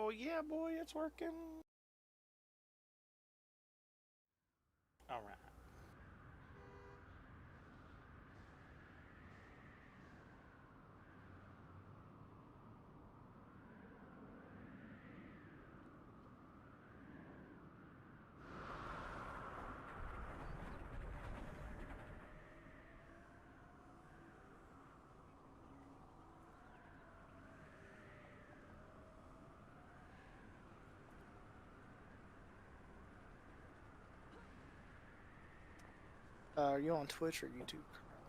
Oh yeah, boy, it's working. All right. Are you on Twitch or YouTube?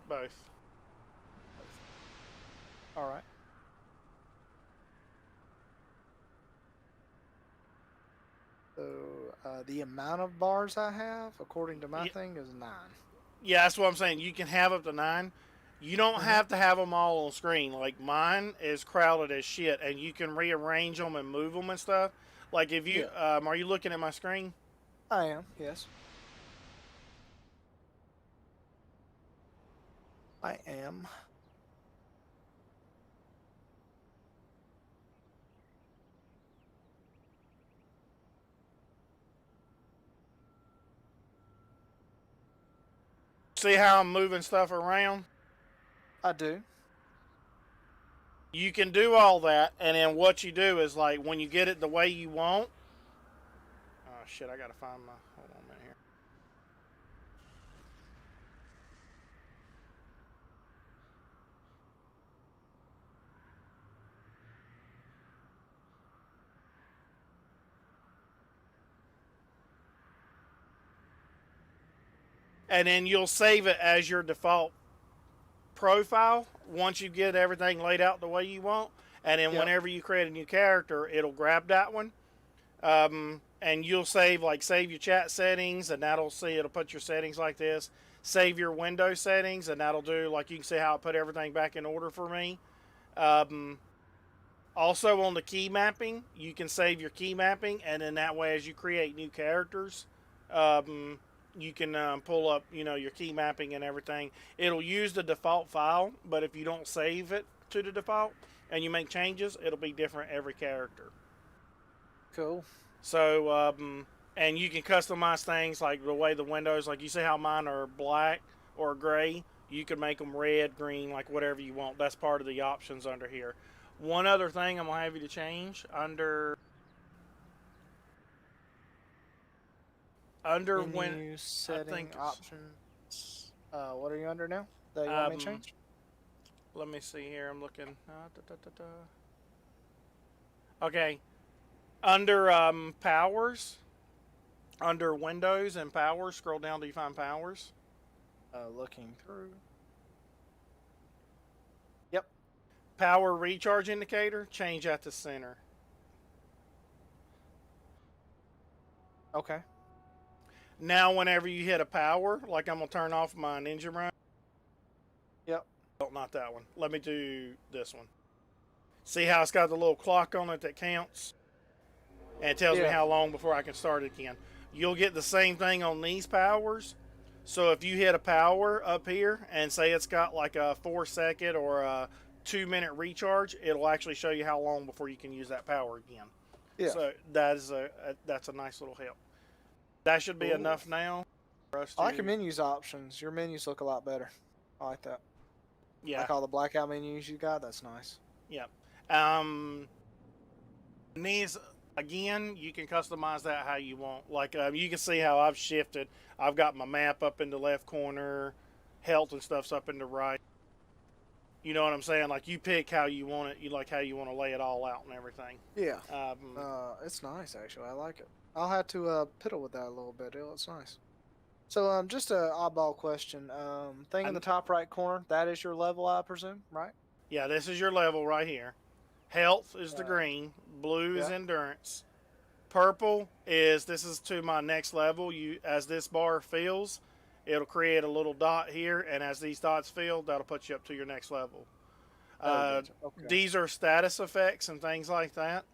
Both. Both. All right. So the amount of bars I have, according to my Yeah, thing, is 9. yeah, that's what I'm saying. You can have up to 9. You don't Mm-hmm. have to have them all on screen. Like mine is crowded as shit, and you can rearrange them and move them and stuff. Like if you, Yeah, are you looking at my screen? I am. Yes, I am. See how I'm moving stuff around? I do. You can do all that, and then what you do is like when you get it the way you want. Oh shit! I gotta find my. Hold on a minute here. And then you'll save it as your default profile once you get everything laid out the way you want. And then Yep. whenever you create a new character, it'll grab that one. And you'll save your chat settings, and it'll put your settings like this. Save your window settings, and that'll do like you can see how it put everything back in order for me. Um, Also on the key mapping, you can save your key mapping, and then that way, as you create new characters, um, you can pull up, your key mapping and everything. It'll use the default file, but if you don't save it to the default and you make changes, it'll be different every character. Cool. So, and you can customize things like the way the windows, like you see how mine are black or gray. You can make them red, green, like whatever you want. That's part of the options under here. One other thing I'm gonna have you to change under when Menu I setting think it's options. What are you under now? That you want me to um. change? Let me see here. I'm looking. Okay, under powers, under Windows and powers, scroll down till you find powers. Looking through. Yep. Power recharge indicator, change that to center. Okay. Now, whenever you hit a power, like I'm gonna turn off my ninja run. Yep. Oh, not that one. Let me do this one. See how it's got the little clock on it that counts, and it tells me Yeah. how long before I can start it again. You'll get the same thing on these powers. So if you hit a power up here and say it's got like a 4 second or a 2 minute recharge, it'll actually show you how long before you can use that power again. Yeah. So that's a nice little help. That should be Cool. enough now for us I like your to. menus options. Your menus look a lot better. I like that. Yeah, Like all the blackout menus you got. That's nice. yeah. Um, These again, you can customize that how you want. Like you can see how I've shifted. I've got my map up in the left corner, health and stuff's up in the right. You know what I'm saying? Like you pick how you want it. You like how you want to lay it all out and everything. Yeah. Um, It's nice actually. I like it. I'll have to piddle with that a little bit. It's nice. So just a oddball question. Thing in the and top right corner. That is your level, I presume, right? yeah, this is your level right here. Health is the Uh, green. Blue is yeah. endurance. Purple is this is to my next level. You as this bar fills, it'll create a little dot here, and as these dots fill, that'll put you up to your next level. Oh, Uh, gotcha. Okay. these are status effects and things like that.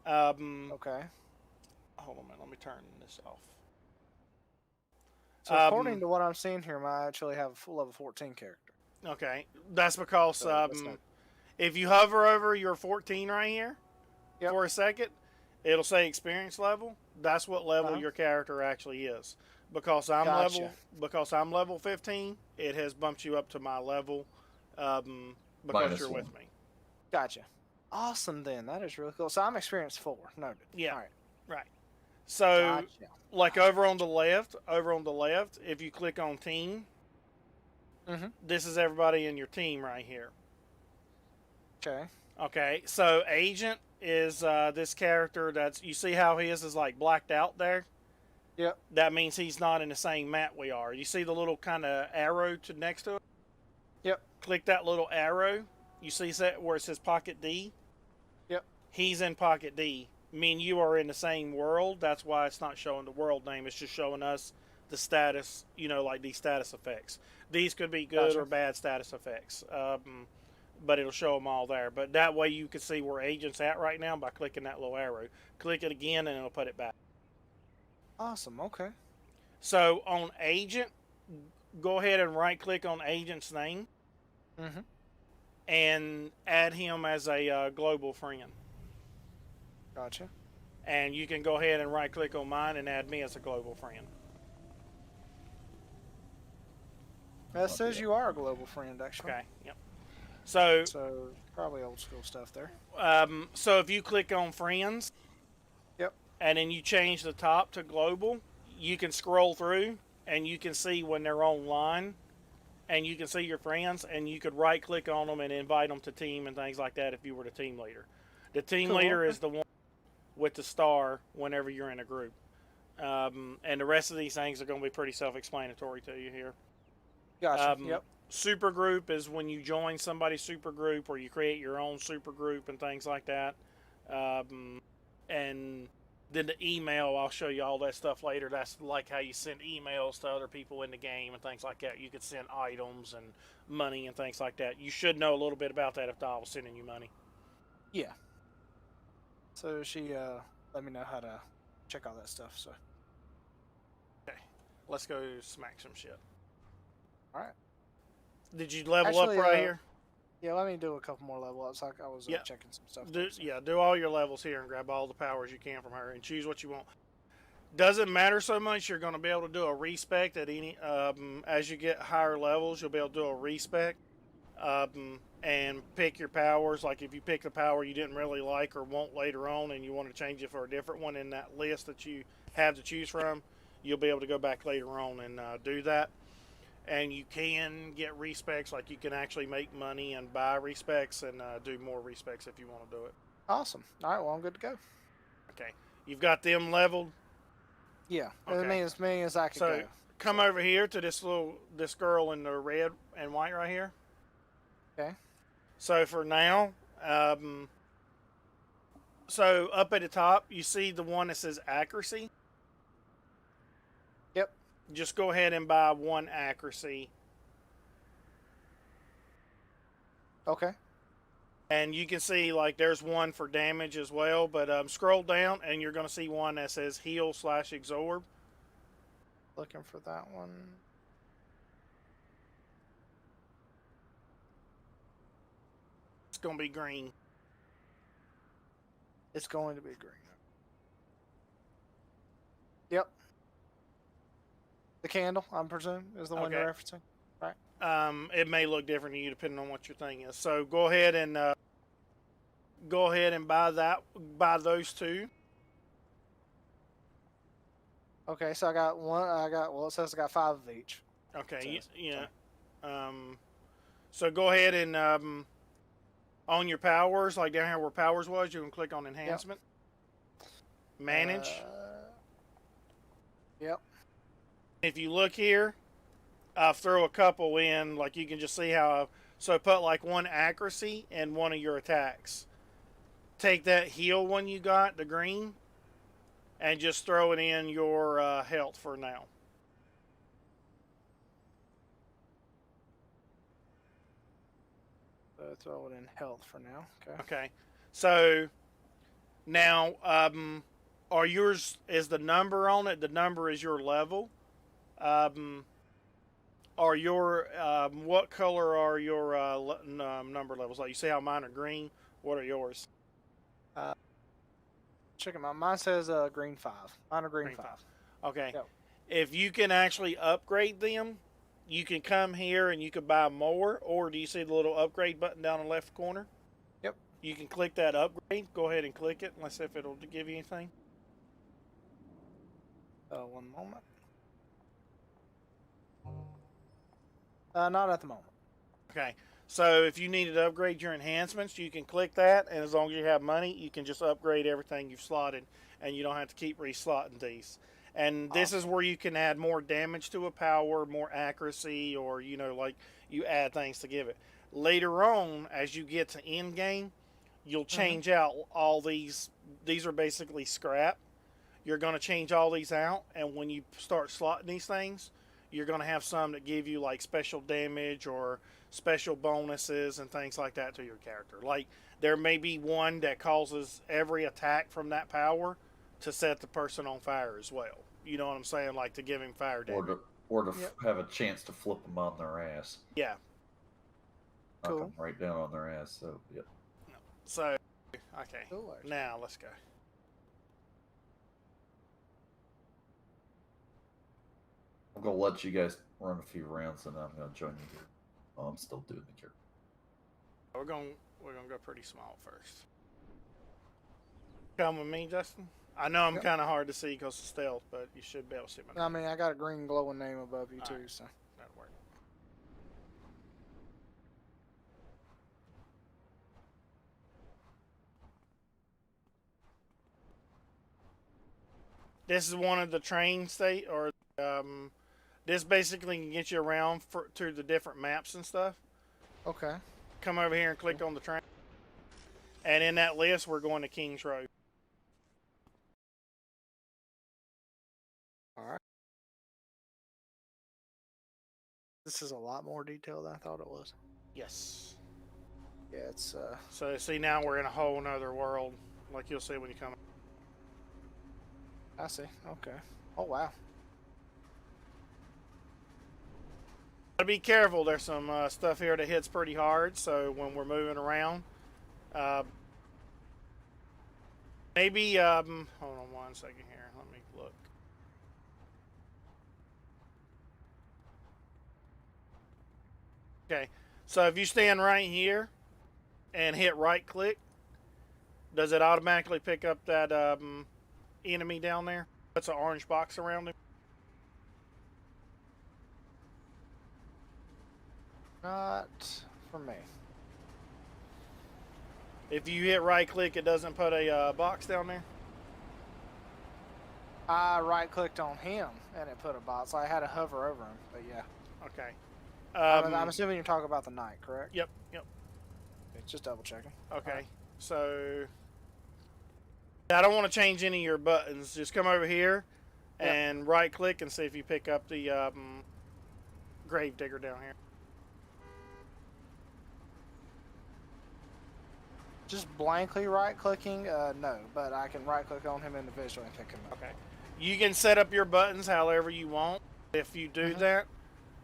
Um, Okay. Hold on a minute. Let me turn this off. So according Um, to what I'm seeing here, I actually have a full level 14 character. okay, that's because So that's not. if you hover over your 14 right here, Yep. for a second, it'll say experience level. That's what level Uh-huh. your character actually is. Gotcha. Because I'm level 15, it has bumped you up to my level because you're with -1. me. Gotcha. Awesome then. That is really cool. So I'm experienced 4. Noted. Yeah, All right. right. So Gotcha. like over on the left, if you click on team, Mm-hmm. this is everybody in your team right here. Okay. Okay, so agent is this character that's, you see how his is like blacked out there? Yep. That means he's not in the same map we are. You see the little kind of arrow to next to it? Yep. Click that little arrow. You see that where it says Pocket D? Yep. He's in Pocket D. Me and you are in the same world. That's why it's not showing the world name. It's just showing us the status, like these status effects. These could be good Gotcha. or bad status effects. But it'll show them all there. But that way you can see where agent's at right now by clicking that little arrow. Click it again and it'll put it back. Awesome. Okay. So on agent, go ahead and right click on agent's name Mm-hmm. and add him as a global friend. Gotcha. And you can go ahead and right click on mine and add me as a global friend. That says you are a global friend, actually. Okay, yep. So, So probably old school stuff there. so if you click on friends, Yep. and then you change the top to global, you can scroll through and you can see when they're online, and you can see your friends, and you could right click on them and invite them to team and things like that if you were the team leader. The team Cool. leader is the one with the star whenever you're in a group. And the rest of these things are going to be pretty self-explanatory to you here. Gotcha. Yep. Super group is when you join somebody's super group or you create your own super group and things like that. And then the email, I'll show you all that stuff later. That's like how you send emails to other people in the game and things like that. You could send items and money and things like that. You should know a little bit about that if Doll was sending you money. Yeah. So she let me know how to check all that stuff. So. Okay, let's go smack some shit. All right. Did you level Actually, up right here? Yeah, let me do a couple more level ups. I was Yeah. checking some stuff. Do all your levels here and grab all the powers you can from her and choose what you want. Doesn't matter so much. You're going to be able to do a respec at any. As you get higher levels, you'll be able to do a respec and pick your powers. Like if you pick a power you didn't really like or want later on, and you want to change it for a different one in that list that you have to choose from, you'll be able to go back later on and do that. And you can get respecs, like you can actually make money and buy respecs and do more respecs if you want to do it. Awesome. All right, well, I'm good to go. Okay, you've got them leveled. Yeah, Okay. as many as I could So go. come over here to this girl in the red and white right here. Okay. So for now, so up at the top, you see the one that says accuracy. Yep. Just go ahead and buy one accuracy. Okay. And you can see like there's one for damage as well, but scroll down and you're going to see one that says heal/absorb. Looking for that one. It's going to be green. It's going to be green. Yep. The candle, I'm presuming, is the one you're referencing. Right. It may look different to you depending on what your thing is. So go ahead and buy those two. Okay, so I got one. It says I got 5 of each. Okay, yeah. So go ahead and on your powers, like down here where powers was, you can click on enhancement. Yep. Manage. Yep. If you look here, I'll throw a couple in, like you can just see how. So put like one accuracy and one of your attacks. Take that heal one you got, the green, and just throw it in your health for now. So throw it in health for now. Okay. Okay. So now, are yours, is the number on it? The number is your level. Are your what color are your number levels? Like you see how mine are green. What are yours? Check it out. Mine says green 5. Mine are green 5. Okay. Yep. If you can actually upgrade them, you can come here and you can buy more. Or do you see the little upgrade button down in the left corner? Yep. You can click that upgrade. Go ahead and click it. Let's see if it'll give you anything. One moment. Not at the moment. Okay. So if you needed to upgrade your enhancements, you can click that, and as long as you have money, you can just upgrade everything you've slotted, and you don't have to keep reslotting these. And this is where you can add more damage to a power, more accuracy, or like you add things to give it. Later on, as you get to end game, you'll change out all these. These are basically scrap. You're going to change all these out, and when you start slotting these things, you're going to have some that give you like special damage or special bonuses and things like that to your character. Like there may be one that causes every attack from that power to set the person on fire as well. You know what I'm saying? Like to give him fire damage. Or to have a chance to flip them on their ass. Yeah. Knock Cool. them right down on their ass. So, yep. So, okay. Cool. Now let's go. I'm going to let you guys run a few rounds and I'm going to join you here. Oh, I'm still doing the cure. We're gonna go pretty small first. Come with me, Justin. I know I'm kind of hard to see because of stealth, but you should be able to see my name. I mean, I got a green glowing name above you, too, right. so. That'll work. This is one of the train this basically can get you around to the different maps and stuff. Okay. Come over here and click on the train. And in that list, we're going to King's Road. Alright. This is a lot more detailed than I thought it was. Yes. Yeah, it's, So, see, now we're in a whole nother world, like you'll see when you come. I see. Okay. Oh, wow. Gotta be careful. There's some stuff here that hits pretty hard, so when we're moving around, maybe, hold on one second here. Let me look. Okay, so if you stand right here and hit right click, does it automatically pick up that enemy down there? That's an orange box around him. Not for me. If you hit right click, it doesn't put a box down there? I right-clicked on him, and it put a box. I had to hover over him, but yeah. Okay. I'm assuming you're talking about the knight, correct? Yep. Okay, just double-checking. Okay. Right. So I don't want to change any of your buttons. Just come over here and right-click and see if you pick up the grave digger down here. Just blankly right-clicking, no, but I can right-click on him individually and pick him up. Okay. You can set up your buttons however you want. If you do that,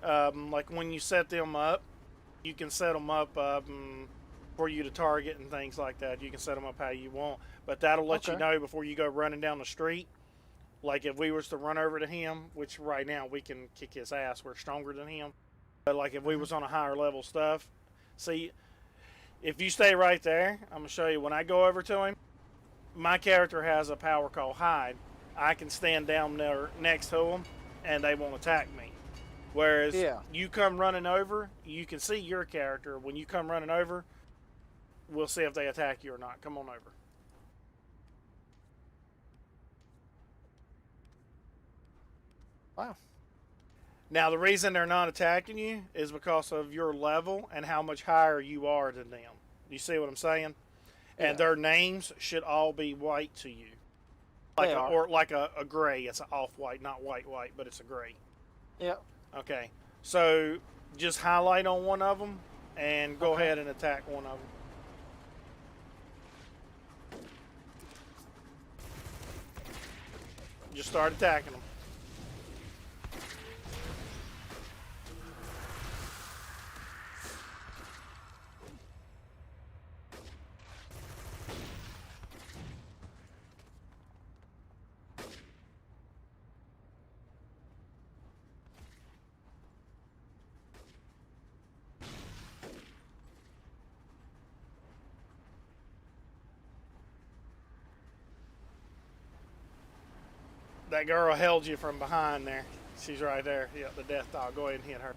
like when you set them up, you can set them up for you to target and things like that. You can set them up how you want, but that'll let you know before you go running down the street. Like if we was to run over to him, which right now we can kick his ass, we're stronger than him. But like if we was on a higher level stuff, see, if you stay right there, I'm gonna show you. When I go over to him, my character has a power called hide. I can stand down there next to them, and they won't attack me. Whereas you come running over, you can see your character. When you come running over, we'll see if they attack you or not. Come on over. Wow. Now, the reason they're not attacking you is because of your level and how much higher you are than them. You see what I'm saying? Yeah. And their names should all be white to you. Or like a gray. It's an off-white, not white, but it's a gray. Yep. Okay. So just highlight on one of them and go ahead and attack one of them. Just start attacking them. That girl held you from behind there. She's right there. Yeah, the death dog. Go ahead and hit her.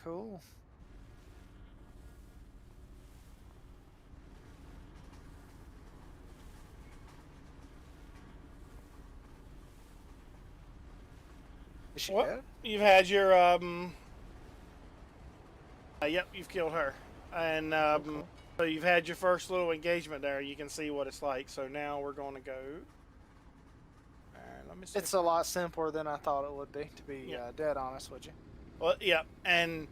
Cool. Is she Well, dead? you've had your yep, you've killed her, and Cool. so you've had your first little engagement there. You can see what it's like. So now we're going to go. Let me see. It's a lot simpler than I thought it would be, to be Yeah. dead honest with you. Well, yeah, and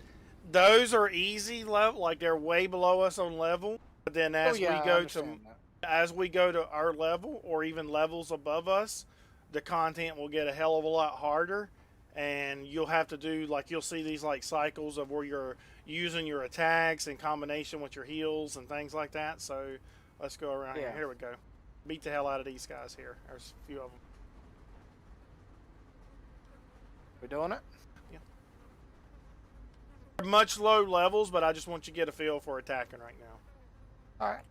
those are easy level, like they're way below us on level. But then I understand that. as we go to our level or even levels above us, the content will get a hell of a lot harder, and you'll have to do like you'll see these like cycles of where you're using your attacks in combination with your heals and things like that. So let's go around here. Yeah. Here we go. Beat the hell out of these guys here. There's a few of them. We doing it? Much low levels, but I just want you to get a feel for attacking right now. All right.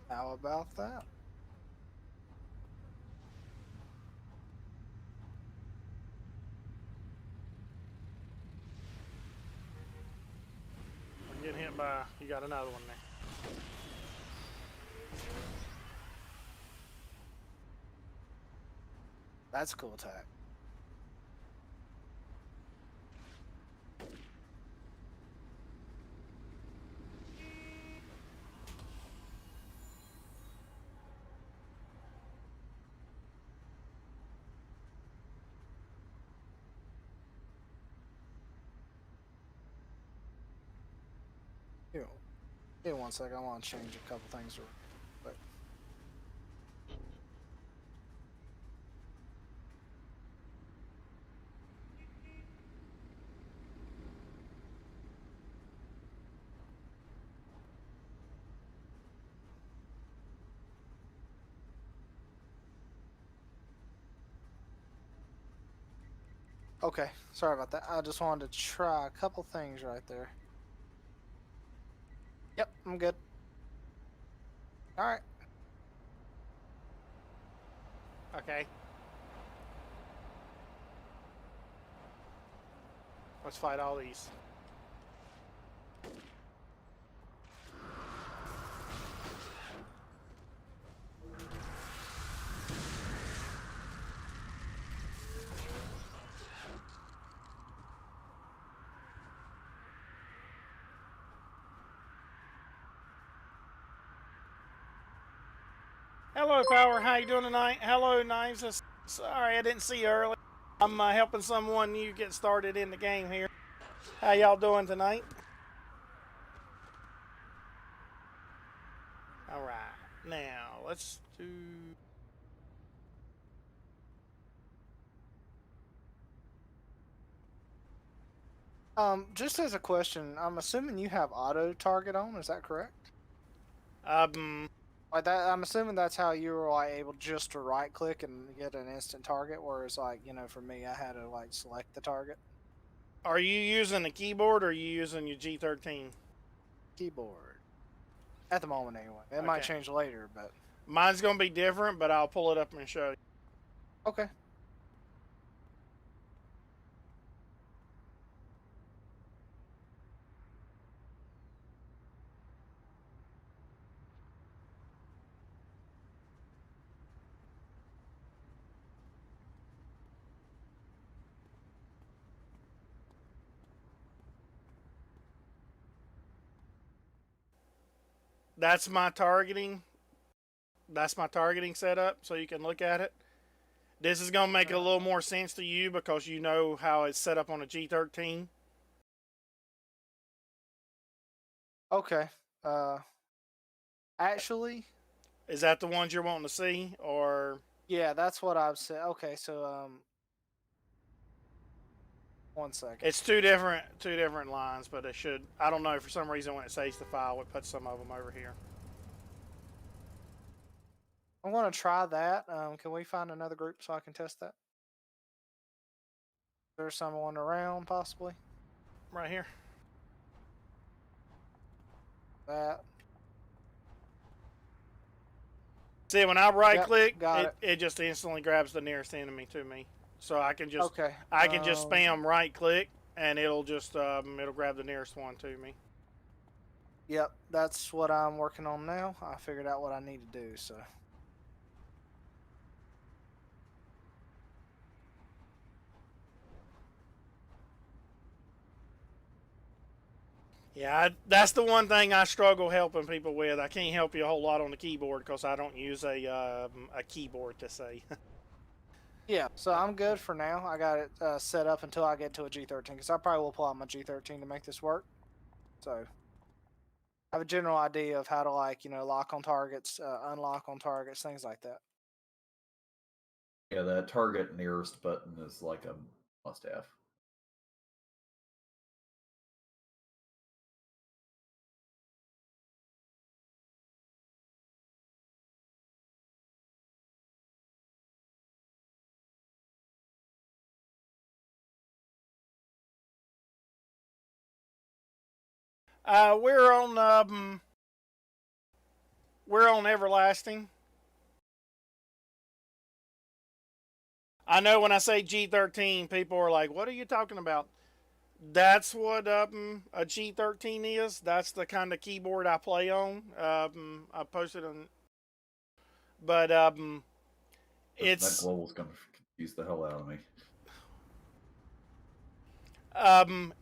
How about that? I'm getting hit by. You got another one there. That's a cool attack. Here, here, one second. I want to change a couple things. But okay, sorry about that. I just wanted to try a couple things right there. Yep, I'm good. All right. Okay. Let's fight all these. Hello, Power. How you doing tonight? Hello, Knives. Sorry, I didn't see you earlier. I'm helping someone new get started in the game here. How y'all doing tonight? All right. Now let's do. Just as a question, I'm assuming you have auto target on. Is that correct? Like that, I'm assuming that's how you were like able just to right click and get an instant target. Whereas, like for me, I had to like select the target. Are you using a keyboard or are you using your G13? Keyboard. At the moment, anyway. It might change later, but Mine's gonna be different, but I'll pull it up and show you. okay. that's my targeting. That's my targeting setup, so you can look at it. This is going to make a little more sense to you because you know how it's set up on a G13. Okay. Actually, Is that the ones you're wanting to see, or? yeah, that's what I've said. Okay, so 1 second. It's two different lines, but it should. I don't know, for some reason when it saves the file, it puts some of them over here. I'm gonna try that. Can we find another group so I can test that? There's someone around, possibly. Right here. That. See, when I right Yep, click, got it just instantly grabs the nearest enemy to me. So I can just Okay. I can just spam right click and it'll just it'll grab the nearest one to me. Yep, that's what I'm working on now. I figured out what I need to do, so. Yeah, that's the one thing I struggle helping people with. I can't help you a whole lot on the keyboard because I don't use a keyboard to say. Yeah, so I'm good for now. I got it set up until I get to a G13 because I probably will pull out my G13 to make this work. So I have a general idea of how to lock on targets, unlock on targets, things like that. Yeah, that target nearest button is like a must-have. We're on Everlasting. I know when I say G13, people are like, "What are you talking about?" That's what a G13 is. That's the kind of keyboard I play on. I posted on, but it's that global's gonna confuse the hell out of me.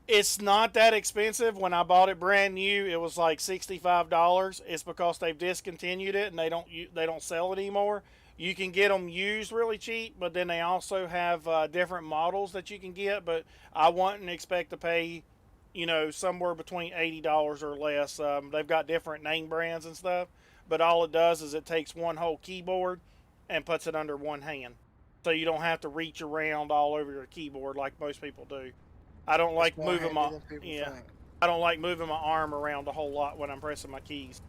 It's not that expensive. When I bought it brand new, it was like $65. It's because they've discontinued it and they don't sell it anymore. You can get them used really cheap, but then they also have different models that you can get. But I wouldn't expect to pay, somewhere between $80 or less. They've got different name brands and stuff, but all it does is it takes one whole keyboard and puts it under one hand, so you don't have to reach around all over your keyboard like most people do. I don't like moving my I don't like moving my arm around a whole lot when I'm pressing my keys.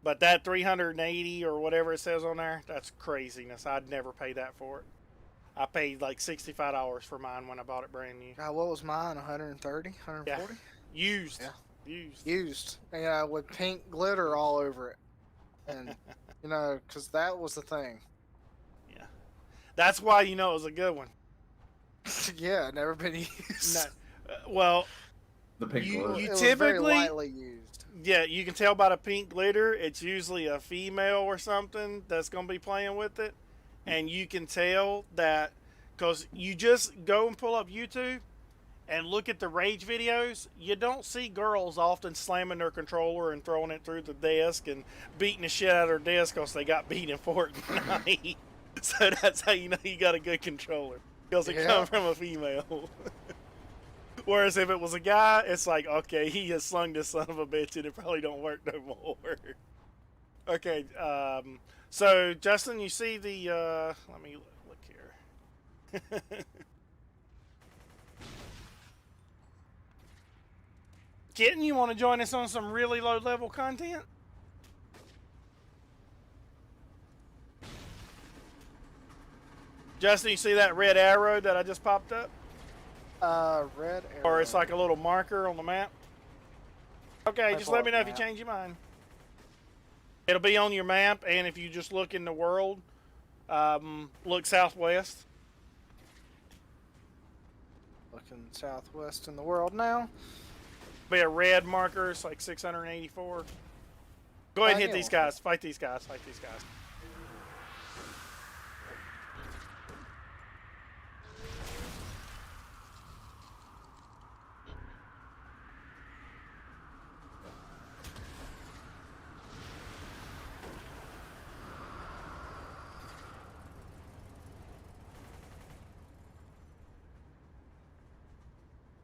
But that 380 or whatever it says on there, that's craziness. I'd never pay that for it. I paid like $65 for mine when I bought it brand new. God, what was mine? 130, 140? Yeah. Used. Yeah. Used. Yeah, with pink glitter all over it. And, because that was the thing. Yeah. That's why it was a good one. Yeah, never been used. No, well, the pink glitter. You it typically, was very lightly used. Yeah, you can tell by the pink glitter. It's usually a female or something that's going to be playing with it. And you can tell that because you just go and pull up YouTube and look at the rage videos. You don't see girls often slamming their controller and throwing it through the desk and beating the shit out of their desk because they got beat in Fortnite. So that's how you know you got a good controller, because it comes from a female. Whereas if it was a guy, it's like, okay, he has slung this son of a bitch and it probably don't work no more. Okay, so Justin, you see the, let me look here. Kitten, you want to join us on some really low level content? Justin, you see that red arrow that I just popped up? Red arrow. Or it's like a little marker on the map. Okay, just let me know if you map. change your mind. It'll be on your map, and if you just look in the world, look southwest. Looking southwest in the world now. Be a red marker. It's like 684. Go ahead and hit these guys. Fight these guys. Fight these guys.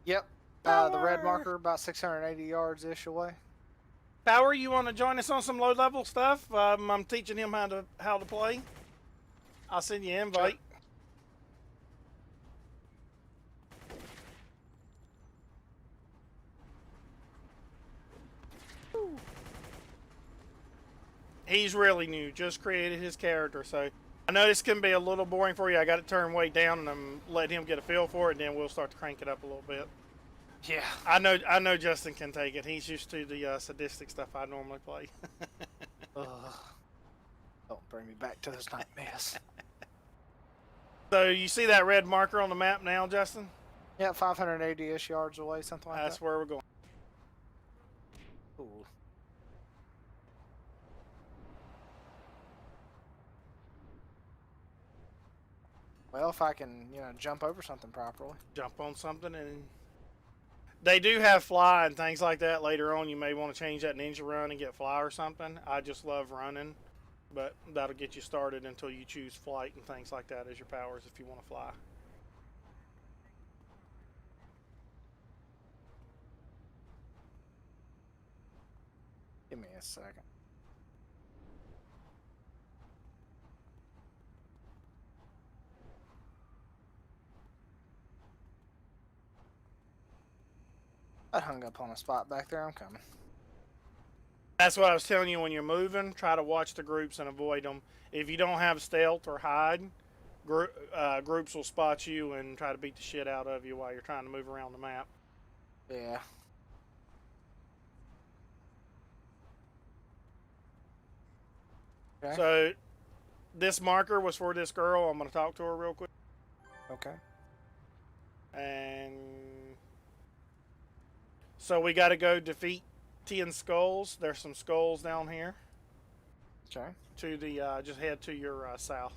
Yep. The red Power! marker about 680 yards ish away. Power, you want to join us on some low level stuff? I'm teaching him how to play. I'll send you an invite. He's really new, just created his character, so I know this can be a little boring for you. I got it turned way down, and I'm letting him get a feel for it, and then we'll start to crank it up a little bit. Yeah. I know Justin can take it. He's used to the sadistic stuff I normally play. Ugh. Don't bring me back to those nightmares. So you see that red marker on the map now, Justin? Yeah, 580-ish yards away, something like That's that. where we're going. Ooh. Well, if I can, jump over something properly. Jump on something, and they do have fly and things like that later on. You may want to change that ninja run and get fly or something. I just love running, but that'll get you started until you choose flight and things like that as your powers if you want to fly. Give me a second. I hung up on a spot back there. I'm coming. That's what I was telling you when you're moving. Try to watch the groups and avoid them. If you don't have stealth or hide, groups will spot you and try to beat the shit out of you while you're trying to move around the map. Yeah. Okay. So this marker was for this girl. I'm going to talk to her real quick. Okay. And so we got to go defeat 10 skulls. There's some skulls down here. Okay. To the just head to your south.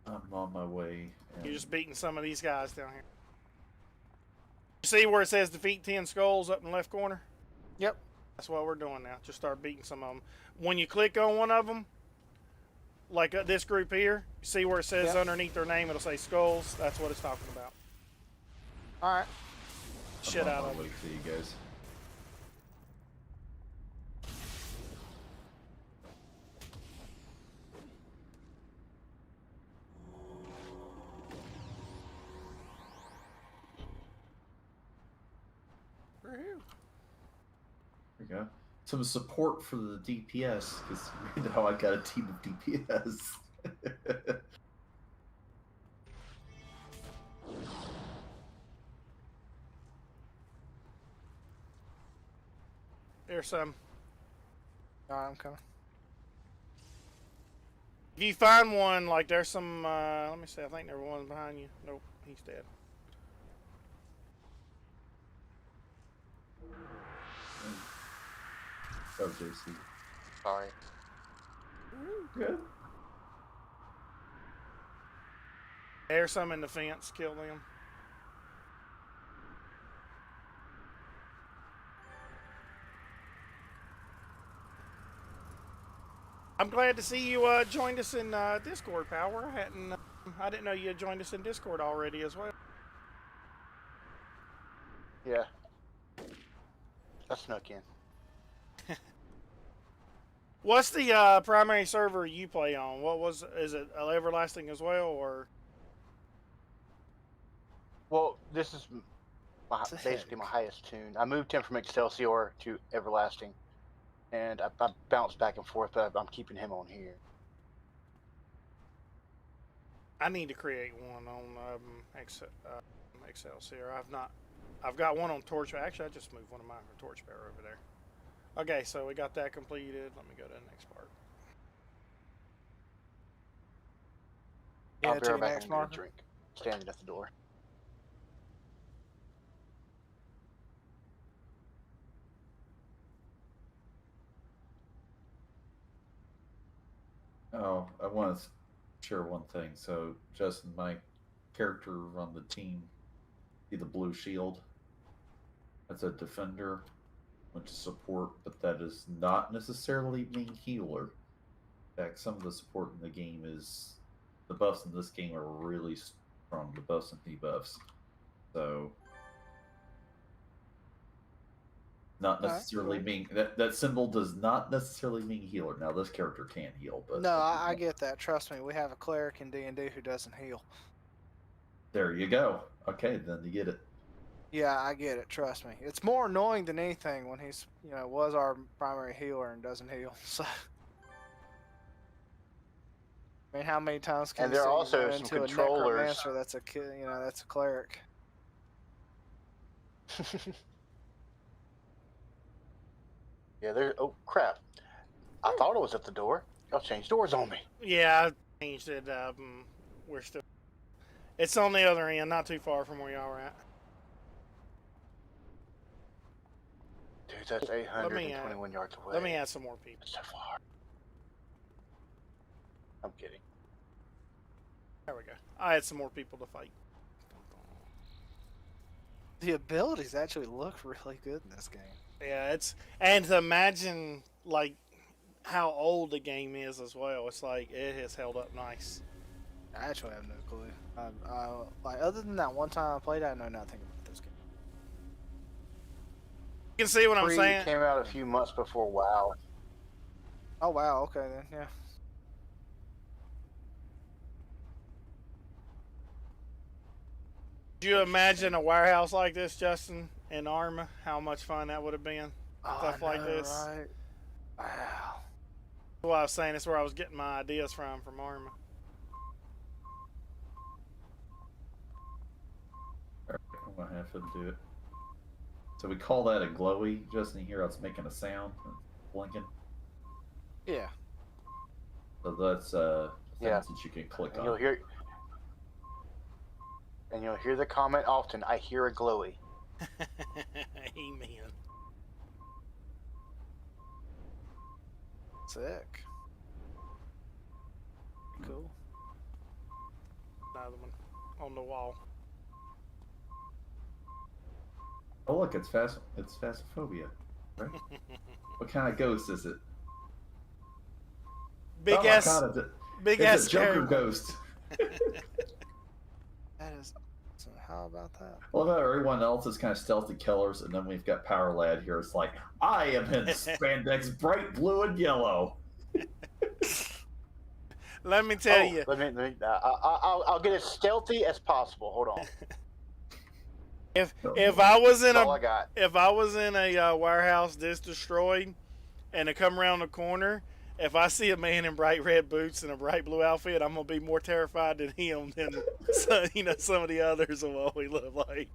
I'm on my way. And You're just beating some of these guys down here. You see where it says defeat 10 skulls up in the left corner? Yep. That's what we're doing now. Just start beating some of them. When you click on one of them, like this group here, you see where it says underneath their name, it'll say skulls. That's what it's talking about. All right. Shit I'm out on of my way it. to you guys. Woohoo. There you go. Some support for the DPS, because now I got a team of DPS. There's some. All right, I'm coming. If you find one, like there's some, let me see, I think there was one behind you. Nope, he's dead. Oh, JC. Sorry. Good. There's some in the fence, kill them. I'm glad to see you joined us in Discord, Power. I didn't know you had joined us in Discord already as well. Yeah. I snuck in. What's the primary server you play on? Is it Everlasting as well, or? Well, this is What the basically my heck? highest tune. I moved him from Excelsior to Everlasting, and I bounced back and forth, but I'm keeping him on here. I need to create one on Excelsior. I've got one on Torchbearer. Actually, I just moved one of mine from Torchbearer over there. Okay, so we got that completed. Let me go to the next part. Yeah, I'll be to right your back next and get a marker. drink. Standing at the door. Oh, I want to share one thing. So, Justin, my character on the team, see the blue shield? That's a defender, which is support, but that does not necessarily mean healer. In fact, some of the support in the game is the buffs in this game are really strong. The buffs and debuffs. So not Alright, necessarily cool. mean that symbol does not necessarily mean healer. Now this character can heal, but No, I get that. Trust me, we have a cleric in D&D who doesn't heal. there you go. Okay, then you get it. Yeah, I get it. Trust me, it's more annoying than anything when he's was our primary healer and doesn't heal. So, I mean, how many times can And you there see are you also run some into a controllers. necromancer that's that's a cleric? Yeah, there. Oh crap! I thought it was at the door. Y'all changed doors on me. Yeah, I changed it. We're still. It's on the other end, not too far from where y'all are at. Dude, that's 821 yards away. Let me add some more people. That's so far. I'm kidding. There we go. I had some more people to fight. The abilities actually look really good in this game. Yeah, and to imagine like how old the game is as well. It's like it has held up nice. I actually have no clue. Like other than that one time I played, I know nothing about this game. You can see what I'm Free saying. came out a few months before WoW. Oh wow, okay then, yeah. Could you imagine a warehouse like this, Justin, in Arma? How much fun that would have been. Stuff I like know, this. right? Wow. That's what I was saying. That's where I was getting my ideas from Arma. Alright, I'm gonna have him do it. So we call that a glowy. Justin, you hear how it's making a sound and blinking. Yeah. So that's Yeah. things that you can click And on. you'll hear the comment often. I hear a glowy. Amen. Sick. Cool. Another one on the wall. Oh look, it's Phasmophobia, right? What kind of ghost is it? Big oh ass, my God, big it's ass a Joker scary- ghost. That is awesome. How about that? I love how everyone else is kind of stealthy killers, and then we've got Power Lad here. It's like, I am in spandex bright blue and yellow. Let me tell you. Let me I'll get as stealthy as possible. Hold on. If I was in That's all I got. if I was in a warehouse this destroyed, and to come around the corner, if I see a man in bright red boots and a bright blue outfit, I'm gonna be more terrified than him than some of the others of what we look like.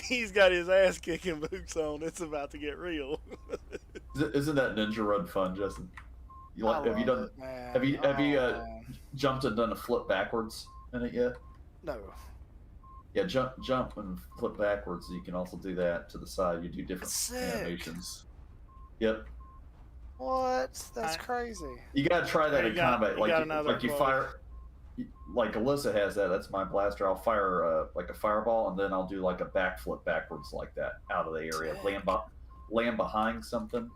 He's got his ass kicking boots on. It's about to get real. Isn't that Ninja Run fun, Justin? Have you done? It, man. Have you man. jumped and done a flip backwards in it yet? No. Yeah, jump and flip backwards. You can also do that to the side. You do different Sick. animations. Yep. What? That's crazy. You gotta try that You in got- combat. you Like got another you quote. fire. Like Alyssa has that. That's my blaster. I'll fire like a fireball, and then I'll do like a backflip backwards like that out of the area. Sick. Land behind something.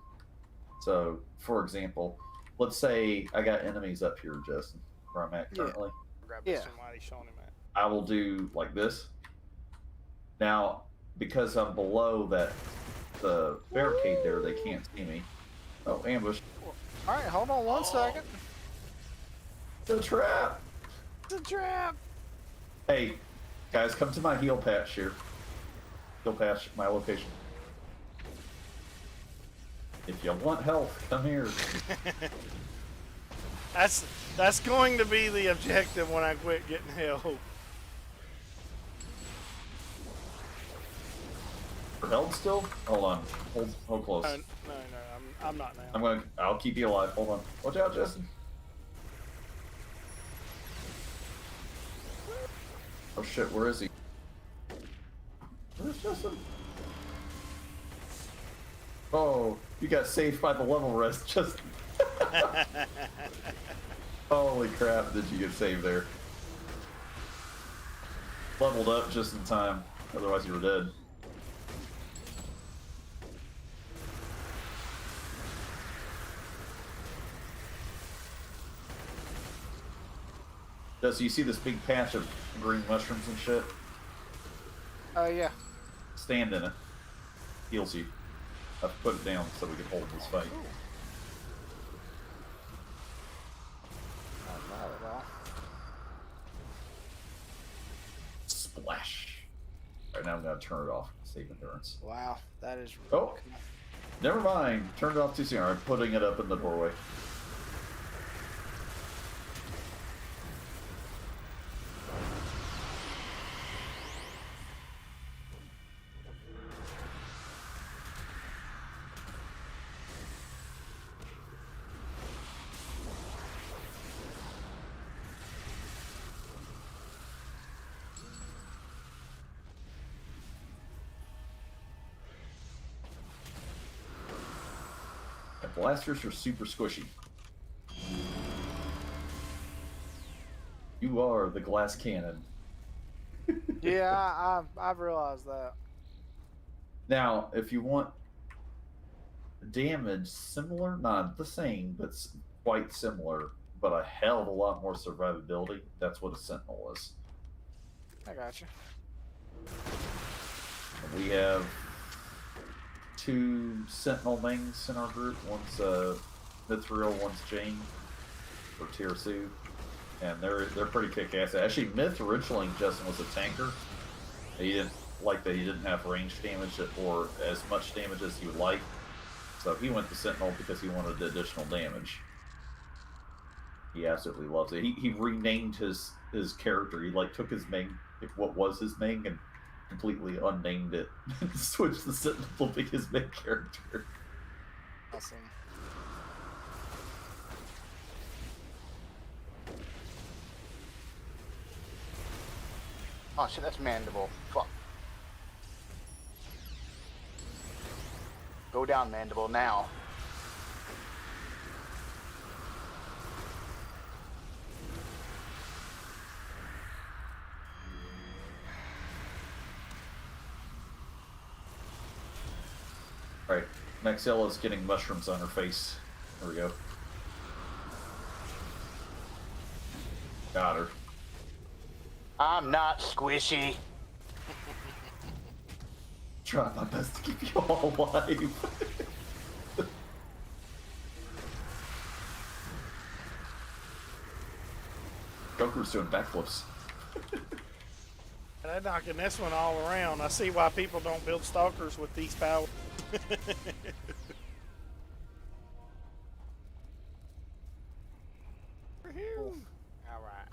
So, for example, let's say I got enemies up here, Justin, where I'm at Yeah. currently. Grab Yeah. somebody showing him that. I will do like this. Now, because I'm below the barricade there, they can't see me. Oh, ambush. All right, hold on one second. The trap. It's a trap. Hey, guys, come to my heal patch here. Heal patch, my location. If you want health, come here. That's going to be the objective when I quit getting help. For health still? Hold on. Hold close. No, I'm not now. I'll keep you alive. Hold on. Watch out, Justin. Oh shit, where is he? Where's Justin? Oh, you got saved by the level rest, Justin. Holy crap, did you get saved there? Leveled up just in time, otherwise you were dead. Does you see this big patch of green mushrooms and shit? Oh yeah. Stand in it. Heals you. I've put it down so we can hold this fight. Not bad at all. Splash. Alright, now I'm gonna turn it off. Save endurance. Wow, that is. Oh. Never mind. Turned it off too soon. Alright, putting it up in the doorway. The blasters are super squishy. You are the glass cannon. Yeah, I've realized that. Now, if you want damage similar, not the same, but quite similar, but a hell of a lot more survivability, that's what a sentinel is. I got you. We have 2 sentinel wings in our group. One's Mithril, one's Jane, or Tirsu, and they're pretty kick-ass. Actually, Myth originally Justin was a tanker. He didn't like that he didn't have range damage or as much damage as he would like, so he went to sentinel because he wanted the additional damage. He absolutely loves it. He renamed his character. He like took his main, what was his main, and completely unnamed it and switched the sentinel to be his main character. Awesome. Oh shit, that's Mandible. Fuck. Go down, Mandible, now. Alright, Maxilla's getting mushrooms on her face. There we go. Got her. I'm not squishy. Trying my best to keep you all alive. Joker's doing backflips. And I'm knocking this one all around. I see why people don't build stalkers with these powers. All right.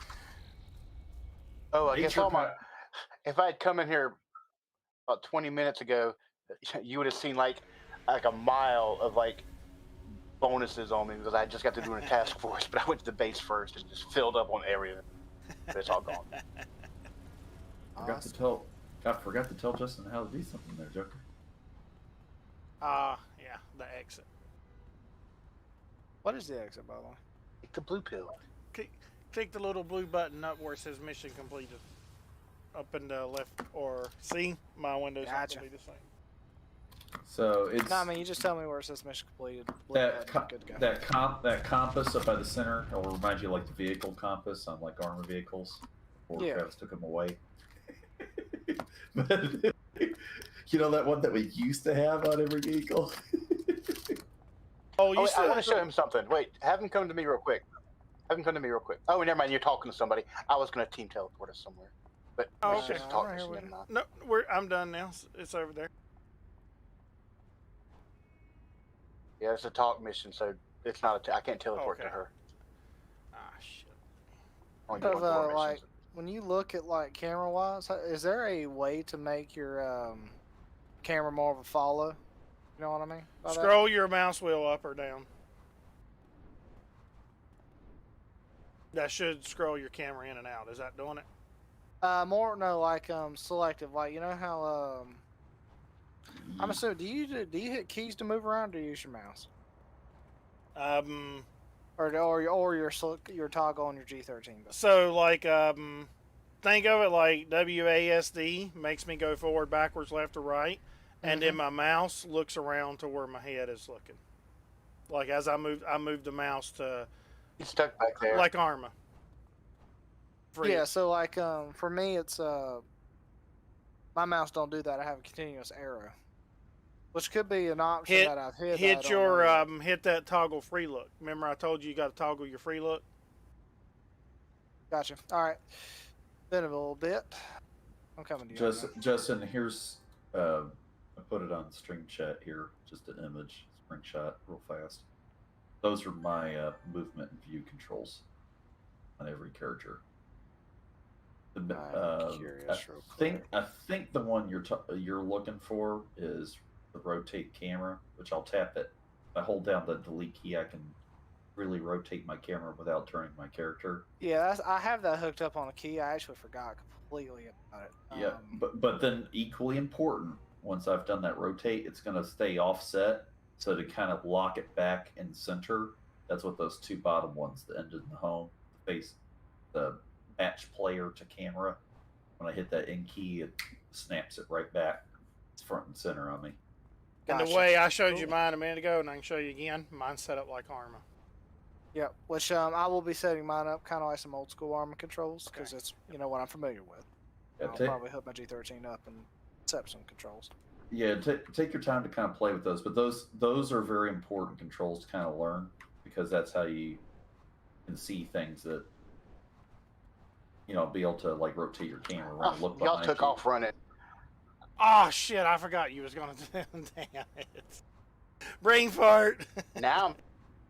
Oh, I guess Nature all my. pa- If I had come in here about 20 minutes ago, you would have seen like a mile of like bonuses on me because I just got to doing a task force, but I went to the base first and just filled up on everything. But it's all gone. I forgot to tell Justin how to do something there, Joker. Yeah, the exit. What is the exit, by the way? Take the blue pill. Click the little blue button up where it says mission completed. Up in the left, or see, my window's not Gotcha. gonna be the same. So it's No, I mean you just tell me where it says mission completed. that compass up by the center. It will remind you like the vehicle compass on like armor vehicles. Before Yeah. Travis took them away. But you know that one that we used to have on every vehicle. Oh, you Wait, I said want to show him something. Wait, have him come to me real quick. Oh, never mind. You're talking to somebody. I was going to team teleport us somewhere. But Oh, it's just a okay. talk Alright, mission. here Never mind. no. I'm done now. It's over there. Yeah, it's a talk mission, so it's not I can't teleport to Okay. her. Ah, shit. Only But, doing door like, missions. when you look at like camera wise, is there a way to make your camera more of a follow? You know what I mean? by that? Scroll your mouse wheel up or down. That should scroll your camera in and out. Is that doing it? More no, like selective. Like you know how I'm assuming do you hit keys to move around, or do you use your mouse, or your toggle on your G13? So like think of it like WASD makes me go forward, backwards, left, or right, and then my mouse looks around to where my head is looking. Like as I move the mouse to He's stuck back there. like Arma. free. Yeah, so like for me it's my mouse don't do that. I have a continuous arrow. Which could be an option Hit that I've hit. hit your hit that toggle free look. Remember I told you got to toggle your free look. Gotcha. All right. Been a little bit. I'm coming to you. Justin, here's I put it on string chat here, just an image screenshot, real fast. Those are my movement and view controls on every character. I'm I curious real quick. think the one you're looking for is the rotate camera, which I'll tap it. If I hold down the delete key, I can really rotate my camera without turning my character. Yeah, I have that hooked up on a key. I actually forgot completely about it. Yeah, but then equally important, once I've done that rotate, it's going to stay offset. So to kind of lock it back in center, that's what those two bottom ones, the end and the home, the face, the match player to camera. When I hit that in key, it snaps it right back. It's front and center on me. And the way I showed you mine a minute ago, and I can show you again, mine's set up like Arma. Yep, which I will be setting mine up kind of like some old school Arma controls because it's what I'm familiar with. Yeah, I'll probably hook my G13 up and set some controls. Yeah, take your time to kind of play with those, but those are very important controls to kind of learn because that's how you can see things that be able to like rotate your camera around. Look Y'all behind took you. off running. Oh shit! I forgot you was gonna do that. Damn it! Brain fart. Now I'm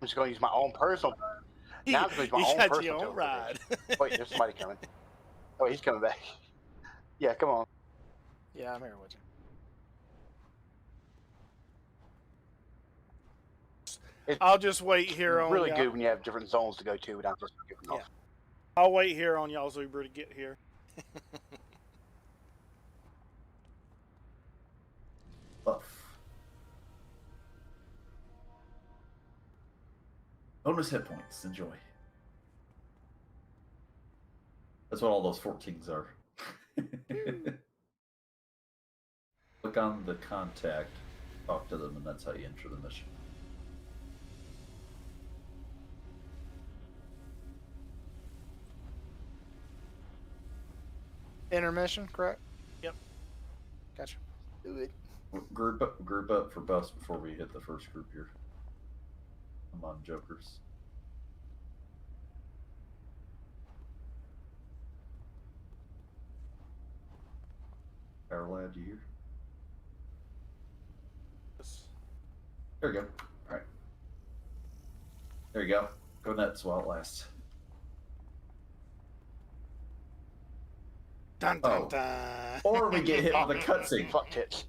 just going to use my own personal. Now I'm going to use my own got personal. your own ride. Wait, there's somebody coming. Oh, he's coming back. Yeah, come on. Yeah, I'm here with you. I'll just wait here on. Really good when you have different zones to go to without just giving off. I'll wait here on y'all's Uber to get here. Buff. Bonus hit points. Enjoy. That's what all those 14s are. Click on the contact, talk to them, and that's how you enter the mission. Intermission, correct? Yep. Gotcha. Do it. Group up for bus before we hit the first group here. I'm on Jokers. Power Lad, you here? There you go. All right. There you go. Go nuts while it lasts. Dun dun dun. Or we get hit with a cutscene. Fuck tits.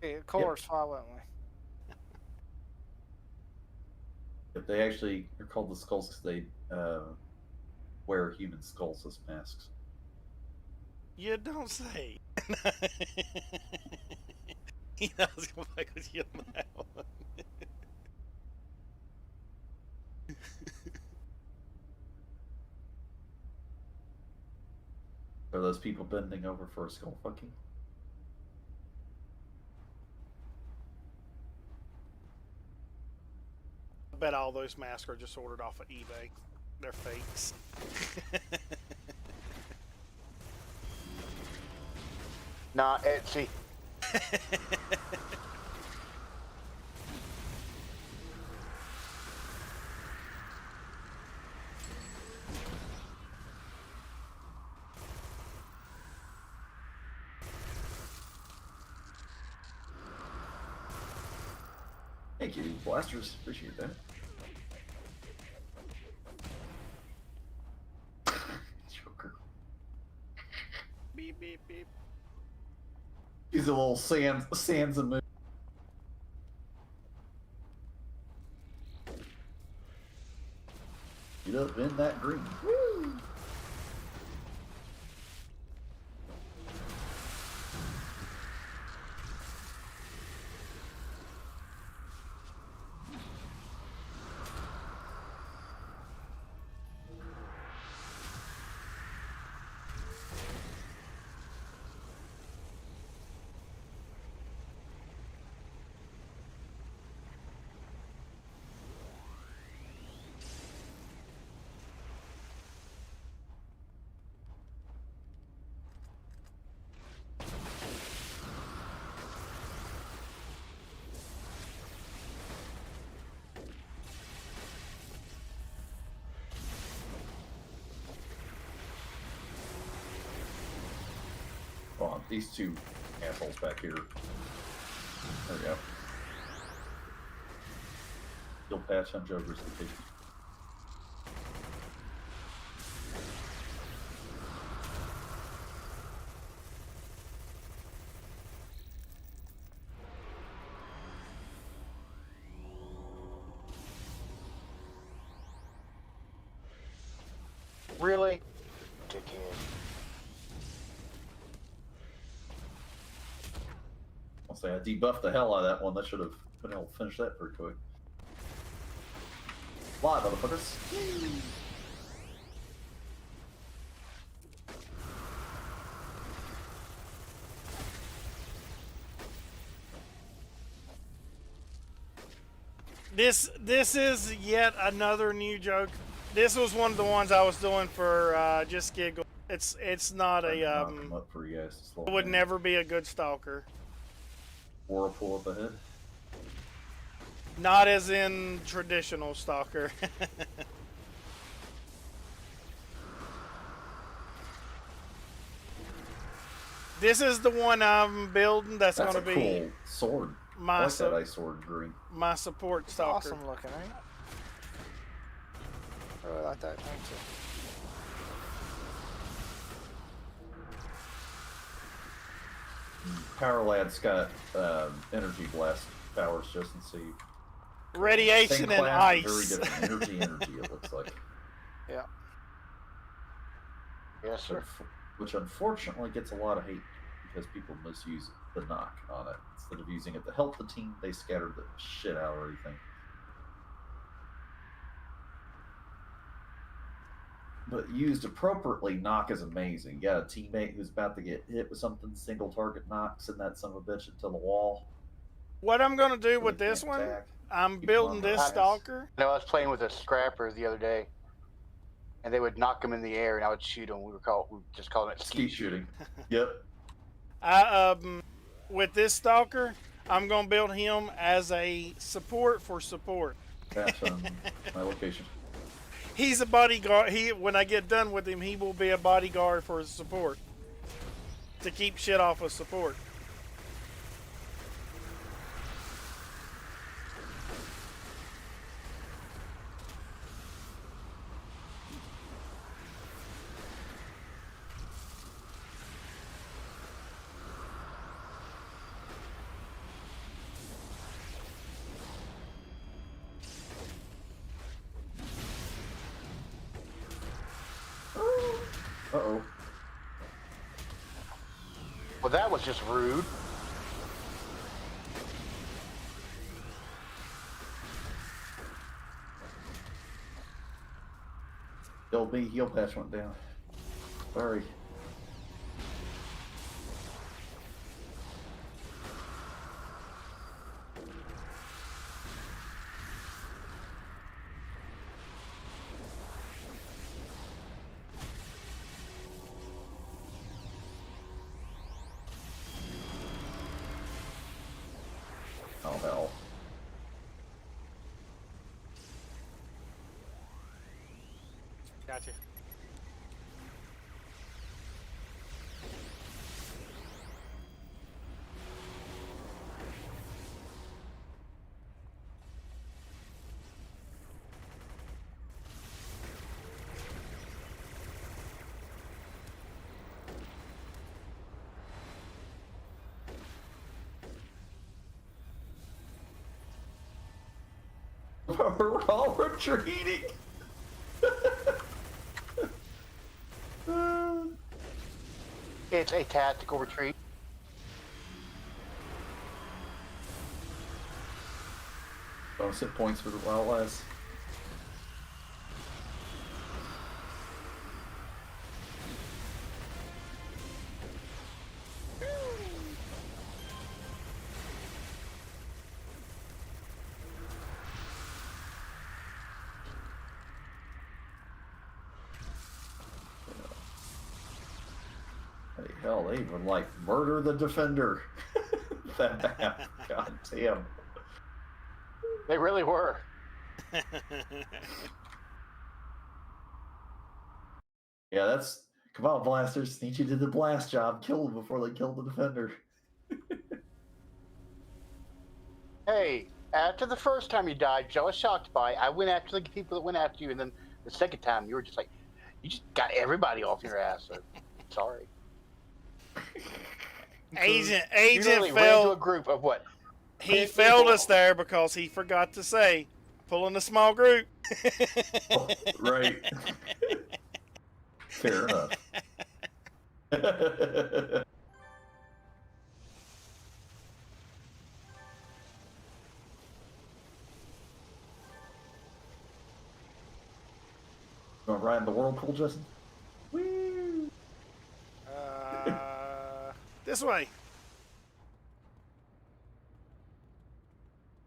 Hey, of course, why wouldn't we? If they actually are called the skulls because they wear human skulls as masks. You don't say. He knows gonna fuck with you on that one. Are those people bending over for a skull fucking? I bet all those masks are just ordered off of eBay. They're fakes. Nah, Etsy. Thank you, blasters. Appreciate that. Joker. Beep beep beep. He's a little Sansa move. Get up in that green. Woo! these two assholes back here. There we go. Still patch on Joker's location. Really? Dickhead. I'll say I debuffed the hell out of that one. That should have been able to finish that pretty quick. Fly, motherfuckers. This is yet another new joke. This was one of the ones I was doing for just giggle. It's not I a did not come up for you guys to slow it would down. never be a good stalker. Whirlpool up ahead. Not as in traditional stalker. This is the one I'm building. That's That's going a to be cool sword. I my like that ice sword green. my support It's stalker. awesome looking, ain't it? I really like that thing too. Power Lad's got energy blast powers just and see. Radiation Same and class, ice. Very different energy. It looks like. Yeah. Yes, sir. Which unfortunately gets a lot of hate because people misuse the knock on it. Instead of using it to help the team, they scatter the shit out of everything. But used appropriately, knock is amazing. You got a teammate who's about to get hit with something, single target knock, send that son of a bitch into the wall. What I'm going to do so with they this can't one, attack. I'm Keep building them on this their stalker. I know I was playing with the scrappers the other day, and they would knock them in the air, and I would shoot them. We just calling it Skeet shooting. Yep. With this stalker, I'm going to build him as a support for support. That's my location. He's a bodyguard. When I get done with him, he will be a bodyguard for his support to keep shit off of support. Uh-oh. Well, that was just rude. LB heal patch went down. Sorry. Oh hell. Gotcha. We're all retreating. It's a tactical retreat. Bonus hit points for the wild lads. Hey, hell, they even like murder the defender. That map. God damn. They really were. Yeah, that's Come on, blasters. Need you to do the blast job. Kill them before they kill the defender. Hey, after the first time you died, which I was shocked by, I went after the people that went after you, and then the second time you were just like, you just got everybody off your ass. So, sorry. Agent You literally ran to a failed. group of what? He 10 failed people. us there because he forgot to say, pulling a small group. Oh, right. Fair enough. You want to ride in the whirlpool, Justin? Woo! This way.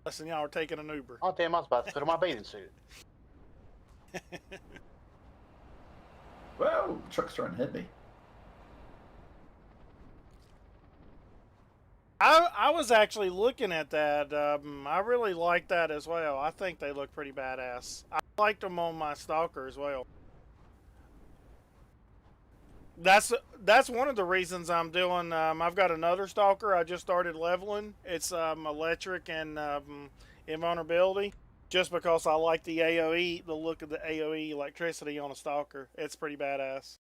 Listen, y'all are taking an Uber. Oh, damn, I was about to put on my bathing suit. Whoa! Truck's trying to hit me. I was actually looking at that. I really like that as well. I think they look pretty badass. I liked them on my Stalker as well. That's one of the reasons I'm doing. I've got another Stalker I just started leveling. It's electric and invulnerability. Just because I like the AOE, the look of the AOE electricity on a Stalker. It's pretty badass.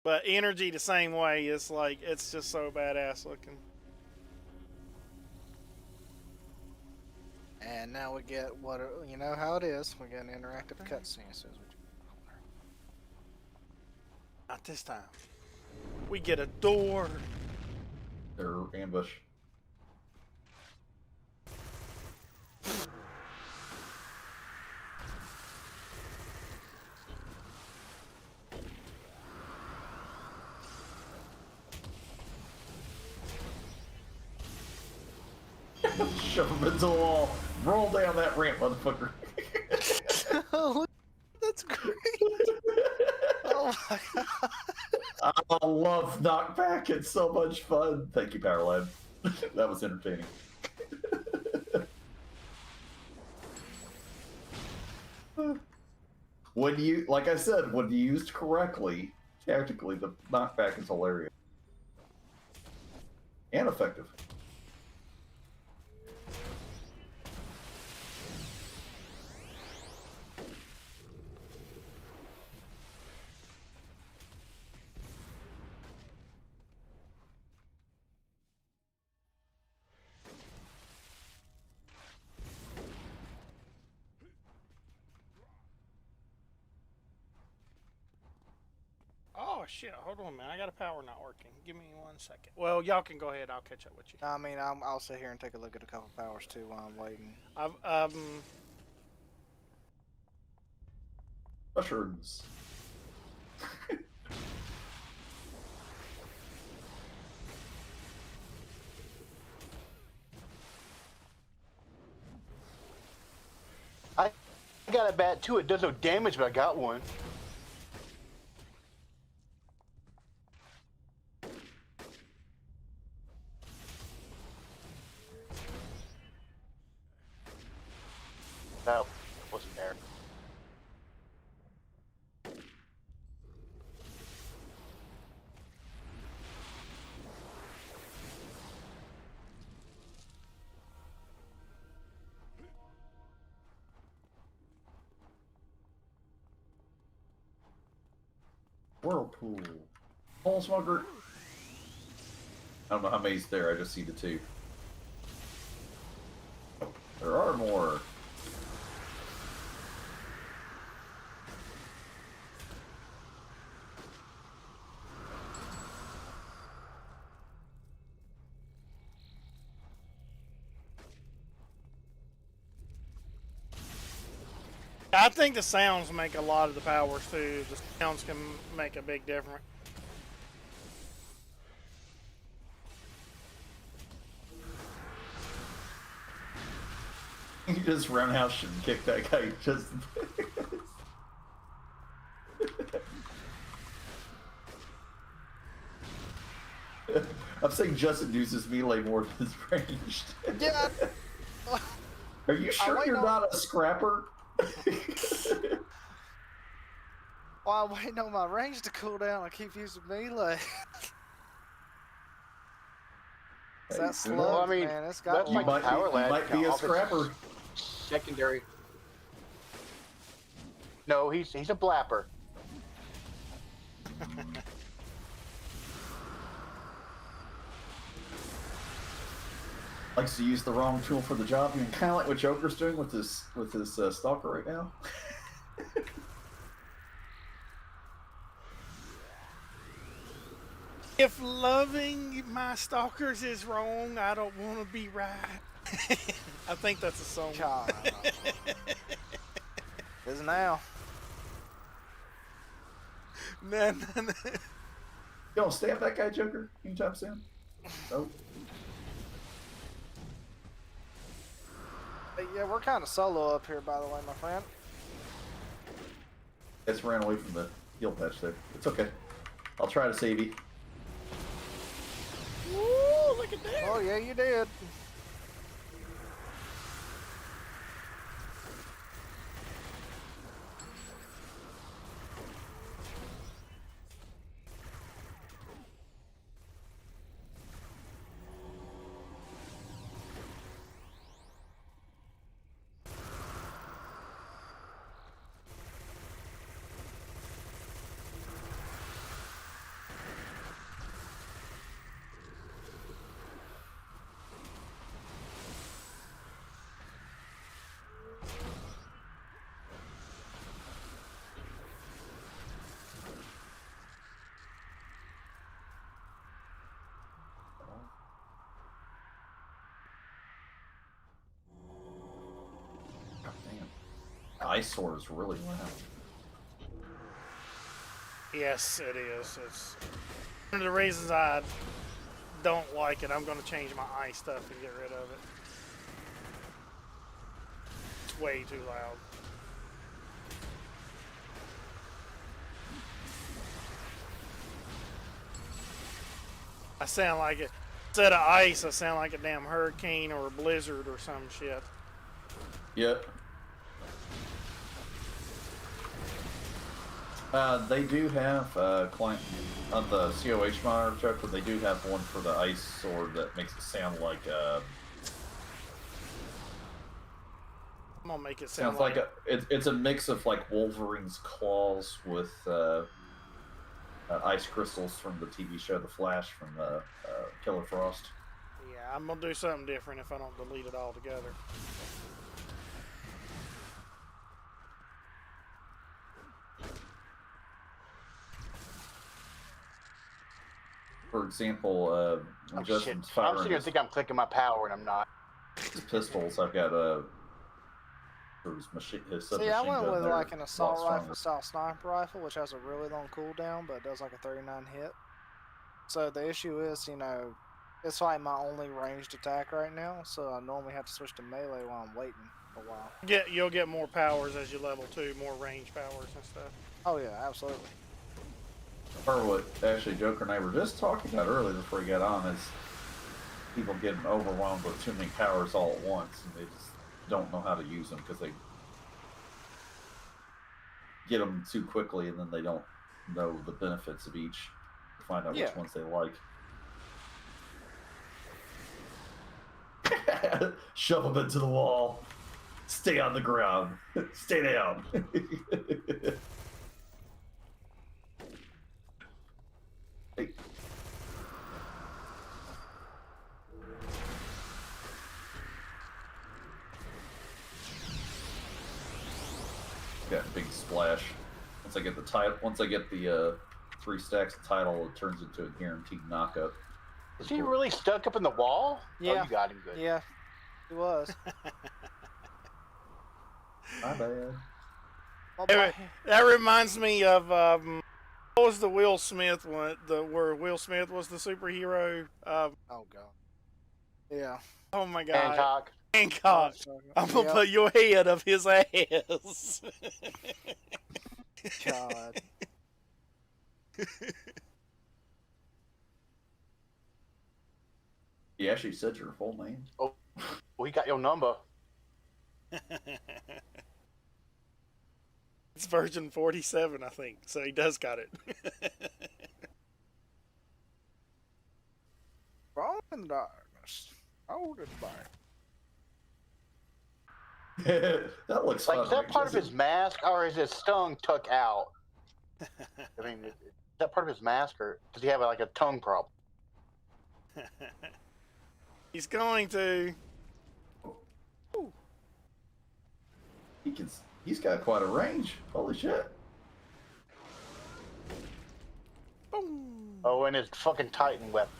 But energy the same way. It's like, it's just so badass looking. And now we get what you know how it is. We get an interactive cutscene as soon as we do. Not this time. We get a door. They're ambush. Shove him into the wall. Roll down that ramp, motherfucker. Oh, that's great! Oh my god! I love knockback. It's so much fun. Thank you, Powerlab. That was entertaining. When you, like I said, when used correctly, tactically, the knockback is hilarious and effective. Oh shit! Hold on, man. I got a power not working. Give me 1 second. Well, y'all can go ahead. I'll catch up with you. I mean, I'll sit here and take a look at a couple powers too while I'm waiting. I've Mushrooms. I got a bat too. It does no damage, but I got one. That wasn't there. Whirlpool. Hole smoker. I don't know how many's there. I just see the two. Oh, there are more. I think the sounds make a lot of the powers too. The sounds can make a big difference. You just roundhouse and kick that guy. Just. I'm saying Justin uses melee more than his ranged. Yeah. Are you sure might you're not- not a scrapper? While I'm waiting on my range to cool down, I keep using melee. Hey, That who slug, knows? Well, I mean, man, it's got that's You like life. the power lad. might be a off his scrapper. Secondary. No, he's a blapper. Likes to use the wrong tool for the job. You mean kind of like what Joker's doing with his stalker right now. If loving my stalkers is wrong, I don't want to be right. I think that's a song. God. Is now. No. You don't stab that guy, Joker, anytime soon? Nope. Hey, yeah, we're kind of solo up here, by the way, my friend. Just ran away from the heal patch there. It's okay. I'll try to save you. Woo, look at that. Oh, yeah, you did. God damn. Ice sword is really loud. Yes, it is. It's one of the reasons I don't like it. I'm going to change my ice stuff and get rid of it. It's way too loud. I sound like it. Instead of ice, I sound like a damn hurricane or a blizzard or some shit. Yep. They do have client on the COH monitor check, but they do have one for the ice sword that makes it sound like I'm gonna make it sound sounds like it's a mix of like Wolverine's claws with ice crystals from the TV show The Flash from Killer Frost. Yeah, I'm gonna do something different if I don't delete it altogether. For example, Oh, shit. Justin's I'm firing sitting here his thinking I'm clicking my power and I'm not. pistols. I've got his See, submachine I went gun with there. like an A lot assault stronger. rifle style sniper rifle, which has a really long cooldown, but does like a 39 hit. So the issue is, it's like my only ranged attack right now, so I normally have to switch to melee while I'm waiting a while. You'll get more powers as you level 2, more range powers and stuff. Oh yeah, absolutely. Or what actually Joker and I were just talking about earlier before we got on is people getting overwhelmed with too many powers all at once, and they just don't know how to use them because they get them too quickly, and then they don't know the benefits of each. Find out Yeah. which ones they like. Shove them into the wall. Stay on the ground. Stay down. Hey. Got a big splash. Once I get the title, once I get the 3 stacks of title, it turns into a guaranteed knockup. Is he really stuck up in the wall? Oh, Yeah. you got him good. Yeah, it was. My bad. Well, Anyway, that reminds me of what was the Will Smith one? Where Will Smith was the superhero. oh god. Yeah. Oh my god, Hancock. Hancock! I'm gonna put your head of his ass. God. You actually said your full name. Oh, we got your number. It's version 47, I think. So he does got it. Wrong in the darkness. Hold it back. That looks Like, fun. is that Rick, part of doesn't his mask, or is his tongue tucked out? I mean, is that part of his mask, or does he have like a tongue problem? He's going to. he can, he's got quite a range. Holy shit. Boom. Oh, and his fucking Titan weapon.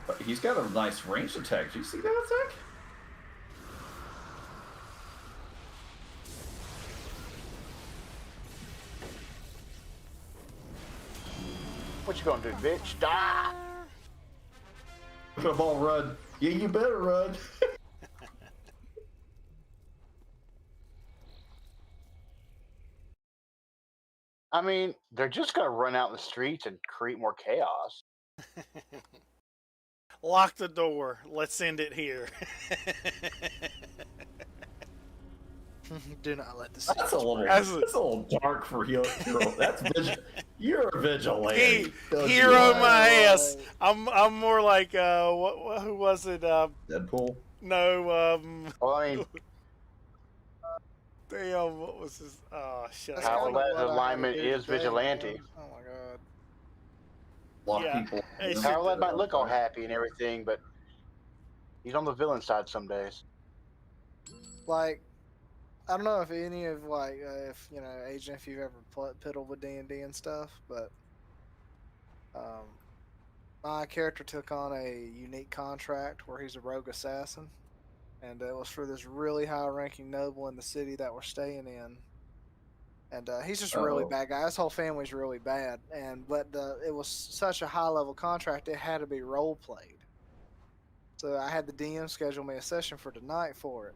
But he's got a nice range attack. Do you see that attack? What you gonna do, bitch? Die! Come on, run. Yeah, you better run. I mean, they're just gonna run out in the streets and create more chaos. Lock the door. Let's end it here. Do not let the That's a little. That's That's a little dark for you. That's you're a vigilante. Don't Hero you my lie. ass. I'm more like who was it? Deadpool. No. Well, I mean, Damn. What was his? Oh shit. That's How kinda that what I had to alignment do is today, vigilante. man. Oh my god. Lock Yeah. people. It's- Kyle Led might look all happy and everything, but he's on the villain side some days. Like, I don't know if any of if Agent, if you've ever piddled with D&D and stuff, but my character took on a unique contract where he's a rogue assassin, and it was for this really high-ranking noble in the city that we're staying in. And he's just a really Uh-oh. bad guy. His whole family's really bad, but it was such a high-level contract, it had to be role-played. So I had the DM schedule me a session for tonight for it.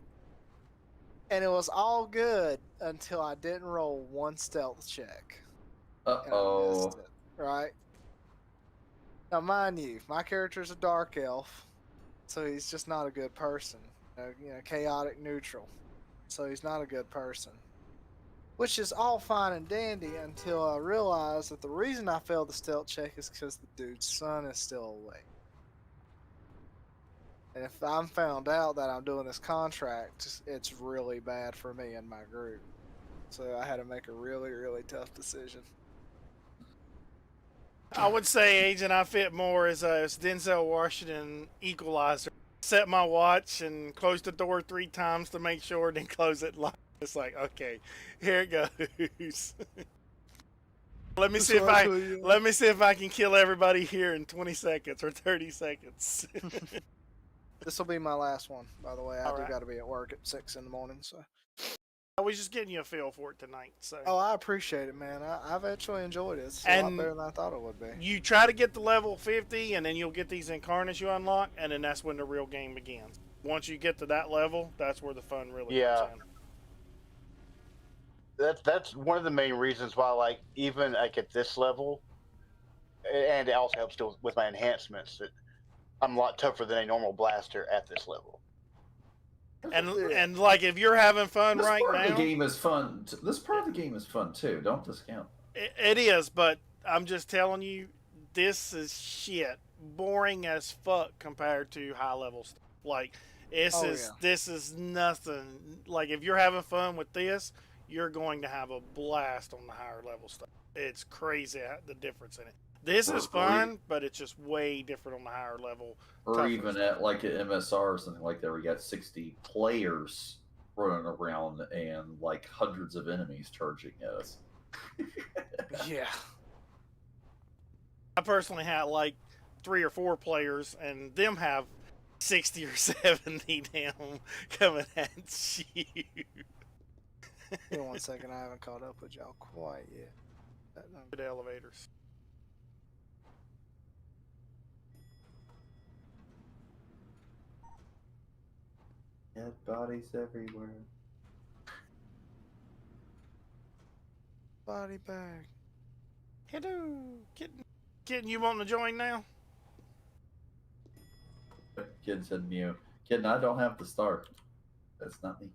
And it was all good until I didn't roll one stealth check. And I Uh-oh. missed it, right? Now, mind you, my character's a dark elf, so he's just not a good person. Chaotic neutral. So he's not a good person. Which is all fine and dandy until I realized that the reason I failed the stealth check is because the dude's son is still awake. And if I'm found out that I'm doing this contract, it's really bad for me and my group. So I had to make a really, really tough decision. I would say Agent I fit more as Denzel Washington Equalizer. Set my watch and close the door 3 times to make sure, then close it. It's like, okay, here it goes. Let me see if I can kill everybody here in 20 seconds or 30 seconds. This will be my last one, by the way. I All do right. got to be at work at 6 in the morning, so. I was just getting you a feel for it tonight. So. Oh, I appreciate it, man. I've actually enjoyed it. It's a lot And better than I thought it would be. You try to get to level 50, and then you'll get these incarnates you unlock, and then that's when the real game begins. Once you get to that level, that's where the fun really comes in. That's one of the main reasons why, like, even like at this level, and it also helps still with my enhancements, that I'm a lot tougher than a normal blaster at this level. And like if you're having fun This right part now, of the game is fun. This part of the game is fun too. Don't discount. it is. But I'm just telling you, this is shit, boring as fuck compared to high level stuff. Like this is nothing. Like if you're having fun with this, you're going to have a blast on the higher level stuff. It's crazy the difference in it. This is fun, but it's just way different on the higher level. Or even at like an MSR or something like that, where you got 60 players running around and like hundreds of enemies charging at us. Yeah. I personally had like 3 or 4 players, and them have 60 or 70 down coming at you. Give me 1 second. I haven't caught up with y'all quite yet. Good elevators. Dead bodies everywhere. Body bag. Hello, kitten, you wanting to join now? Kid said mew. Kid, I don't have the star. That's not me.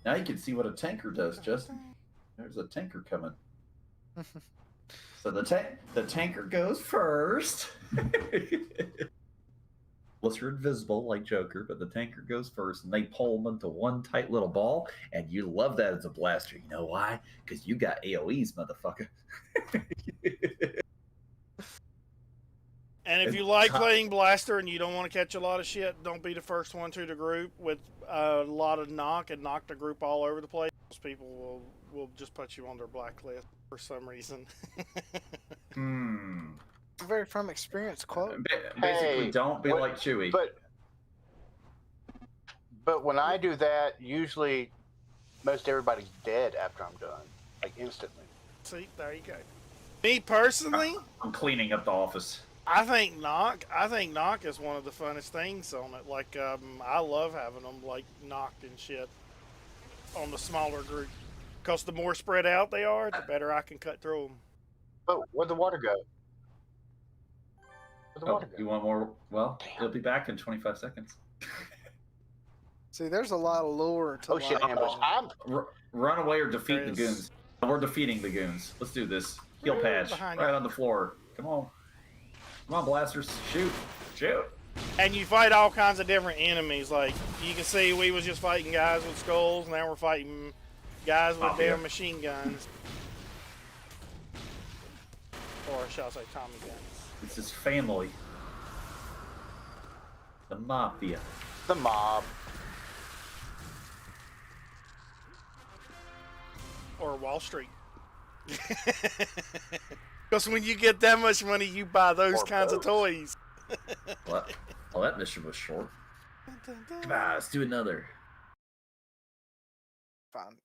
Now you can see what a tanker does, Justin. There's a tanker coming. So the tanker goes first. Unless you're invisible like Joker, but the tanker goes first, and they pull them into one tight little ball, and you love that as a blaster. You know why? Because you got AoEs, motherfucker. And if you like playing blaster and you don't want to catch a lot of shit, don't be the first one to the group with a lot of knock and knock the group all over the place. Most people will just put you on their blacklist for some reason. Very from experience quote. Basically, Hey, don't be like Chewie. But when I do that, usually most everybody's dead after I'm done, like instantly. See, there you go. Me personally, I'm cleaning up the office. I think knock is one of the funnest things on it. Like, I love having them like knocked and shit on the smaller group, because the more spread out they are, the better I can cut through them. Oh, where'd the water go? Where'd the water go? You want more? Well, Damn. it'll be back in 25 seconds. See, there's a lot of lure to Oh shit, ambush. Run away or defeat the There's- goons. We're defeating the goons. Let's do this. Heel patch. Behind Right you. on the floor. Come on. Come on, blasters. Shoot. Shoot. And you fight all kinds of different enemies. Like, you can see we was just fighting guys with skulls, now we're fighting guys with Mafia. damn machine guns. Or shall I say Tommy guns. This is family. The Mafia. The mob. Or Wall Street. Because when you get that much money, you buy those Or kinds of both. toys. What? Oh, that mission was short. Come on, let's do another. Fine.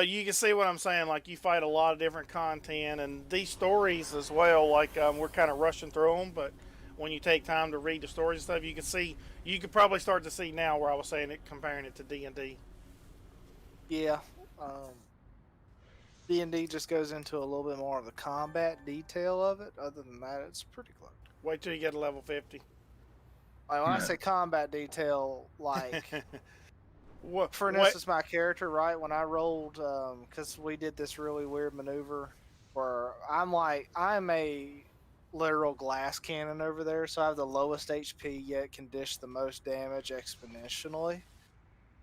You can see what I'm saying. Like, you fight a lot of different content, and these stories as well. Like, we're kind of rushing through them, but when you take time to read the stories and stuff, you can see. You could probably start to see now where I was saying it, comparing it to D&D. Yeah. D&D just goes into a little bit more of the combat detail of it. Other than that, it's pretty close. Wait till you get to level 50. Like, when I Yeah. say combat detail, like, What? for instance, my character, right, when I rolled, because we did this really weird maneuver where I'm a literal glass cannon over there, so I have the lowest HP yet can dish the most damage exponentially.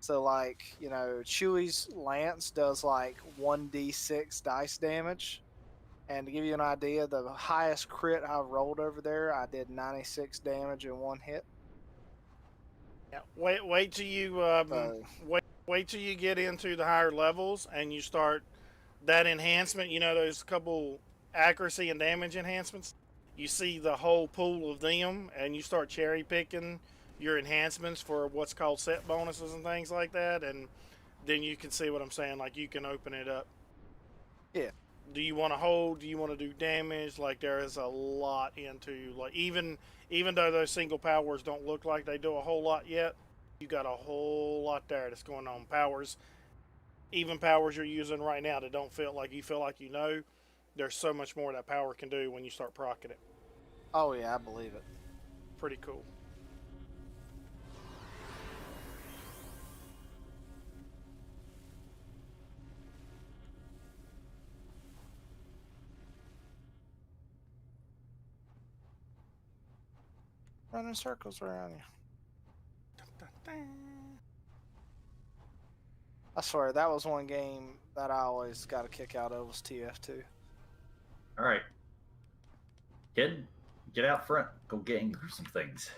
So, like, you know, Chewie's lance does like 1d6 dice damage. And to give you an idea, the highest crit I rolled over there, I did 96 damage in one hit. Yeah, wait till you So, wait till you get into the higher levels and you start that enhancement. You know, there's a couple accuracy and damage enhancements. You see the whole pool of them, and you start cherry picking your enhancements for what's called set bonuses and things like that, and then you can see what I'm saying. Like, you can open it up. Yeah. Do you want to hold? Do you want to do damage? Like, there is a lot into, like, even though those single powers don't look like they do a whole lot yet, you got a whole lot there that's going on. Powers, even powers you're using right now that don't feel like you know, there's so much more that power can do when you start proccing it. oh yeah, I believe it. Pretty cool. Running circles around you. I swear, that was one game that I always got a kick out of, was TF2. All right. Kid, get out front. Go gang through some things.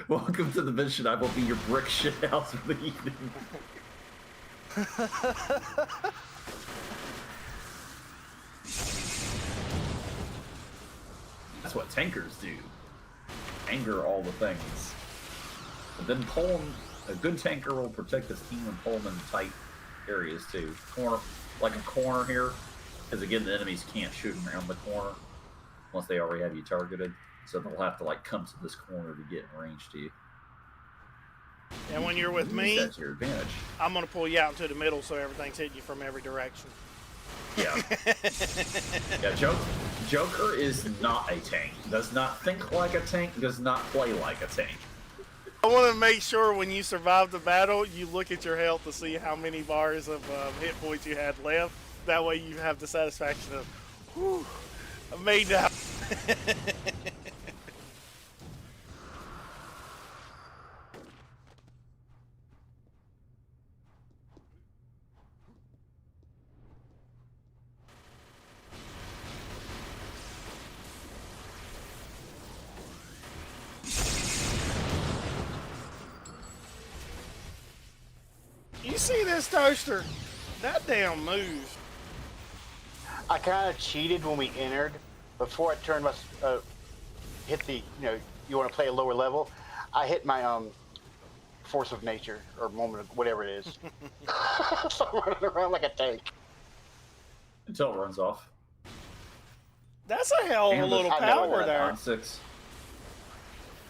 Welcome to the mission. I will be your brick shit house for the evening. That's what tankers do. Anger all the things. But then pull them. A good tanker will protect his team and pull them in tight areas too. Corner, like a corner here, because again, the enemies can't shoot them around the corner once they already have you targeted. So they'll have to like come to this corner to get in range to you. And when you're with Use me, that to your advantage. I'm going to pull you out into the middle so everything's hitting you from every direction. Yeah. Yeah, Joker is not a tank. Does not think like a tank, does not play like a tank. I want to make sure when you survive the battle, you look at your health to see how many bars of hit points you had left. That way you have the satisfaction of, whew, I made that. You see this toaster? That damn moves. I kind of cheated when we entered. Before I turned my hit the you want to play a lower level. I hit my force of nature or moment of whatever it is. So I'm running around like a tank. Until it runs off. That's a hell of a And little I know power that there. On 6.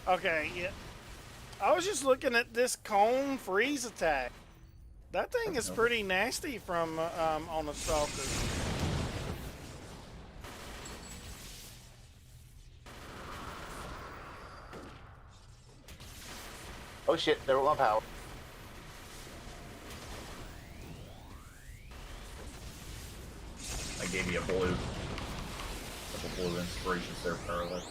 Okay, yeah. I was just looking at this cone freeze attack. That thing is pretty nasty from on a stalker. Oh shit! There went my power. I gave you a blue. Couple blue inspirations there, Parallel.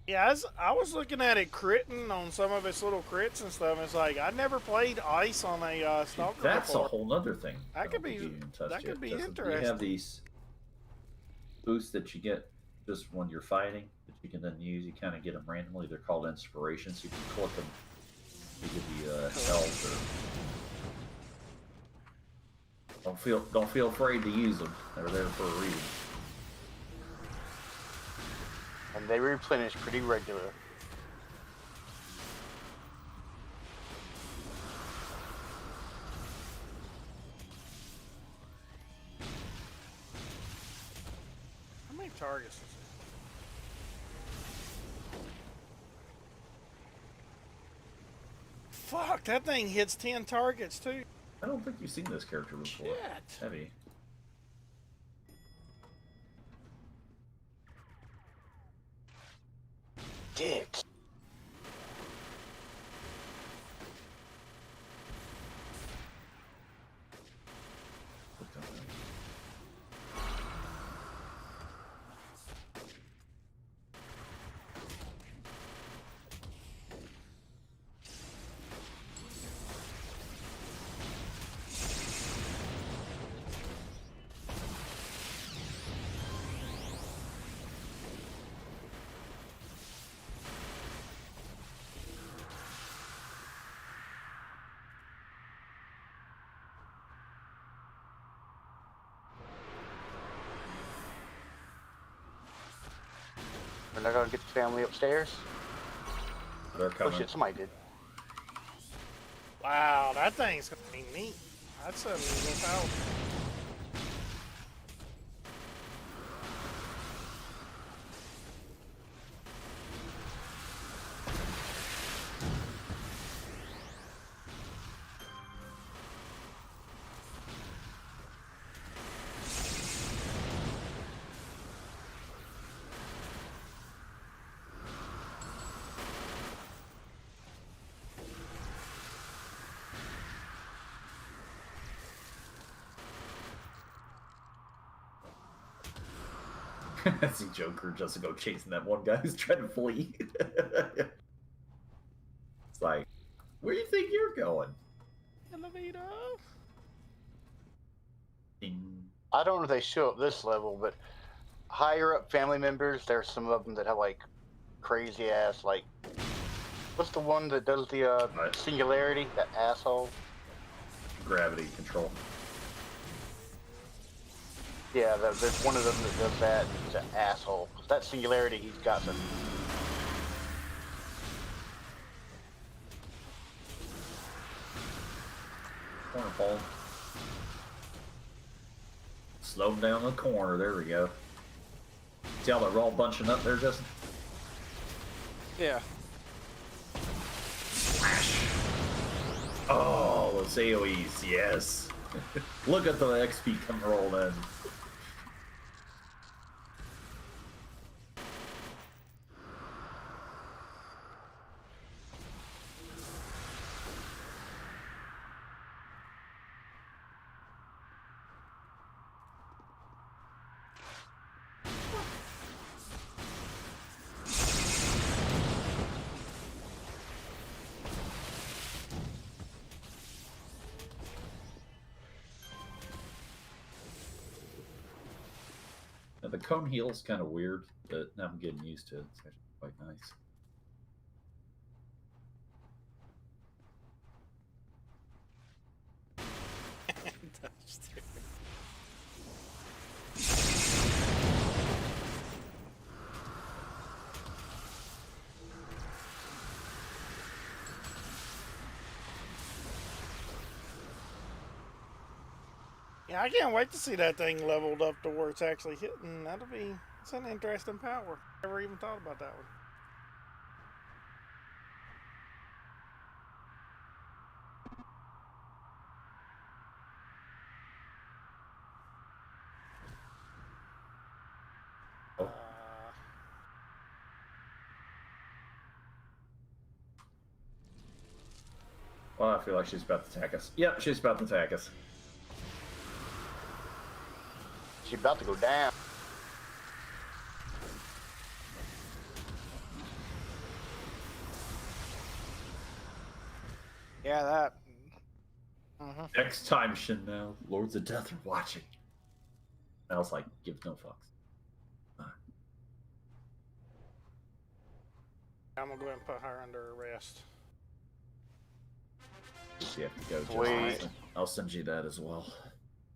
Yeah, I was looking at it critting on some of its little crits and stuff. And it's like I never played ice on a stalker That's before. a whole nother thing. That could be interesting. You have these boosts that you get just when you're fighting that you can then use. You kind of get them randomly. They're called inspirations. You can click them. They give you health or don't feel afraid to use them. They're there for a reason. And they replenish pretty regular. How many targets is it? Fuck, that thing hits 10 targets too. I don't think you've seen this character before. Shit. Heavy. Dicks. We're not gonna get the family upstairs. They're Oh coming. shit! Somebody did. Wow, that thing's gonna be neat. That's a little power. I see Joker just go chasing that one guy who's trying to flee. It's like, where do you think you're going? Elevator. Ding. I don't know if they show up this level, but higher up family members, there's some of them that have like crazy ass like. What's the one that does the singularity? That asshole. Gravity control. Yeah, there's one of them that does that, and he's an asshole. That singularity, he's got some. Corner pole. Slow him down the corner. There we go. See how they're all bunching up there, Justin? Yeah. Flash. Oh, those AoEs, yes. Look at the XP come roll in. The cone heel's kind of weird, but now I'm getting used to it. It's actually quite nice. Yeah, I can't wait to see that thing leveled up to where it's actually hitting. It's an interesting power. Never even thought about that one. Oh. Well, I feel like she's about to attack us. Yep, she's about to attack us. She's about to go down. Yeah, that. Mm-hmm. Next time, Chanel, Lords of Death are watching. I was like, give no fucks. I'm gonna go ahead and put her under arrest. You have to go, Wait. Justin. I'll send you that as well.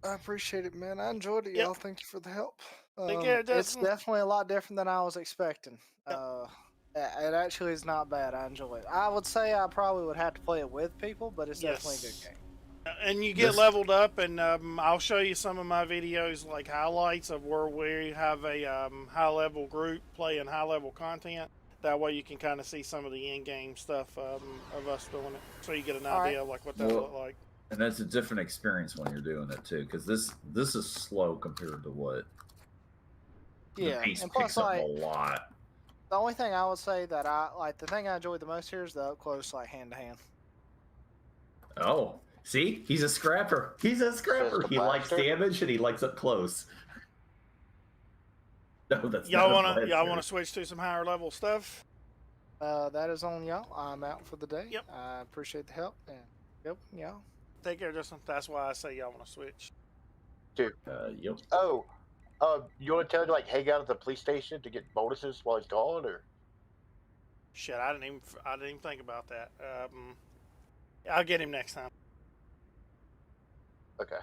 I appreciate it, man. I enjoyed it, Yep. y'all. Thank you for the help. Take care, It's Justin. definitely a lot different than I was expecting. Yep. It actually is not bad. I enjoy it. I would say I probably would have to play it with people, but it's definitely a good game. And you get This- leveled up, and I'll show you some of my videos, like highlights of where we have a high-level group playing high-level content. That way you can kind of see some of the in-game stuff of us doing it, so you get an All right. idea of like what that Well, look like. And that's a different experience when you're doing it too, because this is slow compared to what. Yeah, the pace and plus, picks up like, a lot. the only thing I would say that I like, the thing I enjoyed the most here is the up close, like hand-to-hand. Oh, see, he's a scrapper. He's a scrapper. the He likes blaster? damage and he likes up close. No, that's Y'all not a wanna blaster. switch to some higher level stuff? That is on y'all. I'm out for the day. Yep. I appreciate the help, and yep, y'all. Take care, Justin. That's why I say y'all wanna switch. Yep. Oh, you want to tell him to like hang out at the police station to get bonuses while he's gone, or? Shit, I didn't even think about that. I'll get him next time. Okay.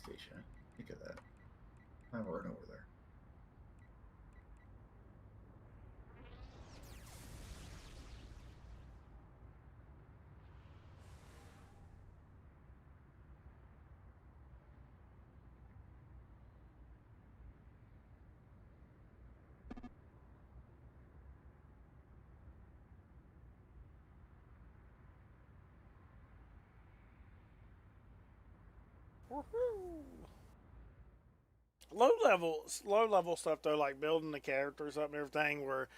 Station. Think of that. I'm right over there. Low level stuff though, like building the characters up and everything, where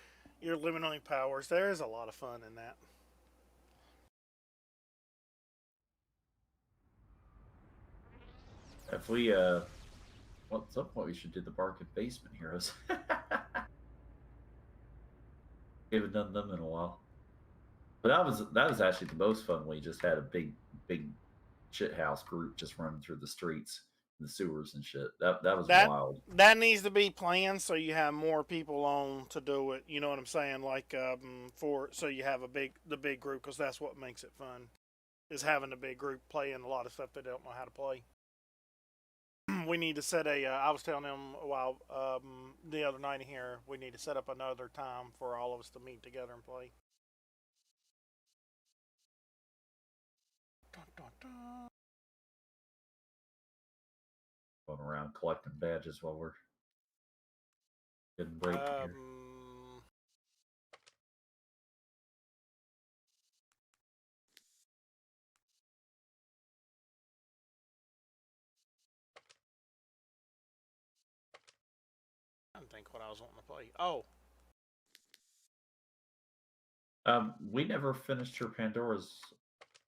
you're limiting powers. There is a lot of fun in that. If we well, at some point we should do the Bargain Basement Heroes. We haven't done them in a while. But that was actually the most fun. We just had a big shit house group just running through the streets, and the sewers and shit. That was wild. That needs to be planned so you have more people on to do it. You know what I'm saying? Like so you have the big group, because that's what makes it fun. Is having a big group playing a lot of stuff they don't know how to play. We need to set I was telling them a while the other night here, we need to set up another time for all of us to meet together and play. Dun, dun, dun. Going around collecting badges while we're getting break here. I don't think what I was wanting to play. Oh. We never finished your Pandora's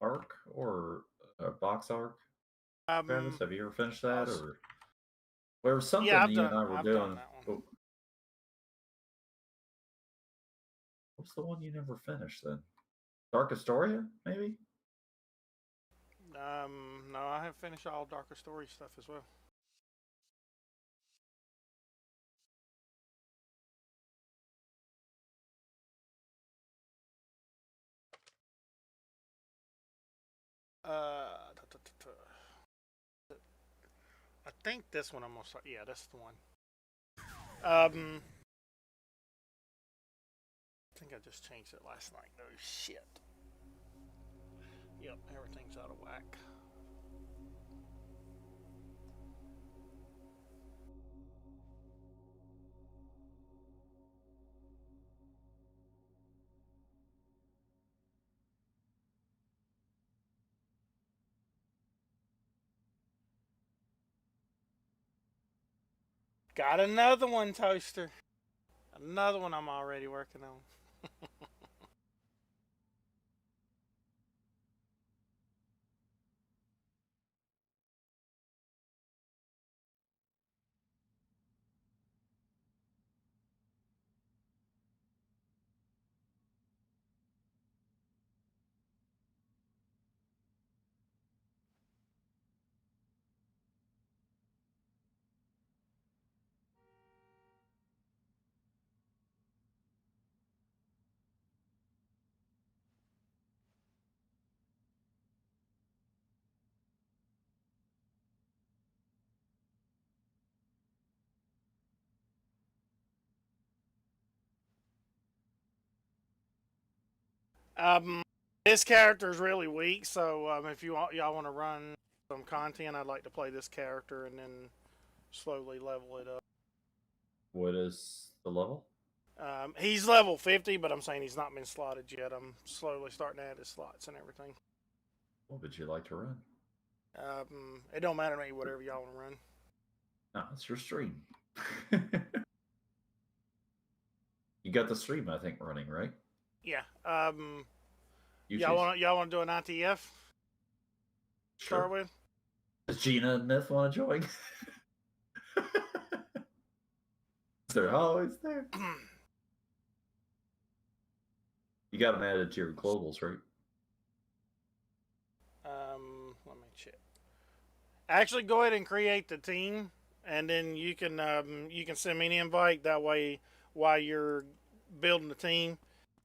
Ark or box arc. Travis, have you ever finished that, or there was something yeah, you and I were I've doing? done that one. What's the one you never finished then? Dark Astoria, maybe? No, I have finished all Darker Story stuff as well. I think this one I'm gonna start. Yeah, that's the one. I think I just changed it last night. Oh shit. Yep, everything's out of whack. Got another one, Toaster. Another one I'm already working on. Um, this character is really weak, so if y'all want to run some content, I'd like to play this character and then slowly level it up. What is the level? He's level 50, but I'm saying he's not been slotted yet. I'm slowly starting to add his slots and everything. What would you like to run? It don't matter to me, whatever y'all want to run. No, it's your stream. You got the stream, I think, running, right? Yeah. You y'all want to do an ITF? Sure. Start with. Does Gina and Myth want to join? They're always there. You got them added to your globals, right? Let me check. Actually, go ahead and create the team, and then you can send me an invite. That way, while you're building the team,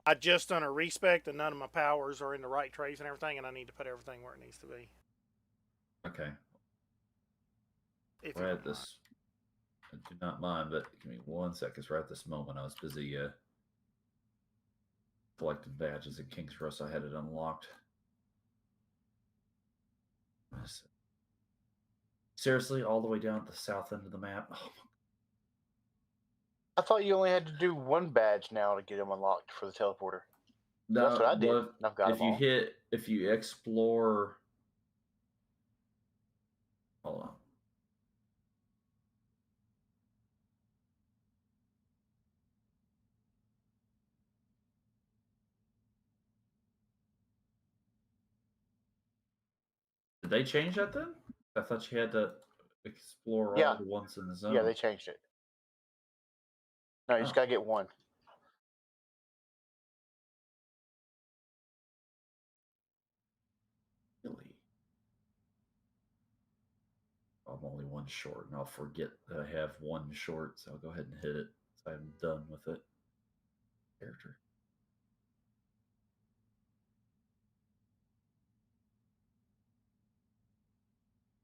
I just done a respect, and none of my powers are in the right trays and everything, and I need to put everything where it needs to be. Okay. If Right at this, I do not mind, but give me 1 second. Because right at this moment, I was busy collecting badges at King's Cross. I had it unlocked. Seriously, all the way down at the south end of the map. Oh. I thought you only had to do one badge now to get him unlocked for the teleporter. No, that's what I did. well, I've got if them you all. if you explore, hold on. Did they change that then? I thought you had to explore all the ones in the zone. Yeah, they changed it. No, you just gotta get one. Really? I'm only one short, and I'll forget that I have one short, so I'll go ahead and hit it. So I'm done with it. Character.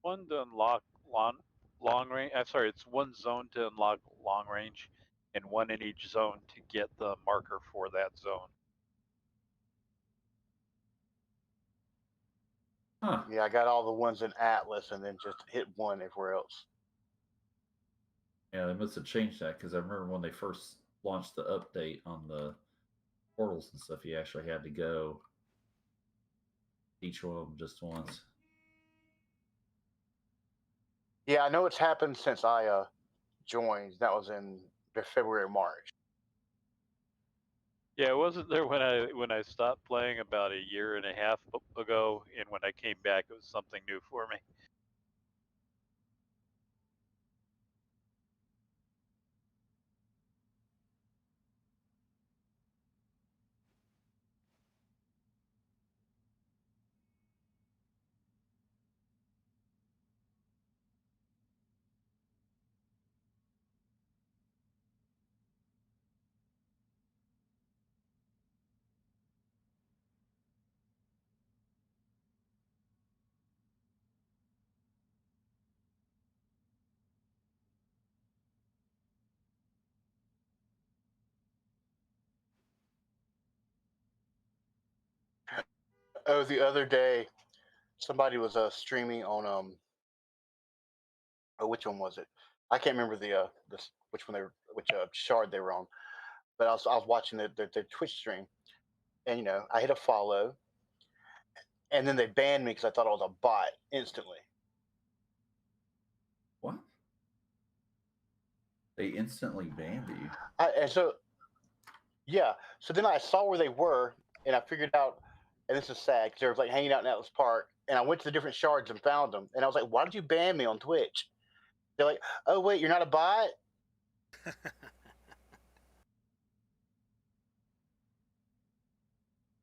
One to unlock long range. Sorry, it's one zone to unlock long range, and one in each zone to get the marker for that zone. Huh. Yeah, I got all the ones in Atlas, and then just hit one everywhere else. Yeah, they must have changed that because I remember when they first launched the update on the portals and stuff, you actually had to go each one of them just once. Yeah, I know it's happened since I joined. That was in February or March. Yeah, it wasn't there when I stopped playing about a year and a half ago, and when I came back, it was something new for me. Oh, the other day, somebody was streaming on oh, which one was it? I can't remember which one which shard they were on. But I was watching their Twitch stream, and I hit a follow, and then they banned me because I thought I was a bot instantly. What? They instantly banned you. And so yeah, so then I saw where they were, and I figured out, and this is sad because they were like hanging out in Atlas Park, and I went to the different shards and found them, and I was like, why did you ban me on Twitch? They're like, oh wait, you're not a bot.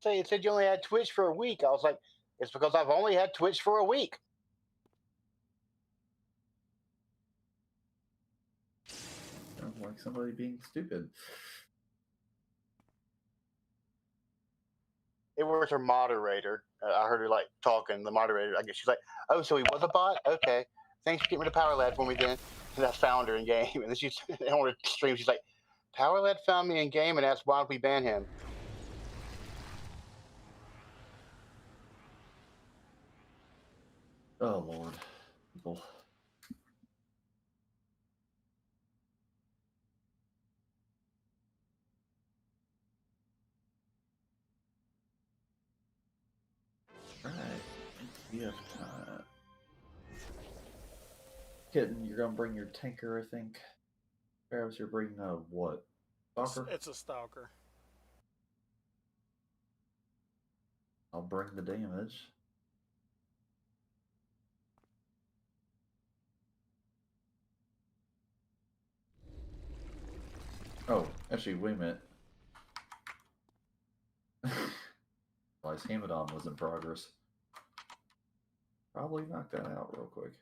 Say it said you only had Twitch for a week. I was like, it's because I've only had Twitch for a week. Sounds like somebody being stupid. It was her moderator. I heard her like talking. The moderator, I guess she's like, "Oh, so he was a bot? Okay, thanks for getting rid of Power Lad for me then." And I found her in game, and then she's on her stream. She's like, "Power Lad found me in game and asked why we ban him." Oh Lord, people. Right, you have time. Kitten, you're gonna bring your tanker, I think. Travis, you're bringing a what? Stalker? It's a stalker. I'll bring the damage. Oh, actually, wait a minute. Realized Hamadon was in progress. Probably knock that out real quick.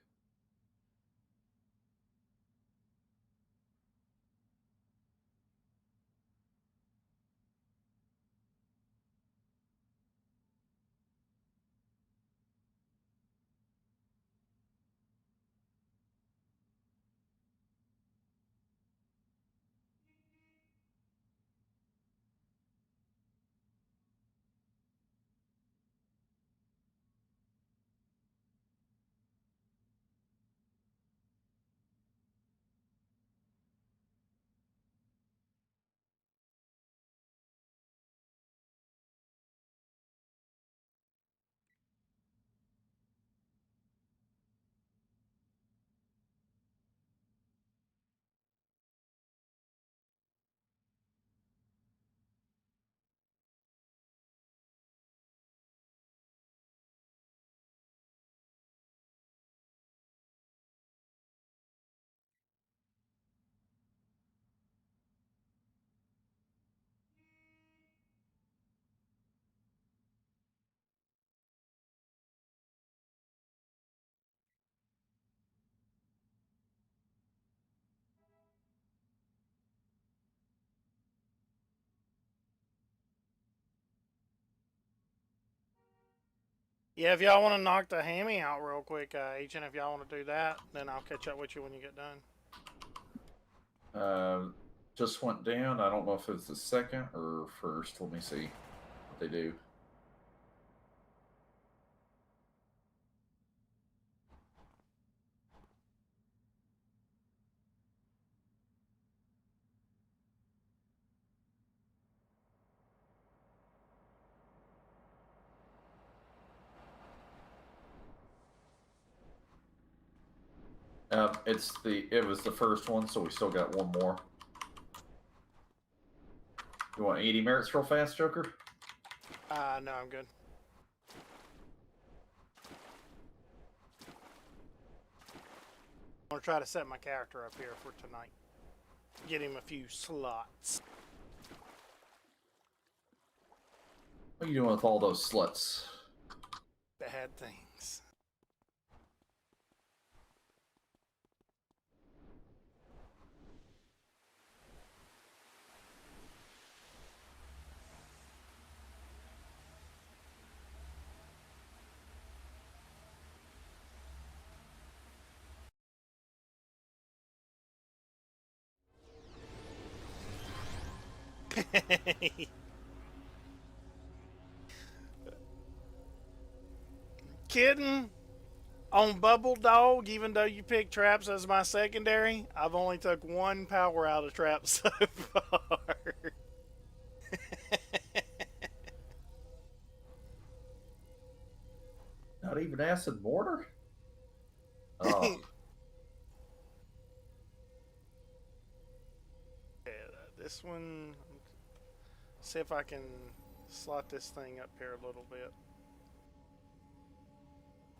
Yeah, if y'all want to knock the hammy out real quick, Agent, if y'all want to do that, then I'll catch up with you when you get done. Just went down. I don't know if it's the second or first. Let me see what they do. It was the first one, so we still got one more. You want 80 merits real fast, Joker? No, I'm good. I'm gonna try to set my character up here for tonight. Get him a few slots. What are you doing with all those sluts? Bad things. Kidding. On Bubble Dog, even though you picked traps as my secondary, I've only took one power out of traps so far. Not even acid mortar? Oh, Yeah, this one, see if I can slot this thing up here a little bit.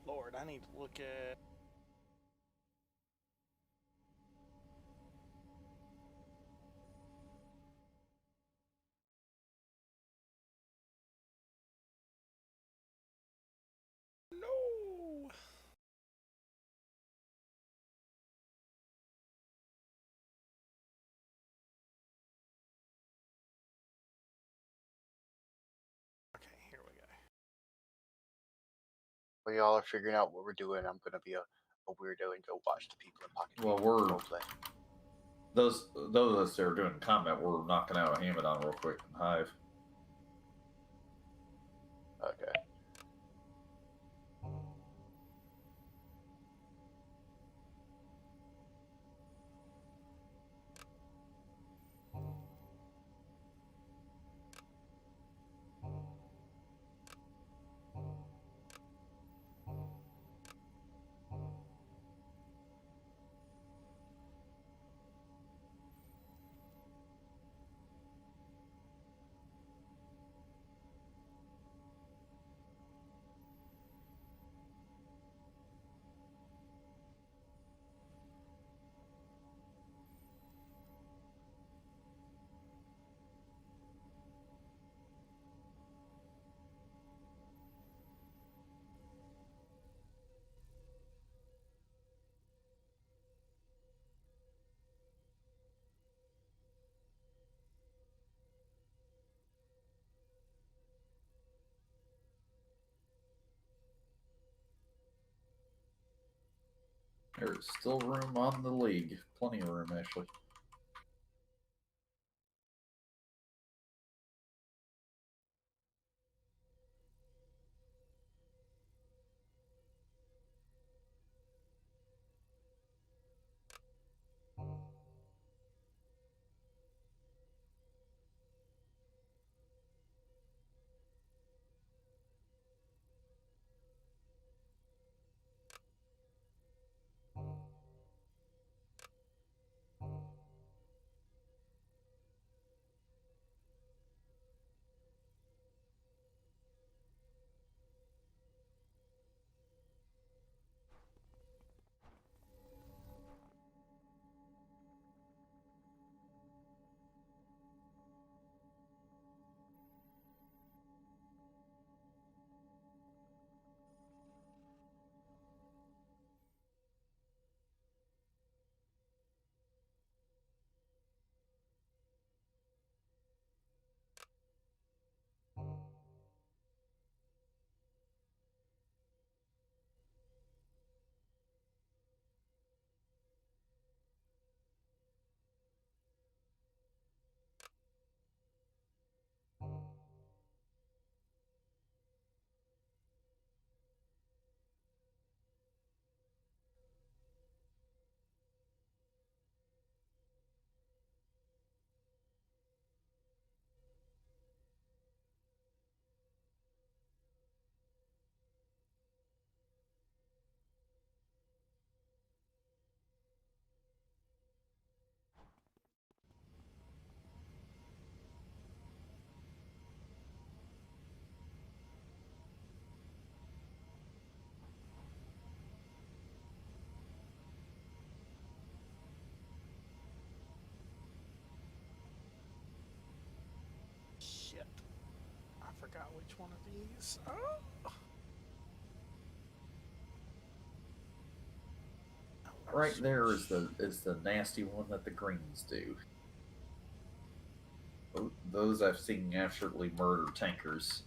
Lord, I need to look at. No. Okay, here we go. While y'all are figuring out what we're doing, I'm gonna be a weirdo and go watch the people in Pocket well, League we're roleplay. those of us that are doing combat. We're knocking out a Hamadon real quick in Hive. Okay. There's still room on the league. Plenty of room, actually. Shit. I forgot which one of these. Oh. Right there is the nasty one that the greens do. Those I've seen absolutely murder tankers.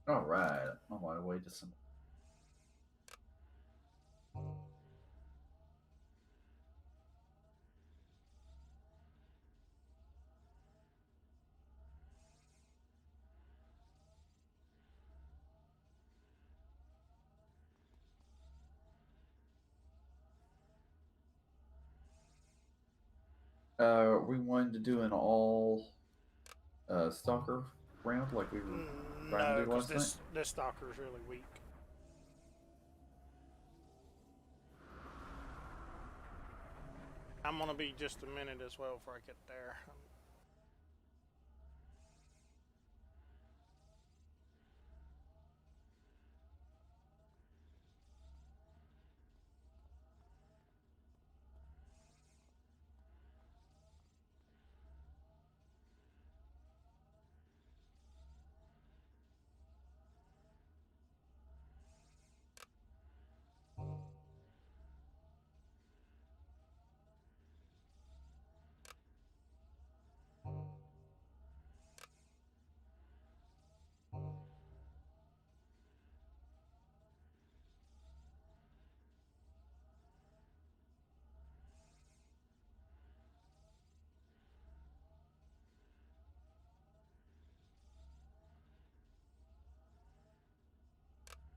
All right, on my way to some. We wanted to do an all stalker round like we were trying No, to do because last this stalker is really weak. I'm gonna be just a minute as well before I get there.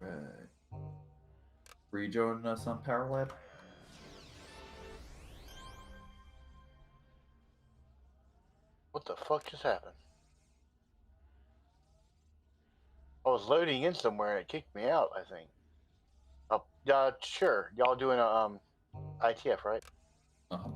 night. Were you joining us on Power Lab? What the fuck just happened? I was loading in somewhere and it kicked me out, I think. Oh, sure. Y'all doing a ITF, right? Uh-huh.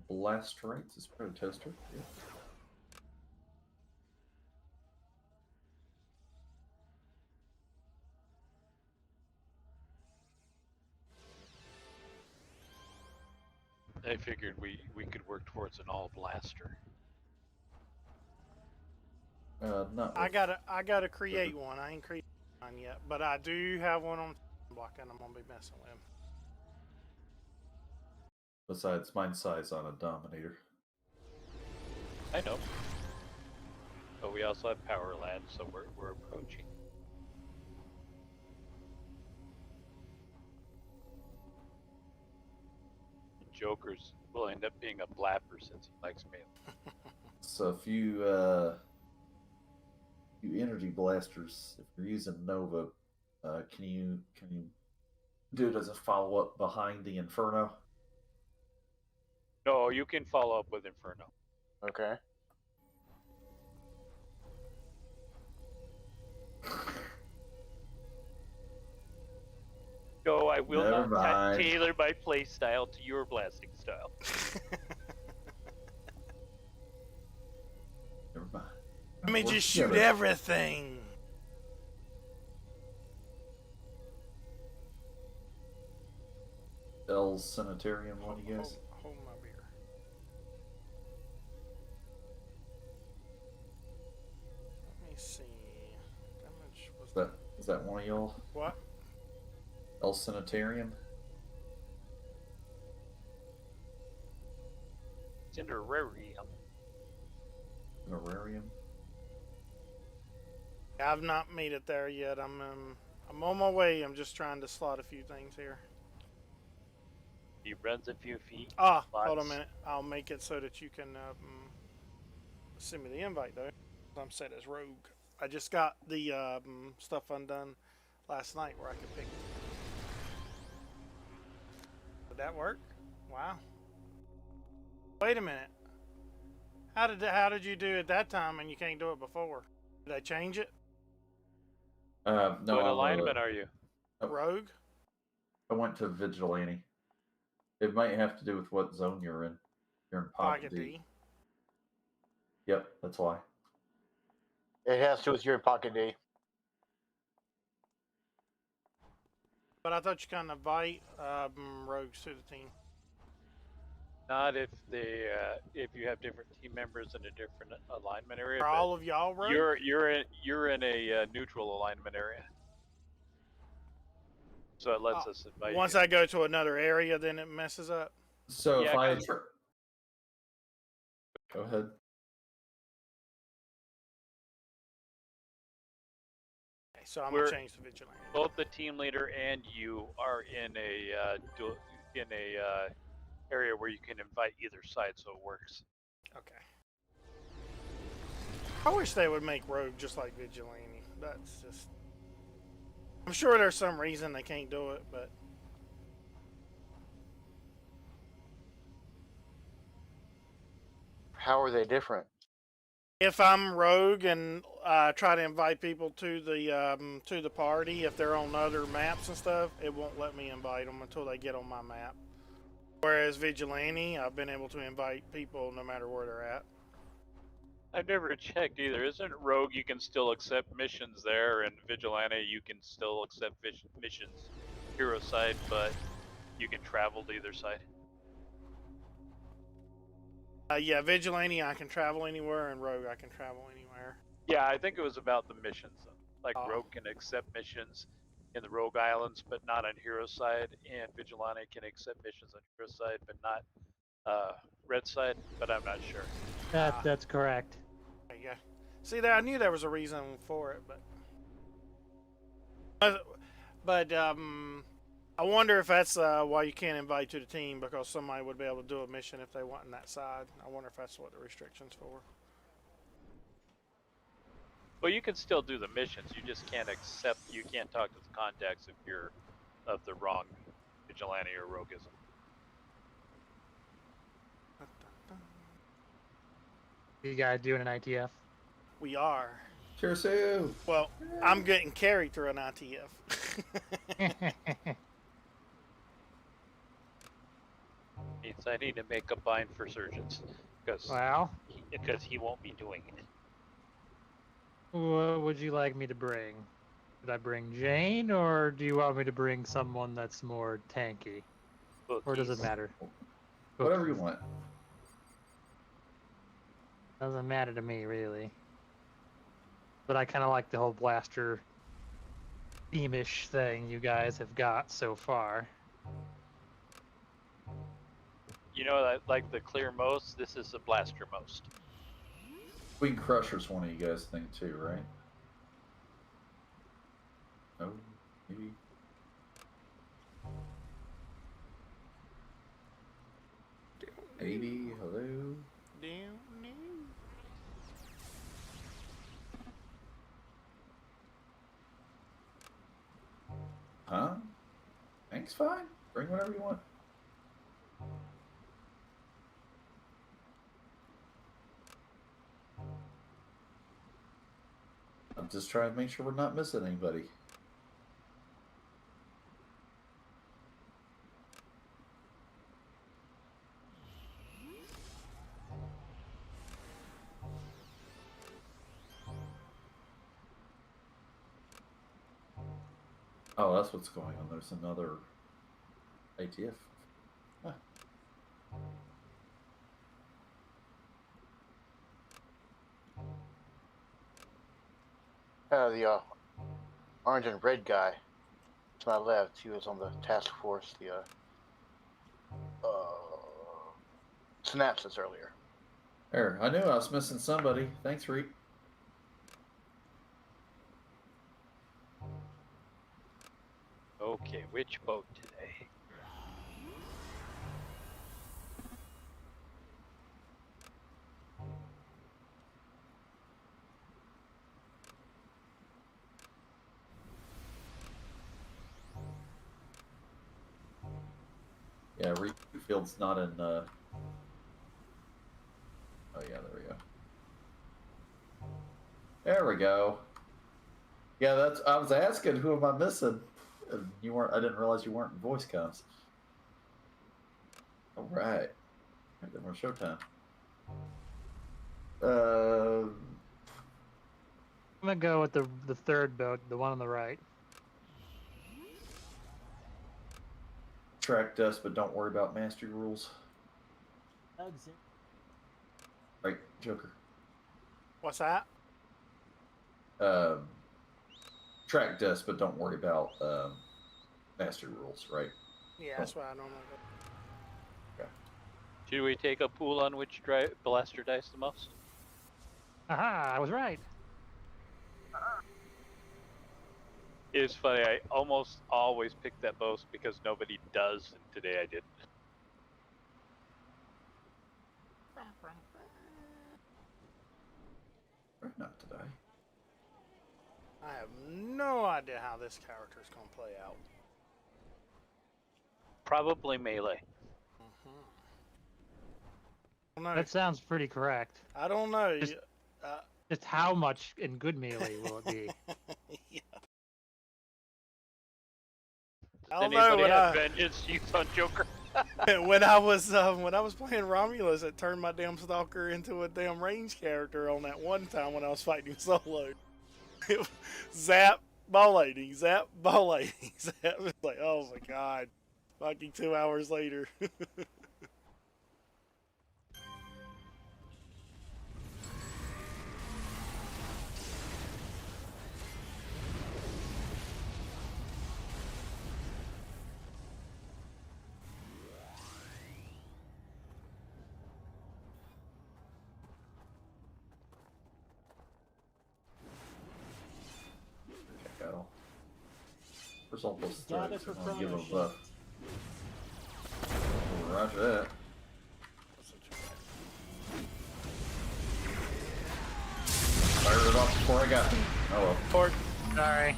Blast rates is protester. Yeah. I figured we could work towards an all blaster. Not I with, gotta create one. I ain't created one yet, but I do have one on block, and I'm gonna be messing with him. besides mine size on a Dominator. I know. But we also have Power Lab, so we're approaching. And Joker's will end up being a blapper since he likes melee. So if you energy blasters, if you're using Nova, can you do it as a follow up behind the Inferno? No, you can follow up with Inferno. Okay. No, I will Never not mind. tailor my play style to your blasting style. Never mind. Let me Work just shoot together. everything. L's Sanitarium, one of you guys? Hold my beer. Let me see. Damage was Is that one of y'all? what? El Sanitarium? Cinerarium. Honorarium? I've not made it there yet. I'm on my way. I'm just trying to slot a few things here. He runs a few feet. Ah, hold on a Lots. minute. I'll make it so that you can send me the invite though. I'm set as rogue. I just got the stuff undone last night where I could pick. Did that work? Wow. Wait a minute. How did you do it that time and you can't do it before? Did I change it? No, What I'm alignment are you? Rogue? I went to Vigilante. It might have to do with what zone you're in. You're in Pocket Pocket D. D. Yep, that's why. It has to with your pocket D. But I thought you kind of invite rogues to the team. Not if they if you have different team members in a different alignment area. Are But all of y'all rogue? you're in a neutral alignment area, so it lets us invite Once you. I go to another area, then it messes up. So Yeah, if I 'cause- go ahead. Okay, so I'm We're- gonna change to vigilante. Both the team leader and you are in a area where you can invite either side, so it works. Okay. I wish they would make rogue just like vigilante. That's just. I'm sure there's some reason they can't do it, but How are they different? if I'm rogue and try to invite people to the party, if they're on other maps and stuff, it won't let me invite them until they get on my map. Whereas vigilante, I've been able to invite people no matter where they're at. I've never checked either. Isn't rogue you can still accept missions there, and vigilante you can still accept missions hero side, but you can travel to either side. Yeah, vigilante, I can travel anywhere, and rogue, I can travel anywhere. Yeah, I think it was about the missions. Like Oh. rogue can accept missions in the rogue islands, but not on hero side, and vigilante can accept missions on hero side, but not red side. But I'm not sure. That's correct. There you go. See, there, I knew there was a reason for it, but I wonder if that's why you can't invite to the team, because somebody would be able to do a mission if they want on that side. I wonder if that's what the restriction's for. Well, you can still do the missions. You just can't accept. You can't talk to the contacts if you're of the wrong vigilante or roguism. You guys doing an ITF? We are. Cheers, Sue. Well, I'm getting carried through an ITF. Means I need to make a bind for surgeons because Well, he won't be doing it. what would you like me to bring? Should I bring Jane, or do you want me to bring someone that's more tanky? Or does it Cookies. matter? Whatever you want. Doesn't matter to me, really. But I kind of like the whole blaster beamish thing you guys have got so far. You know, like the clear most. This is the blaster most. Queen Crusher's one of you guys think too, right? No, maybe. $80, hello. Huh? Thanks, fine. Bring whatever you want. I'm just trying to make sure we're not missing anybody. Oh, that's what's going on. There's another ATF. Huh. The orange and red guy to my left, he was on the task force, the synapses earlier. There, I knew I was missing somebody. Thanks, Reek. Okay, which boat today? Yeah, Refield's not in. Oh yeah, there we go. There we go. Yeah, that's. I was asking who am I missing, and you weren't. I didn't realize you weren't in voice comms. All right, then we're showtime. I'm gonna go with the third boat, the one on the right. track dust, but don't worry about mastery rules. Right, Joker. What's that? Track dust, but don't worry about mastery rules, right? Yeah, that's what I normally do. Should we take a pool on which blaster dice the most? Aha! I was right. It's funny. I almost always pick that most because nobody does, and today I didn't. Not today. I have no idea how this character is going to play out. Probably melee. No, That sounds pretty correct. I don't know. Just- Just how much in good melee will it be? Yeah. Does I don't know, anybody when have I- vengeance use on Joker? when I was playing Romulus, it turned my damn stalker into a damn range character on that one time when I was fighting solo. It was zap, ball lady, zap, ball lady, zap. It was like, oh my god, fucking 2 hours later. Go. Where's all those Gather threads? for I'm gonna give chrono them a buff. Roger that. Fired it off before I got them. Oh well. Or Sorry.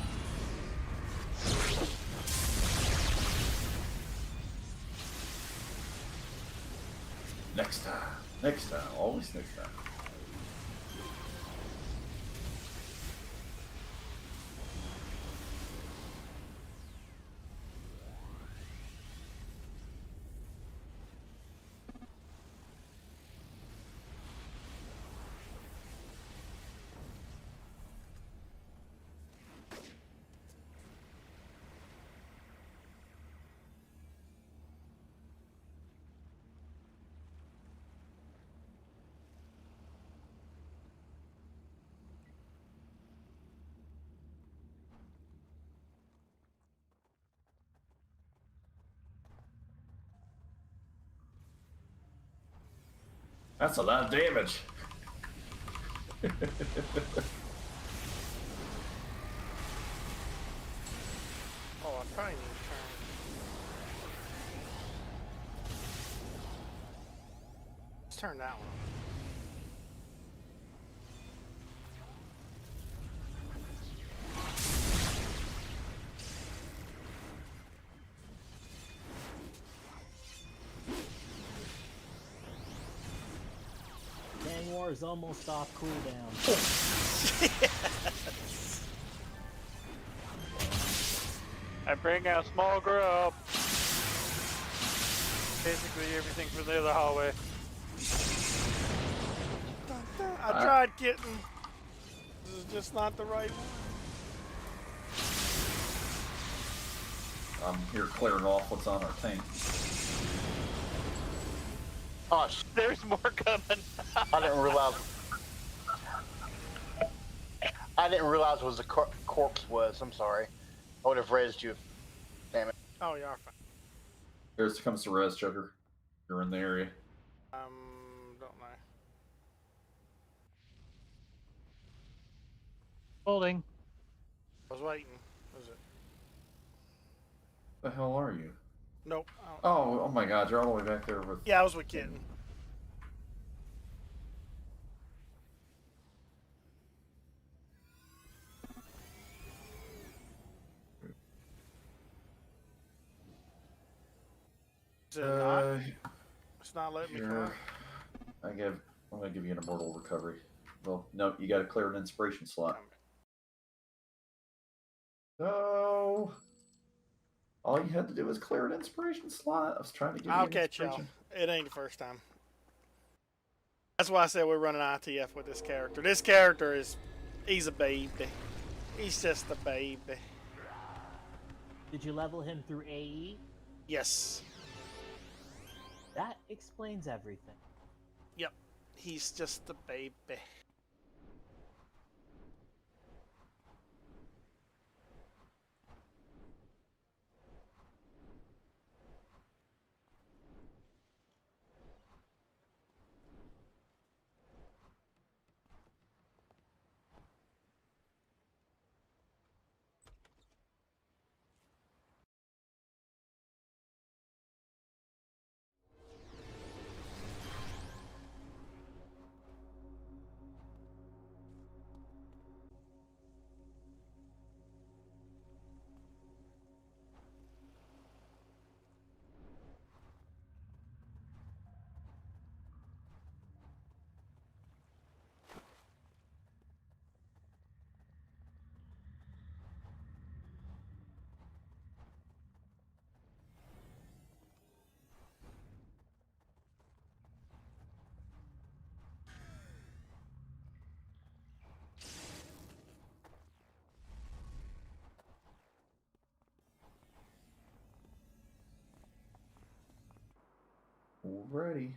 Next time. Next time. Always next time. That's a lot of damage. oh, I probably need to turn. Let's turn that one. Gang War is almost off cooldown. I bring out small group. Basically everything from the other hallway. I tried getting. This is just not the right one. I'm here clearing off what's on our tank. Oh, There's more coming. I didn't realize. I didn't realize it was the corpse was. I'm sorry. I would have rezzed you. Damn it. Oh, you are fine. Here comes the res, Joker. You're in the area. Don't know. Holding. I was waiting. Was it? The hell are you? Nope. Oh my God! You're all the way back there with. Yeah, I was with Kitten. Is it not? It's not letting me come Here. up. I'm gonna give you an immortal recovery. Well, no, you got to clear an inspiration slot. No. All you had to do was clear an inspiration slot. I was trying to give you I'll an catch y'all. inspiration. It ain't the first time. That's why I said we're running ITF with this character. This character he's a baby. He's just a baby. Did you level him through AE? Yes. That explains everything. Yep. He's just a baby. Alrighty.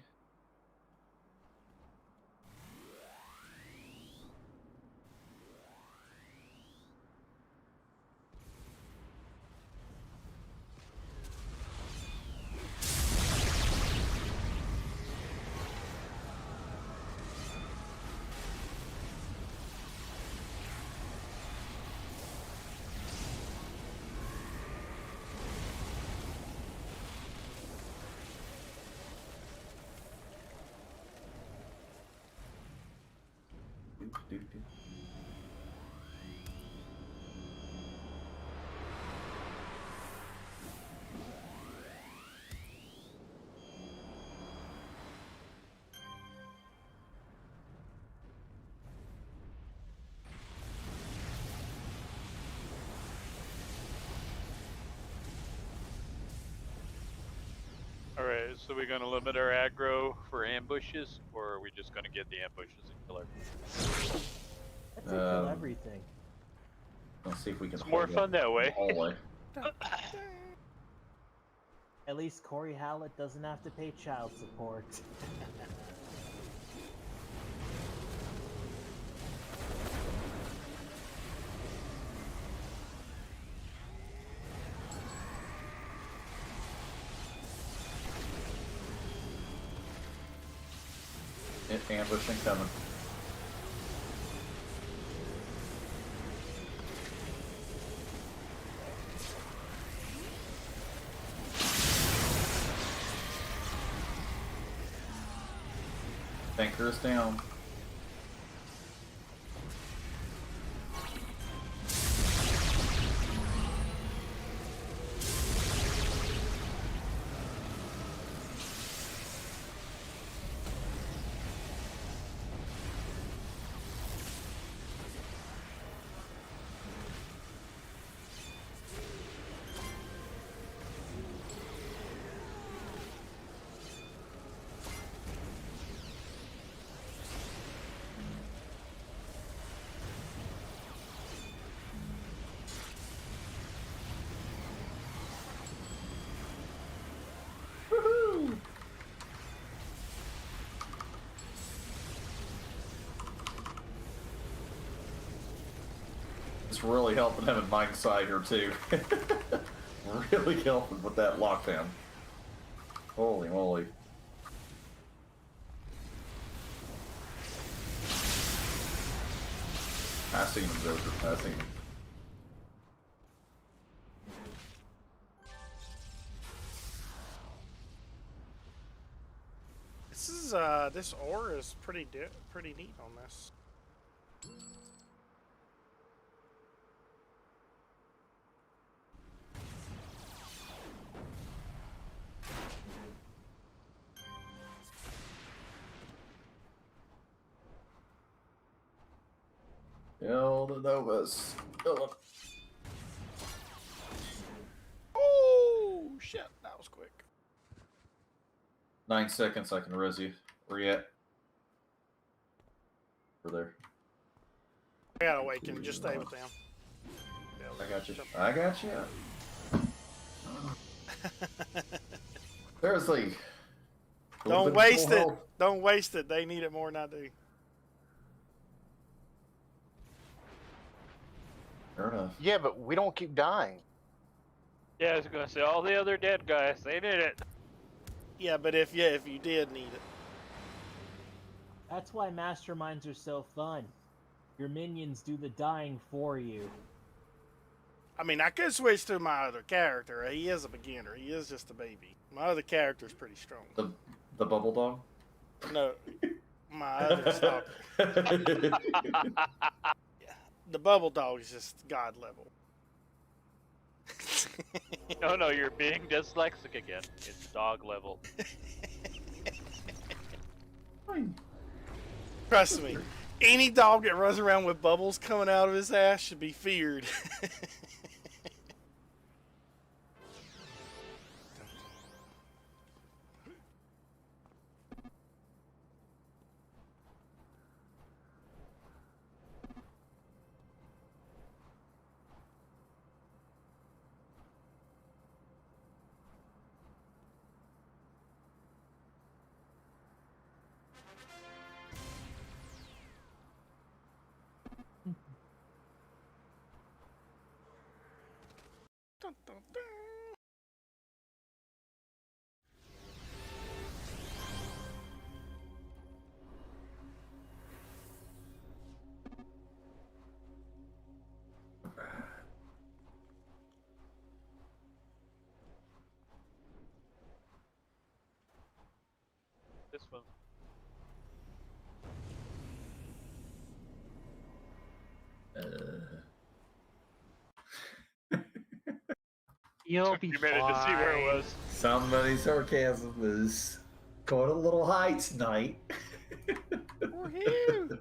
Doop, doop, doop. Alright, so we're gonna limit our aggro for ambushes, or are we just gonna get the ambushes and kill everything? I'd say kill everything. Let's see if we can. It's more hold fun up that way. the hallway. At least Corey Hallett doesn't have to pay child support. Ambush incoming. Tanker is down. It's really helping him in Mike's cider too. Really helping with that lockdown. Holy moly. I seen him, Joker. I seen him. This is this ore is pretty neat on this. Kill the Novas. Kill them. Oh shit, that was quick. 9 seconds, I can res you. Where you at? Over there. I gotta awaken. Just stay with them. I got you. I got you. Seriously. A little Don't bit of waste full it. health. Don't waste it. They need it more than I do. Fair enough. Yeah, but we don't keep dying. Yeah, I was gonna say all the other dead guys, they did it. Yeah, but if you did need it. That's why masterminds are so fun. Your minions do the dying for you. I mean, I could switch to my other character. He is a beginner. He is just a baby. My other character's pretty strong. The bubble dog? No, my other stalker. The bubble dog is just god level. No, you're being dyslexic again. It's dog level. Trust me, any dog that runs around with bubbles coming out of his ass should be feared. Dun, dun, dun. This one. You'll Took be me a minute to see where it fine. was. Somebody's sarcasm is going a little high tonight. For you.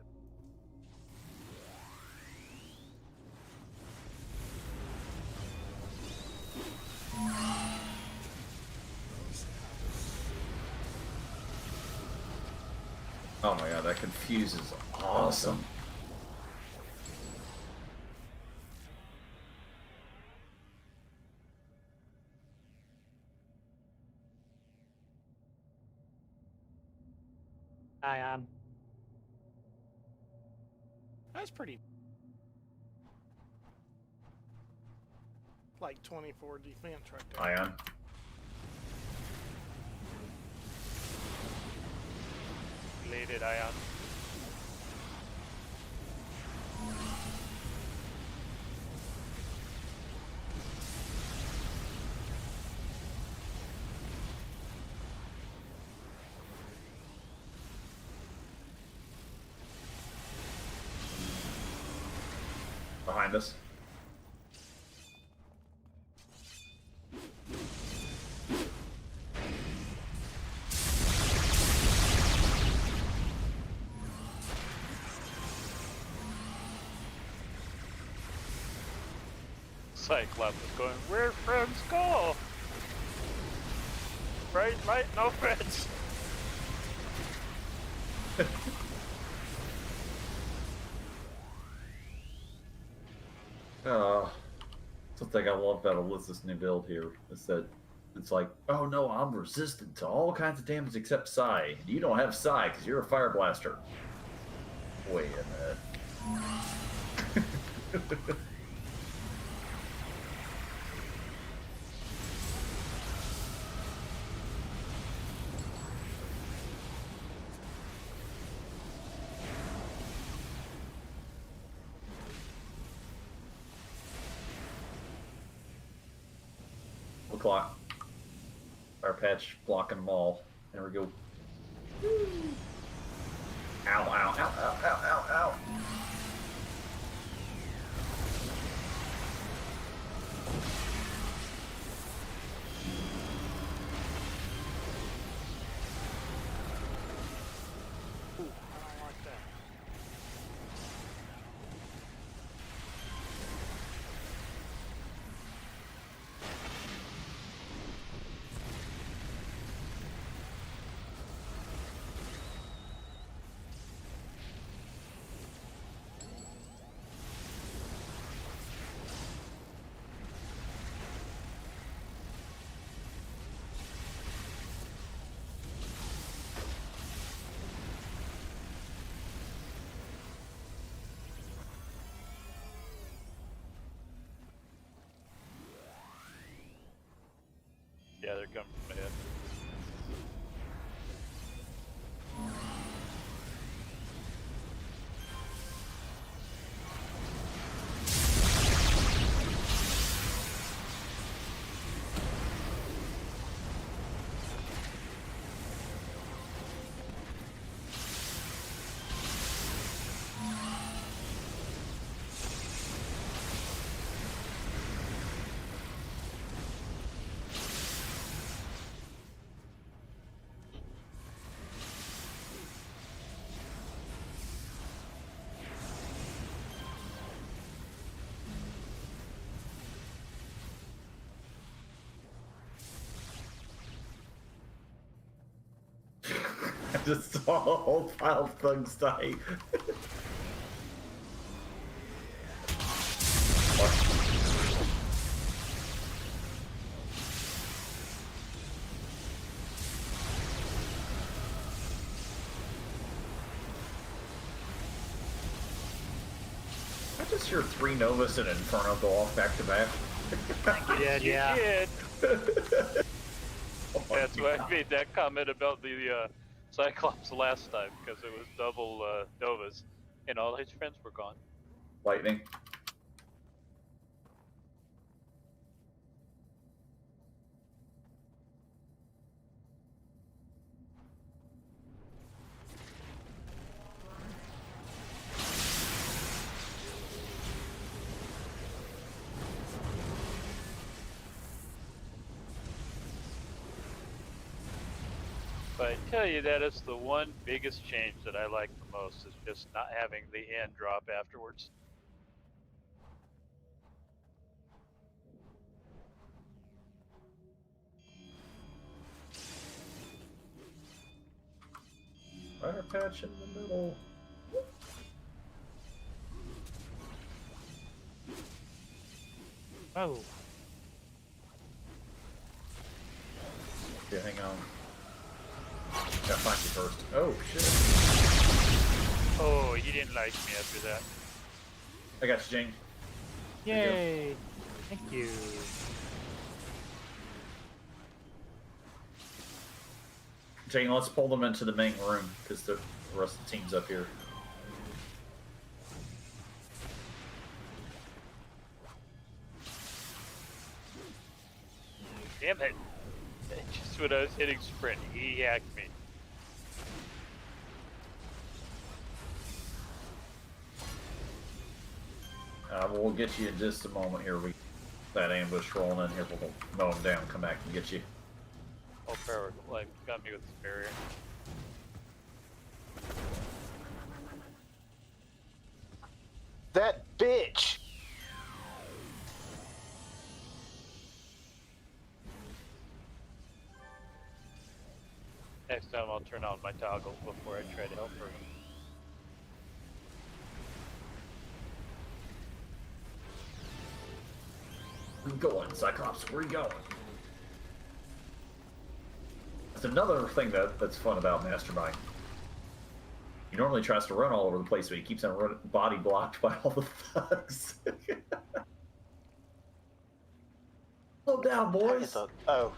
Oh my god, that confuse is awesome. Ion. That's pretty. Like 24 defense right there. Ion. Bladed ion. Behind us. Cyclops is going, where friends go? Bright light, no friends. Something I love about Alyssa's new build here is that it's like, oh no, I'm resistant to all kinds of damage except Psi. And you don't have Psi because you're a Fire Blaster. Wait a minute. Clock. Our patch blocking them all. There we go. Ow, ow, ow, ow, ow, ow, ow. Ooh, I don't like that. come from ahead. I just saw a whole pile of thugs die. I just hear 3 Novus and Inferno go off back to back. You did, yeah. You did. Oh my That's why I God. made that comment about the Cyclops last time, because it was double Novas, and all his friends were gone. Lightning. But I tell you, that is the one biggest change that I like the most, is just not having the end drop afterwards. Fire patch in the middle. Oh, Yeah, hang on. Gotta find you first. Oh, shit. Oh, you didn't like me after that. I got you, Jane. There you go. yay! Thank you. Jane, let's pull them into the main room, because the rest of the team's up here. Damn it. Just when I was hitting sprint, he hacked me. We'll get you in just a moment here. We that ambush rolling in here. We'll mow them down, come back and get you. Oh, Farrah, like, got me with this barrier. That bitch! Next time I'll turn on my toggle before I try to help her. Where you going, Cyclops? Where you going? That's another thing that's fun about Mastermind. He normally tries to run all over the place, but he keeps on body blocked by all the thugs. Slow down, boys. Oh,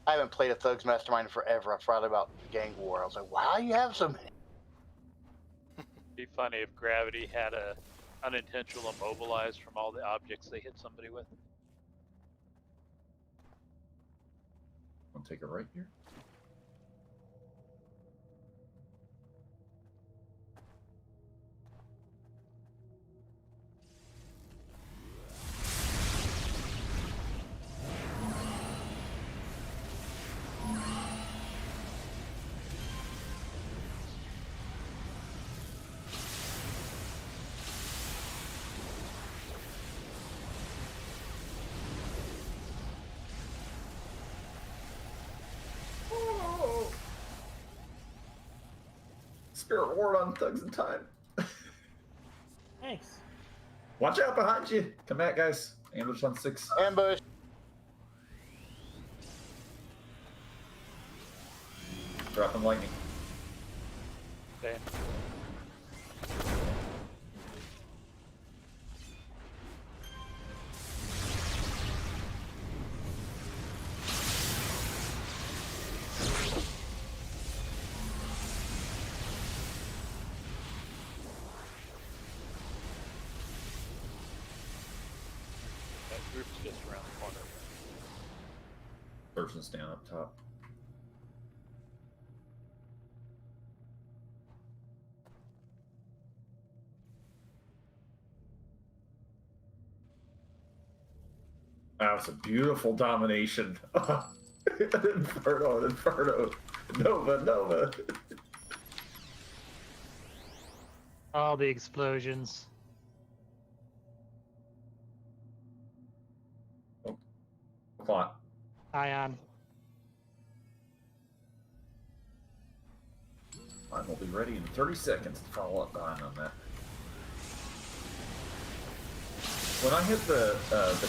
I haven't played a Thugs Mastermind in forever. I forgot about Gang War. I was like, wow, you have so many. Be funny if gravity had a unintentional immobilized from all the objects they hit somebody with. I'll take it right here. Spirit Ward on Thugs in Time. Thanks. Watch out behind you. Come back, guys. Ambush on 6. Ambush. Dropping lightning. Okay. Group's just around the corner. Person's down up top. That was a beautiful domination. Inferno, Inferno. Nova, Nova. All the explosions. Clock. Ion. Mine will be ready in 30 seconds to follow up behind on that. When I hit the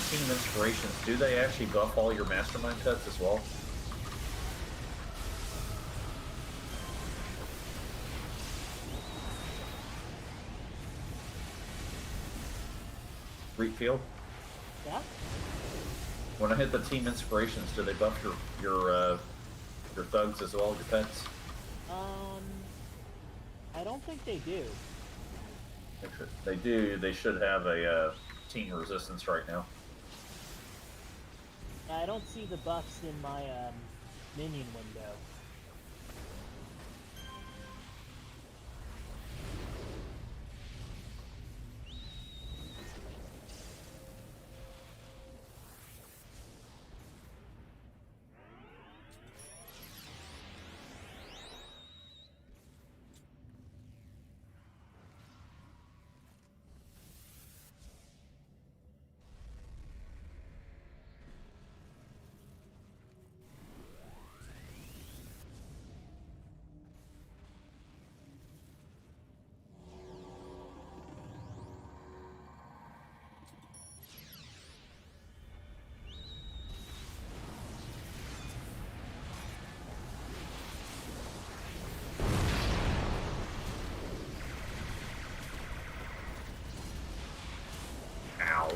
team inspirations, do they actually buff all your mastermind cuts as well? Reap field? Yeah. When I hit the team inspirations, do they buff your thugs as well, your pets? I don't think they do. If they do, they should have a team resistance right now. I don't see the buffs in my minion window. Ow.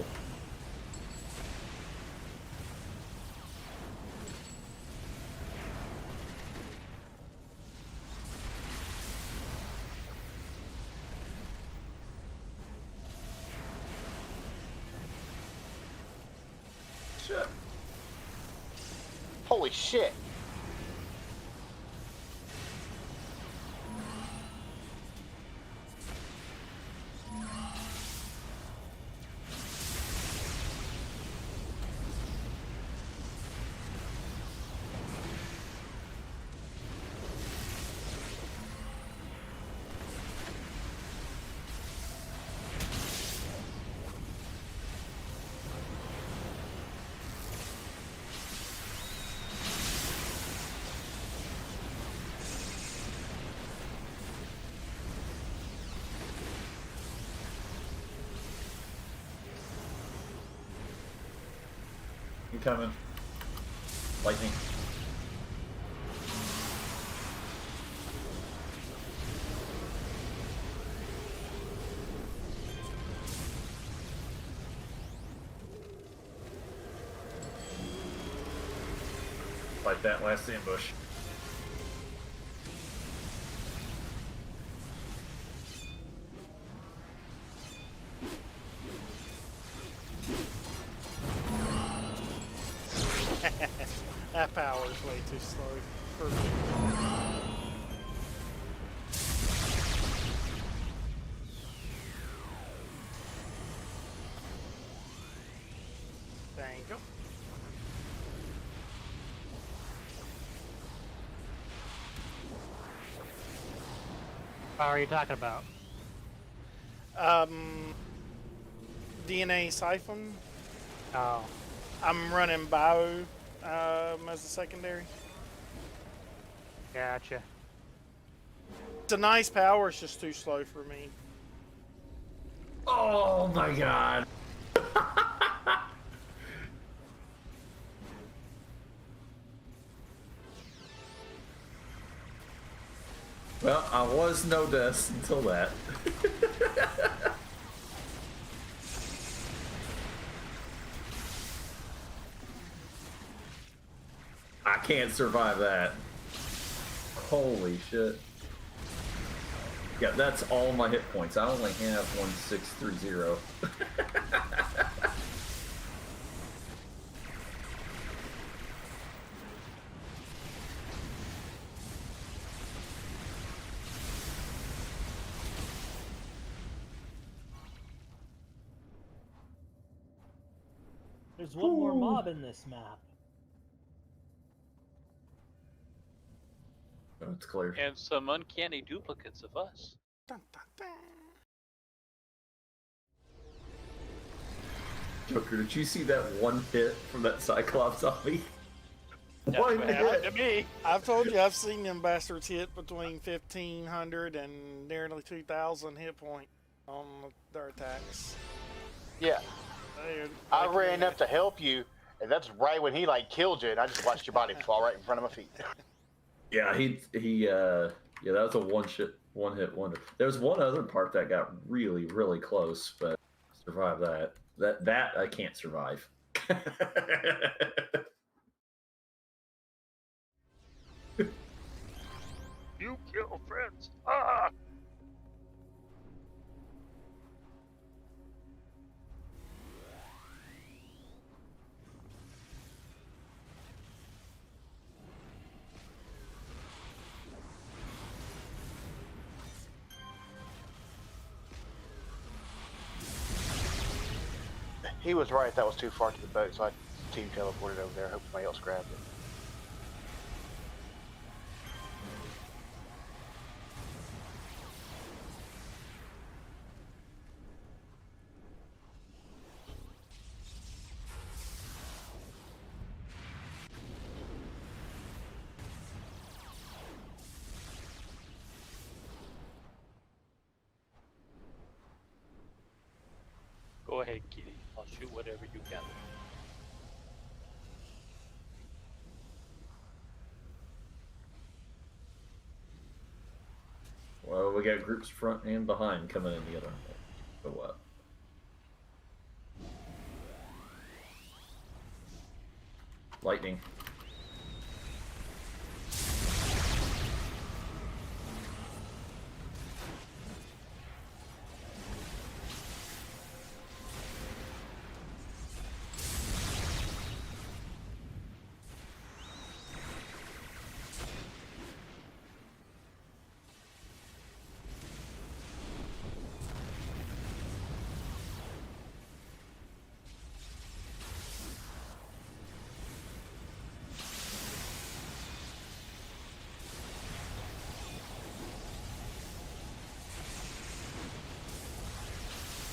Shit. Holy shit. You coming? Lightning. Like that last ambush. That power is way too slow for me. Thank you. What are you talking about? DNA siphon. Oh. I'm running bio as a secondary. Gotcha. It's a nice power, it's just too slow for me. Oh my god. Well, I was no deaths until that. I can't survive that. Holy shit. Yeah, that's all my hit points. I only have 1630. There's one more mob in this map. Oh, it's clear. And some uncanny duplicates of us. Dun, dun, dun. Joker, did you see that one hit from that Cyclops zombie? That's One what hit. happened to me. I've told you I've seen them bastards hit between 1,500 and nearly 2,000 hit point on their attacks. Yeah, They- I they- ran up to help you, and that's right when he like killed you, and I just watched your body fall right in front of my feet. Yeah, yeah, that was a one hit wonder. There was one other part that got really, really close, but survived that. That I can't survive. You kill friends. Ah! He was right. That was too far to the boat, so I team teleported over there. Hope somebody else grabbed it. Go ahead, Kitty. I'll shoot whatever you got. Well, we got groups front and behind coming in the other way. So what? Lightning.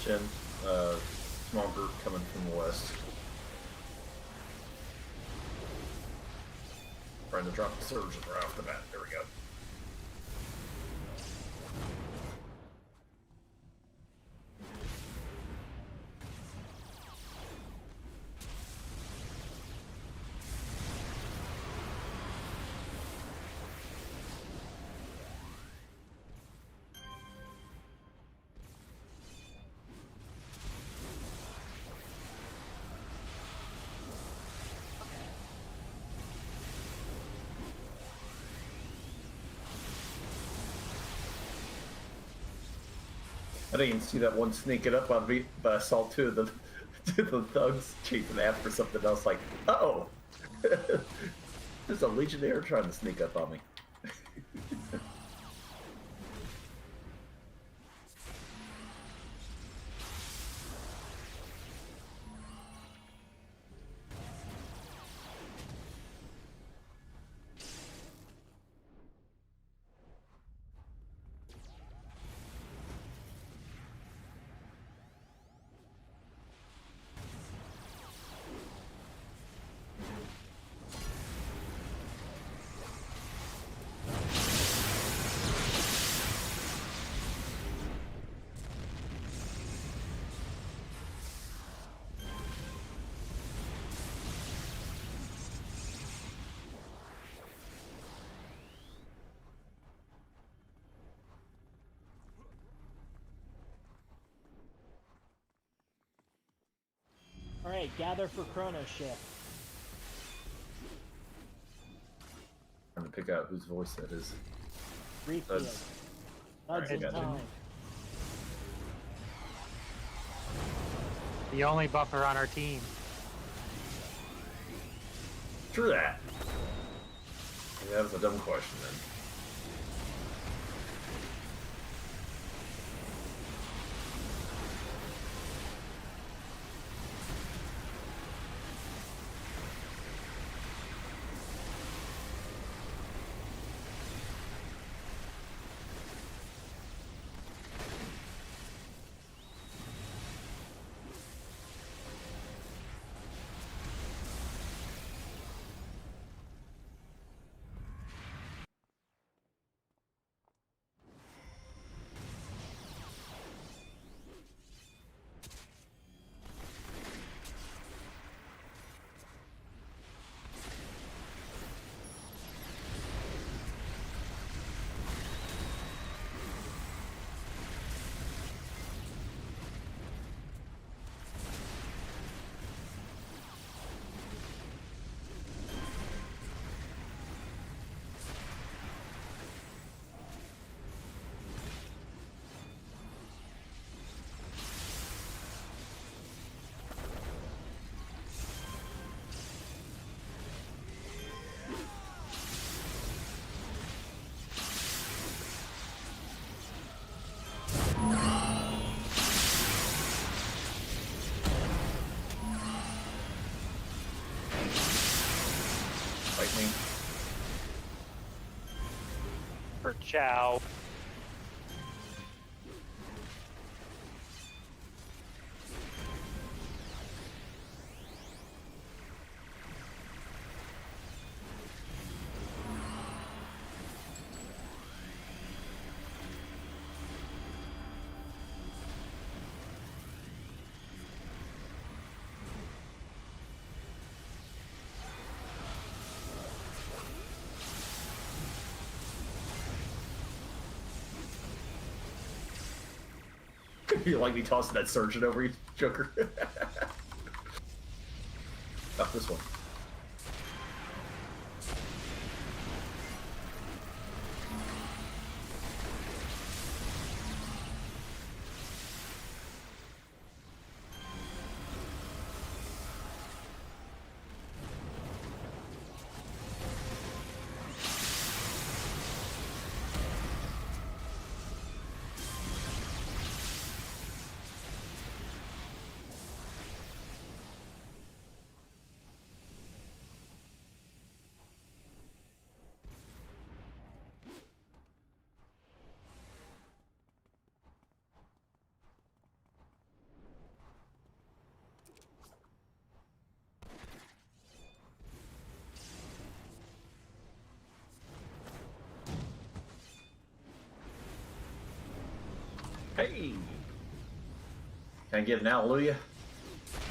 Jen, small group coming from the west. Trying to drop the surge right off the bat. There we go. I didn't even see that one sneaking up on me, but I saw two of the thugs chasing after something else. Like, oh, there's a legionnaire trying to sneak up on me. Alright, gather for Chrono Shift. Trying to pick out whose voice that is. Refield. Thuds. Thuds in Alright, time. The only buffer on our team. True that. Yeah, that was a dumb question then. Ciao. You like me tossing that surgeon over you, Joker? Not this one. Hey! Can I give an hallelujah?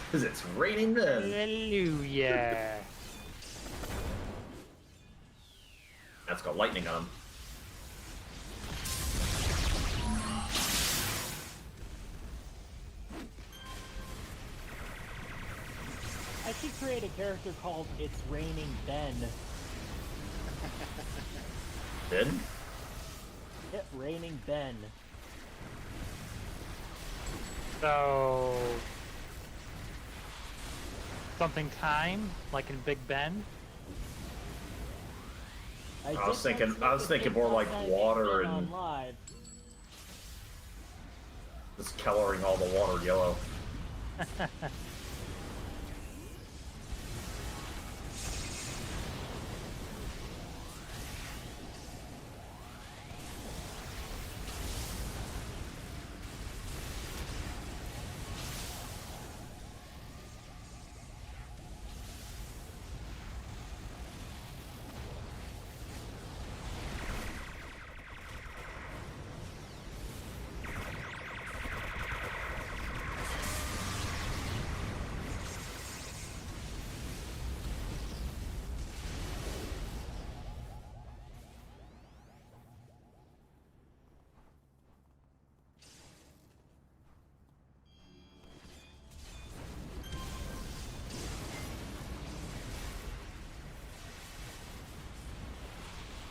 Because it's raining men. Hallelujah. That's got lightning on him. I should create a character called It's Raining Ben. Ben? It Raining Ben. So something time, like in Big Ben. I was thinking more like water and on live. just coloring all the water yellow.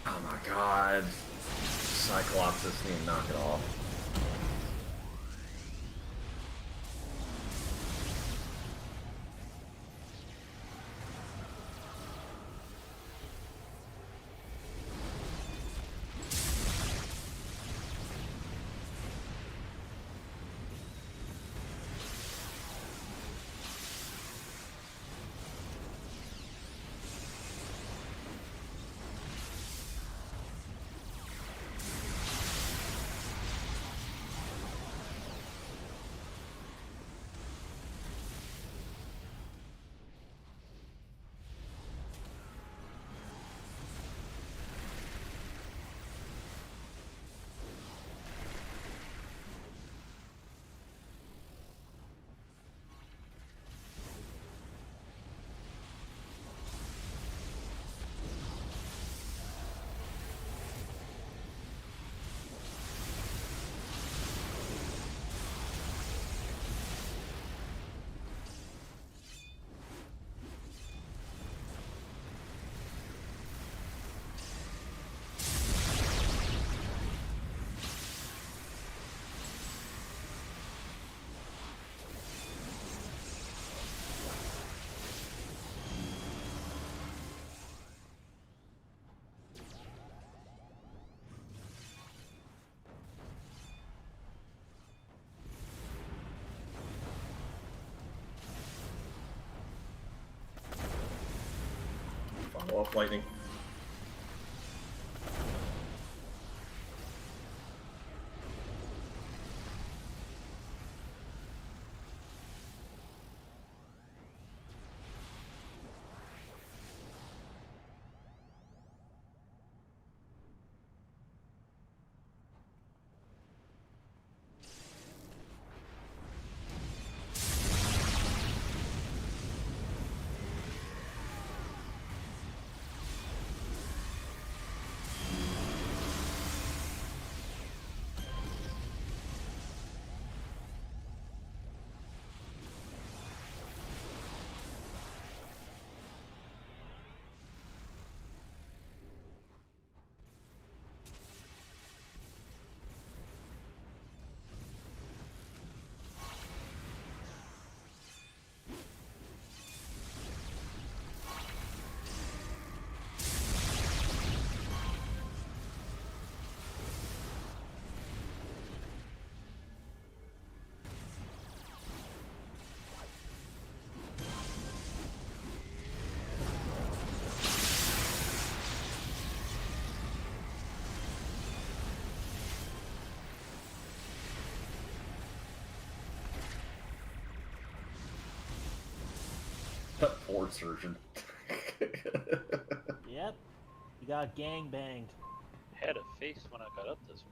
Oh my god. Cyclops just need to knock it off. Follow up lightning. Poor surgeon. Yep. You got gang banged. Had a face when I got up this one.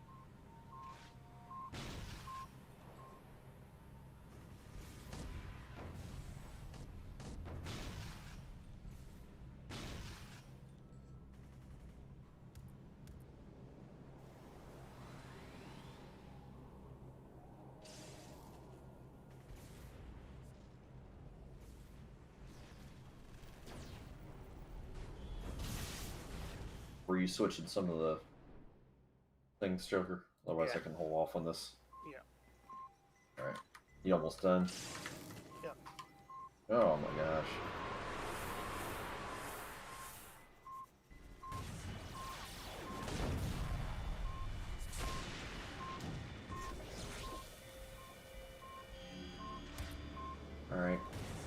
Were you switching some of the things, Joker? Otherwise, Yeah. I can hold off on this. Yeah. All right. You almost done? Yep. Oh my gosh. All right.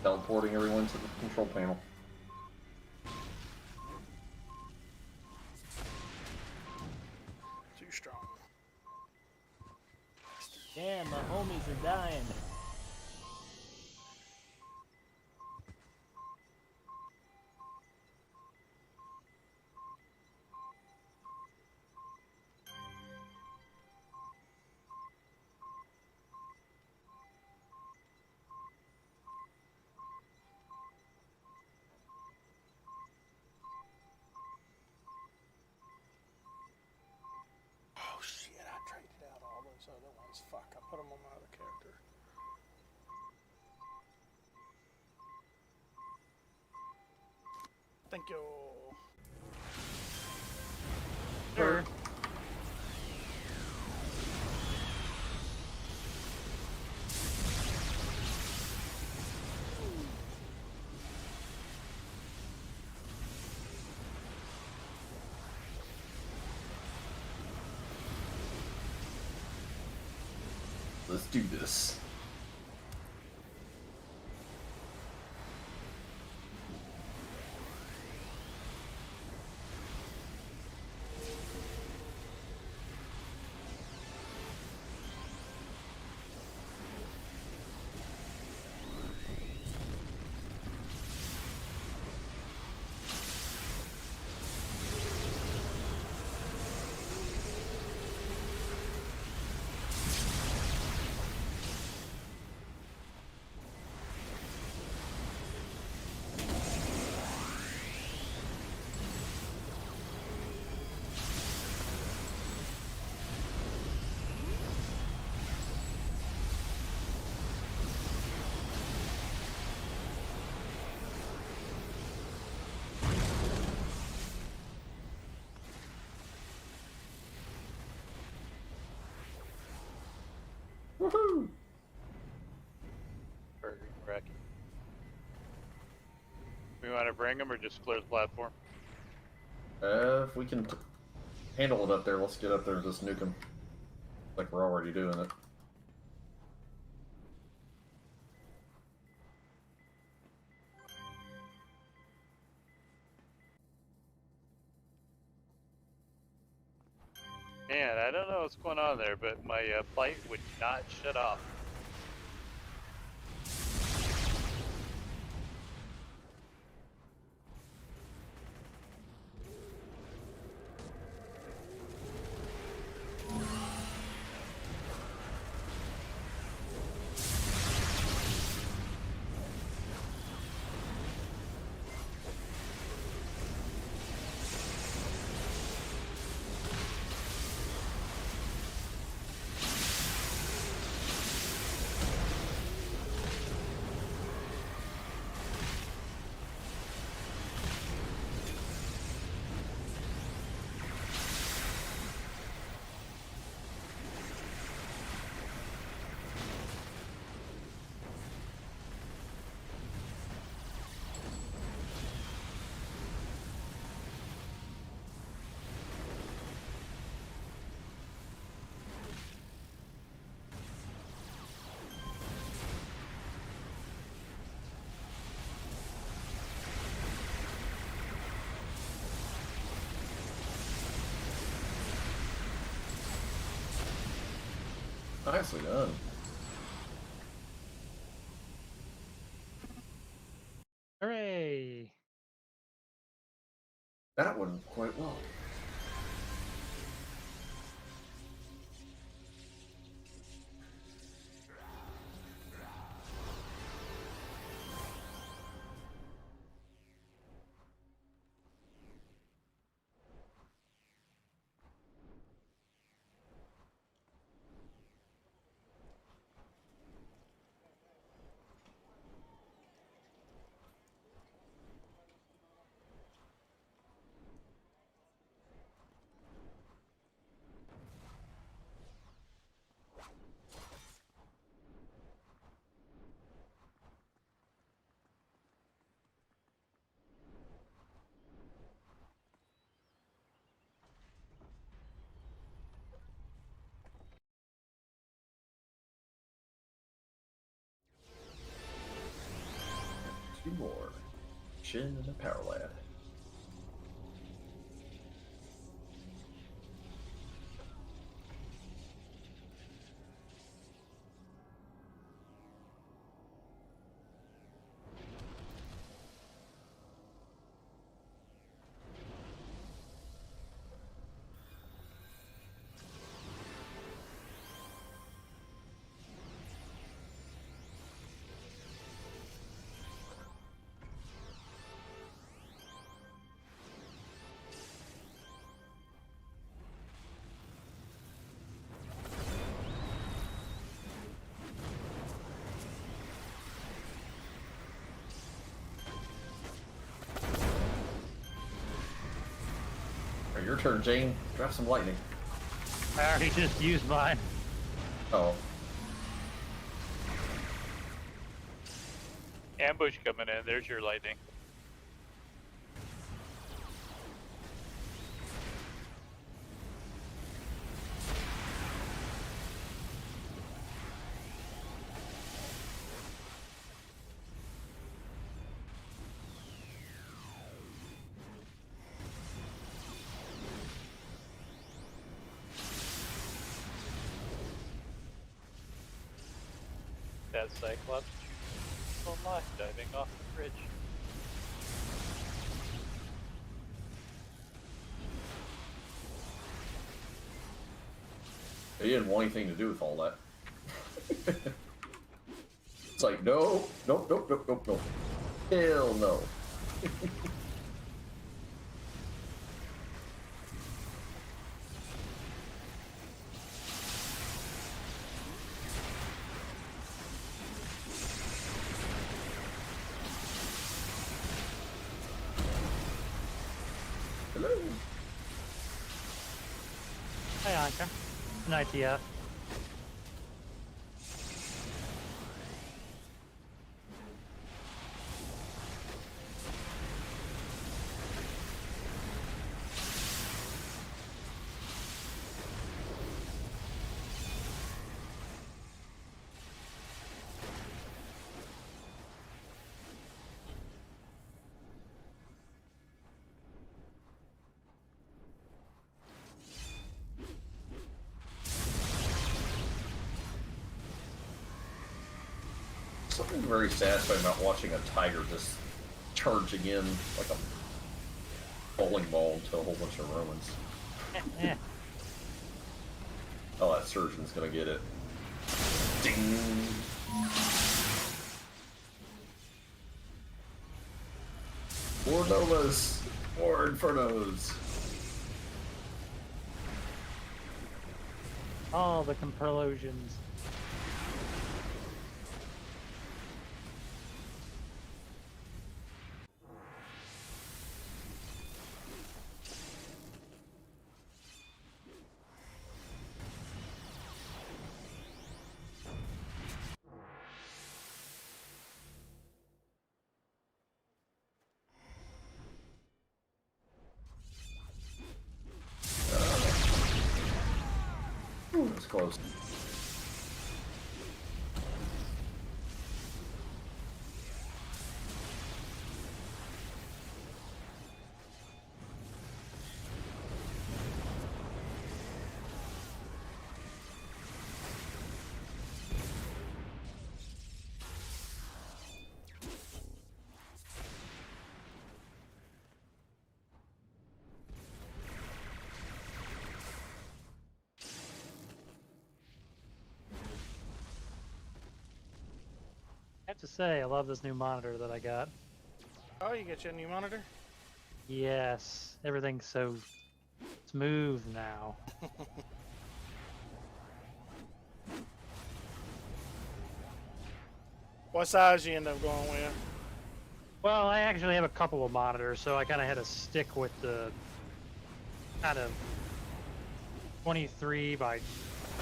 Teleporting everyone to the control panel. Too strong. Damn, my homies are dying. Oh shit! I traded out all those other ones. Fuck! I put them on my other character. Thank you. Sure. Let's do this. Woohoo! Correct. We want to bring them or just clear the platform? If we can handle it up there, let's get up there and just nuke them. Like we're already doing it. Man, I don't know what's going on there, but my light would not shut off. Nicely done. Hooray! That went quite well. Two more. Shin and a power lad. Alright, your turn, Jane. Drop some lightning. I already just used mine. Oh. Ambush coming in. There's your lightning. That Cyclops on life diving off the bridge. He didn't want anything to do with all that. It's like, no, nope, nope, nope, nope, nope. Hell no. Hello. Hi, Anka. An ITF. Something very satisfying about watching a tiger just charging in like a bowling ball into a whole bunch of Romans. Eh. Oh, that surgeon's gonna get it. Ding! More Novas! More Infernos! All the complosions. Ooh, that's close. have to say, I love this new monitor that I got. Oh, you get your new monitor? Yes, everything's so smooth now. What size you end up going with? Well, I actually have a couple of monitors, so I kind of had to stick with the kind of 23 by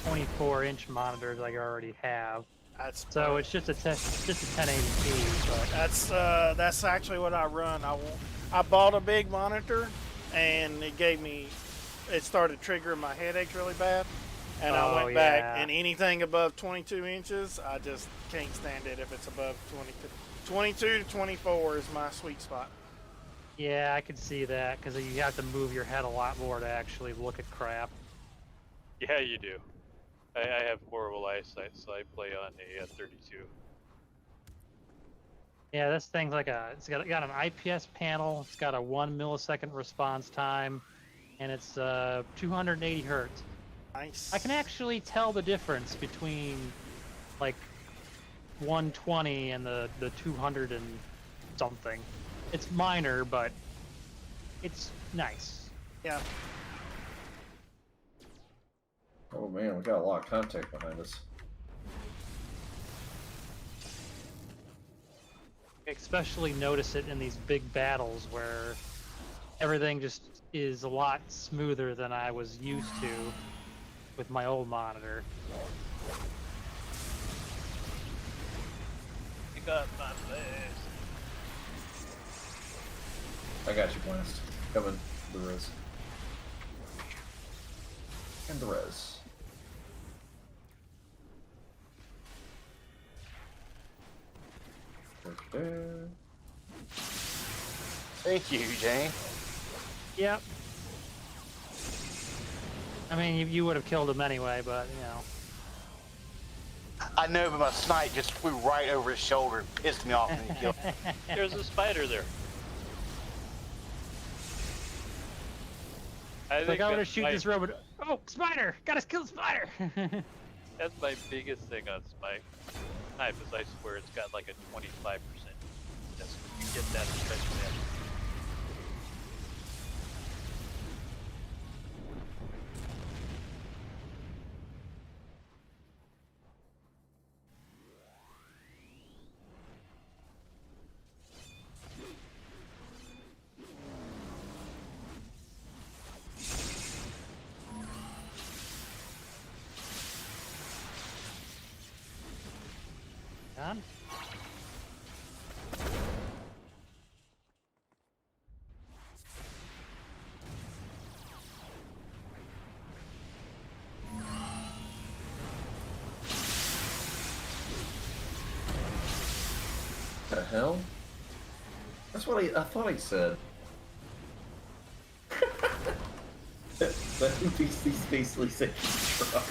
24-inch monitors I already have. That's So it's just a 1080p, but that's actually what I run. I bought a big monitor, and it started triggering my headaches really bad, and I Oh, went back. yeah. And anything above 22 inches, I just can't stand it. If it's above 22 to 24 is my sweet spot. yeah, I could see that because you have to move your head a lot more to actually look at crap. Yeah, you do. I have horrible eyesight, so I play on a 32. Yeah, this thing's like it's got an IPS panel. It's got a 1 millisecond response time, and it's 280 hertz. Nice. I can actually tell the difference between like 120 and the 200 and something. It's minor, but it's nice. Yeah. Oh man, we got a lot of contact behind us. Especially notice it in these big battles where everything just is a lot smoother than I was used to with my old monitor. You got my face. I got you, Blast. Coming. The res. And the res. Right there. Thank you, Jane. Yep. I mean, you would have killed him anyway, but, you know. I know, but my snipe just flew right over his shoulder and pissed me off when he killed me. There's a spider there. I Like, I'm gonna that's shoot my- this robot. Oh, spider! Gotta kill the spider! That's my biggest thing on Snipe. Snipe is I swear it's got like a 25%. That's when you get that especially. Done? The hell? That's what I thought I said. that NPC's basically said you tried.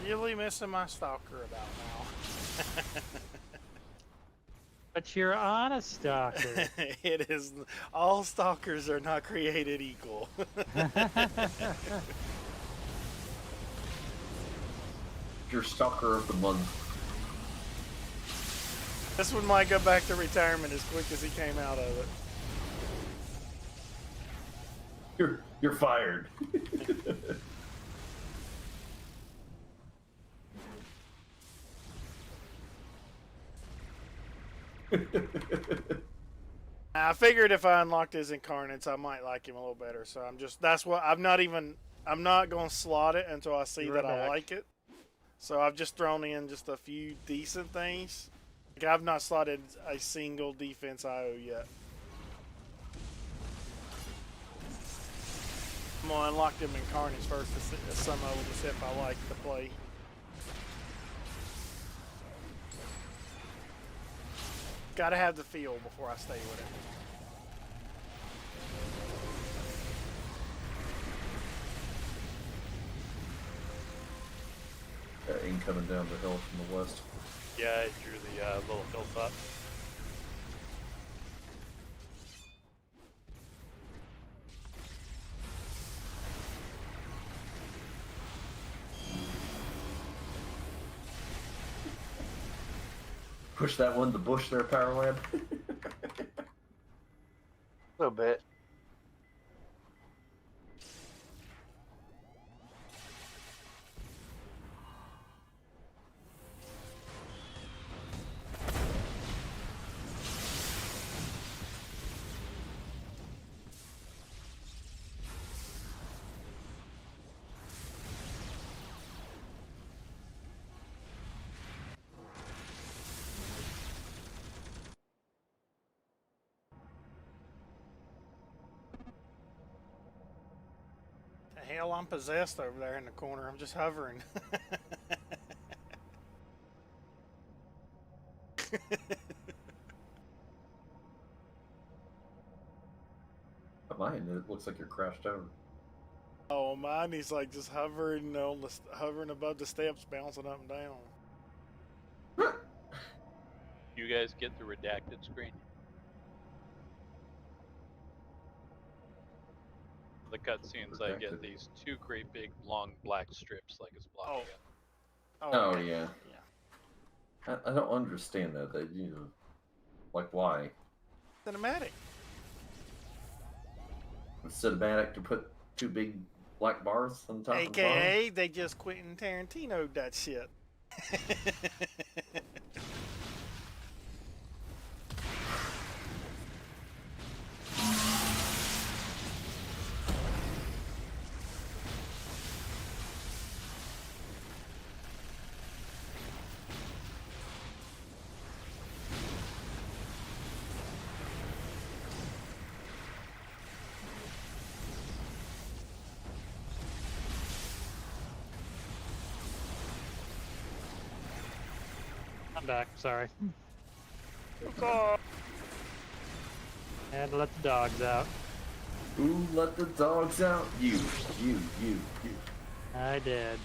Really missing my stalker about now. But you're on a stalker. It is. All stalkers are not created equal. Your stalker of the month. This one might go back to retirement as quick as he came out of it. You're fired. I figured if I unlocked his incarnates, I might like him a little better. So I'm not going to slot it until I see You're that I back. like it. So I've just thrown in just a few decent things. Like I've not slotted a single defense IO yet. I'm going to unlock them incarnates first to see some of them to see if I like the play. Gotta have the feel before I stay with it. Got Ing coming down the hill from the west. Yeah, I drew the little hilltop. Push that one to bush there, Power Lad. A little bit. The hell, I'm possessed over there in the corner. I'm just hovering. Mine, it looks like you're crashed over. Oh, mine, he's like just hovering on the hovering above the steps, bouncing up and down. You guys get the redacted screen? The cutscenes I get Redacted. these two great big long black strips like it's blocking it. Oh, yeah. Yeah. I don't understand that. They, like, why? Cinematic. Cinematic to put two big black bars on top of the bottom? AKA, they just Quentin Tarantino'd that shit. I'm back. Sorry. Had to let the dogs out. Ooh, let the dogs out. You. I did.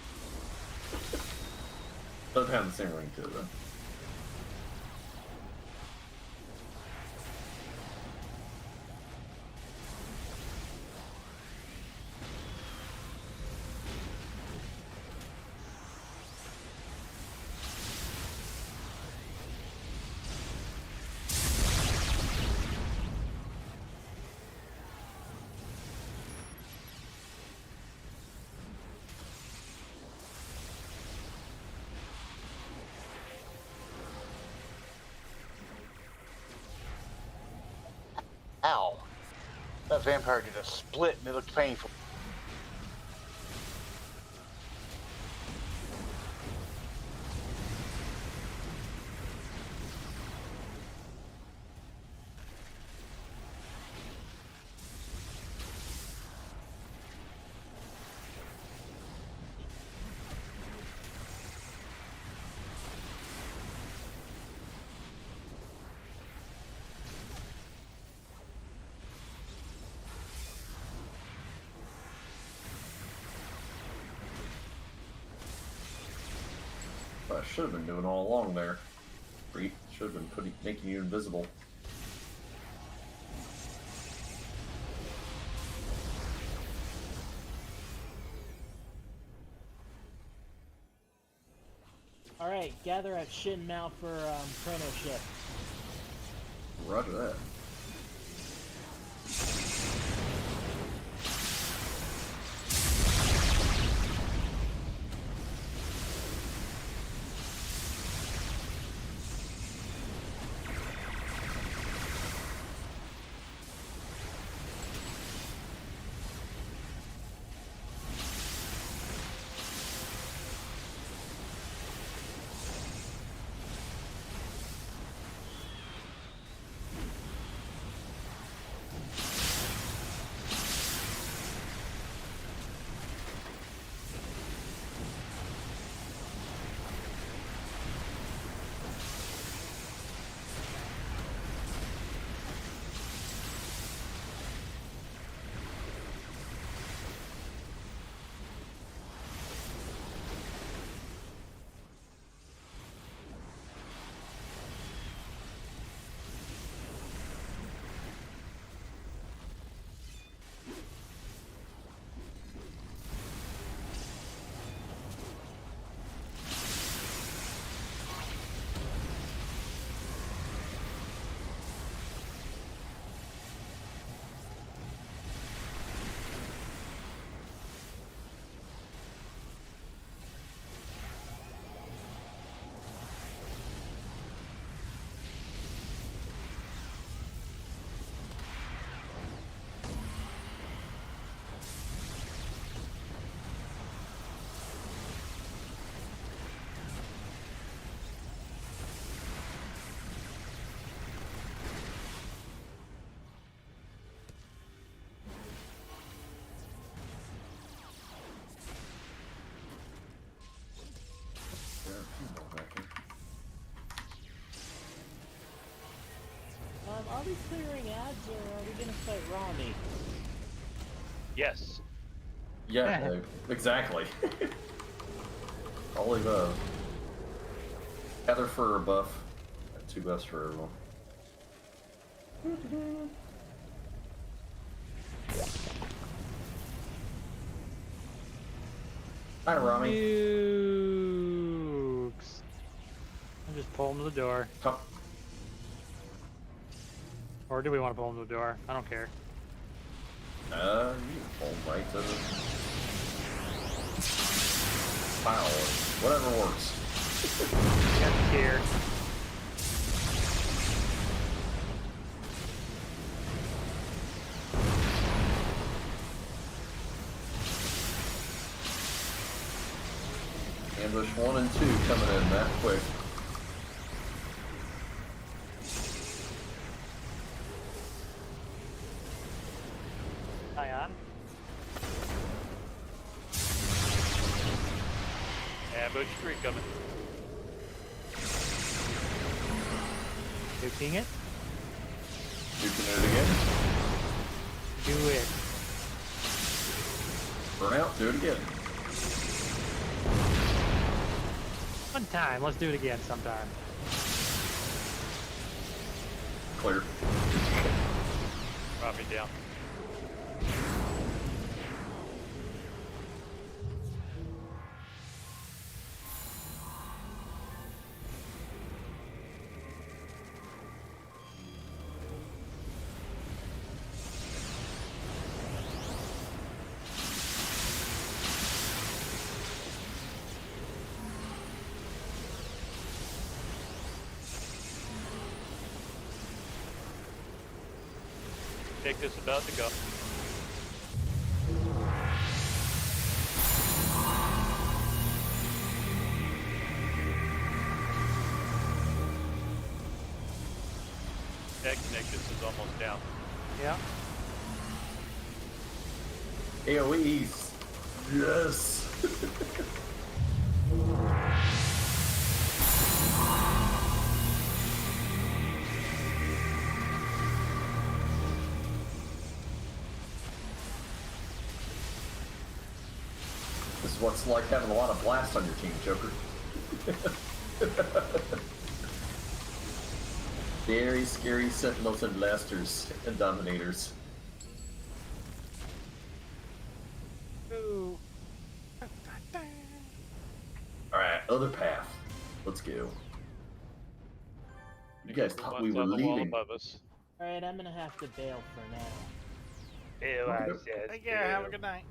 Doesn't have the same ring to it, though. Ow. That vampire did a split and it looked painful. What I should have been doing all along there. Should have been making you invisible. Alright, gather at Shin now for chrono shift. Roger that. we clearing ads, or are we gonna fight Rami? Yes. Yeah, exactly. I'll leave a Heather for a buff. And 2 buffs for everyone. Hi, Rami. Nukes. I'll just pull him to the door. Come. Or do we want to pull him to the door? I don't care. You can pull right to the pile or whatever works. Got the here. Ambush 1 and 2 coming in that quick. Ion. Ambush 3 coming. Nuking it. Duking it again. Do it. Burn out, do it again. One time. Let's do it again sometime. Clear. Drop me down. Kickazz about to go. Kickazz is almost down. Yeah. AoEs. Yes. This is what's like having a lot of blasts on your team, Joker. Very scary sentinels and blasters and dominators. Ooh. Alright, other path. Let's go. You guys thought we One's were on the wall leaving. above us. Alright, I'm gonna have to bail for now. Take care. Have a good night.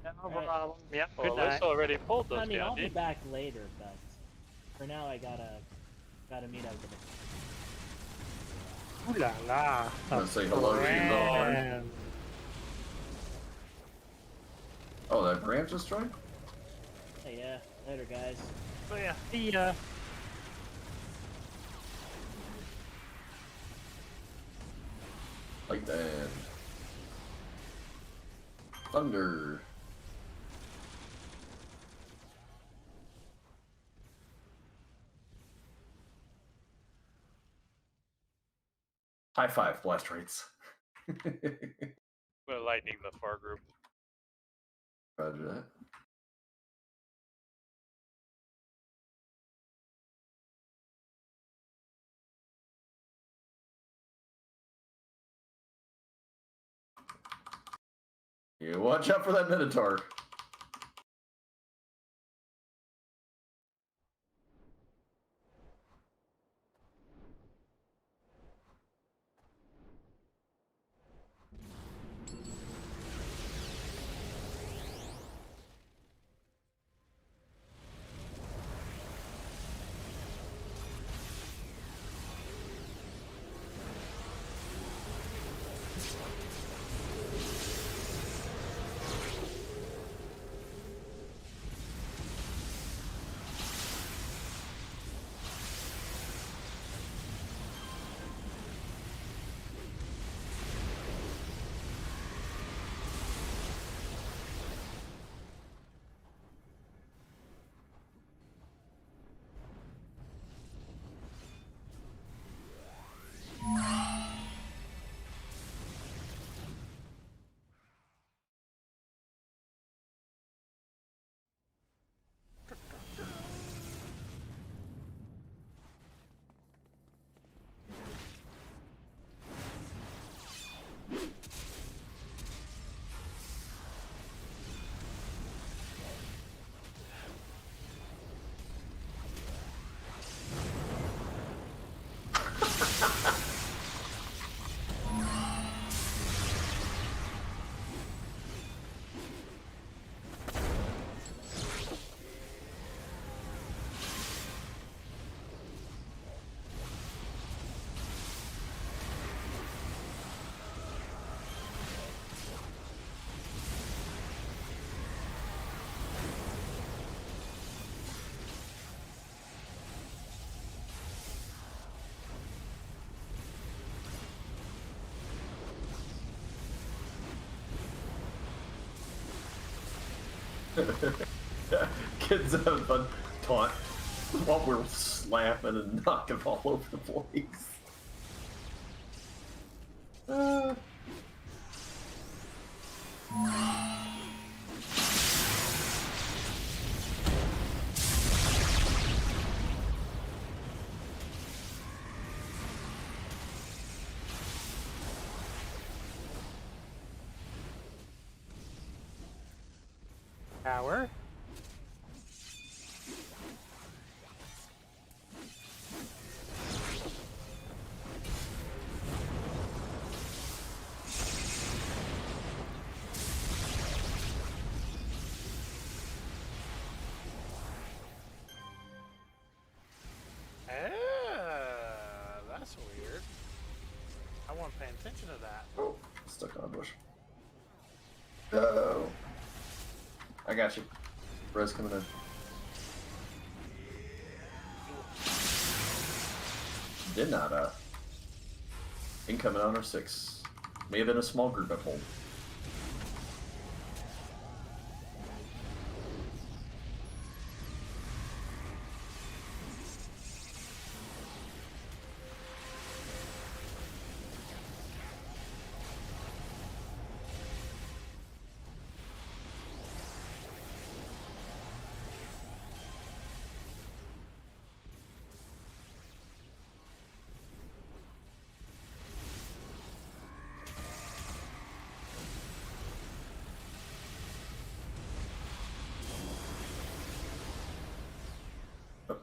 No Alright. problem. Yep. Well, Good night. Alyssa already pulled those I mean, down, I'll be didn't back later, but for now I gotta meet up with him. Ooh la la. Wanna say hello to your dog? Brand. Oh, that branch just joined? Hey, yeah, later, guys. Oh yeah. See ya. Like that. Thunder. High five, blast rates. We're lightning the far group. Roger that. You watch out for that Minotaur. Kids having fun taunt while we're slapping and knocking all over the place. Power. That's weird. I wasn't paying attention to that. Oh, stuck on a bush. Oh. I got you. Res coming in. Did not, incoming on our 6. May have been a small group at home.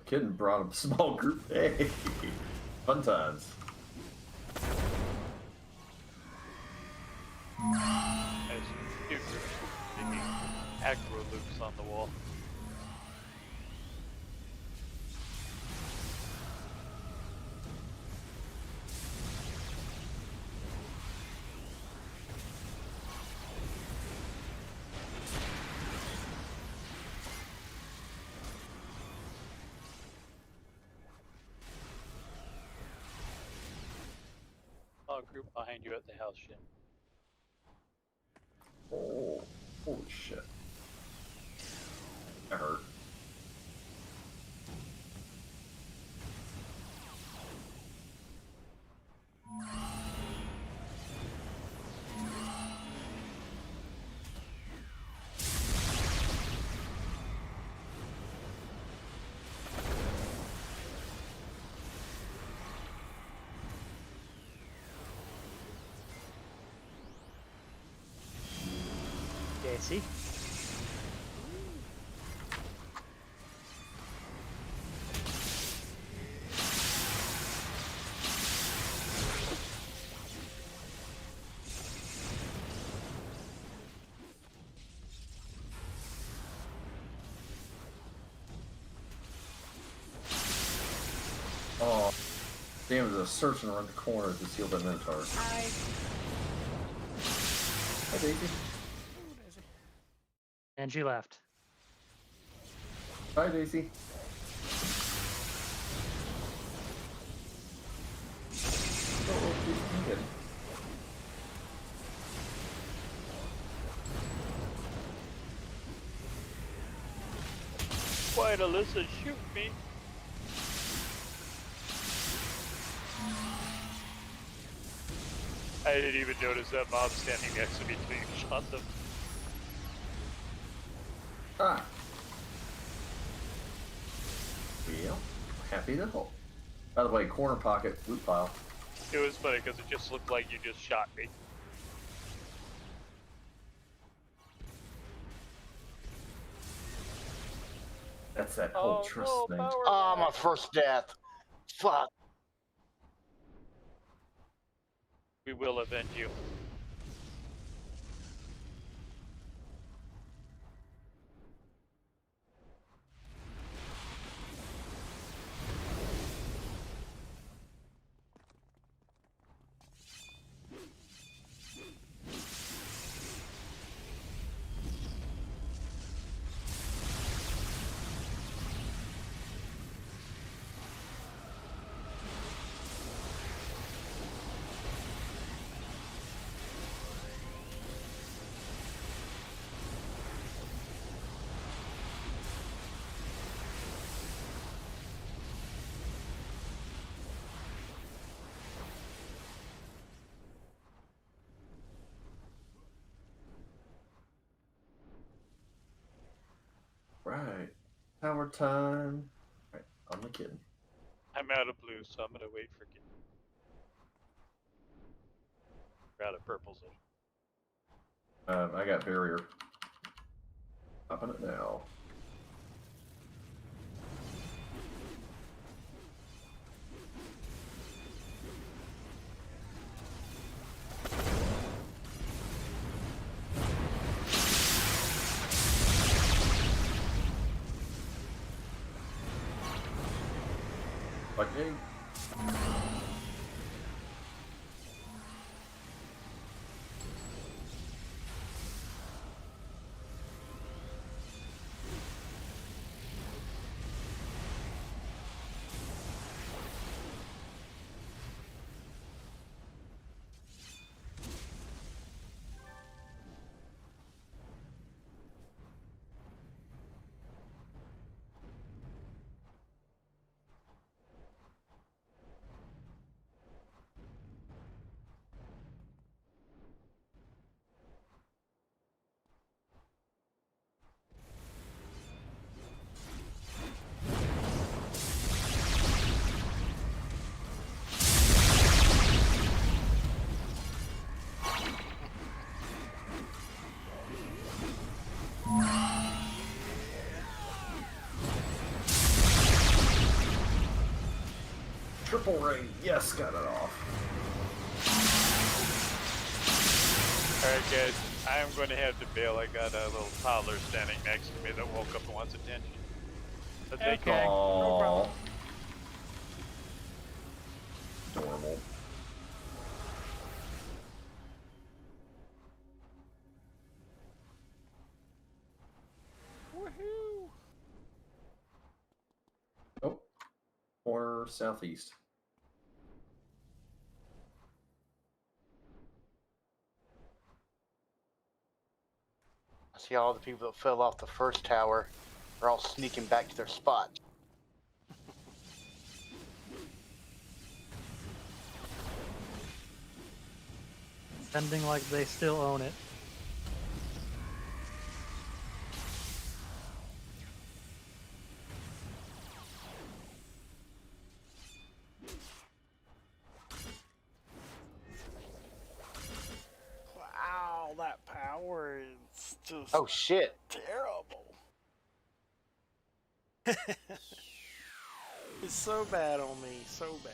Kidding brought a small group. Hey, fun times. There's two groups making aggro loops on the wall. Group behind you at the house, Shin. Oh, holy shit. That hurt. Daisy. Oh, damn, there's a searching around the corner to seal the Minotaur. Hi. Hi, Daisy. And she left. Bye, Daisy. Oh, she's good. Why'd Alyssa shoot me? I didn't even notice that mob standing next to me until you shot them. Ah. Well, happy to help. By the way, corner pocket, loot pile. It was funny because it just looked like you just shot me. That's that whole trust thing. Oh, my first death. Fuck. We will avenge you. Power time. Alright, I'm the kid. I'm out of blue, so I'm gonna wait for you. We're out of purple, so. I got barrier. Popping it now. Like, hey. Triple ring. Yes, got it off. Alright, guys, I am going to have to bail. I got a little toddler standing next to me that woke up and wants attention. So take Okay. care. No problem. Adorable. Woohoo! Oh. Or southeast. I see all the people that fell off the first tower are all sneaking back to their spot. Pretending like they still own it. Wow, that power is just Oh shit! terrible. It's so bad on me, so bad.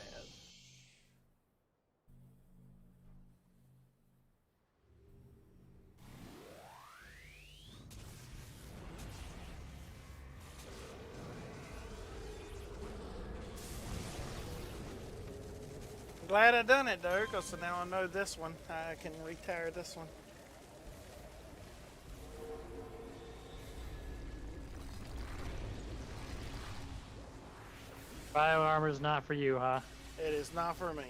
Glad I done it though, cause so now I know this one. I can retire this one. Bio armor's not for you, huh? It is not for me.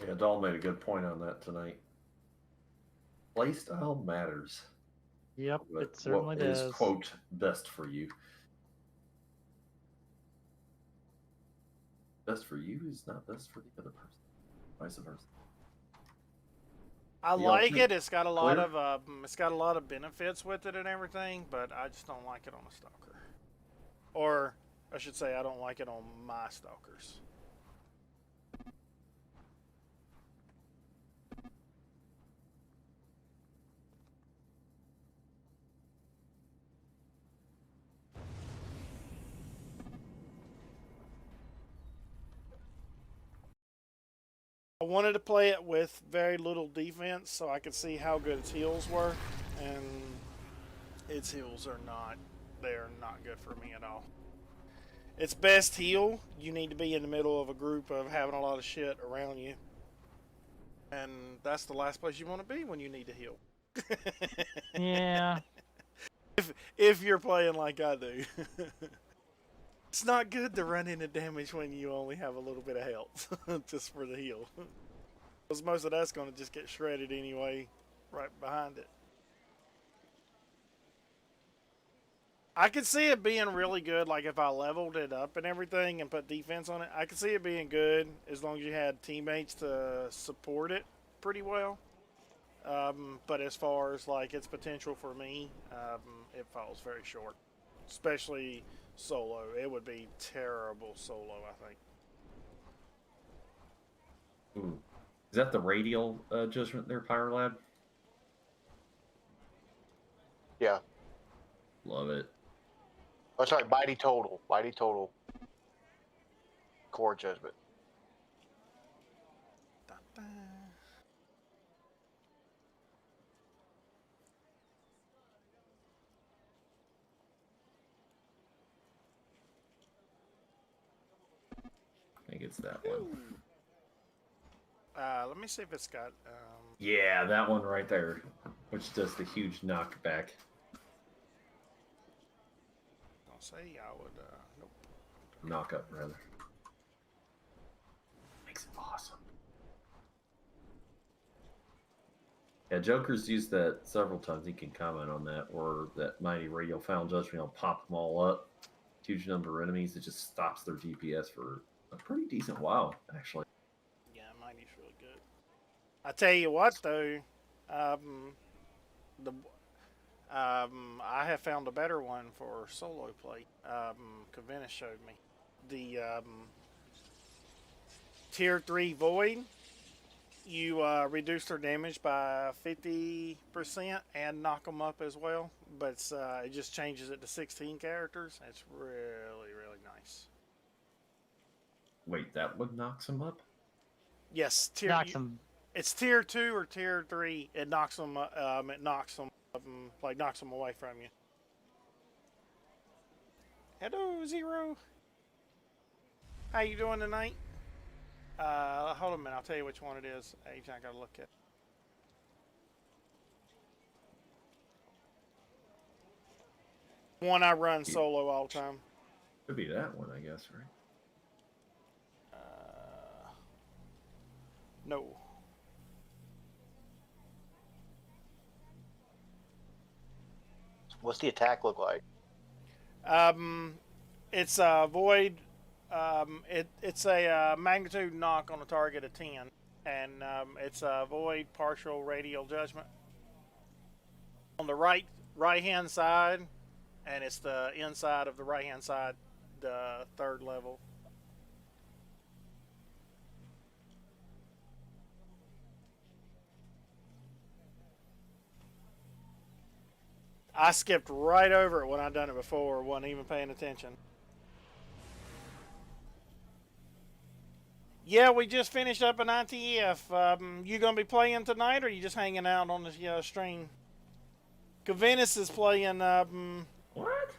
Yeah, Dahl made a good point on that tonight. Playstyle matters. Yep, But it certainly what does. is, quote, best for you? Best for you is not best for the other person. Vice versa. I Yeah, like okay. it. It's got a lot Clear? of it's got a lot of benefits with it and everything, but I just don't like it on a stalker. Or I should say, I don't like it on my stalkers. I wanted to play it with very little defense so I could see how good its heals were, and its heals are not, they're not good for me at all. Its best heal, you need to be in the middle of a group of having a lot of shit around you. And that's the last place you want to be when you need to heal. Yeah. If you're playing like I do. It's not good to run into damage when you only have a little bit of health, just for the heal. Because most of that's going to just get shredded anyway, right behind it. I could see it being really good, like if I leveled it up and everything and put defense on it. I could see it being good as long as you had teammates to support it pretty well. But as far as like its potential for me, it falls very short. Especially solo. It would be terrible solo, I think. Ooh. Is that the radial judgment there, Pyro Lab? Yeah. Love it. Oh, sorry, Mighty Total. Mighty Total. Core Judgment. Da-da. I think it's that one. Let me see if it's got. Yeah, that one right there, which does the huge knockback. I'll say I would. Nope. Knock up, rather. Makes it awesome. Yeah, Joker's used that several times. He can comment on that, or that Mighty Radial Final Judgment will pop them all up. Huge number of enemies. It just stops their DPS for a pretty decent while, actually. Yeah, Mighty's really good. I tell you what, though, I have found a better one for solo play. Caventus showed me the tier 3 Void. You reduce their damage by 50% and knock them up as well, but it just changes it to 16 characters. It's really, really nice. Wait, that one knocks him up? Yes, Knocks them. It's tier 2 or tier 3. It knocks them. It knocks them. Knocks them away from you. Hello, Zero. How you doing tonight? Hold a minute. I'll tell you which one it is. Agent, I gotta look at. One I run solo all the time. Could be that one, I guess, right? No. What's the attack look like? It's a void. It's a magnitude knock on a target of 10, and it's a void partial radial judgment on the right hand side, and it's the inside of the right hand side, the third level. I skipped right over it when I'd done it before, wasn't even paying attention. Yeah, we just finished up an ITF. You gonna be playing tonight, or you just hanging out on the stream? Caventus is playing. What?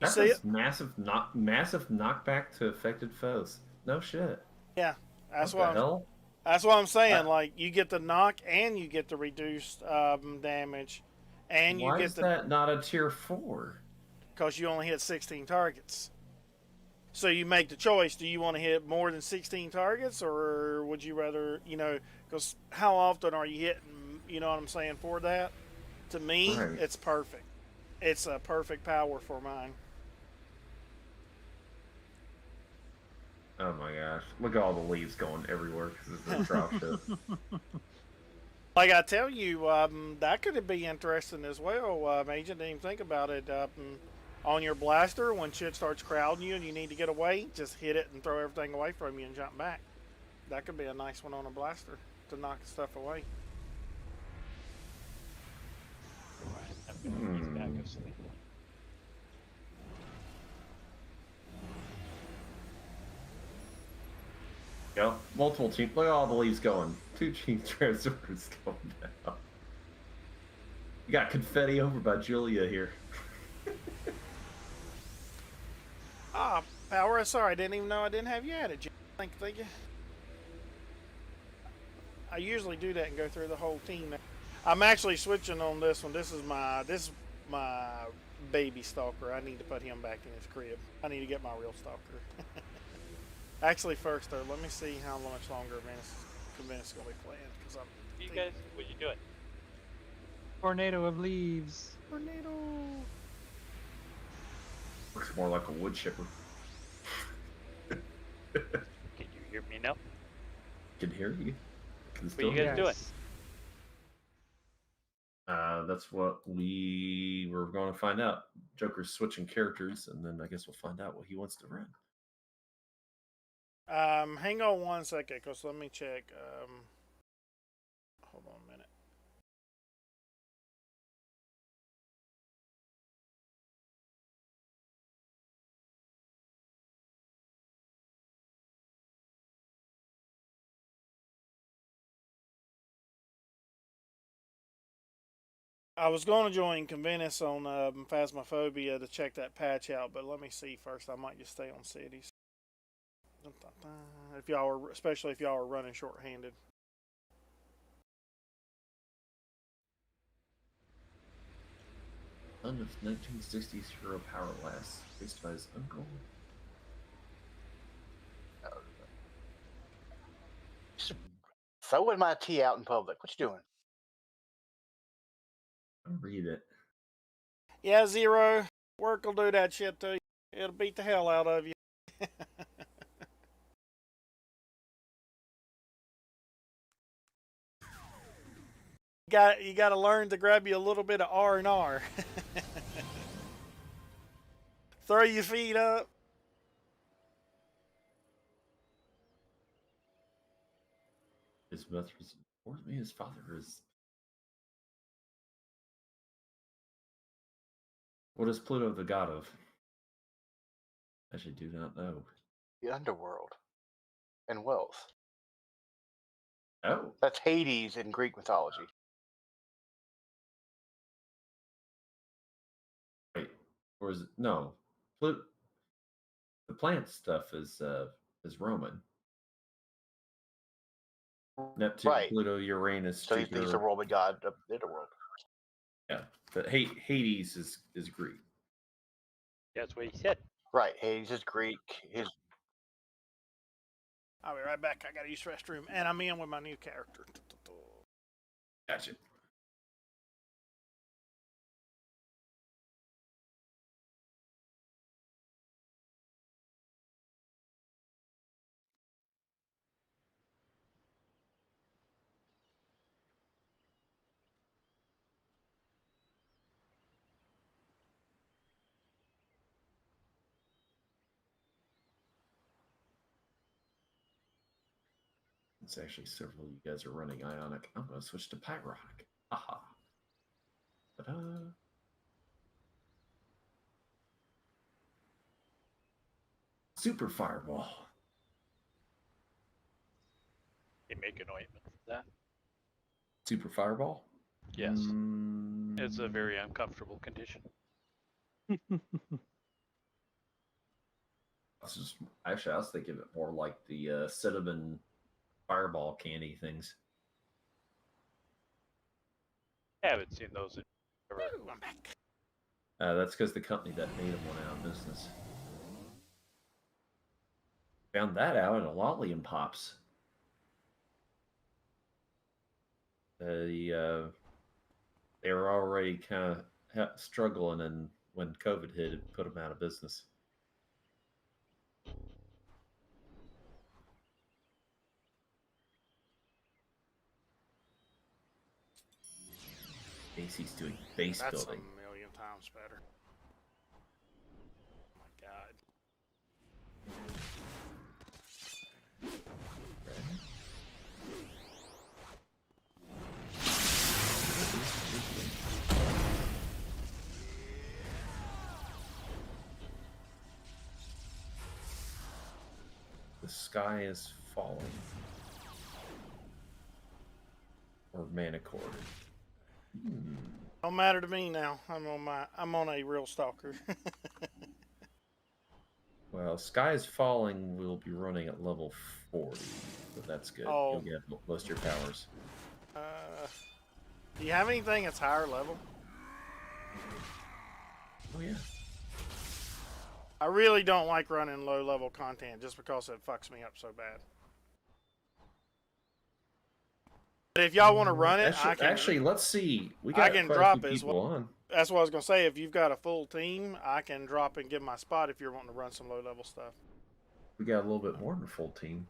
That's see a massive knockback to affected foes. No shit. Yeah, that's what what the hell? that's what I'm saying. Like you get the knock and you get the reduced damage, and you Why get is that not a tier 4? because you only hit 16 targets. So you make the choice. Do you want to hit more than 16 targets, or would you rather, because how often are you hitting, you know what I'm saying, for that? To me, Right. It's perfect. It's a perfect power for mine. Oh my gosh. Look at all the leaves going everywhere because it's a drop ship. Like I tell you, that could be interesting as well. Agent didn't even think about it. On your blaster, when shit starts crowding you and you need to get away, just hit it and throw everything away from you and jump back. That could be a nice one on a blaster to knock stuff away. I'm gonna use back of sleep. Go. Multiple teams. Look at all the leaves going. 2 team transfers going down. You got confetti over by Julia here. Power, sorry, I didn't even know I didn't have you added. Thank you. I usually do that and go through the whole team. I'm actually switching on this one. This is my baby stalker. I need to put him back in his crib. I need to get my real stalker. Actually, first though, let me see how much longer Venice is gonna be playing. Cause You guys, what you doing? Tornado of leaves. Tornado. Works more like a wood chipper. Can you hear me now? Can hear you. Can What are you guys doing? That's what we were going to find out. Joker's switching characters, and then I guess we'll find out what he wants to run. Hang on 1 second, cause let me check. Hold on a minute. I was going to join Conventus on Phasmophobia to check that patch out, but let me see first. I might just stay on cities. If y'all are, especially if y'all are running short-handed. Son of 1960s hero power lass, faced by his uncle. Throwing my tea out in public. What you doing? Read it. Yeah, Zero. Work will do that shit to you. It'll beat the hell out of you. You got to learn to grab you a little bit of R&R. Throw your feet up. His mother informs me his father is. What is Pluto the god of? I actually do not know. The underworld and wealth. Oh. That's Hades in Greek mythology. Wait, or is it no? The plant stuff is Roman. Neptune, Right. Pluto, Uranus, So he's Jupiter. the Roman god of the underworld. Yeah, but Hades is Greek. That's what he said. Right. Hades is Greek. His I'll be right back. I got to use the restroom, and I'm in with my new character. Gotcha. It's actually several of you guys are running Ionic. I'm going to switch to Pyronic. Aha. Ta-da. Super Fireball. They make an ointment for that. Super Fireball? Yes. It's a very uncomfortable condition. Actually, I was thinking of it more like the cinnamon fireball candy things. I haven't seen those in forever. Ooh, I'm back. That's because the company that made them went out of business. Found that out in a Lollium Pops. They were already kind of struggling, and when COVID hit, it put them out of business. Macy's doing base That's building. a million times better. Oh my god. The sky is falling. Or Manicord. Don't matter to me now. I'm on a real stalker. Well, Sky is Falling will be running at level 40, so that's good. Oh. You'll get most of your powers. Do you have anything that's higher level? Oh yeah. I really don't like running low level content just because it fucks me up so bad. But if y'all want to run it, Actually, let's see. We got I can quite a drop few it as people on. That's what I was gonna say. If you've got a full team, I can drop and give my spot if you're wanting to run some low level stuff. We got a little bit more than a full team.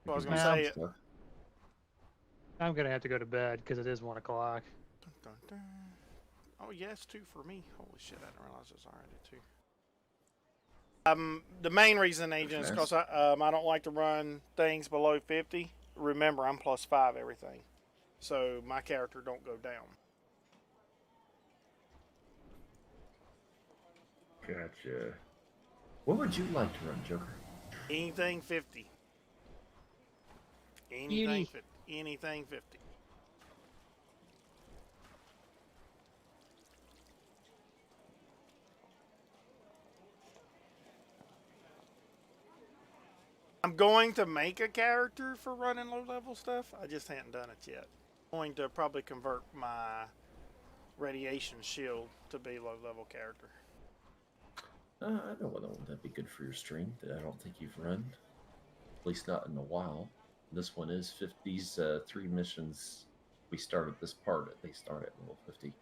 We I was can gonna do some say. stuff. I'm gonna have to go to bed because it is 1 o'clock. Dun, dun, dun. Oh yes, 2 for me. Holy shit! I didn't realize it was already 2. The main reason, agent, is because I don't like to run things below 50. Remember, I'm +5 everything, so my character don't go down. Gotcha. What would you like to run, Joker? Anything 50. Anything Beauty. 50. Anything 50. I'm going to make a character for running low level stuff. I just haven't done it yet. I'm going to probably convert my radiation shield to be low level character. I know one that'd be good for your stream that I don't think you've run. At least not in a while. This one is 50. These 3 missions we start at this part. They start at level 50. Is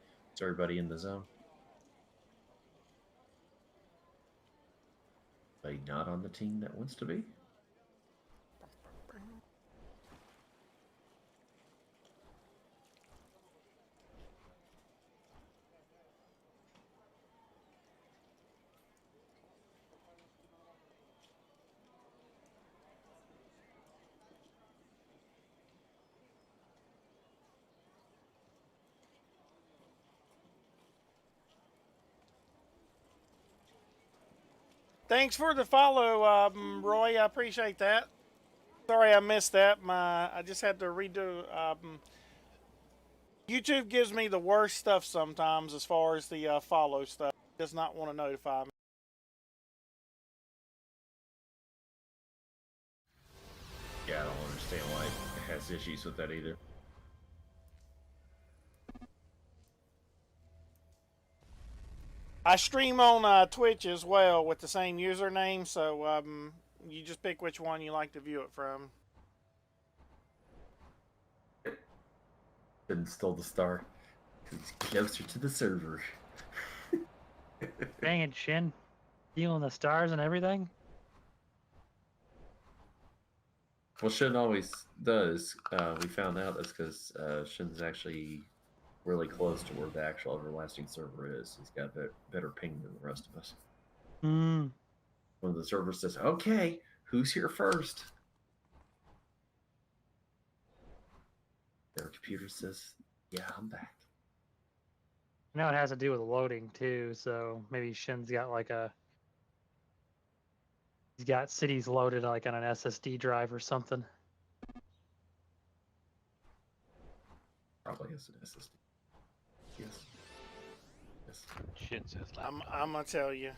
everybody in the zone? Anybody not on the team that wants to be? Thanks for the follow, Roy. I appreciate that. Sorry I missed that. I just had to redo. YouTube gives me the worst stuff sometimes as far as the follow stuff. It does not want to notify me. Yeah, I don't understand why it has issues with that either. I stream on Twitch as well with the same username, so you just pick which one you like to view it from. Didn't steal the star. It's closer to the server. Dang it, Shin. Stealing the stars and everything? Well, Shin always does. We found out that's because Shin's actually really close to where the actual everlasting server is. He's got a better ping than the rest of us. Hmm. When the server says, okay, who's here first? Their computer says, yeah, I'm back. Now it has to do with loading too, so maybe Shin's got like he's got cities loaded like on an SSD drive or something. Probably has an SSD. Yes. Yes. Shit says I'm laptop. gonna tell you,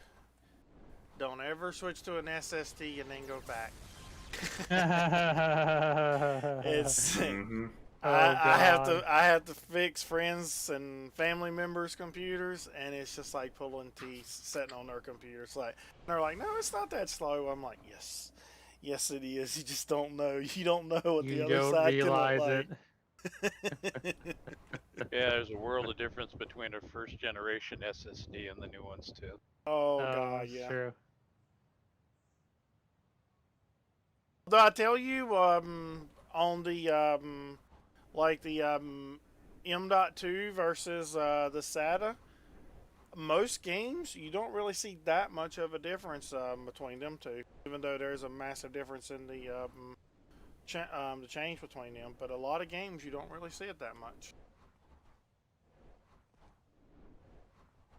don't ever switch to an SSD and then go back. It's Mm-hmm. I have to fix friends and family members' computers, and it's just like pulling teeth sitting on their computers. Like they're like, no, it's not that slow. I'm like, yes, it is. You just don't know. You don't know what the You other don't side realize can it. look like. Yeah, there's a world of difference between a first generation SSD and the new ones too. Oh Oh, god, that's yeah. true. Did I tell you on the like the M.2 versus the SATA? Most games you don't really see that much of a difference between them two, even though there's a massive difference in the change between them. But a lot of games you don't really see it that much.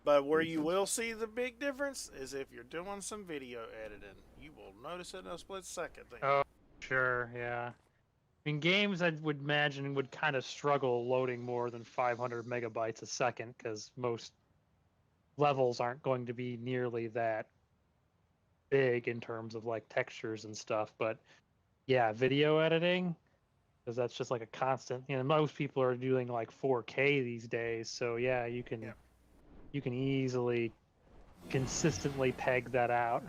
But where you will see the big difference is if you're doing some video editing. You will notice it in a split second. Oh, sure, yeah. I mean, games I would imagine would kind of struggle loading more than 500 megabytes a second because most levels aren't going to be nearly that big in terms of like textures and stuff. But yeah, video editing, because that's just like a constant. You know, most people are doing like 4K these days, so yeah, you can easily consistently peg that out.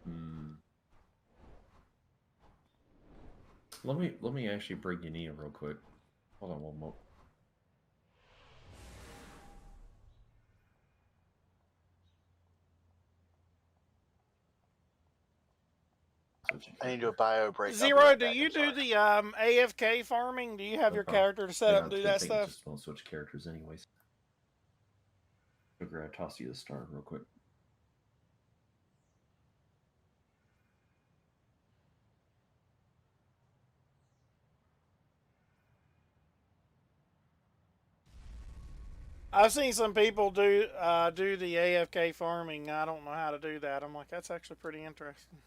Hmm. Let me actually bring you in real quick. Hold on one moment. switching I need to do a character. bio break. I'll be Zero, right do back, you I'm do sorry. the AFK farming? Do you have No your problem. character to set Hang up on, and do I that think it stuff? just won't switch characters anyways. Sugar, I toss you the star real quick. I've seen some people do the AFK farming. I don't know how to do that. I'm like, that's actually pretty interesting.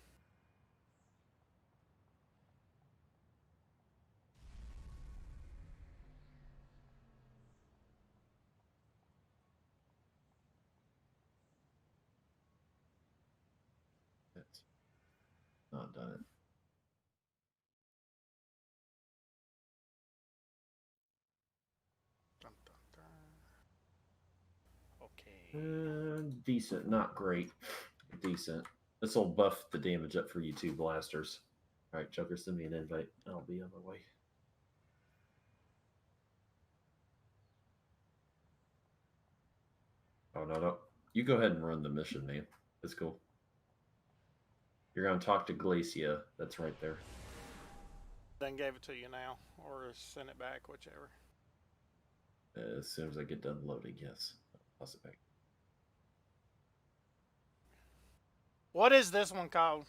It's not done it. Dun, dun, dun. Okay. Decent, not great. Decent. This will buff the damage up for you two blasters. All right, Joker, send me an invite. I'll be on my way. Oh, no. You go ahead and run the mission, man. It's cool. You're going to talk to Glacia. That's right there. Then gave it to you now, or send it back, whichever. As soon as I get done loading, yes. I'll toss it back. What is this one called?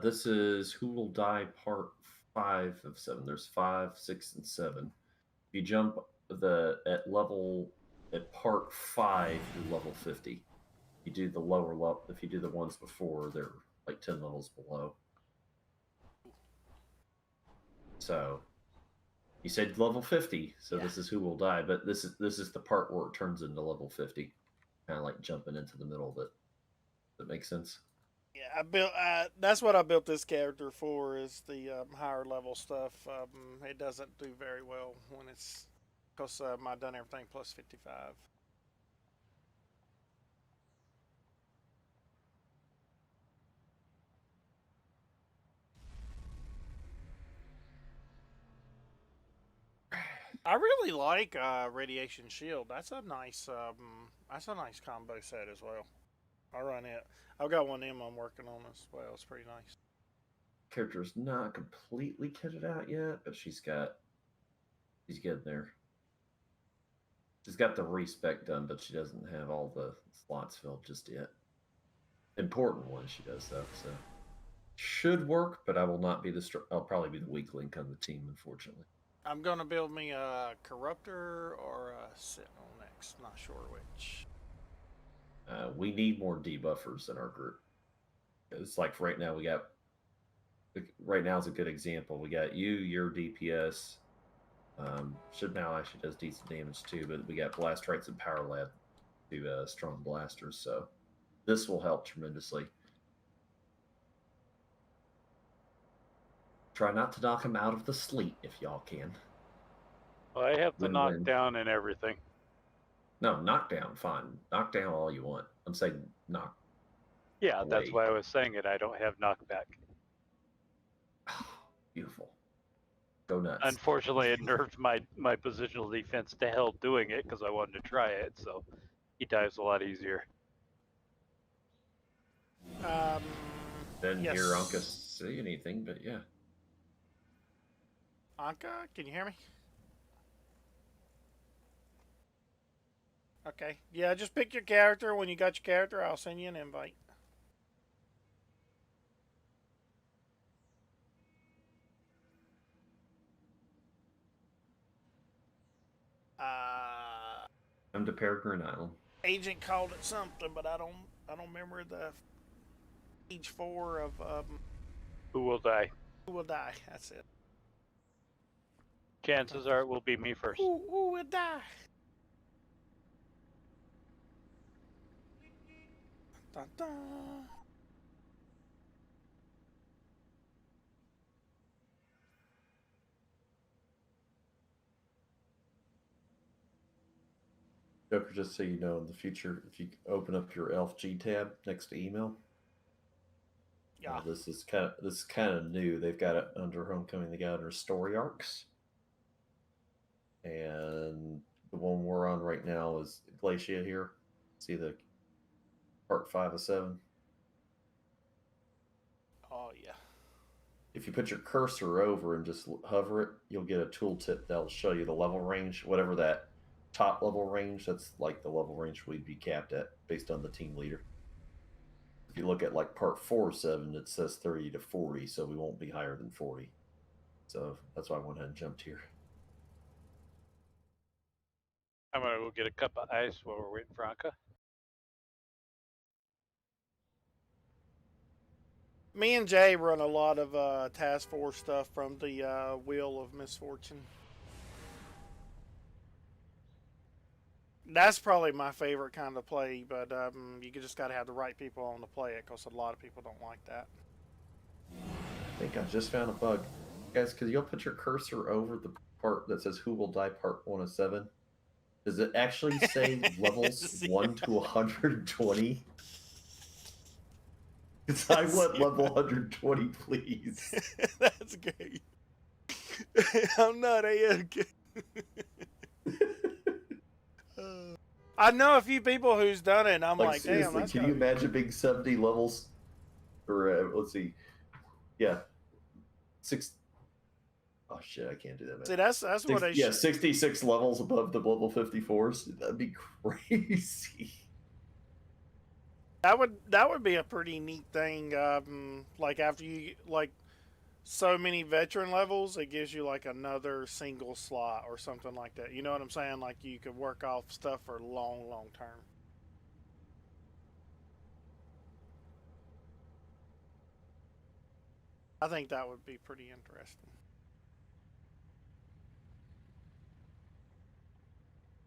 This is Who Will Die Part 5 of 7. There's 5, 6, and 7. If you jump at part 5, you're level 50. You do the lower level. If you do the ones before, they're like 10 levels below. So you said level 50, so Yeah. this is Who Will Die, but this is the part where it turns into level 50, kind of like jumping into the middle of it. Does that make sense? Yeah, I built. That's what I built this character for. Is the higher level stuff. It doesn't do very well when it's because I done everything plus 55. I really like Radiation Shield. That's a nice combo set as well. I run it. I've got one of them I'm working on as well. It's pretty nice. Character's not completely kitted out yet, but she's getting there. She's got the respec done, but she doesn't have all the slots filled just yet. Important ones she does though, so should work. But I will not be I'll probably be the weak link on the team, unfortunately. I'm gonna build me a Corruptor or a Sentinel next. Not sure which. We need more debuffers in our group. It's like right now we got. Right now is a good example. We got your DPS. Should now actually does decent damage too, but we got Blast Rights and Power Lab to strong blasters, so this will help tremendously. Try not to knock him out of the sleet if y'all can. Well, I have the Win-win. knockdown and everything. No, knockdown, fine. Knock down all you want. I'm saying knock. Yeah, that's away. why I was saying it. I don't have knockback. Beautiful. Go nuts. Unfortunately, it nerfed my positional defense to hell doing it because I wanted to try it, so he dives a lot easier. Didn't yes. hear Anka say anything, but yeah. Anka, can you hear me? Okay. Yeah, just pick your character. When you got your character, I'll send you an invite. I'm to Peregrine Island. Agent called it something, but I don't remember the page 4 of Who will die? Who Will Die. That's it. Chances are it will be me first. Who will die? Dun, dun. Joker, just so you know, in the future, if you open up your Elf G tab next to email, Yeah. this is kind of new. They've got it under Homecoming. They got it under story arcs, and the one we're on right now is Glacia here. See the part 5 of 7. Oh yeah. If you put your cursor over and just hover it, you'll get a tooltip that'll show you the level range, whatever that top level range. That's like the level range we'd be capped at based on the team leader. If you look at like part 4.7, it says 30 to 40, so we won't be higher than 40. So that's why I went ahead and jumped here. I'm gonna go get a cup of ice while we're waiting for Anka. Me and Jay run a lot of task force stuff from the Wheel of Misfortune. That's probably my favorite kind of play, but you just got to have the right people on to play it because a lot of people don't like that. I think I just found a bug. Guys, because you'll put your cursor over the part that says Who Will Die Part 1 of 7. Does it actually say levels 1 to 120? Because I want level 120, please. That's great. I'm not AFK. I know a few people who's done it, and I'm like, damn, that's can you imagine being 70 levels? Or, let's see. Yeah. 6. Oh, shit, I can't do that, man. See, that's what they 66 levels above the level 54s. That'd be crazy. That would be a pretty neat thing. Like after you like so many veteran levels, it gives you like another single slot or something like that. You know what I'm saying? Like you could work off stuff for long term. I think that would be pretty interesting.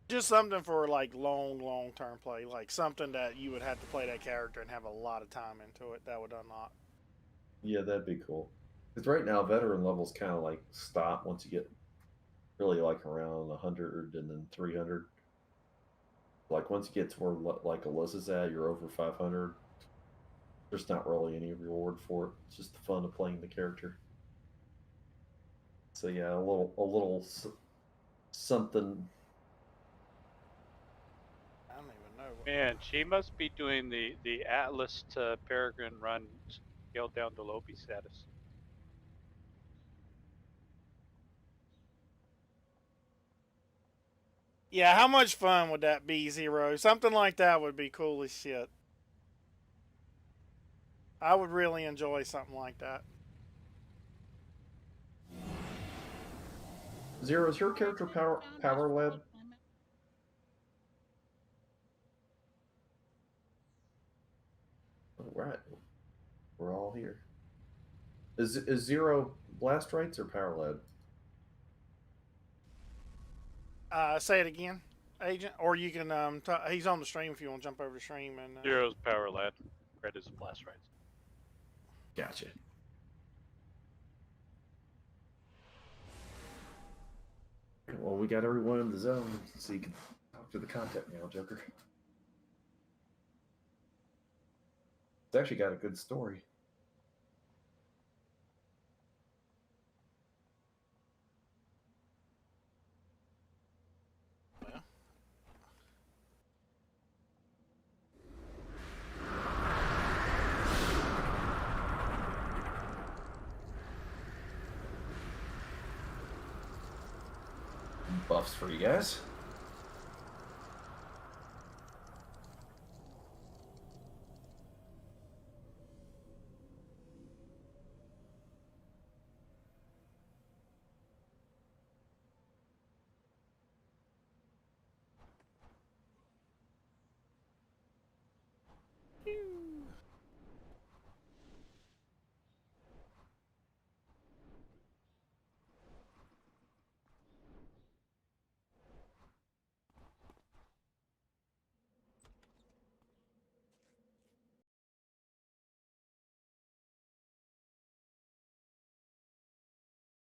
Just something for like long term play, like something that you would have to play that character and have a lot of time into it. That would unlock. Yeah, that'd be cool. Because right now, veteran levels kind of like stop once you get really like around 100 and then 300. Like once you get to where like Alyssa's at, you're over 500. There's not really any reward for it. It's just the fun of playing the character. So yeah, a little something. I don't even know. Man, she must be doing the Atlas to Peregrine run scaled down to Lopi status. Yeah, how much fun would that be, Zero? Something like that would be cool as shit. I would really enjoy something like that. Zero, is your character power led? All right, we're all here. Is Zero blast rights or power led? Say it again, Agent, or you can. He's on the stream if you want to jump over the stream and. Zero's power led. Red is blast rights. Gotcha. Well, we got everyone in the zone, so you can talk to the contact now, Joker. It's actually got a good story. Buffs for you guys.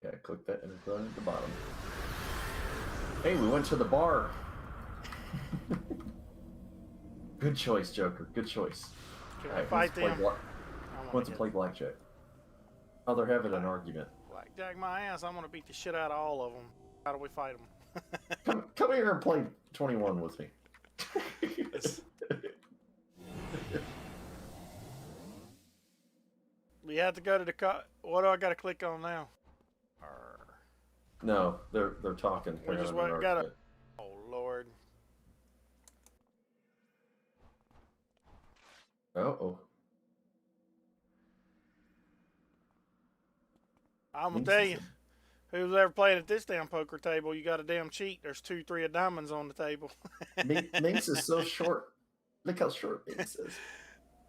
Yeah, click that and it's running at the bottom. Hey, we went to the bar. Good choice, Joker. Good choice. Can All we right, fight them? Want to play blackjack? Oh, they're having an argument. Blackjack my ass! I'm gonna beat the shit out of all of them. How do we fight them? Come here and play 21 with me. Do you have to go to the what do I got to click on now? No, they're talking. We They're just having an gotta. argument. Oh Lord. Oh. I'm gonna tell you, who's ever played at this damn poker table, you got a damn cheat. There's 2, 3 of diamonds on the table. Minx is so short. Look how short Minx is.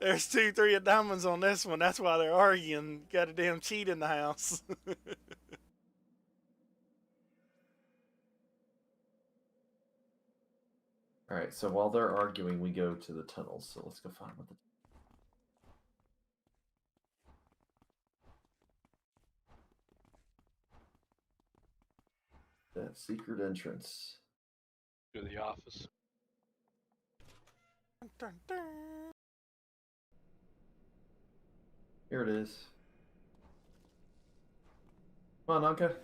There's 2, 3 of diamonds on this one. That's why they're arguing. Got a damn cheat in the house. All right, so while they're arguing, we go to the tunnels. So let's go find what the. That secret entrance. To the office. Dun, dun. Here it is. Come on, Anka.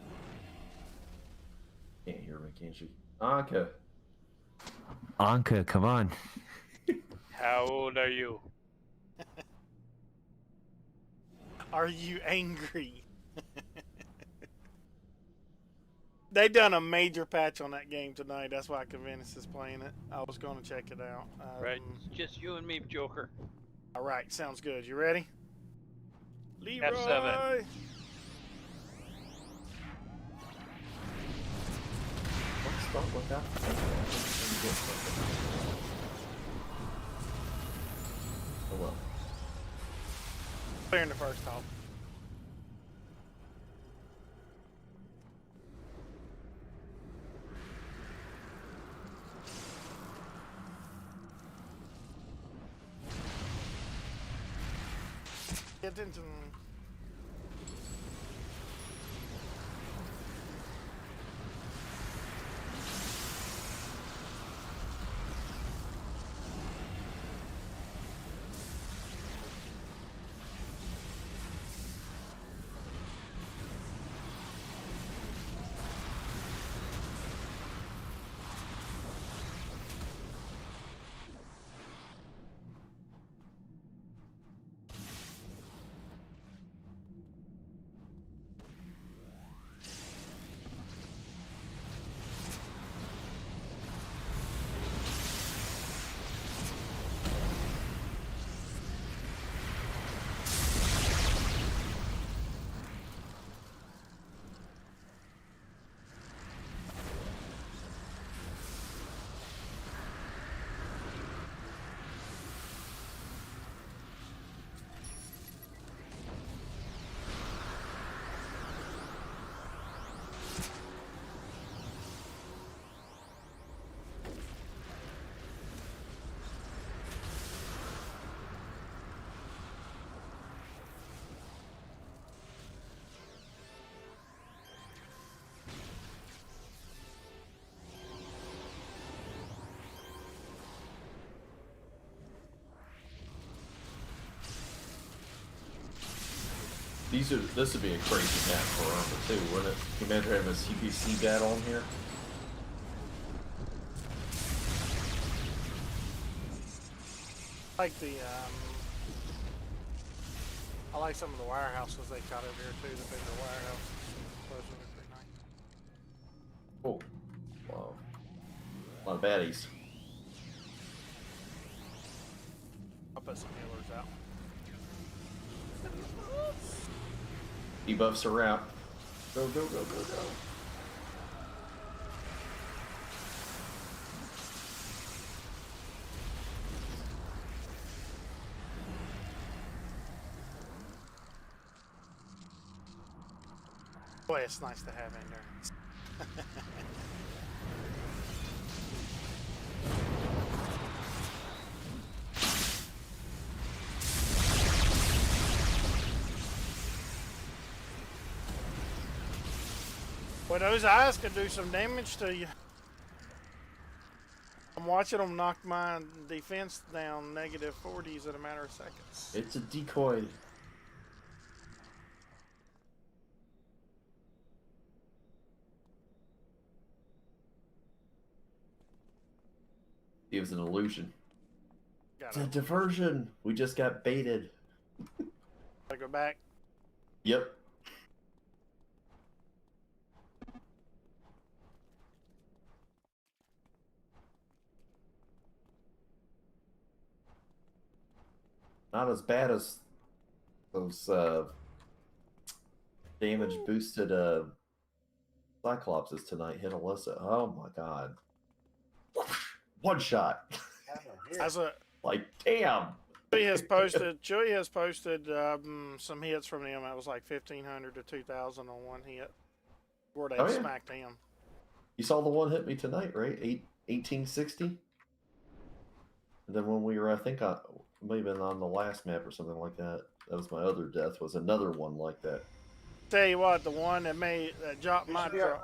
Can't hear me, can she? Anka. Anka, come on. How old are you? Are you angry? They done a major patch on that game tonight. That's why Convenus is playing it. I was going to check it out. Right, it's just you and me, Joker. All right, sounds good. You ready? Leroy. F7. Let's start with that. Oh well. Clearing the first off. Pay attention. This would be a crazy map for Armor too, wouldn't it? Can you imagine having a CPC battle on here? Like the I like some of the wirehouses they got over here too. The bigger wirehouses. Those are pretty nice. Oh, wow. A lot of baddies. I'll put some healers out. Debuffs are out. Go, go, go, go, go. Boy, it's nice to have in there. Boy, those eyes can do some damage to you. I'm watching them knock my defense down -40s in a matter of seconds. It's a decoy. Gives an illusion. It's a diversion. We just got baited. Gotta go back. Yep. Not as bad as those damage boosted Cyclopses tonight hit Alyssa. Oh my god. One shot. As a Like, damn. Joey has posted some hits from him. It was like 1,500 to 2,000 on one hit where they Oh, yeah. smacked him. You saw the one hit me tonight, right? 1860? And then when we were, I think I may have been on the last map or something like that. That was my other death, was another one like that. Tell you what, the one that dropped my drop.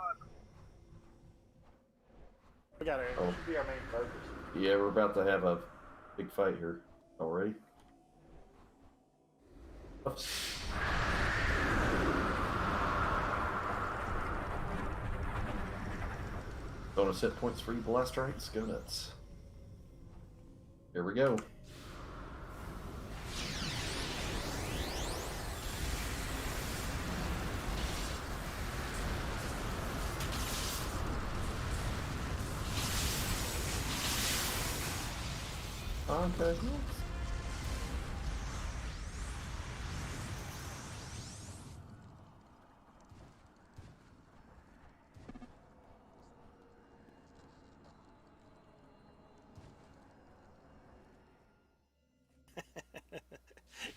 We got it. Oh. Should be our main focus. Yeah, we're about to have a big fight here already. Oops. Bonus hit points for you blast strikes. Go nuts. Here we go. Okay.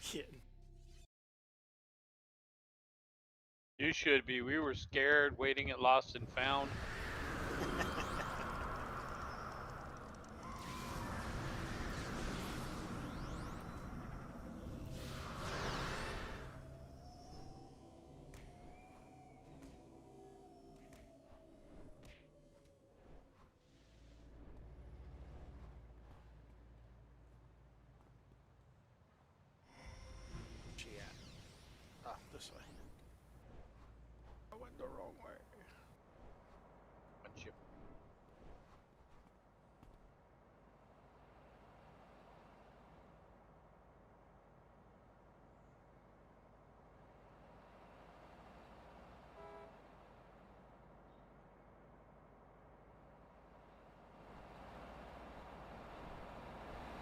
Kidding. You should be. We were scared, waiting at Lost and Found. She at? Ah, this way. I went the wrong way. Bunch of-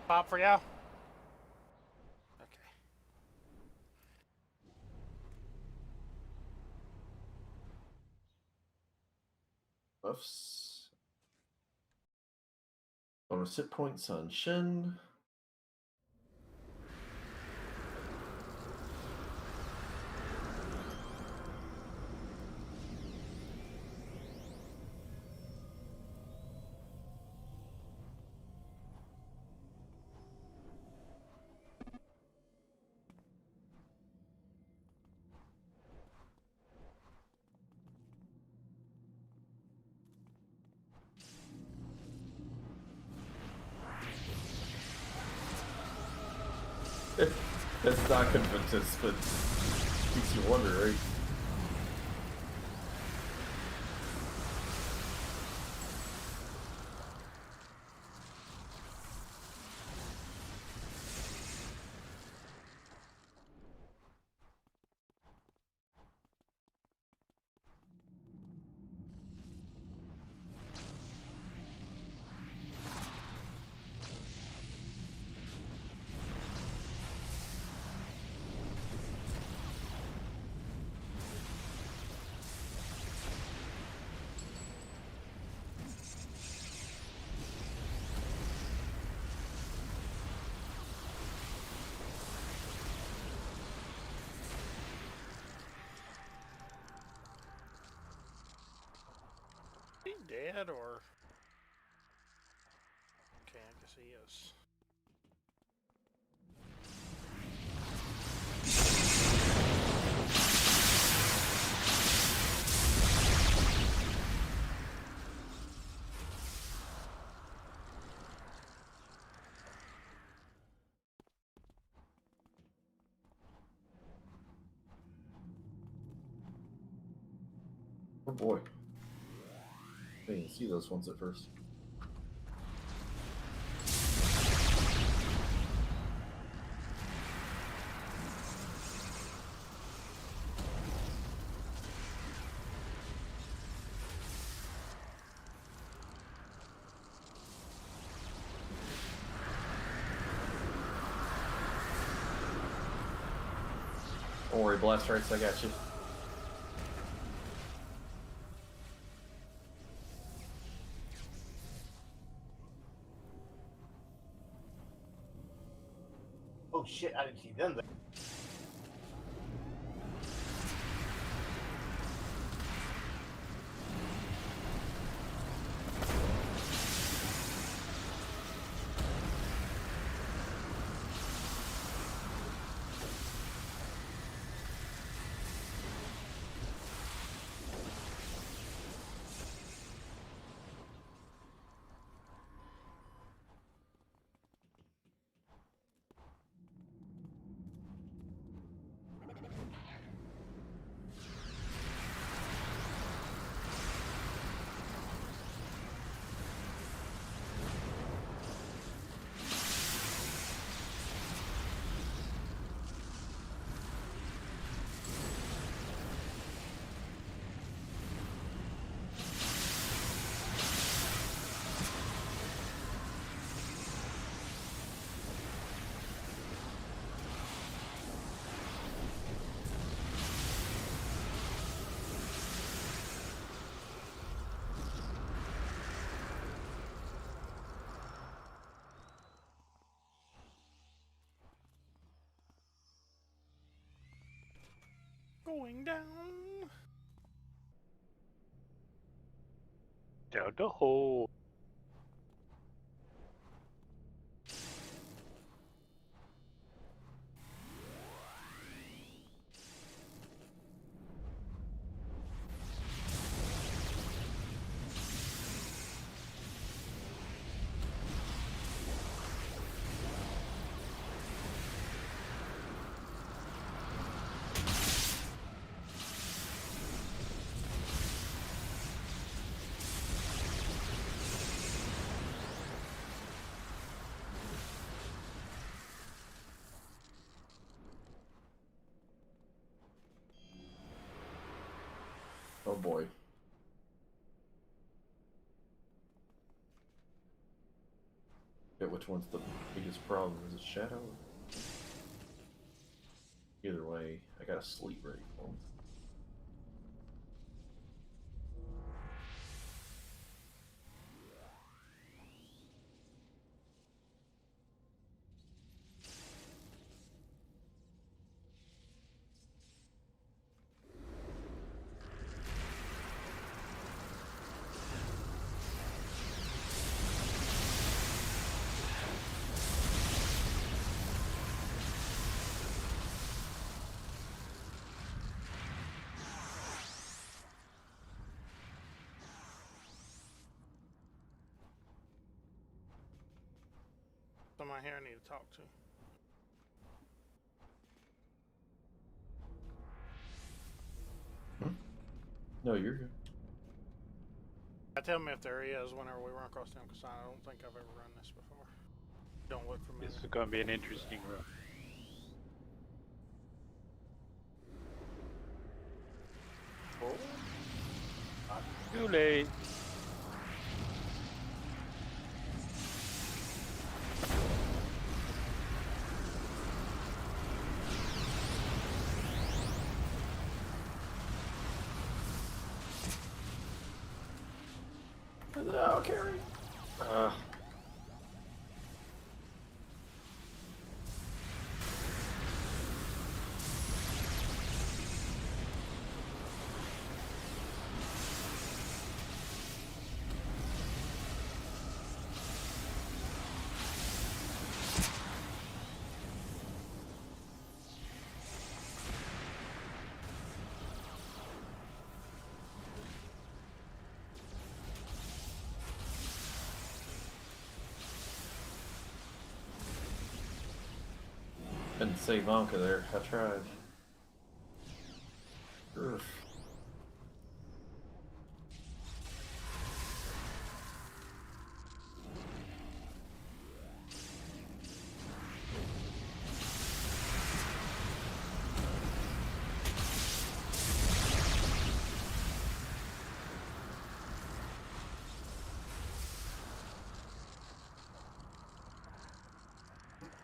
Pop for y'all? Okay. Buffs. Bonus hit points on Shin. That's not convincing, but makes you wonder, right? He dead or? Okay, I guess he is. Oh boy. I didn't see those ones at first. Don't worry, blast strikes, I got you. Oh shit! I didn't see them there. Going down. Down the hole. Oh boy. Yeah, which one's the biggest problem? Is it Shadow? Either way, I got a sleep ready for him. Somebody here I need to talk to. No, you're good. Tell me if there is whenever we run across them, because I don't think I've ever run this before. Don't look familiar. This is going to be an interesting run. Too late. No, Carrie. Couldn't save Vonka there. I tried. Urgh.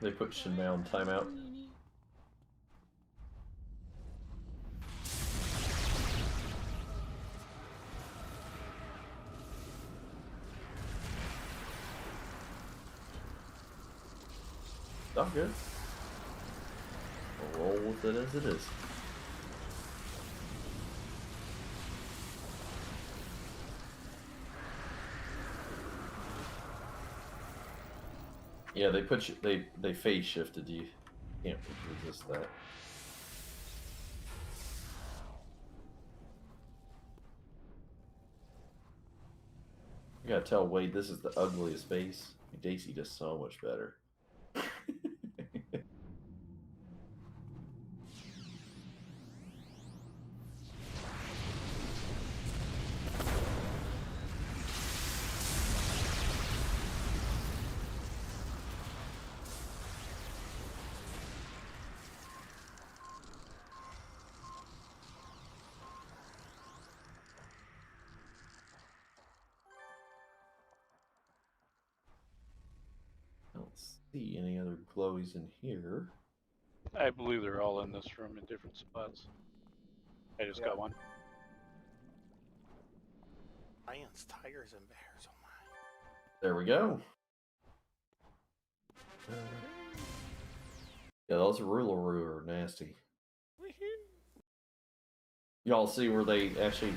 They put Shinmei on timeout. all good. We'll roll with it as it is. Yeah, they put you. They phase shifted you. Can't resist that. I gotta tell Wade this is the ugliest base. Daisy does so much better. I don't see any other glowies in here. I believe they're all in this room in different spots. I just got one. Lions, tigers, and bears. Oh my. There we go. Yeah, those Ruleroo are nasty. Y'all see where they actually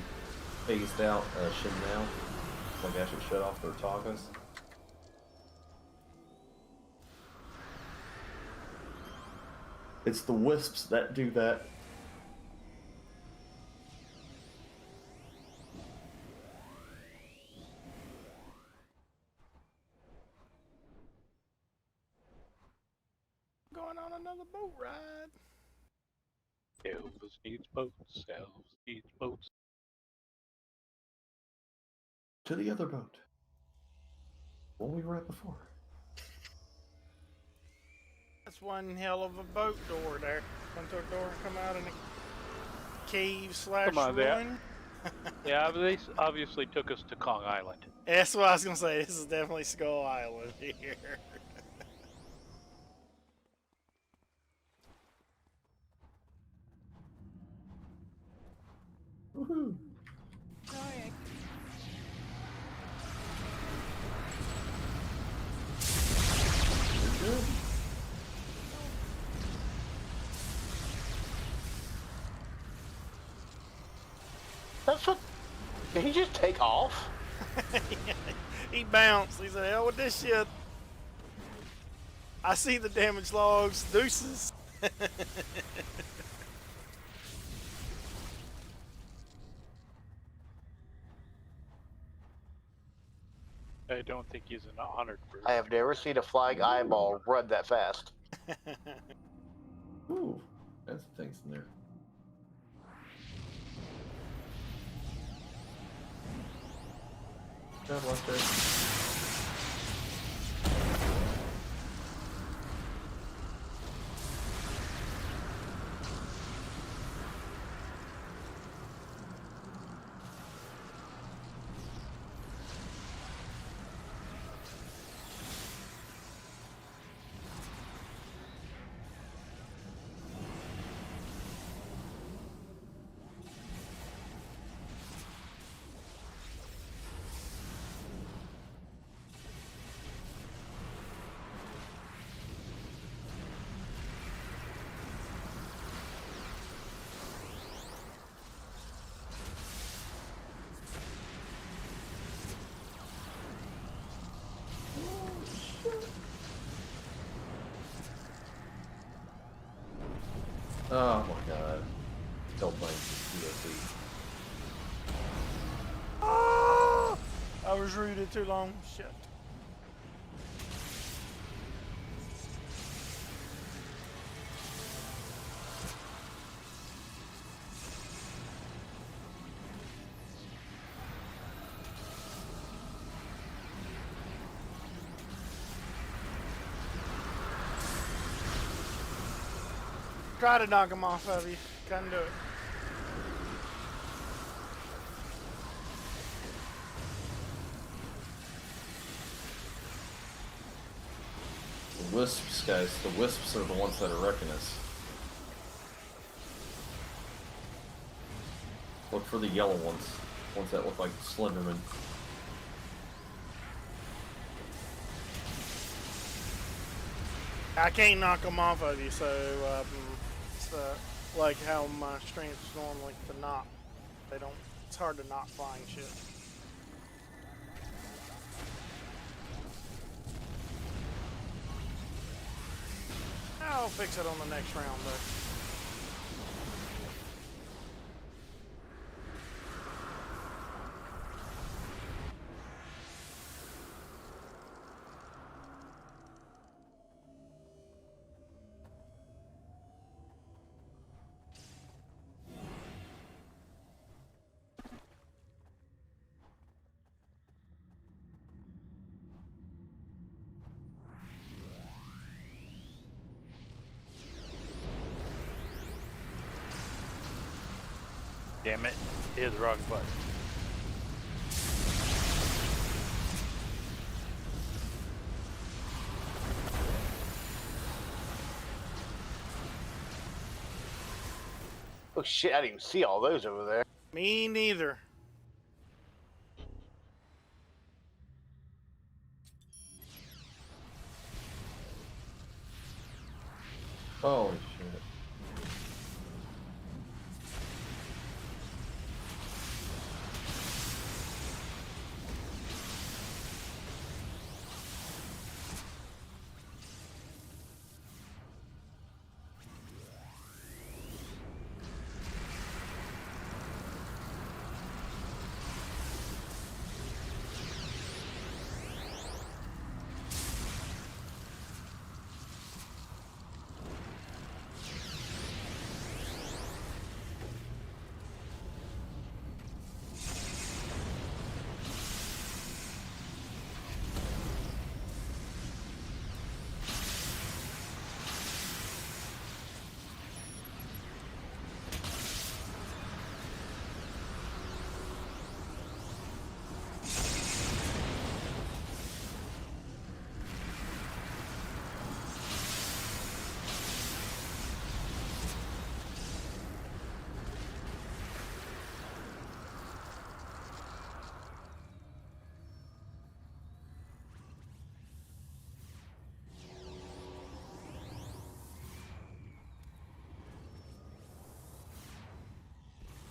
phased out Shin now? Like actually shut off their takas? It's the wisps that do that. Going on another boat ride. Elves needs boats. Elves needs boats. To the other boat. One we were at before. That's one hell of a boat door there. Come to a door and come out in a cave slash Come on, ruin. Yeah, they obviously took us to Kong Island. That's what I was gonna say. This is definitely Skull Island here. Woohoo! Good. That's what. Did he just take off? He bounced. He said, hell with this shit. I see the damage logs. Deuces. I don't think he's an honored bird. I have never seen a flying eyeball run that fast. Ooh, that's some things in there. God bless her. Oh my god. Don't blame UFC. Oh, I was rooted too long. Shit. Try to knock him off of you. Couldn't do it. The wisps, guys, the wisps are the ones that are wrecking us. Look for the yellow ones. Ones that look like Slenderman. I can't knock them off of you, so it's like how my streams normally to knock. They don't. It's hard to knock flying shit. I'll fix it on the next round, though. Damn it. It is the wrong button. Oh shit! I didn't even see all those over there. Me neither. Holy shit.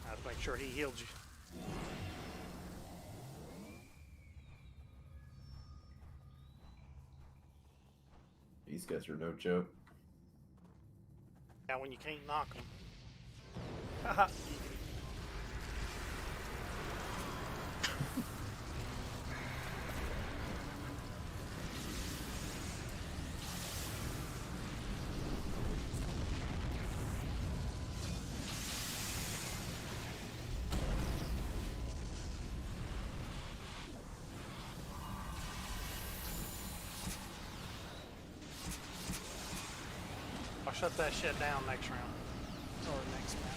I have to make sure he healed you. These guys are no joke. Yeah, when you can't knock them. Haha. I'll shut that shit down next round. Or next map.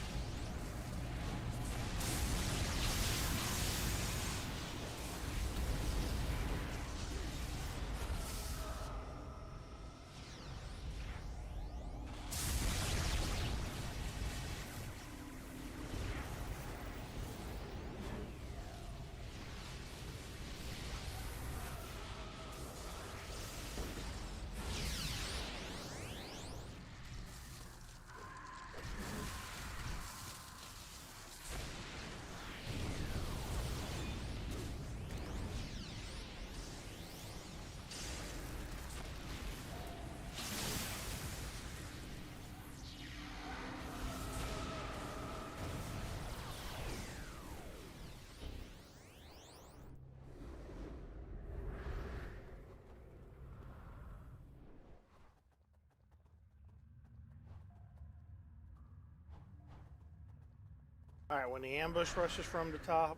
Alright, when the ambush rushes from the top,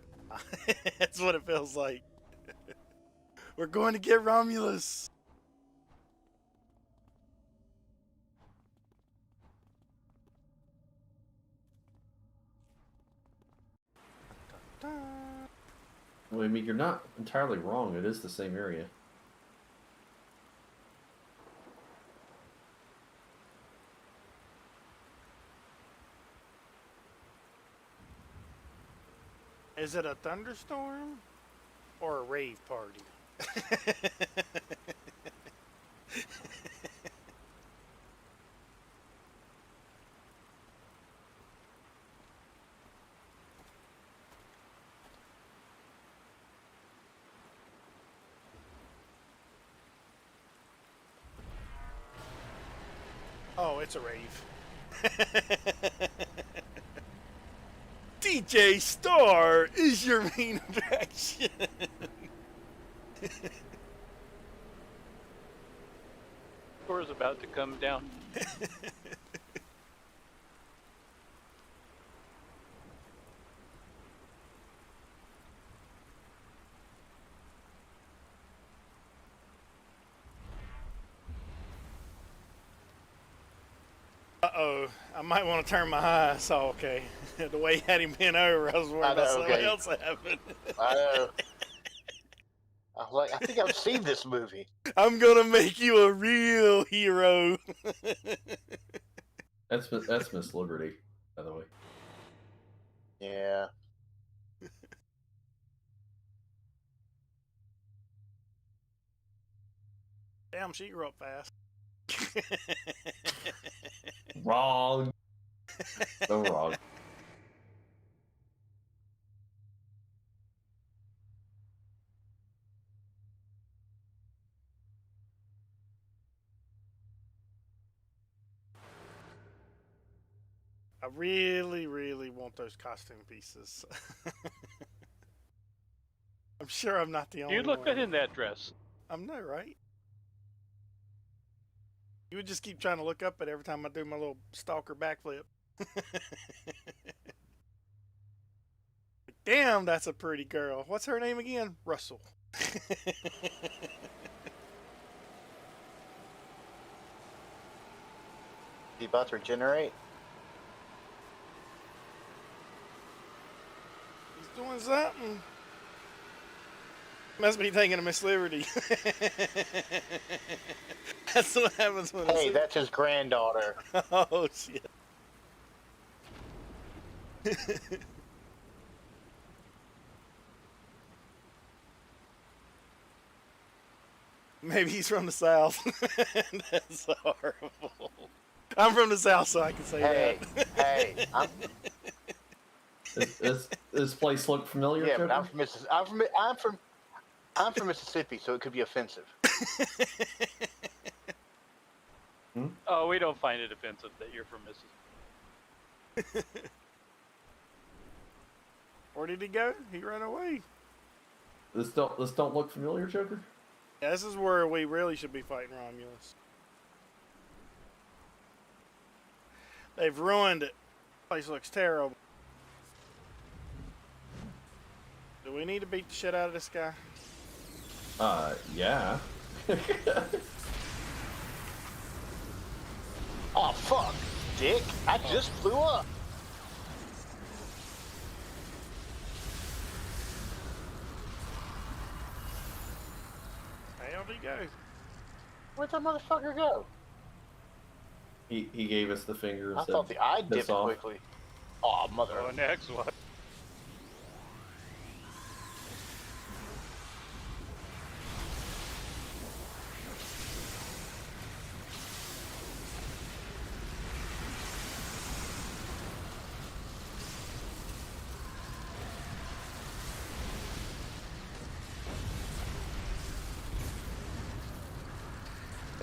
that's what it feels like. We're going to get Romulus! Well, I mean, you're not entirely wrong. It is the same area. Is it a thunderstorm or a rave party? it's a rave. DJ Star is your main attraction. Score's about to come down. Uh-oh, I might want to turn my eyes. Oh, okay. The way he had him bent over, I was worried about something else happening. I know. I'm like, I think I've seen this movie. I'm gonna make you a real hero. That's Miss Liberty, by the way. Yeah. Damn, she grew up fast. Wrong. So wrong. I really, really want those costume pieces. I'm sure I'm not the only You one. look good in that dress. I'm no, right? You would just keep trying to look up at every time I do my little stalker backflip. Damn, that's a pretty girl. What's her name again? Russell. You about to regenerate? He's doing something. Must be thinking of Miss Liberty. That's what happens when Hey, that's his granddaughter. Oh, shit. Maybe he's from the South. That's horrible. I'm from the South, so I can say that. Hey, Does this place look familiar? yeah, Joker? but I'm from Mississippi, so it could be offensive. Oh, we don't find it offensive that you're from Mississippi. Where did he go? He ran away. This don't look familiar, Joker? Yeah, this is where we really should be fighting Romulus. They've ruined it. Place looks terrible. Do we need to beat the shit out of this guy? Yeah. Oh, fuck, dick. I just flew up. How'd he go? Where'd that motherfucker go? He gave us the finger and I said, thought the eye "Piss dipped off." quickly. Oh, mother. Oh, next one.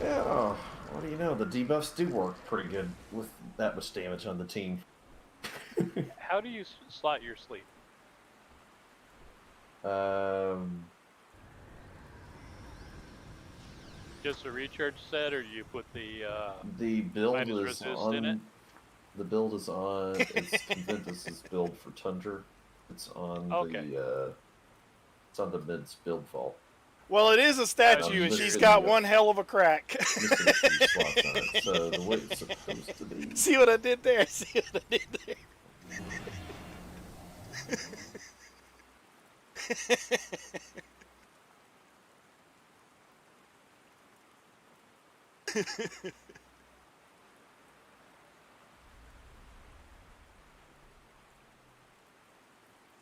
Yeah, oh, what do you know? The debuffs do work pretty good with that much damage on the team. How do you slot your sleep? Just a recharge set, or do you put The build minus is resist on. in it? The build is on. It's Conventus's build for Tundra. It's on Okay. It's on the mid's build vault. Well, it is a statue, and she's got one hell of a crack. Missing a few slots on it, so the way it's supposed to be. See what I did there? See what I did there?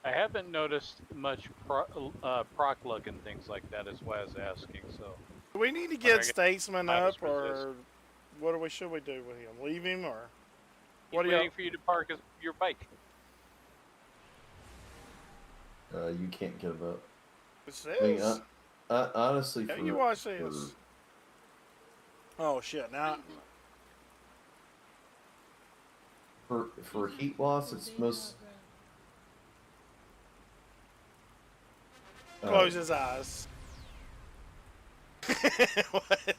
I haven't noticed much proc luck and things like that. Is why I was asking. So Do we need to I get guess Statesman minus up, or what do we should we do with him? Leave him, or he's what do you? waiting for you to park your bike. You can't give up. It I mean, says. honestly, Yeah, for, you watch this. Oh shit! Now For heat loss, it's most. Close his eyes. What?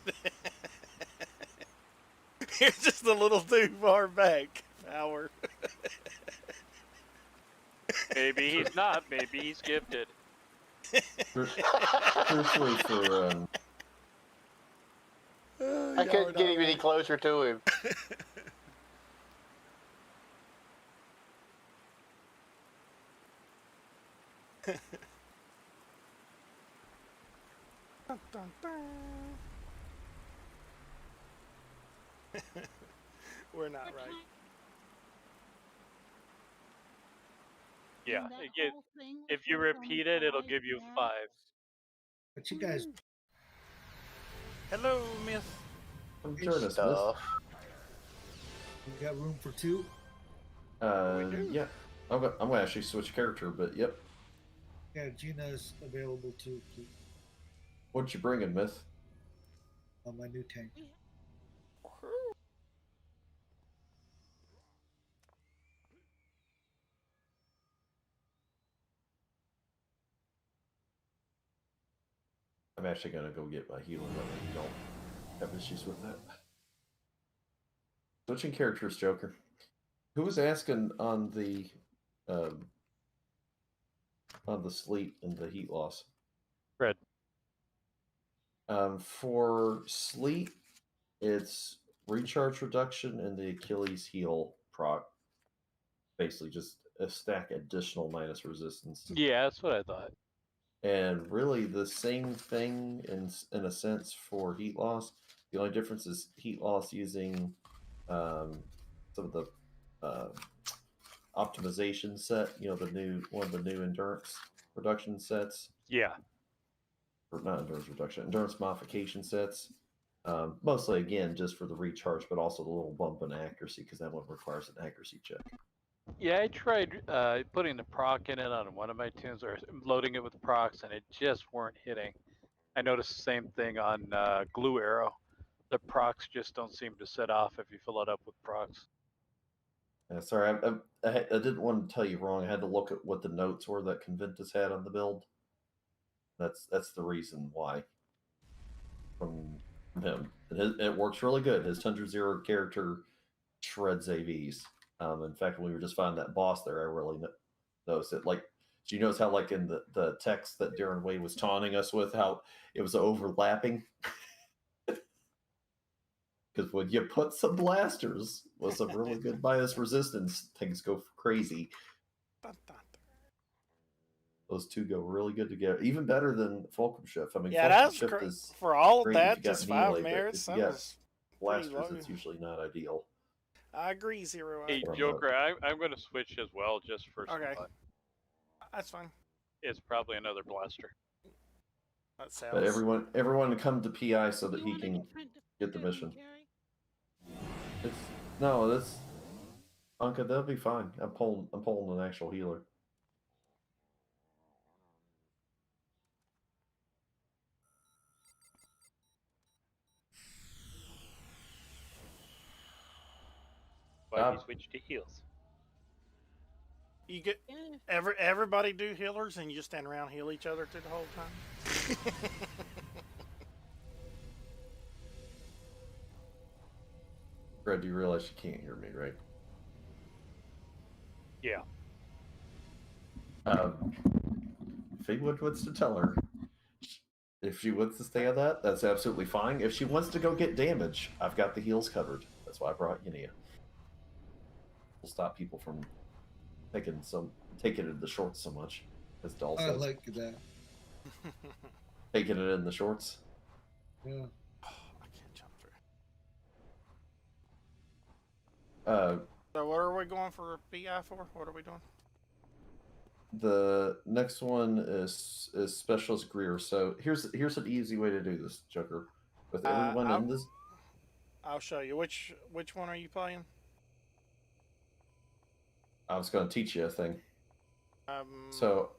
You're just a little too far back, Howard. Maybe he's not. Maybe he's gifted. Truthfully, for I couldn't get him any closer to him. Dun, dun, dun. We're not right. Yeah. If you repeat it, it'll give you 5. But you guys, Hello, Miss. come join us, Miss. Stuff. we got room for 2. Yeah. I'm gonna actually switch character, but yep. Yeah, Gina's available too, please. What you bringing, Myth? On my new tank. I'm actually gonna go get my healing when you don't have issues with that. Switching characters, Joker. Who was asking on the sleet and the heat loss? Fred. For sleet, it's recharge reduction and the Achilles heel proc. Basically, just a stack additional minus resistance. Yeah, that's what I thought. And really, the same thing in a sense for heat loss. The only difference is heat loss using some of the optimization set. You know, one of the new endurance reduction sets. Yeah. Or not endurance reduction, endurance modification sets. Mostly, again, just for the recharge, but also the little bump in accuracy, because that one requires an accuracy check. Yeah, I tried putting the proc in it on one of my tunes, or loading it with procs, and it just weren't hitting. I noticed the same thing on Glue Arrow. The procs just don't seem to set off if you fill it up with procs. Sorry, I didn't want to tell you wrong. I had to look at what the notes were that Conventus had on the build. That's the reason why. From him, it works really good. His Tundra Zero character shreds AVs. In fact, when we were just finding that boss there, I really noticed it. Like, do you notice how, like, in the text that Darren Wade was taunting us with, how it was overlapping? Because when you put some blasters with some really good bias resistance, things go crazy. Dun, dun, dun. Those two go really good together, even better than Fulcrum Shift. I mean, Yeah, Fulcrum that's Shift is for all of great if that. you got Just 5 melee, but merits. if That you got was pretty blasters, low. it's usually not ideal. I agree, Zero. Hey, Joker, I'm going to switch as well, just for some Okay. fun. That's fine. It's probably another blaster. That sounds. But everyone come to PI so that he can get the mission. That's Anka, that'll be fine. I'm pulling an actual healer. Why he switched to heals? You get everybody do healers, and you just stand around and heal each other through the whole time. Fred, do you realize you can't hear me, right? Yeah. Figwood wants to tell her. If she wants to stay on that, that's absolutely fine. If she wants to go get damage, I've got the heals covered. That's why I brought Yinia. We'll stop people from taking it in the shorts so much, as Doll I says. like that. Taking it in the shorts. Yeah. Oh, I can't jump through. So what are we going for PI for? What are we doing? The next one is Specialist Greer. So here's an easy way to do this, Joker. With everyone in this, I'll show you. Which one are you playing? I was going to teach you a thing. So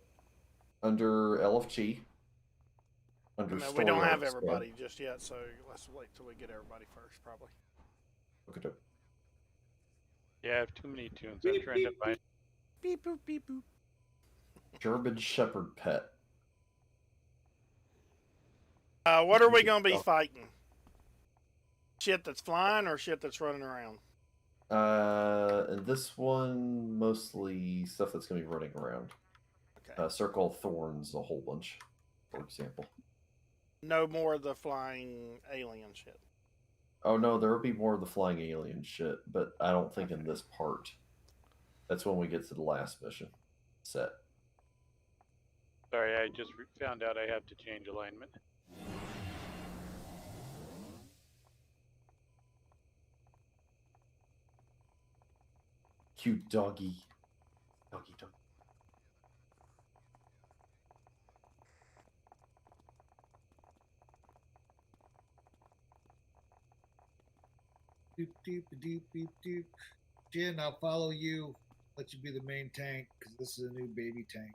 under LFG, we don't have everybody just yet, so let's wait till we get everybody first, probably. Okay. Yeah, I have too many tunes. I'm trying to find. Beep boop beep boop. German Shepherd pet. What are we gonna be fighting? Shit that's flying or shit that's running around? And this one mostly stuff that's gonna be running around. Okay. Circle of Thorns, a whole bunch, for example. No more of the flying alien shit. Oh no, there will be more of the flying alien shit, but I don't think in this part. That's when we get to the last mission set. Sorry, I just found out I have to change alignment. Cute doggy. Doggy dog. Doop, doop, doop, doop, doop. Jin, I'll follow you. Let you be the main tank because this is a new baby tank.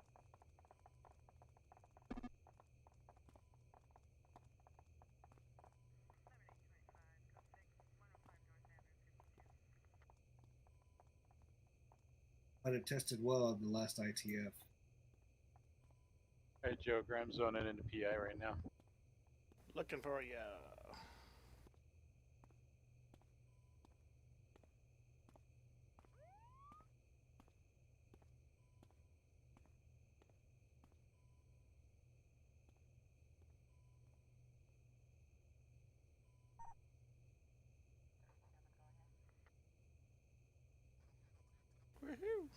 But it tested well on the last ITF. Alright, Joker, I'm zoning into PI right now. Looking for you. Woohoo!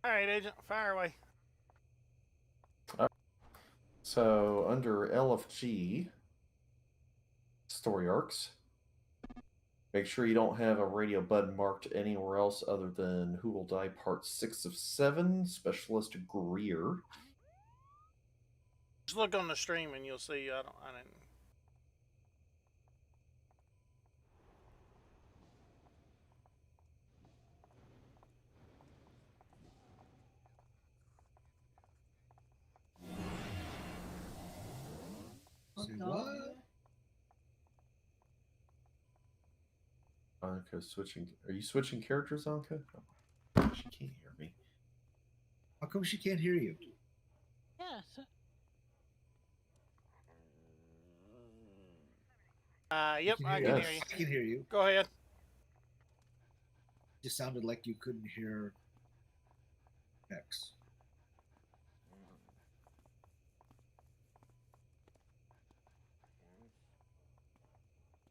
All right, Agent, fire away. So under LFG story arcs, make sure you don't have a radio button marked anywhere else other than Who Will Die Part 6 of 7, Specialist Greer. Just look on the stream and you'll see. I didn't. Say what? Anka switching. Are you switching characters, Anka? Oh, she can't hear me. How come she can't hear you? Yes. Yep, I can hear you. I can hear you. Go ahead. Just sounded like you couldn't hear X.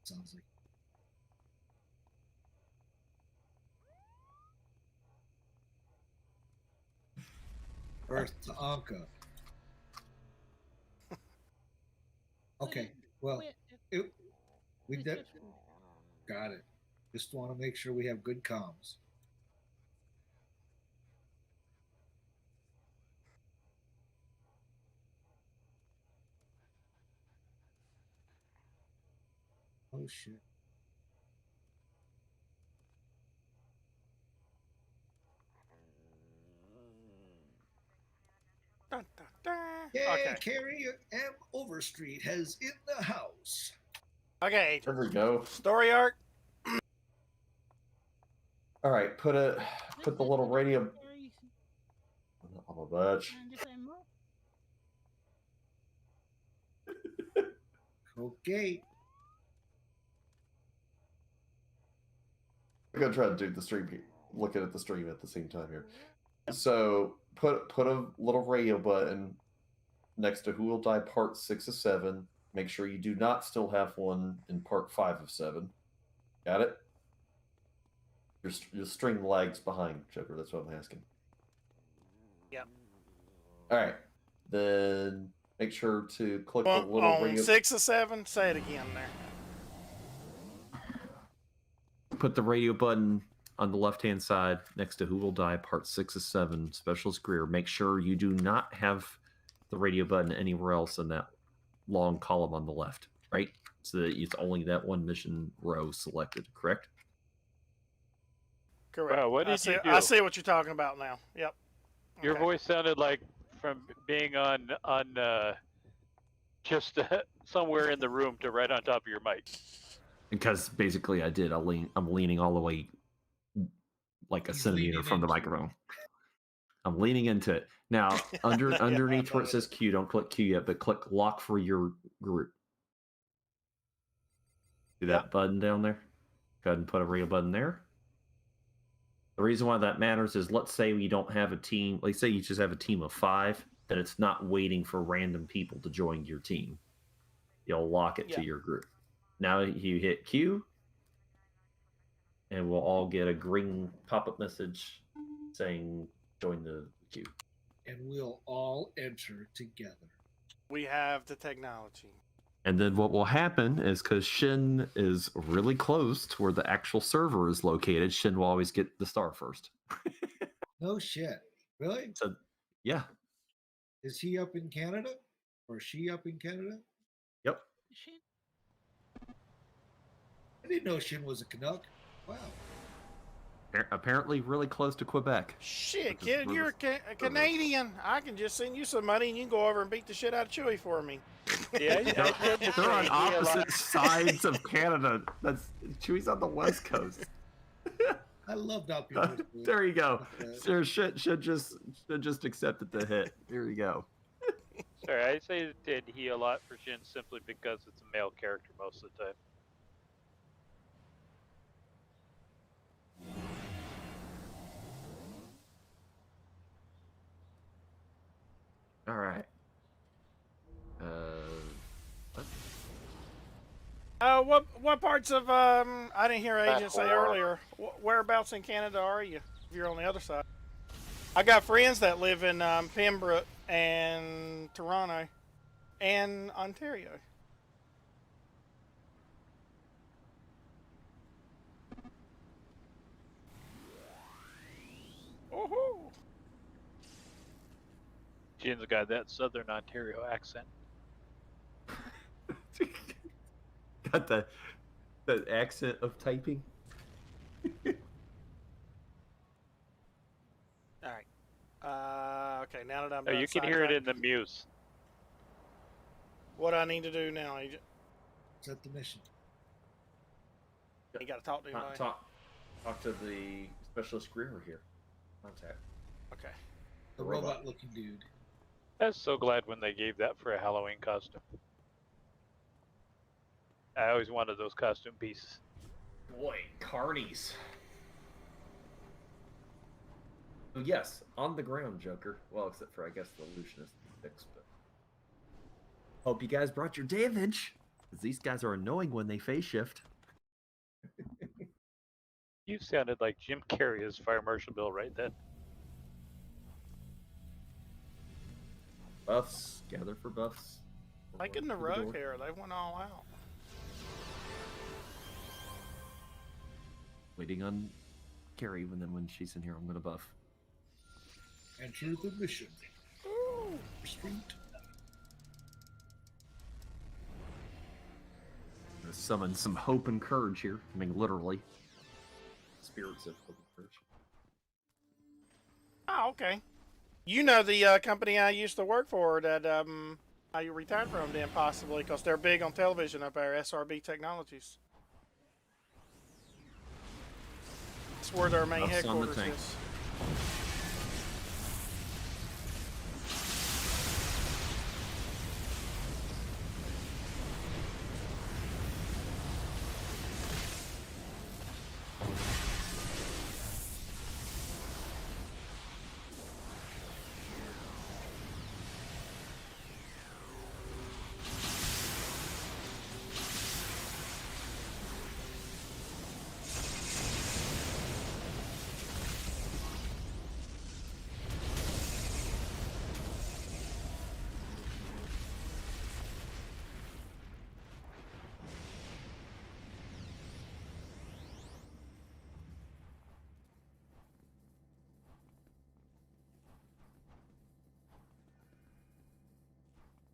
Sounds like. Earth to Anka. Okay, well, we did. Got it. Just want to make sure we have good comms. Oh shit. Dun, dun, dun. Yeah, Okay. Carrie M. Overstreet has in the house. Okay, There Agent. we go. Story arc. All right, put the little radio. Oh, bitch. Okay. I'm gonna try to do the stream, looking at the stream at the same time here. So put a little radio button next to Who Will Die Part 6 of 7. Make sure you do not still have one in Part 5 of 7. Got it? Your string lags behind, Joker. That's what I'm asking. Yep. All right. Then make sure to click the little On radio. 6 of 7. Say it again there. Put the radio button on the left-hand side next to Who Will Die Part 6 of 7, Specialist Greer. Make sure you do not have the radio button anywhere else in that long column on the left, right? so that it's only that one mission row selected. Correct? Correct. Wow, what I did see, you do? I see what you're talking about now. Yep. Your Okay. voice sounded like from being on just somewhere in the room to right on top of your mic. Because basically, I did. I'm leaning all the way, like a He's centimeter leaning from the into it. microphone. I'm leaning into it now. Yeah, Underneath I where it know. says Q, don't click Q yet, but click lock for your group. See that button down there? Go ahead and put a real button there. The reason why that matters is, let's say we don't have a team. Let's say you just have a team of 5. Then it's not waiting for random people to join your team. You'll lock it to Yeah. your group. Now you hit Q, and we'll all get a green pop-up message saying join the queue. And we'll all enter together. We have the technology. And then what will happen is, because Shin is really close to where the actual server is located, Shin will always get the star first. No shit. Really? So, yeah. Is he up in Canada? Or she up in Canada? Yep. I didn't know Shin was a Canuck. Wow. Apparently really close to Quebec. Shit, kid, you're a Canadian. I can just send you some money and you can go over and beat the shit out of Chewy for me. Yeah, They're on opposite sides of Canada. Chewy's on the West Coast. I love how people do it. There you go. Okay. Sir, should just accepted the hit. There you go. Sorry, I say did he a lot for Shin simply because it's a male character most of the time. All right. What parts of I didn't hear Agent say War. earlier. Whereabouts in Canada are you? If you're on the other side. I got friends that live in Pembroke and Toronto and Ontario. Oh, Jin's got that Southern Ontario accent. Got the accent of typing. all right. Okay, now that I'm Oh, done you can hear it sidetracked, in the muse. what I need to do now, Agent? Set the mission. You got to talk to anybody. Talk to the specialist Greer here. Contact. Okay. The robot looking dude. I was so glad when they gave that for a Halloween costume. I always wanted those costume pieces. Boy, carnies. So yes, on the ground, Joker. Well, except for, I guess, the illusionist fix, but hope you guys brought your damage, because these guys are annoying when they phase shift. You sounded like Jim Carrey as Fire Marshal Bill right then. Buffs, gather for buffs. Like in the rug here, they went all out. Waiting on Carrie, and then when she's in here, I'm gonna buff. Enter the mission. Ooh. Street. I'm gonna summon some hope and courage here. I mean, literally. Spirits of hope and courage. Oh, okay. You know the company I used to work for that I retired from then possibly, because they're big on television up there, SRB Technologies. That's where their main Buffs on the headquarters tank. is.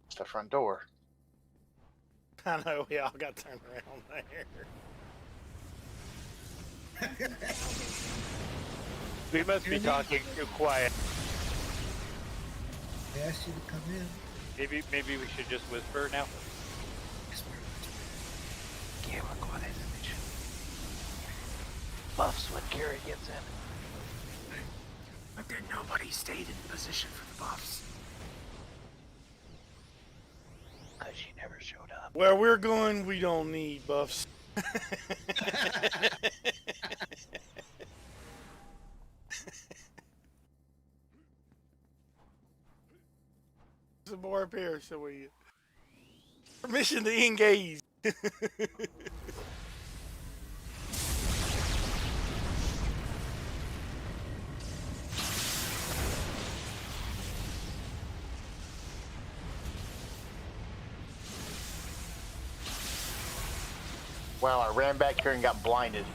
It's the front door. I know we all got turned around there. We must be talking too quiet. I asked you to come in. Maybe we should just whisper now. Yeah, we're going in. Buffs when Gary gets in. But then nobody stayed in position for the buffs. Because she never showed up. Where we're going, we don't need buffs. Some more up here, shall we? Permission to engage. Wow, I ran back here and got blinded.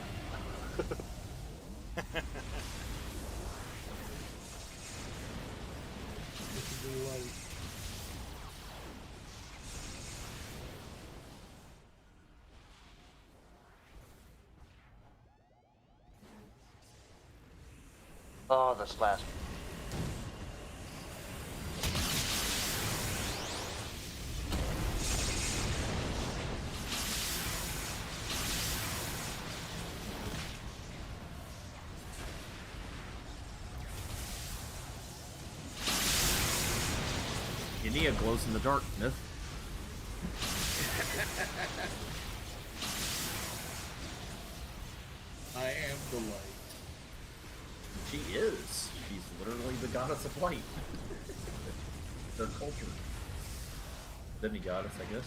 Oh, this last. Nia glows in the dark, Myth. I am the light. She is. She's literally the goddess of light. Their culture. Demi-goddess, I guess.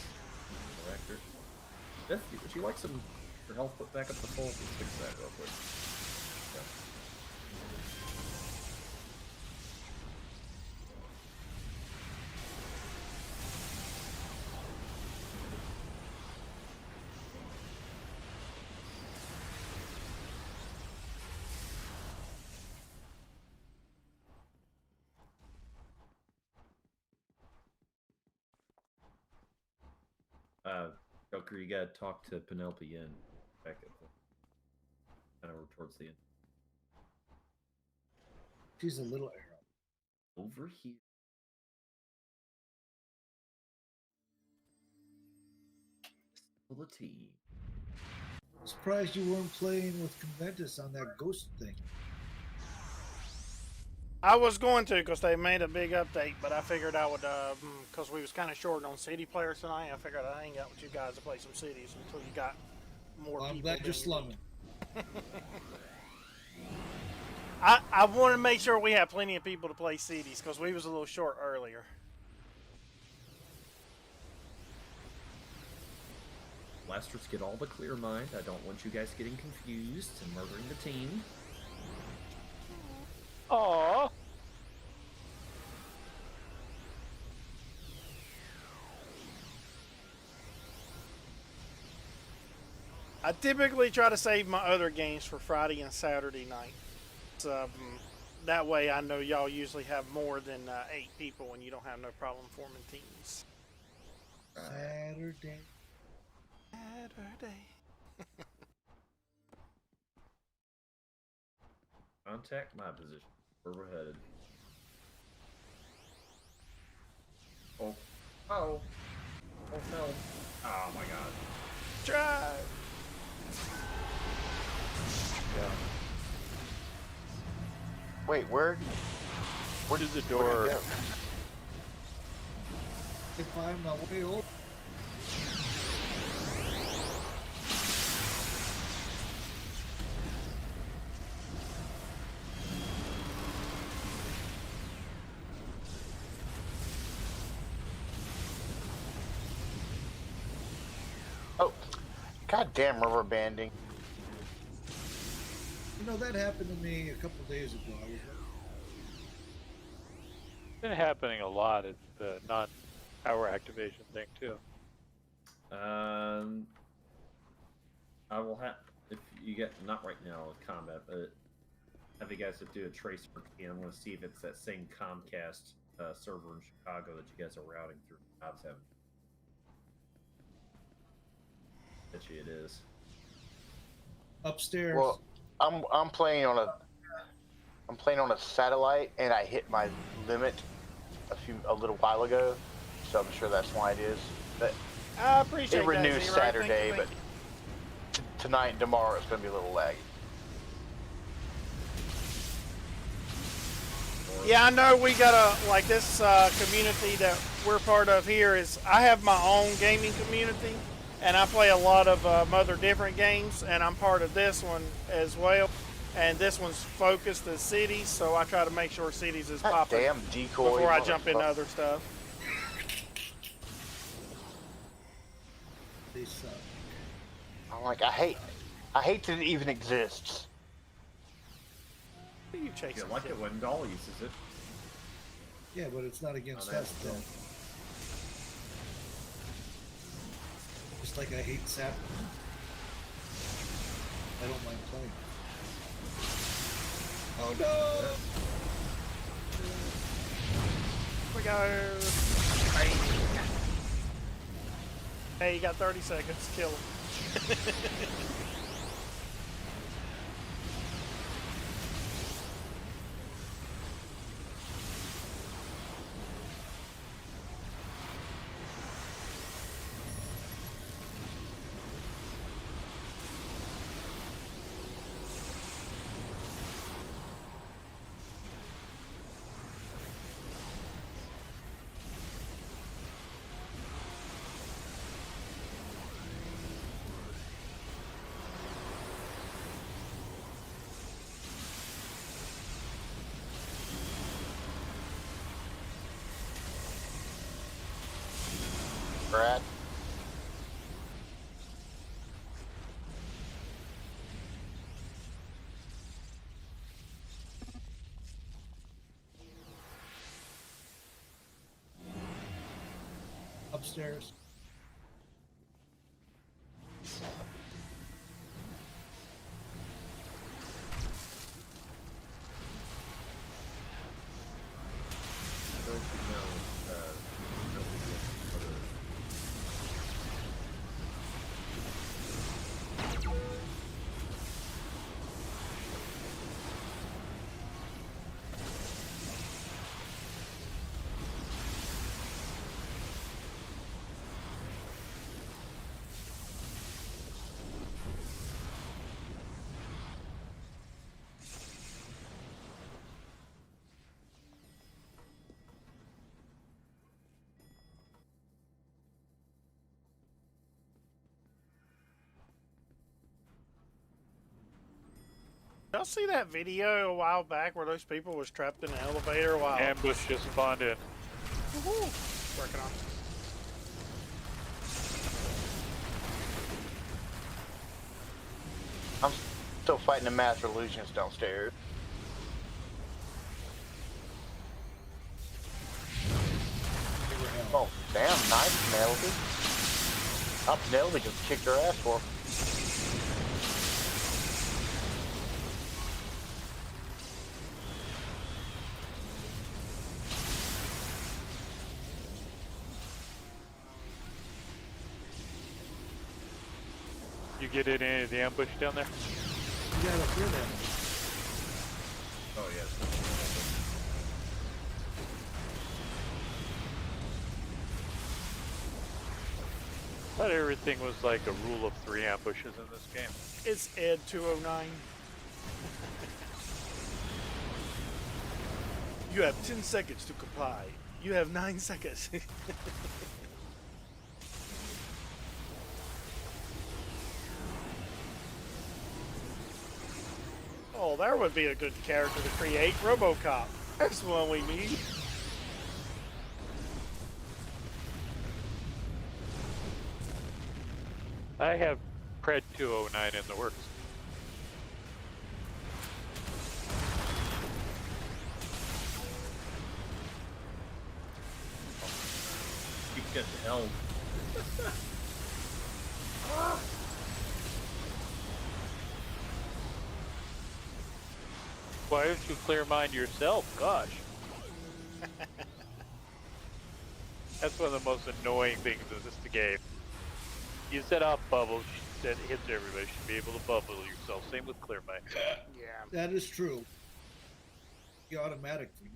More accurate. Myth, would you like some your health put back up to full? Let's fix that real quick. Yeah. Joker, you gotta talk to Penelope in back at the kind of towards the end. She's a little arrow. Over here. Stability. Surprised you weren't playing with Conventus on that ghost thing. I was going to because they made a big update, but I figured I would, because we was kind of short on city players tonight, I figured I'd hang out with you guys to play some cities until you got more Well, I'm people. glad you're slumming. I want to make sure we have plenty of people to play cities because we was a little short earlier. Blasters get all the clear mind. I don't want you guys getting confused and murdering the team. Aww. I typically try to save my other games for Friday and Saturday night. That way I know y'all usually have more than 8 people and you don't have no problem forming teams. Saturday. Contact my position. Where we're headed. Oh. Oh. Oh no. Oh my god. Try! Yeah. Wait, where Where's the door? If I'm my way over. Oh, goddamn rubber banding. You know, that happened to me a couple days ago. I was It's been happening a lot at the non-power activation thing too. I will have, if you get, not right now with combat, but have you guys to do a trace for me. I'm going to see if it's that same Comcast server in Chicago that you guys are routing through. I was having. Sketchy it is. Upstairs. Well, I'm playing on a satellite, and I hit my limit a little while ago, so I'm sure that's why it is. But I appreciate it renews that, Zero. Saturday, Thank you. but tonight and tomorrow it's going to be a little laggy. Yeah, I know we got like this community that we're part of here is I have my own gaming community, and I play a lot of other different games, and I'm part of this one as well. And this one's focused as cities, so I try to make sure cities is God popping damn decoy! before I jump into motherfucker. other stuff. They suck. I'm like, I hate that it even exists. Who are you chasing? You like it when Doll uses it. Yeah, but it's not against Oh, us, that's though. cool. Just like I hate sap. I don't mind playing. Oh no! We go. Hey, you got 30 seconds. Kill him. Brad. Upstairs. Don't you know, Y'all see that video a while back where those people was trapped in an elevator while Ambush just spawned in. Woohoo! Working on. I'm still fighting the Master Illusions downstairs. Oh, damn, nice, Penelope. Oh, Penelope just kicked her ass for. You get in any of the ambush down there? You gotta hear that. oh yes. I thought everything was like a rule of 3 ambushes in this game. It's Ed 209. You have 10 seconds to comply. You have 9 seconds. Oh, there would be a good character to create. RoboCop. That's the one we need. I have Pred 209 in the works. You can get the helm. Why don't you clear mine yourself? Gosh. That's one of the most annoying things in this game. You set off bubbles, that hits everybody should be able to bubble yourself. Same with clear mic. Yeah. That is true. Be automatic for you.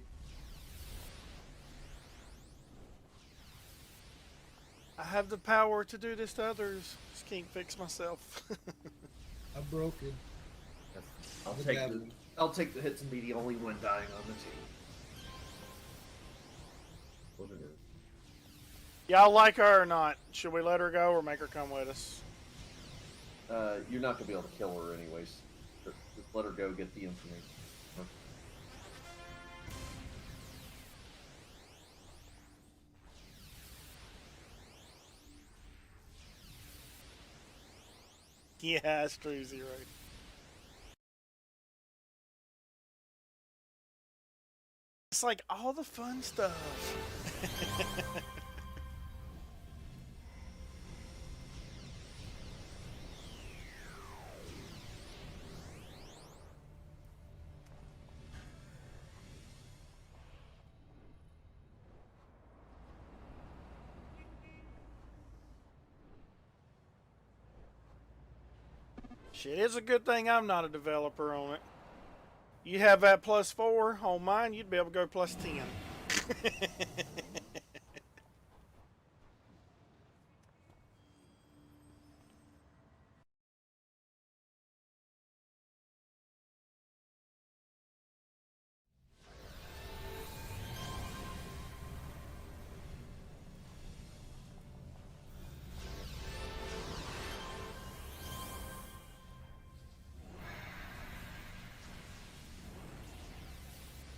I have the power to do this to others. Just can't fix myself. I'm broken. I'll The take devil. I'll take the hits immediately when dying on the team. What it is. Y'all like her or not? Should we let her go or make her come with us? You're not gonna be able to kill her anyways. Just let her go get the information. Yeah, that's true, Zero. It's like all the fun stuff. Shit, it's a good thing I'm not a developer on it. You have that +4 on mine, you'd be able to go +10.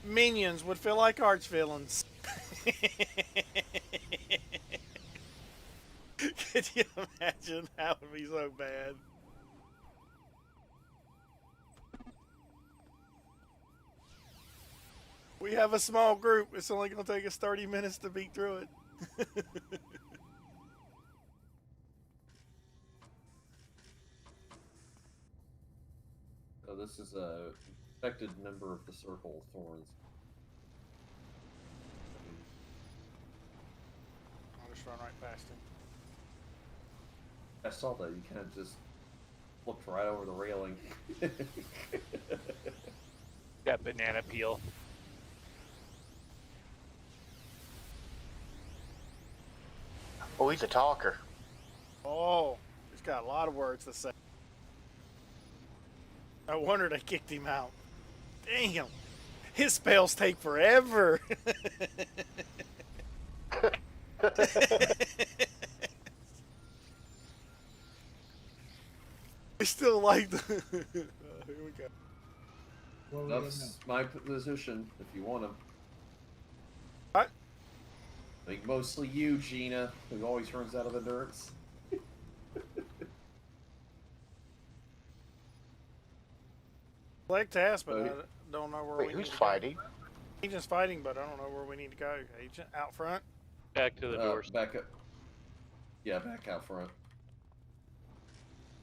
Minions would feel like arch villains. Could you imagine? That would be so bad. We have a small group. It's only going to take us 30 minutes to beat through it. So this is a infected member of the Circle of Thorns. I'll just run right past him. I saw that. You kind of just looked right over the railing. Got banana peel. Oh, he's a talker. Oh, he's got a lot of words to say. No wonder they kicked him out. Damn. His spells take forever. We still like the... here we go. What are we doing That's my position, if you want him. What? I think mostly you, Gina, who always runs out of endurance. Select task, but I Okay. don't know where Wait, we who's need to fighting? go. Agent's fighting, but I don't know where we need to go. Agent, out front? Back to the doors. Back up. Yeah, back out front.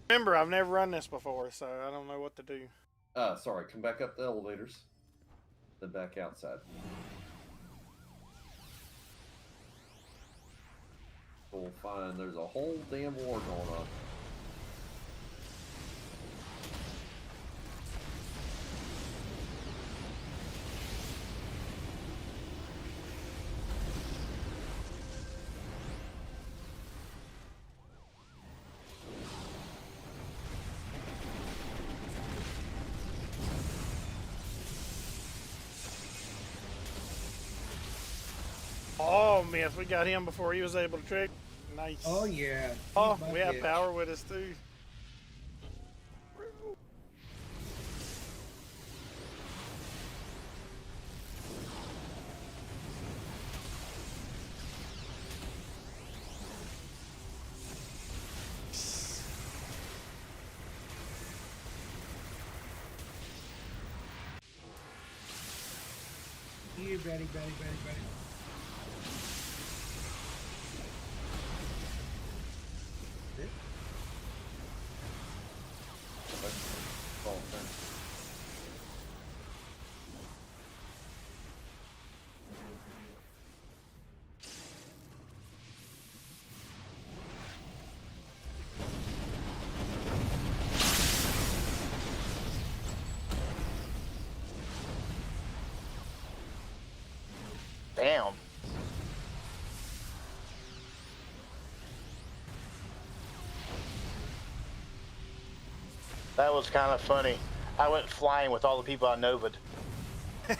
Remember, I've never run this before, so I don't know what to do. Sorry, come back up the elevators. Then back outside. We'll find there's a whole damn war going on. Oh, miss, we got him before he was able to trick. Nice. Oh yeah. Oh, He's my we have bitch. power with us too. Here, Betty, Betty, Betty, Betty. It? Oh, okay. That was kind of funny. I went flying with all the people I Nova'd. Try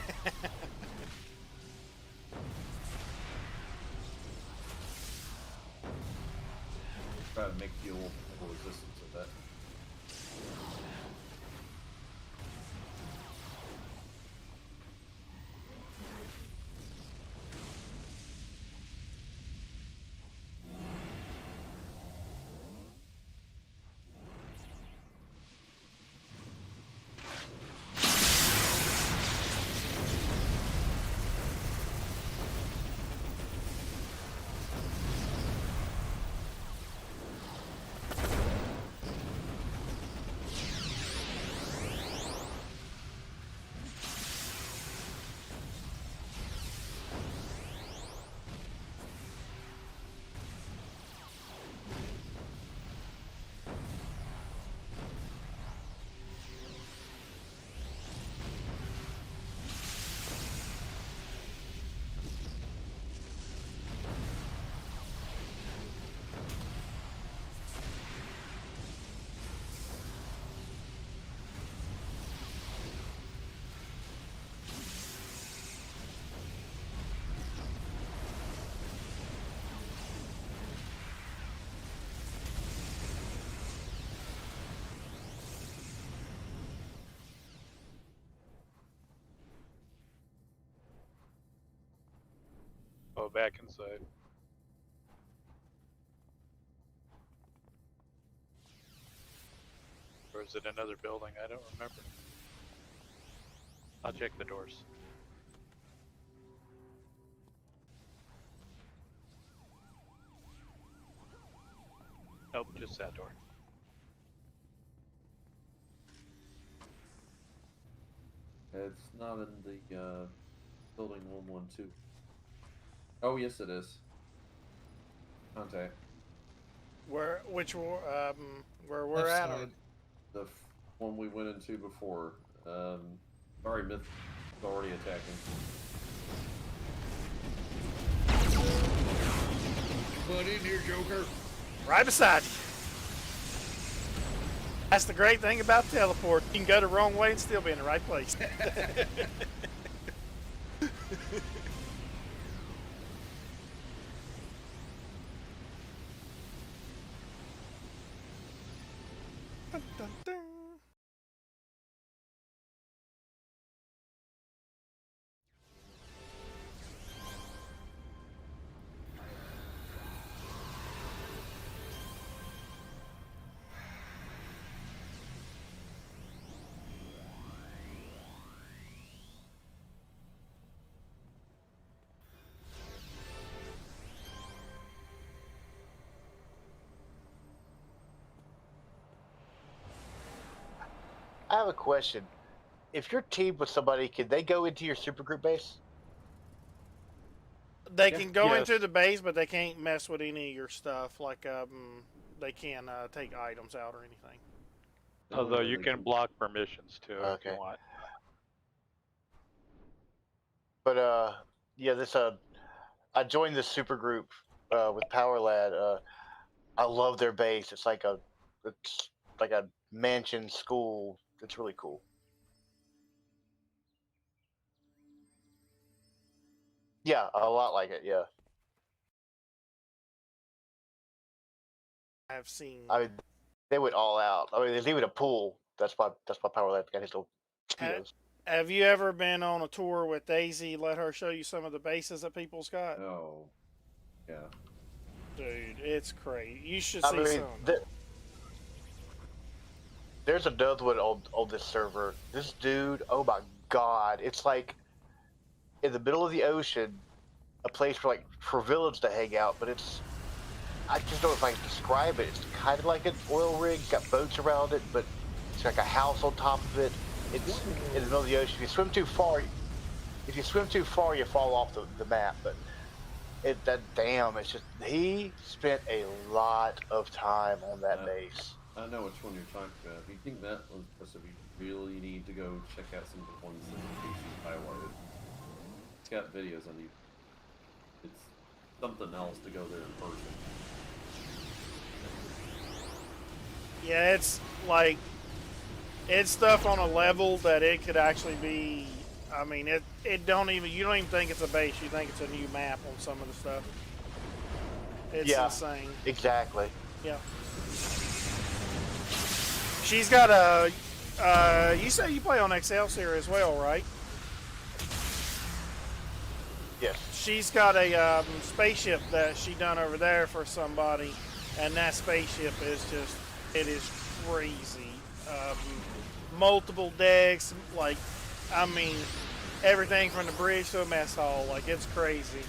to make fuel resistant to that. Oh, back inside. Or is it another building? I don't remember. I'll check the doors. Nope, just that door. It's not in the building 112. Oh, yes, it is. Contact. Where we're Left at? side. The one we went into before. Sorry, Myth is already attacking. Butt in here, Joker. Right beside you. That's the great thing about teleport. You can go the wrong way and still be in the right place. Dun, dun, dun. I have a question. If you're teamed with somebody, could they go into your supergroup base? They can go Yes. into the base, but they can't mess with any of your stuff. Like they can't take items out or anything. Although you can block permissions too if Okay. you want. But yeah, this I joined this supergroup with Power Lad. I love their base. It's like a mansion school. It's really cool. Yeah, a lot like it. Yeah, I've seen. I mean, they went all out. I mean, they leave it a pool. That's why Power Lad got his little Ha- speedos. Have you ever been on a tour with Daisy? Let her show you some of the bases that people's got. Oh, yeah. Dude, it's crazy. You should I see mean, some. there's another one on this server. This dude, oh my god, it's like in the middle of the ocean, a place for villains to hang out. But I just don't know if I can describe it. It's kind of like an oil rig, got boats around it, but it's like a house on top of it. It's in the middle of the ocean. If you swim too far, you fall off the map. But it's just he spent a lot of time on that base. I know which one you're talking about. If you think that one's impressive, you really need to go check out some of the ones that Casey's highlighted. It's got videos on you. It's something else to go there in person. Yeah, it's like it's stuff on a level that it could actually be. I mean, it don't even, you don't even think it's a base. You think it's a new map on some of the stuff. It's Yeah. insane. Exactly. Yeah. She's got a. You say you play on Excelsior as well, right? Yes. She's got a spaceship that she done over there for somebody, and that spaceship is just, it is crazy. Multiple decks, like, I mean, everything from the bridge to a mess hall, like, it's crazy.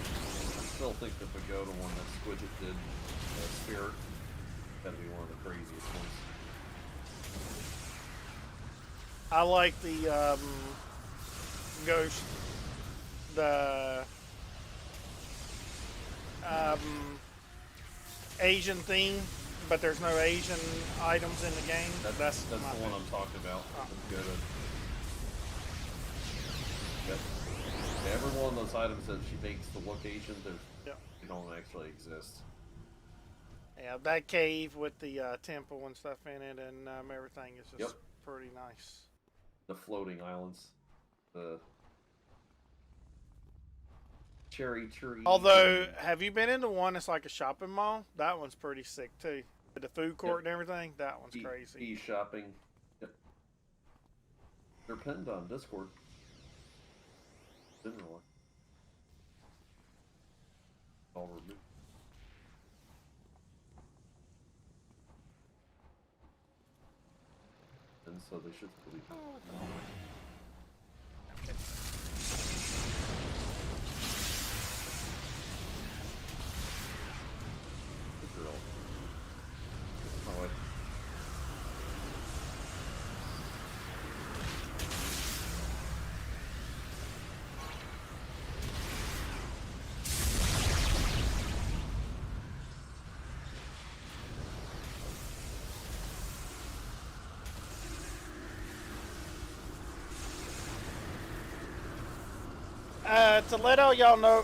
I still think the Pagoda one that Squidget did, Spirit, gotta be one of the craziest ones. I like the ghost, the Asian theme, but there's no Asian items in the game. That's the my one thing. I'm talking about. Pagoda. Yep. Every one of those items that she makes to look Asian, they don't actually exist. Yeah, that cave with the temple and stuff in it, and everything is just pretty nice. The floating islands, the cherry tree. Although, have you been into one that's like a shopping mall? That one's pretty sick too. With the food court and everything, that one's crazy. E-shopping. Yep. They're pinned on Discord. Didn't really. All removed. And so they should still be. Good girl. Oh, wait. To let all y'all know,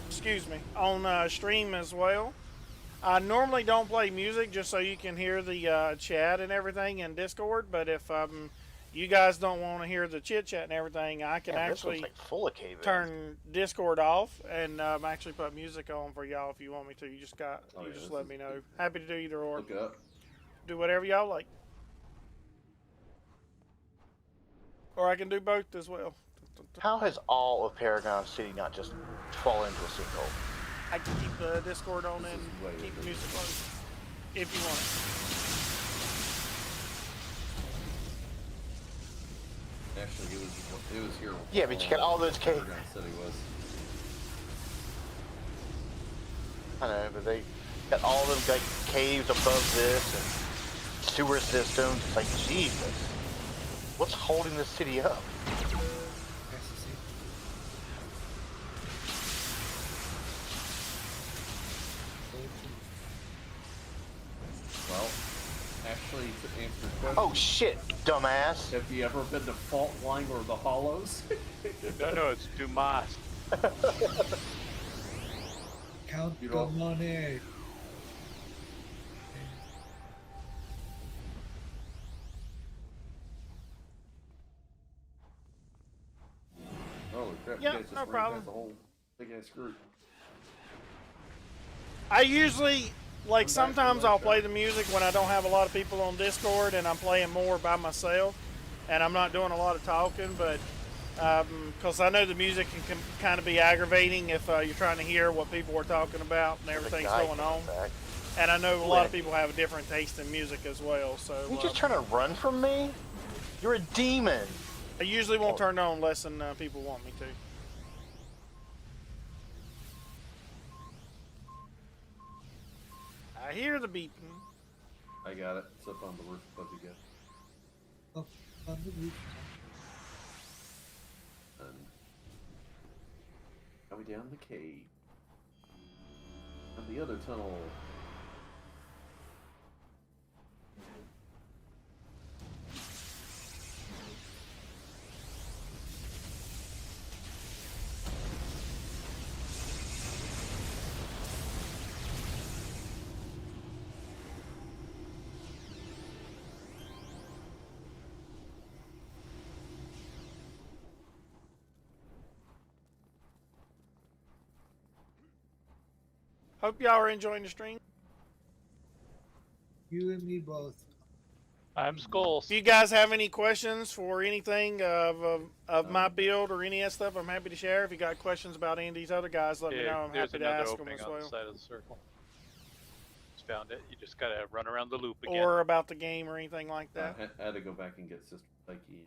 excuse me, on stream as well, I normally don't play music just so you can hear the chat and everything in Discord, but if you guys don't want to hear the chit chat and everything, I can actually like full of cave turn Discord off and actually put music on for y'all if you want me to. You just just let me know. Happy to do either or. Look it up. Do whatever y'all like. Or I can do both as well. How has all of Paragon City not just fallen into a sinkhole? I can keep the Discord on and keep the music on if you want it. Actually, it was here. Yeah, but you got all those caves. Paragon City was. I know, but they got all them like caves above this and sewer systems. It's like, Jesus, what's holding this city up? Well, actually, to answer your question. Oh shit, dumbass! Have you ever been to Fault Line or the Hollows? No, it's Dumas. Count the money. Holy crap! Yeah, you guys just no ran problem. past the whole big ass group. I usually, like, sometimes I'll play the music when I don't have a lot of people on Discord and I'm playing more by myself and I'm not doing a lot of talking, but because I know the music can kind of be aggravating if you're trying to hear what people are talking about and everything's going on. And I know a lot of people have a different taste in music as well, so... You just trying to run from me? You're a demon! I usually won't turn it on unless people want me to. I hear the beeping. I got it. It's up on the roof above you guys. Oh, on the roof. And coming down the cave. And the other tunnel. Hope y'all are enjoying the stream. You and me both. I'm Skulls. If you guys have any questions for anything of my build or any of that stuff, I'm happy to share. If you got questions about any of these other guys, let me know. I'm There's happy to another ask them opening as on the well. side of the circle. Just found it. You just gotta run around the loop again. Or about the game or anything like that. I had to go back and get Sister Psyche.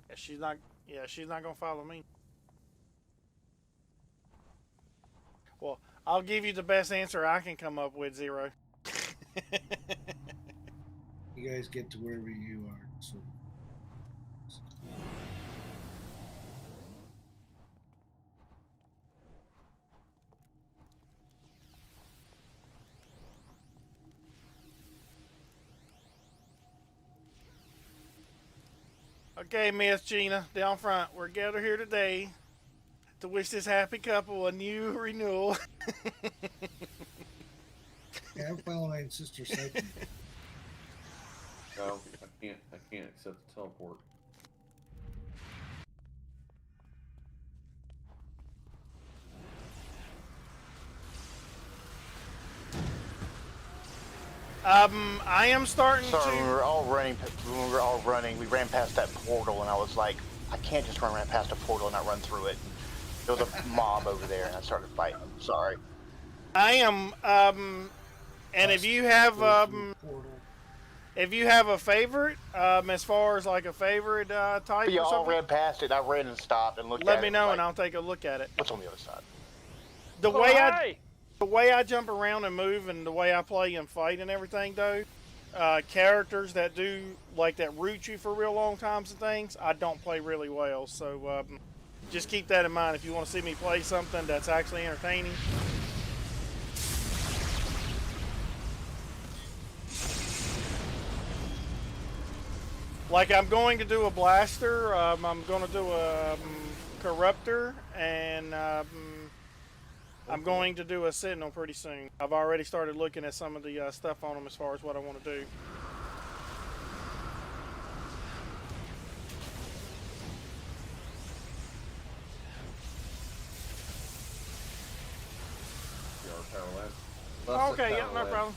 Yeah, she's not. Yeah, she's not gonna follow me. Well, I'll give you the best answer I can come up with, Zero. You guys get to wherever you are. So. Okay, Miss Gina, down front, we're gathered here today to wish this happy couple a new renewal. Yeah, I'm following Sister Psyche. No, I can't accept the teleport. I am starting Sorry, when we to. were all running, we ran past that portal, and I was like, I can't just run right past a portal and not run through it. There was a mob over there, and I started fighting. Sorry. I am. And if you have a favorite, as far as like a favorite type But you or all something, ran past it, and I ran and stopped and looked at it. let me know like, and I'll take a look at it. What's on the other side? The Oh, way hi! the way I jump around and move and the way I play and fight and everything, though, characters that do like that root you for real long times and things, I don't play really well. So just keep that in mind if you want to see me play something that's actually entertaining. Like I'm going to do a blaster, I'm going to do a corruptor, and I'm going to do a sentinel pretty soon. I've already started looking at some of the stuff on them as far as what I want to do. Okay, yeah, no problem.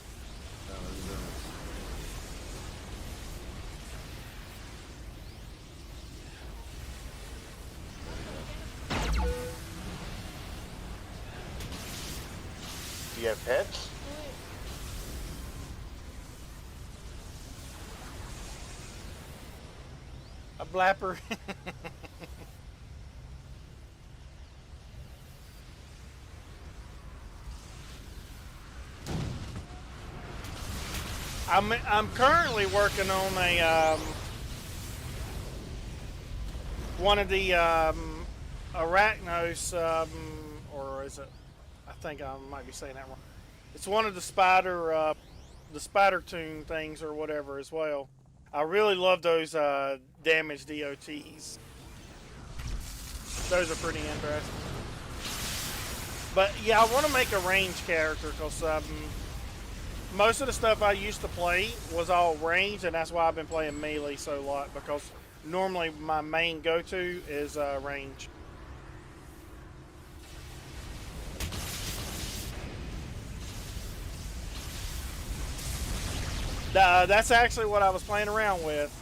Do you have pets? A blapper. I'm currently working on a one of the arachnos, or is it? I think I might be saying that wrong. It's one of the spider tune things or whatever as well. I really love those damaged DOTs. Those are pretty interesting. But yeah, I want to make a range character because most of the stuff I used to play was all range, and that's why I've been playing melee so a lot, because normally my main go-to is range. That's actually what I was playing around with.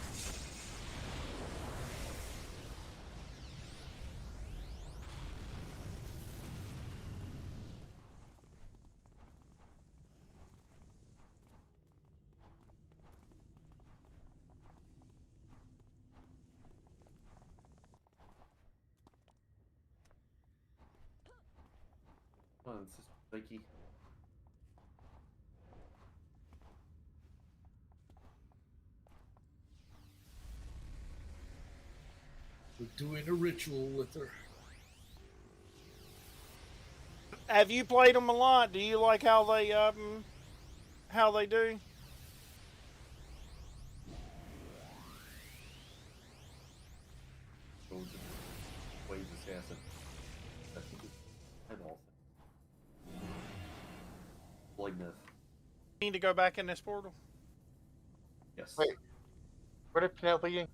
Come on, Sister Psyche. We're doing a ritual with her. Have you played them a lot? Do you like how they do? Go just wave this acid. I think it's eyeball thing. Malignant. Need to go back in this portal. Yes. Wait. Where did Penelope go?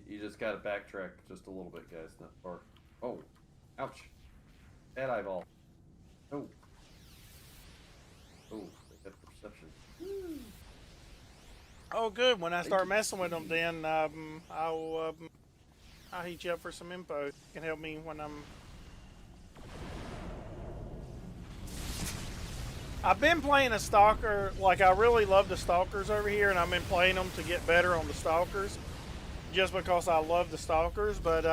You just gotta backtrack just a little bit, guys. Not far. Oh, ouch. Bad eyeball. Oh. Oh, they got perception. Oh, good. When I start messing with them, then I'll hit you up for some info. You can help me when I'm. I've been playing a stalker. Like, I really love the stalkers over here, and I've been playing them to get better on the stalkers, just because I love the stalkers. But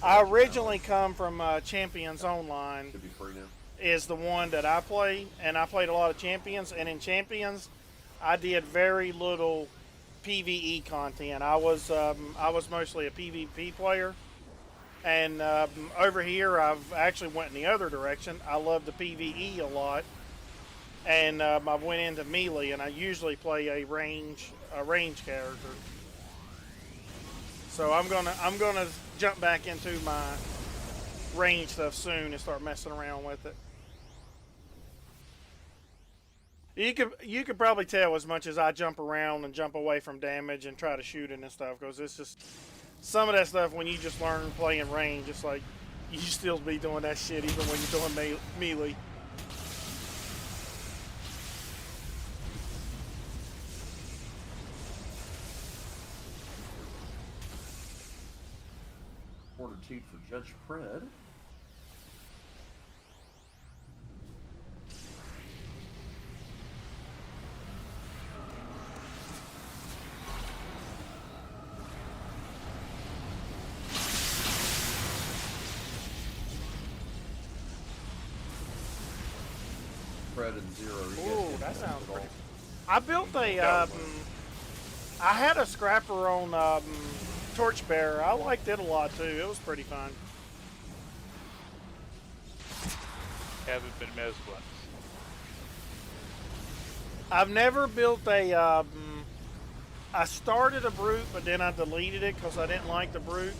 I originally come from Champions Online. Should be free now. Is the one that I play, and I played a lot of Champions, and in Champions I did very little PvE content. I was mostly a PvP player, and over here I've actually went in the other direction. I love the PvE a lot, and I went into melee, and I usually play a range character. So I'm gonna jump back into my range stuff soon and start messing around with it. You could probably tell as much as I jump around and jump away from damage and try to shoot it and stuff, because it's just some of that stuff when you just learn playing range, it's like you still be doing that shit even when you're doing melee. Fortitude for Judge Fred. Fred and Zero. Ooh, that sounds pretty. I built a. I had a scrapper on Torchbearer. I liked it a lot too. It was pretty fun. Haven't been messed with. I've never built a. I started a brute, but then I deleted it because I didn't like the brute,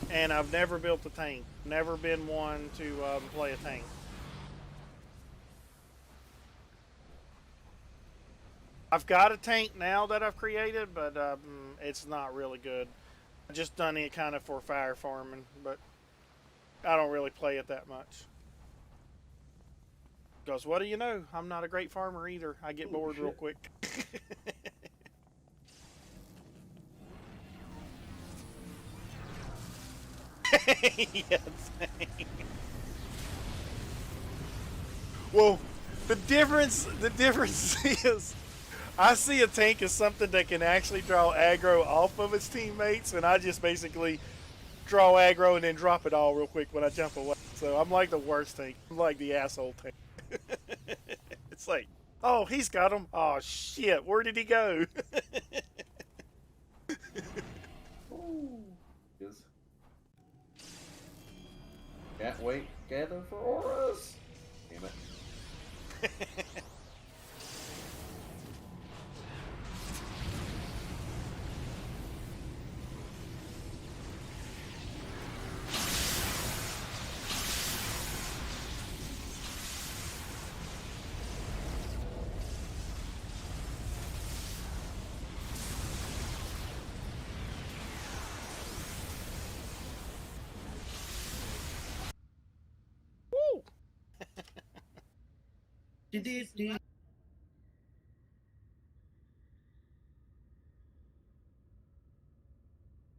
and I've never built a tank. Never been one to play a tank. I've got a tank now that I've created, but it's not really good. I just done it kind of for fire farming, but I don't really play it that much. Because what do you know? I'm not a great farmer either. I get bored real quick. Yes. Well, the difference is I see a tank as something that can actually draw aggro off of its teammates, and I just basically draw aggro and then drop it all real quick when I jump away. So I'm like the worst tank. I'm like the asshole tank. It's like, oh, he's got him. Oh, shit. Where did he go? Yes. Can't wait. Gather for auras. Damn it.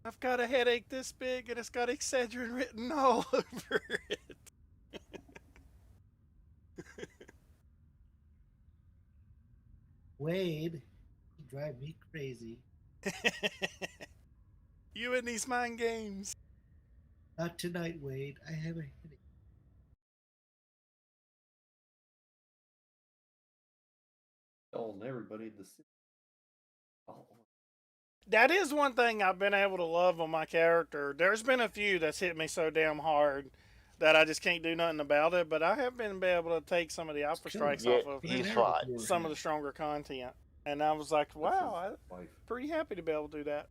I've got a headache this big and it's got Excedrin written all over it. Wade, you drive me crazy. You and these mind games. Not tonight, Wade. I have a headache. Telling everybody in the city. Oh. That is one thing I've been able to love on my character. There's been a few that's hit me so damn hard that I just can't do nothing about it, but I have been able to take some of the alpha strikes off of he's fine. some of the stronger content. And I was like, wow, I'm pretty happy to be able to do that.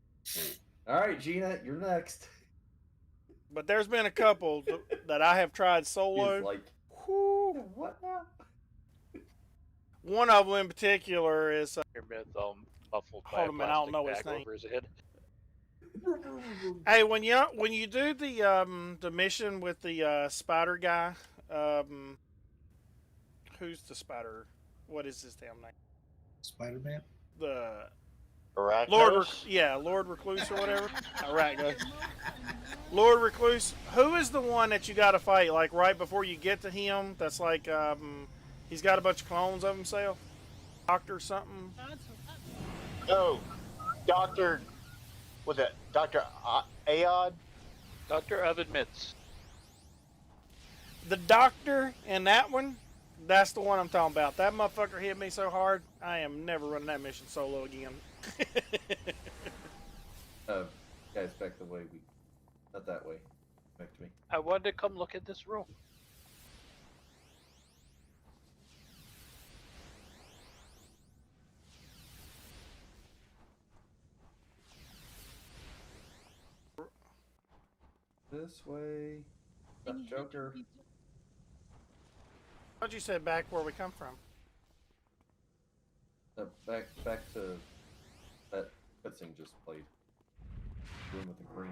All right, Gina, you're next. But there's been a couple that I have tried solo. He's like, Whew. what now? One of them in particular is Your myth all muffled by hold a on a minute, I don't plastic know his bag name. over his head. Hey, when you do the mission with the spider guy, who's the spider? What is his damn name? Spider-Man. The Arachnos? Lord Recluse or whatever. Arachno. Lord Recluse. Who is the one that you got to fight like right before you get to him? That's like he's got a bunch of clones of himself. Doctor something. Oh, Doctor. Was it Doctor Aod? Dr. Oven Mitts. The doctor in that one. That's the one I'm talking about. That motherfucker hit me so hard. I am never running that mission solo again. Guys, back the way we. Not that way. Back to me. I wanted to come look at this room. This way. Joker. How'd you say back where we come from? Back to that cutscene just played. Room with the green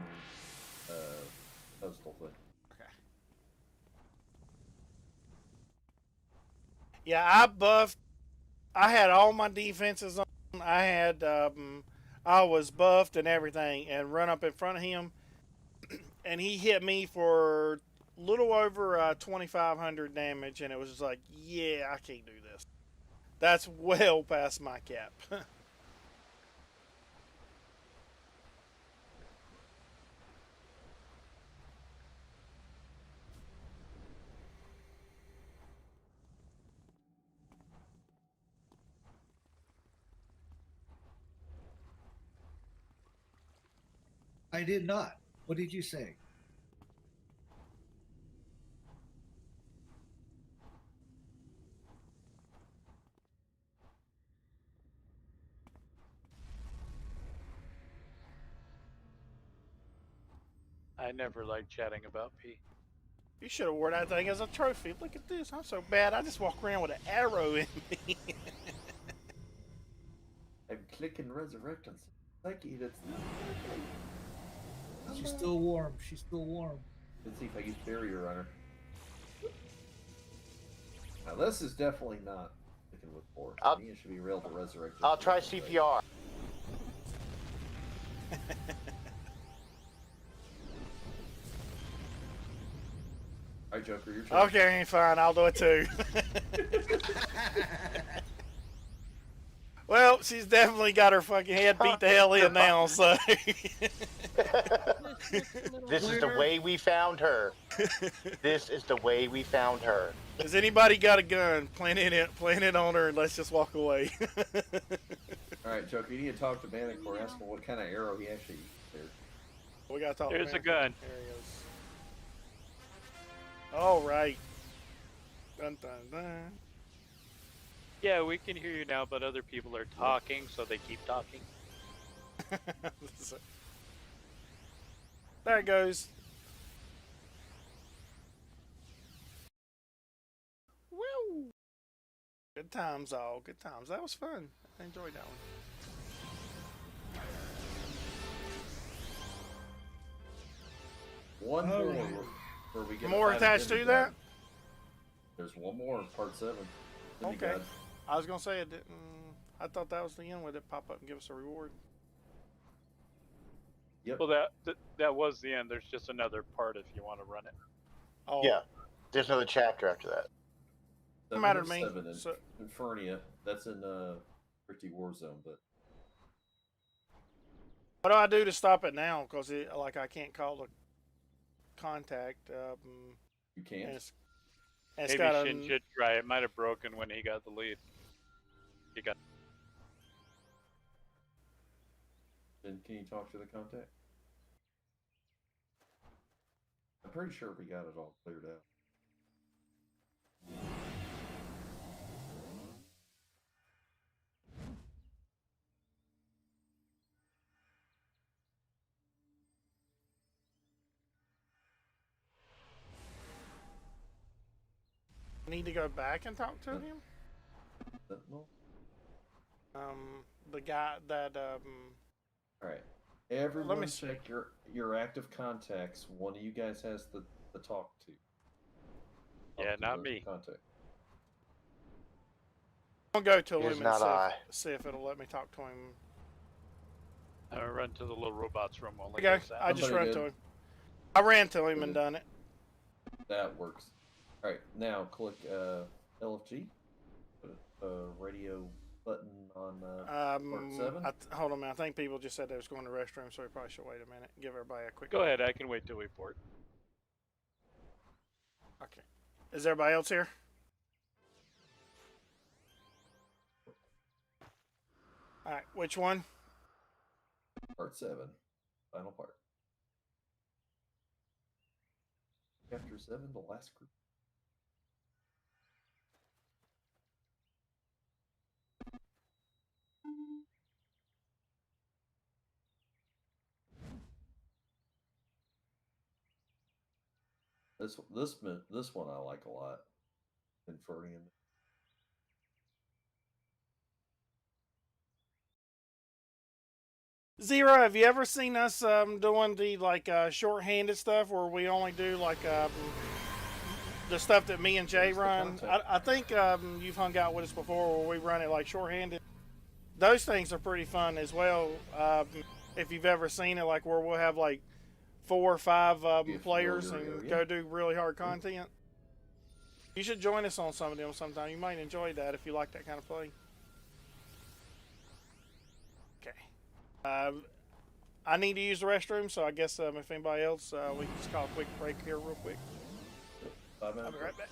postal thing. Okay. Yeah, I buffed. I had all my defenses on. I had I was buffed and everything, and run up in front of him, and he hit me for a little over 2,500 damage, and it was just like, yeah, I can't do this. That's well past my cap. I did not. What did you say? I never liked chatting about P. You should have wore that thing as a trophy. Look at this. I'm so bad. I just walk around with an arrow in me. I'm clicking resurrect on Psyche. That's not. She's still warm. She's still warm. Let's see if I use barrier on her. Now this is definitely not clicking with force. I think it should be real to resurrect. I'll try CPR. Alright, Joker, your turn. Okay, fine. I'll do it too. Well, she's definitely got her fucking head beat the hell in now, so. This is the way we found her. This is the way we found her. Has anybody got a gun? Plant it on her, and let's just walk away. Alright, Joker, you need to talk to Manicore, ask him what kind of arrow he actually used there. We gotta talk. There's to a gun. There he goes. All right. Dun dun dun. Yeah, we can hear you now, but other people are talking, so they keep talking. There it goes. Woo! Good times, all. Good times. That was fun. I enjoyed that one. One All more. right. Where we get More a attached to that? There's one more, part 7. Okay. I was gonna say it didn't. I thought that was the end. Would it pop up and give us a reward? Yep. Well, that was the end. There's just another part if you want to run it. Oh, Yeah. There's another chapter after that. Doesn't matter to me. 7 in So- Infernia. That's in Pretty War Zone, but what do I do to stop it now? Because like I can't call the contact. you can't. And it's Maybe got a. Shin should try. It might have broken when he got the lead. He got. Then can you talk to the contact? I'm pretty sure we got it all cleared out. Need to go back and talk to him. Sentinel? The guy that Alright. Everyone check your active contacts. One of you guys has the talk to. Yeah, Talk to not the me. Contact. I'll go to It him is and not I. see if it'll let me talk to him. I run to the little robots room while Okay, I just ran to him. I ran to him and done it. That works. All right, now click LFG. Put a radio button on part 7. Hold on a minute. I think people just said they was going to the restroom, so we probably should wait a minute. Give everybody a quick. Go ahead. I can wait till we port. Okay. Is everybody else here? All right. Which one? Part 7. Final part. Chapter 7, the last group. This one I like a lot. Infurium. Zero, have you ever seen us doing the short-handed stuff where we only do the stuff that me and Jay run? I think you've hung out with us before where we run it like short-handed. Those things are pretty fun as well. If you've ever seen it, like where we'll have like 4 or 5 players and go do really hard content. You should join us on some of them sometime. You might enjoy that if you like that kind of play. Okay. I need to use the restroom, so I guess if anybody else, we can just call a quick break here real quick. 5 minutes. I'll be right back.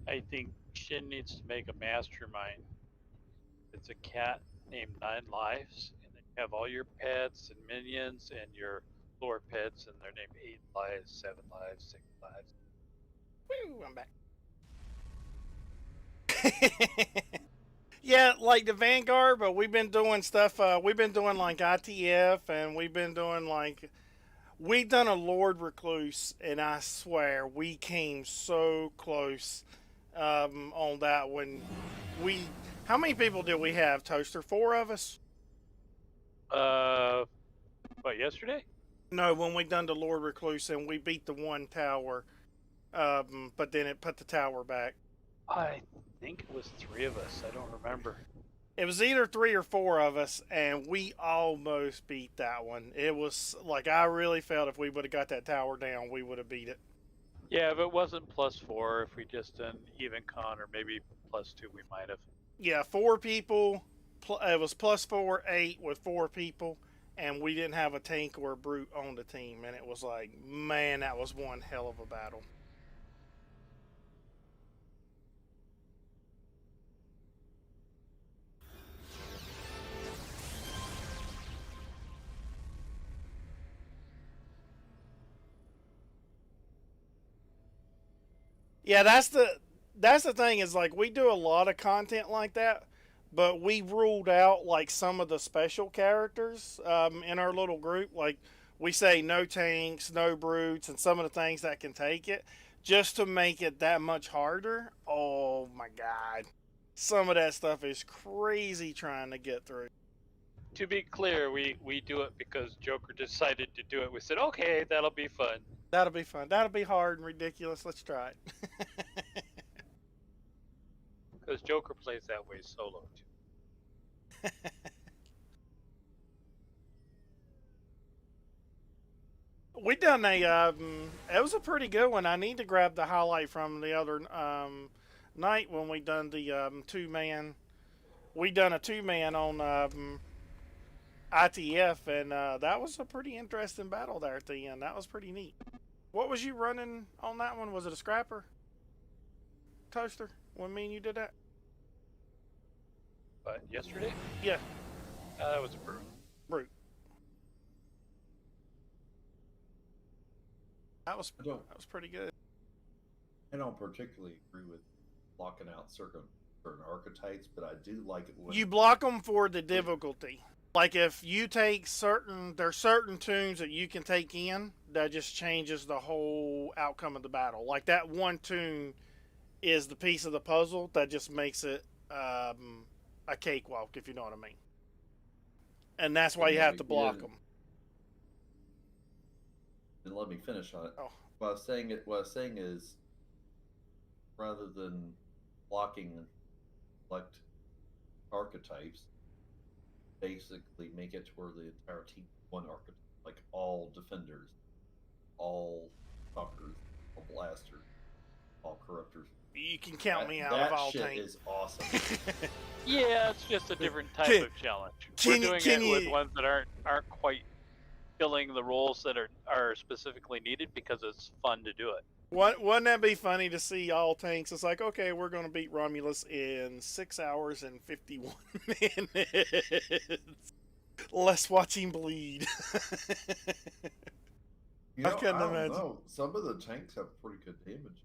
I think Shin needs to make a mastermind. It's a cat named 9 Lives, and then you have all your pets and minions and your lower pets, and they're named 8 Lives, 7 Lives, 6 Lives. Woo, I'm back. Yeah, like the Vanguard, but we've been doing stuff. We've been doing like ITF, and we've done a Lord Recluse, and I swear we came so close on that one. How many people did we have, Toaster? 4 of us? What, yesterday? No, when we done the Lord Recluse and we beat the one tower, but then it put the tower back. I think it was 3 of us. I don't remember. It was either 3 or 4 of us, and we almost beat that one. It was like I really felt if we would have got that tower down, we would have beat it. Yeah, if it wasn't +4, if we just done even con or maybe +2, we might have. Yeah, 4 people. It was +4, 8 with 4 people, and we didn't have a tank or a brute on the team, and it was like, man, that was one hell of a battle. Yeah, that's the thing is like we do a lot of content like that, but we ruled out like some of the special characters in our little group. Like we say no tanks, no brutes, and some of the things that can take it, just to make it that much harder. Oh my god. Some of that stuff is crazy trying to get through. To be clear, we do it because Joker decided to do it. We said, okay, that'll be fun. That'll be fun. That'll be hard and ridiculous. Let's try it. Because Joker plays that way solo too. We done a it was a pretty good one. I need to grab the highlight from the other night when we done the 2-man. We done a 2-man on ITF, and that was a pretty interesting battle there at the end. That was pretty neat. What was you running on that one? Was it a scrapper? Toaster? When me and you did that? But yesterday, Yeah, that was a brute. brute. That was pretty good. I don't particularly agree with blocking out certain archetypes, but I do like it when You block them for the difficulty. Like if you take there's certain tunes that you can take in that just changes the whole outcome of the battle. Like that one tune is the piece of the puzzle that just makes it a cakewalk, if you know what I mean. And that's why you have to block them. And let me finish on it. Oh. What I was saying is, rather than blocking select archetypes, basically make it to where the entire team one archetype, like all defenders, all stalkers, all blasters, all corruptors. You can count me out of all That shit tanks. is awesome. Yeah, it's just a different type of challenge. We're doing it with ones that aren't quite filling the roles that are specifically needed because it's fun to do it. Wouldn't that be funny to see all tanks? It's like, okay, we're going to beat Romulus in 6 hours and 51 minutes. Let's watch him bleed. I couldn't imagine. Know. Some of the tanks have pretty good damage.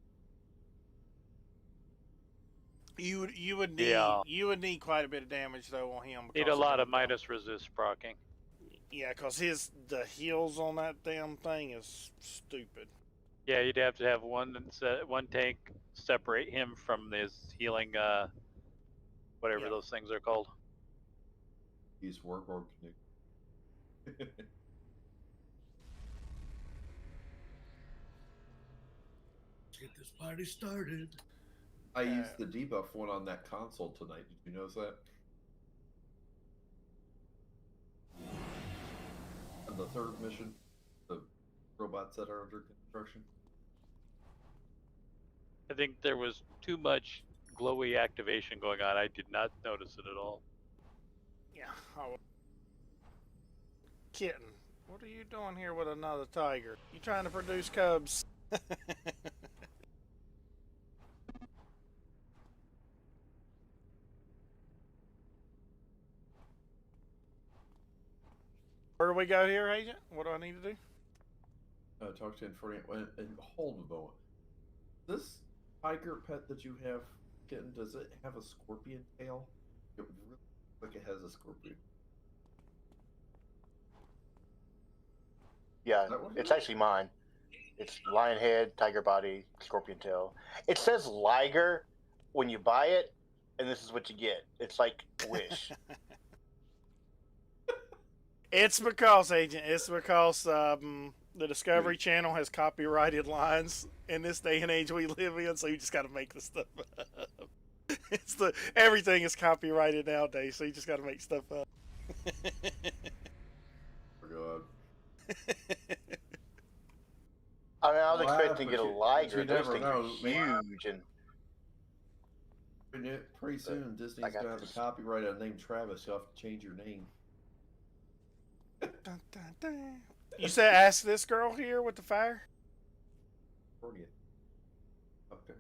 You would need quite a bit of damage though on him. Need a lot of minus resist proccing. Yeah, because the heals on that damn thing is stupid. Yeah, you'd have to have one tank separate him from his healing, whatever those things are called. He's Warborg. Let's get this party started. I used the debuff one on that console tonight. Did you notice that? On the third mission, the robots that are under construction. I think there was too much glowy activation going on. I did not notice it at all. Yeah. Kitten, what are you doing here with another tiger? You trying to produce cubs? Where do we go here, Agent? What do I need to do? Talk to Inferno and hold a moment. This tiger pet that you have, Kitten, does it have a scorpion tail? It really looks like it has a scorpion. Yeah, it's actually mine. It's lion head, tiger body, scorpion tail. It says Liger when you buy it, and this is what you get. It's like Wish. It's because, Agent, the Discovery Channel has copyrighted lines in this day and age we live in, so you just got to make the stuff up. Everything is copyrighted nowadays, so you just got to make stuff up. God. I mean, I was Well, expecting to get a Liger. Those never things are know. huge, and Pretty soon, Disney's got gonna have a this. copyright on name Travis. You'll have to change your name. Dun, dun, dun. You said ask this girl here with the fire? For you. Okay.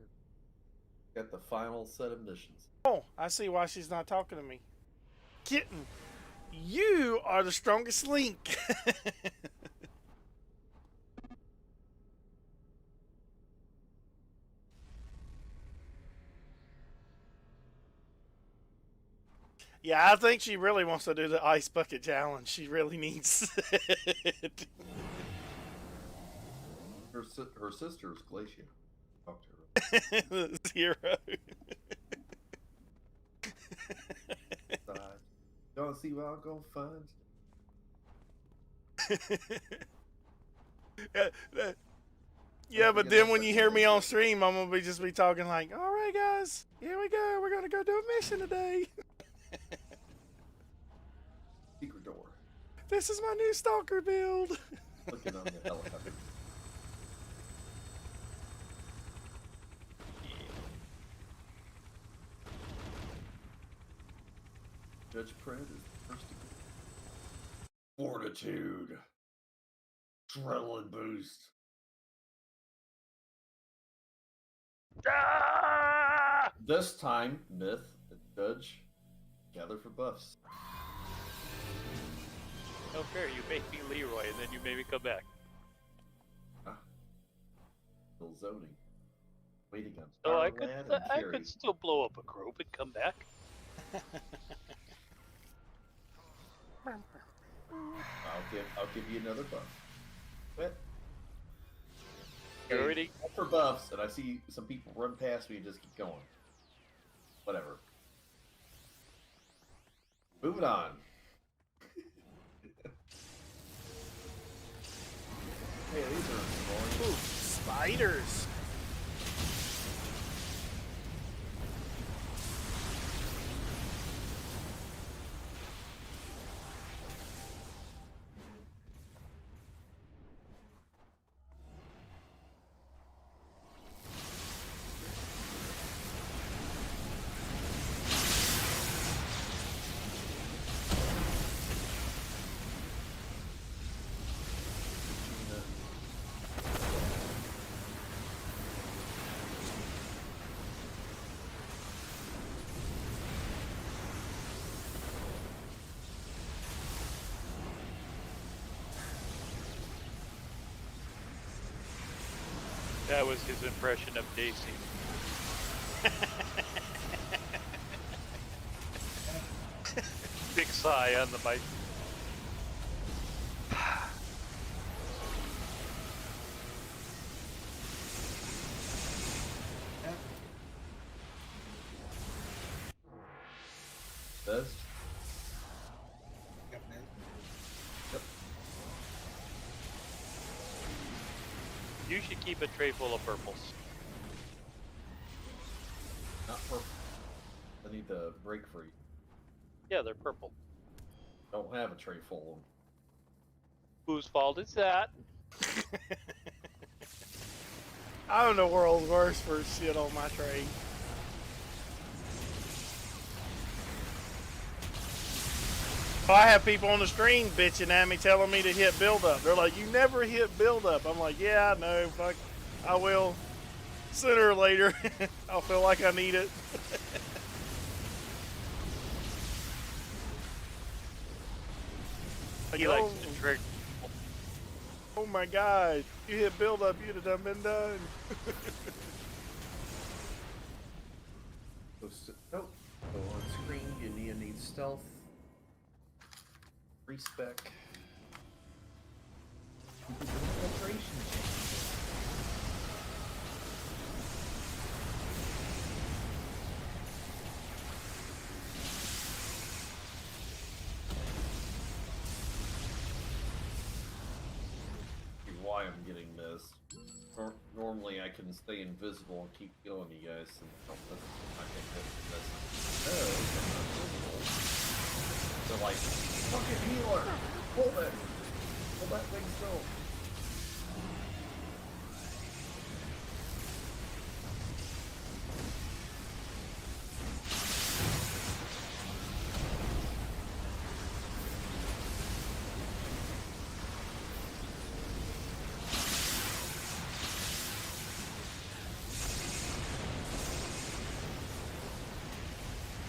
Got the final set of missions. Oh, I see why she's not talking to me. Kitten, you are the strongest link. Yeah, I think she really wants to do the ice bucket challenge. She really needs it. Her sister is Glacier. Talk to her. 0. Don't see what I'm gonna find. Yeah, but then when you hear me on stream, I'm gonna just be talking like, "All right, guys, here we go. We're gonna go do a mission today. Secret door. This is my new stalker build." Looking on the helicopter. Judge Pratt is the first to go. Fortitude. Adrenaline boost. Ah! This time, Myth and Judge gather for buffs. No fair, you make me Leroy and then you made me come back. Still zoning. Waiting on So I Starlad and I Fury. could still blow up a group and come back. I'll give you another buff. But Already. for buffs, and I see some people run past me and just keep going. Whatever. Moving on. Hey, these are Ooh, spiders. That was his impression of Daisy. Big sigh on the mic. Does? Got that. You should keep a tray full of purples. Not purple. I need the break free. Yeah, they're purple. Don't have a tray full of them. Whose fault is that? I'm the world's worst for shit on my trade. I have people on the stream bitching at me, telling me to hit build up. They're like, "You never hit build up." I'm like, "Yeah, I know. Fuck, I will. Sooner or later, I'll feel like I need it." He likes to trick. Oh my god, you hit build up, you'd have done been done. Nope. Go on screen. You need stealth. Respec. Infiltration change. Why I'm getting this. Normally I can stay invisible and keep killing you guys, and I think that's I'm not invisible. They're like, fucking healer! Hold it! Hold that thing still.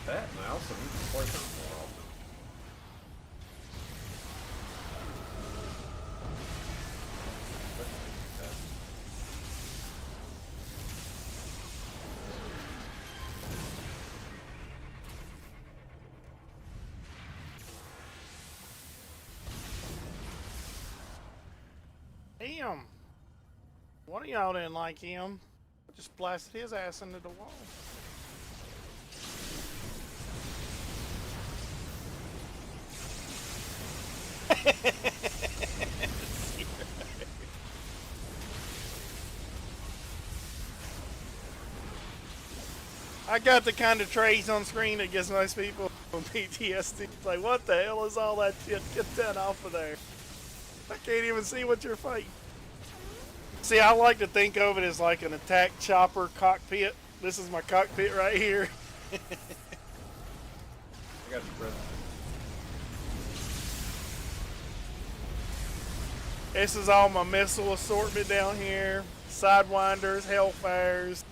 That, and I also need to play her more often. him. One of y'all didn't like him. Just blasted his ass into the wall. I got the kind of trays on screen that gets most people on PTSD. It's like, what the hell is all that shit? Get that off of there. I can't even see what you're fighting. See, I like to think of it as like an attack chopper cockpit. This is my cockpit right here. I got the present. This is all my missile assortment down here. Sidewinders, Hellfires.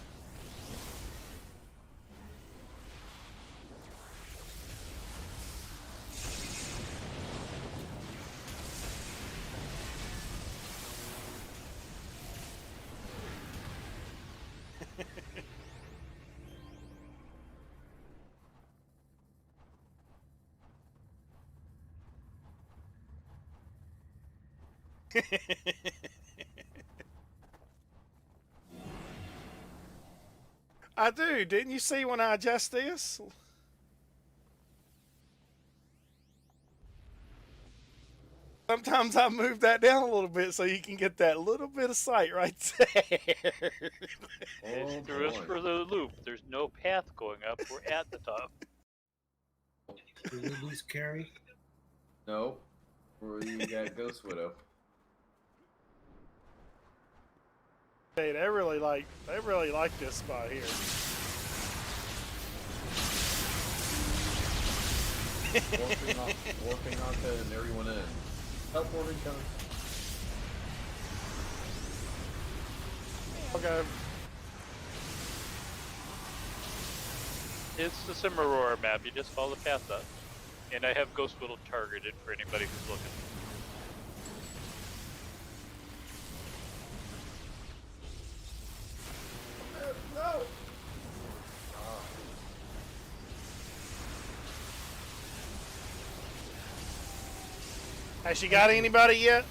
I do. Didn't you see when I adjust this? Sometimes I move that down a little bit so you can get that little bit of sight right there. It threw us for the loop. There's no path going up. We're at the top. Did we lose Carrie? No. You got Ghost Widow. Hey, they really like this spot here. Warping onto and everyone in. Teleporting coming. Okay. It's the Cimarora map. You just follow the path up. And I have Ghost Whittle targeted for anybody who's looking. No! Has she got anybody yet?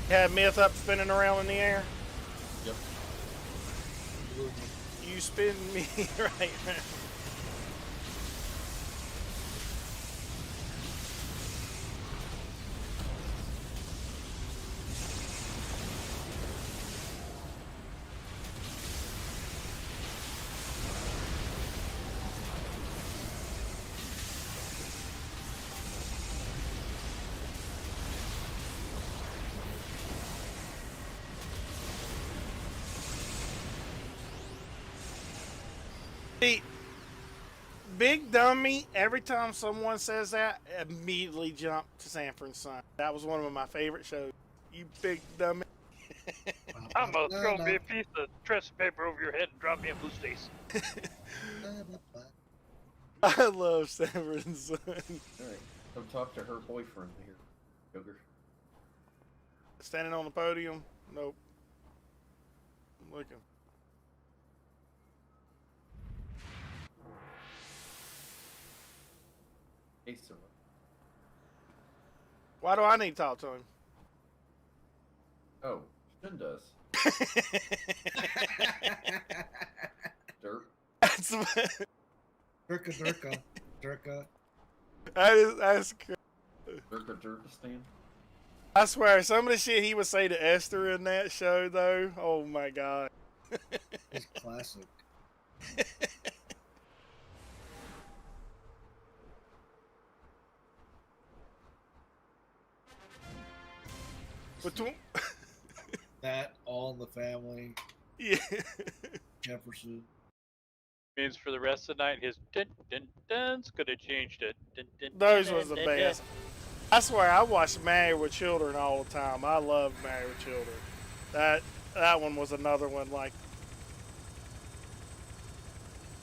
Had Myth up spinning around in the air? Yep. You spin me right now. See, Big Dummy, every time someone says that, immediately jump to Sanford and Son. That was one of my favorite shows. You big dummy. I'm gonna throw me a piece of dress paper over your head and drop me a blue stace. I love Sanford and Son. Alright, come talk to her boyfriend here, Joker. Standing on the podium? Nope. I'm looking. Hey, sir. Why do I need to talk to him? Oh, Shin does. Dirt. That's Durka. that's Durkistan. I swear, some of the shit he would say to Esther in that show, though, oh my god. It's classic. Between, That, All in the Family, yeah. Jefferson. Means for the rest of the night, his dun dun dun's could have changed it. Dun, dun, Those dun, was the dun, best. I swear, I watched Married with Children all the time. I love Married with Children. That one was another one. Like,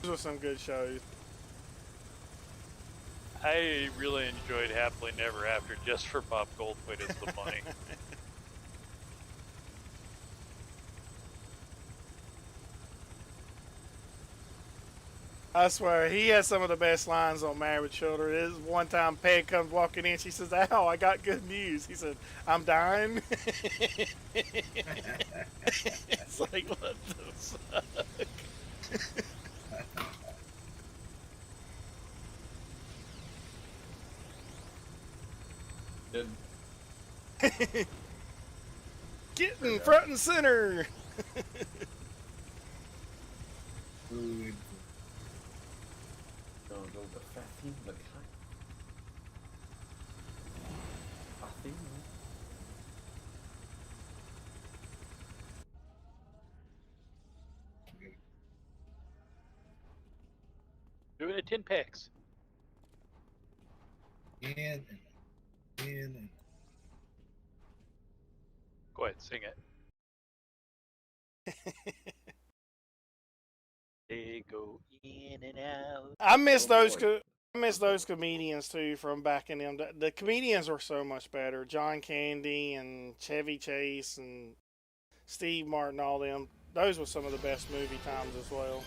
those were some good shows. I really enjoyed Happily Never After just for Bob Goldthwait as the bunny. I swear, he has some of the best lines on Married with Children. This one time Peg comes walking in, she says, "Ow, I got good news." He said, "I'm dying." It's like, what the fuck? Get in front and center. Ooh, Gonna go with Fatima McKay. Fatima. Doing it 10 packs. and Go ahead, sing it. They go in and out. I miss Oh, those. boy. I miss those comedians too from back in them. The comedians were so much better. John Candy and Chevy Chase and Steve Martin, all them. Those were some of the best movie times as well.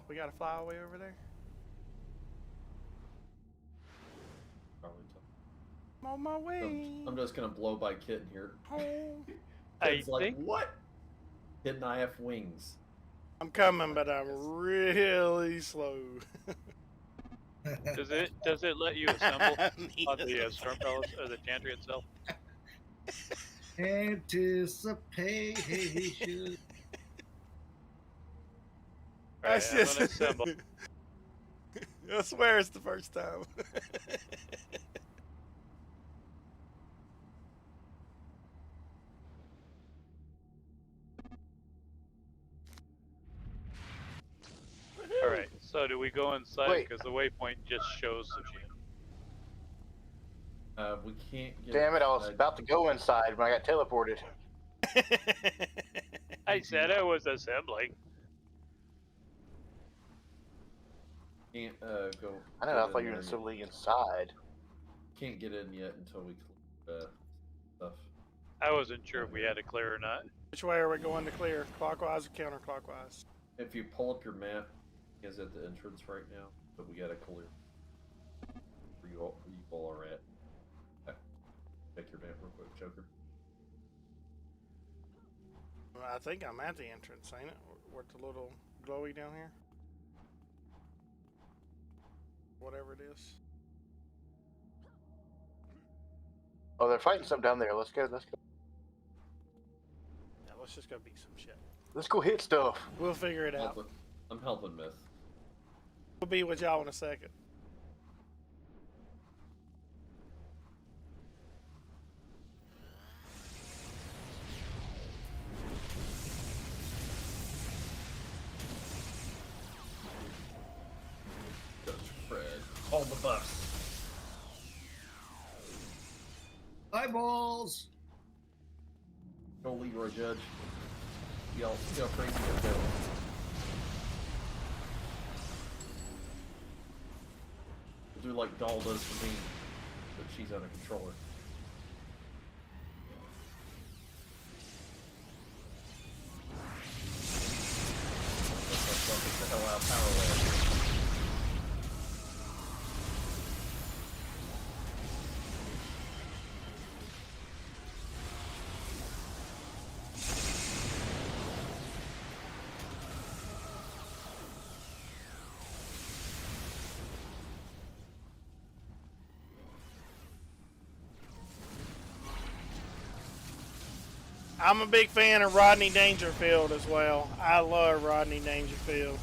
We got a flyaway over there. Probably tough. I'm on my way. I'm just gonna blow by Kitten here. Home. Kitten's I like, think- what? Kitten, I have wings. I'm coming, but I'm really slow. Does it let you assemble on the Storm Palace or the Chantry itself? anticipation. Alright, That's I'm just. gonna assemble. I swear it's the first time. Alright, so do we go inside? Wait. Because the waypoint just shows sushi. We can't get. Damn it! I was inside. about to go inside when I got teleported. I said I was assembling. Can't go. I know. get I thought in you were there assembling inside. yet. Can't get in yet until we clear stuff. I wasn't sure if we had to clear or not. Which way are we going to clear? Clockwise or counterclockwise? If you pull up your map, it's at the entrance right now, but we gotta clear. Where you all are at. Check your map real quick, Joker. Well, I think I'm at the entrance, ain't it? Where the little glowy down here? Whatever it is. Oh, they're fighting something down there. Let's go. Let's go. Yeah, let's just go beat some shit. Let's go hit stuff. We'll figure it out. I'm helping Myth. We'll be with y'all in a second. Judge Fred. All the buffs. Eyeballs. Go Leroy Judge. See how crazy you're going. We'll do like Doll does for me, but she's on a controller. Let's get the hell out of Power Land. I'm a big fan of Rodney Dangerfield as well. I love Rodney Dangerfield.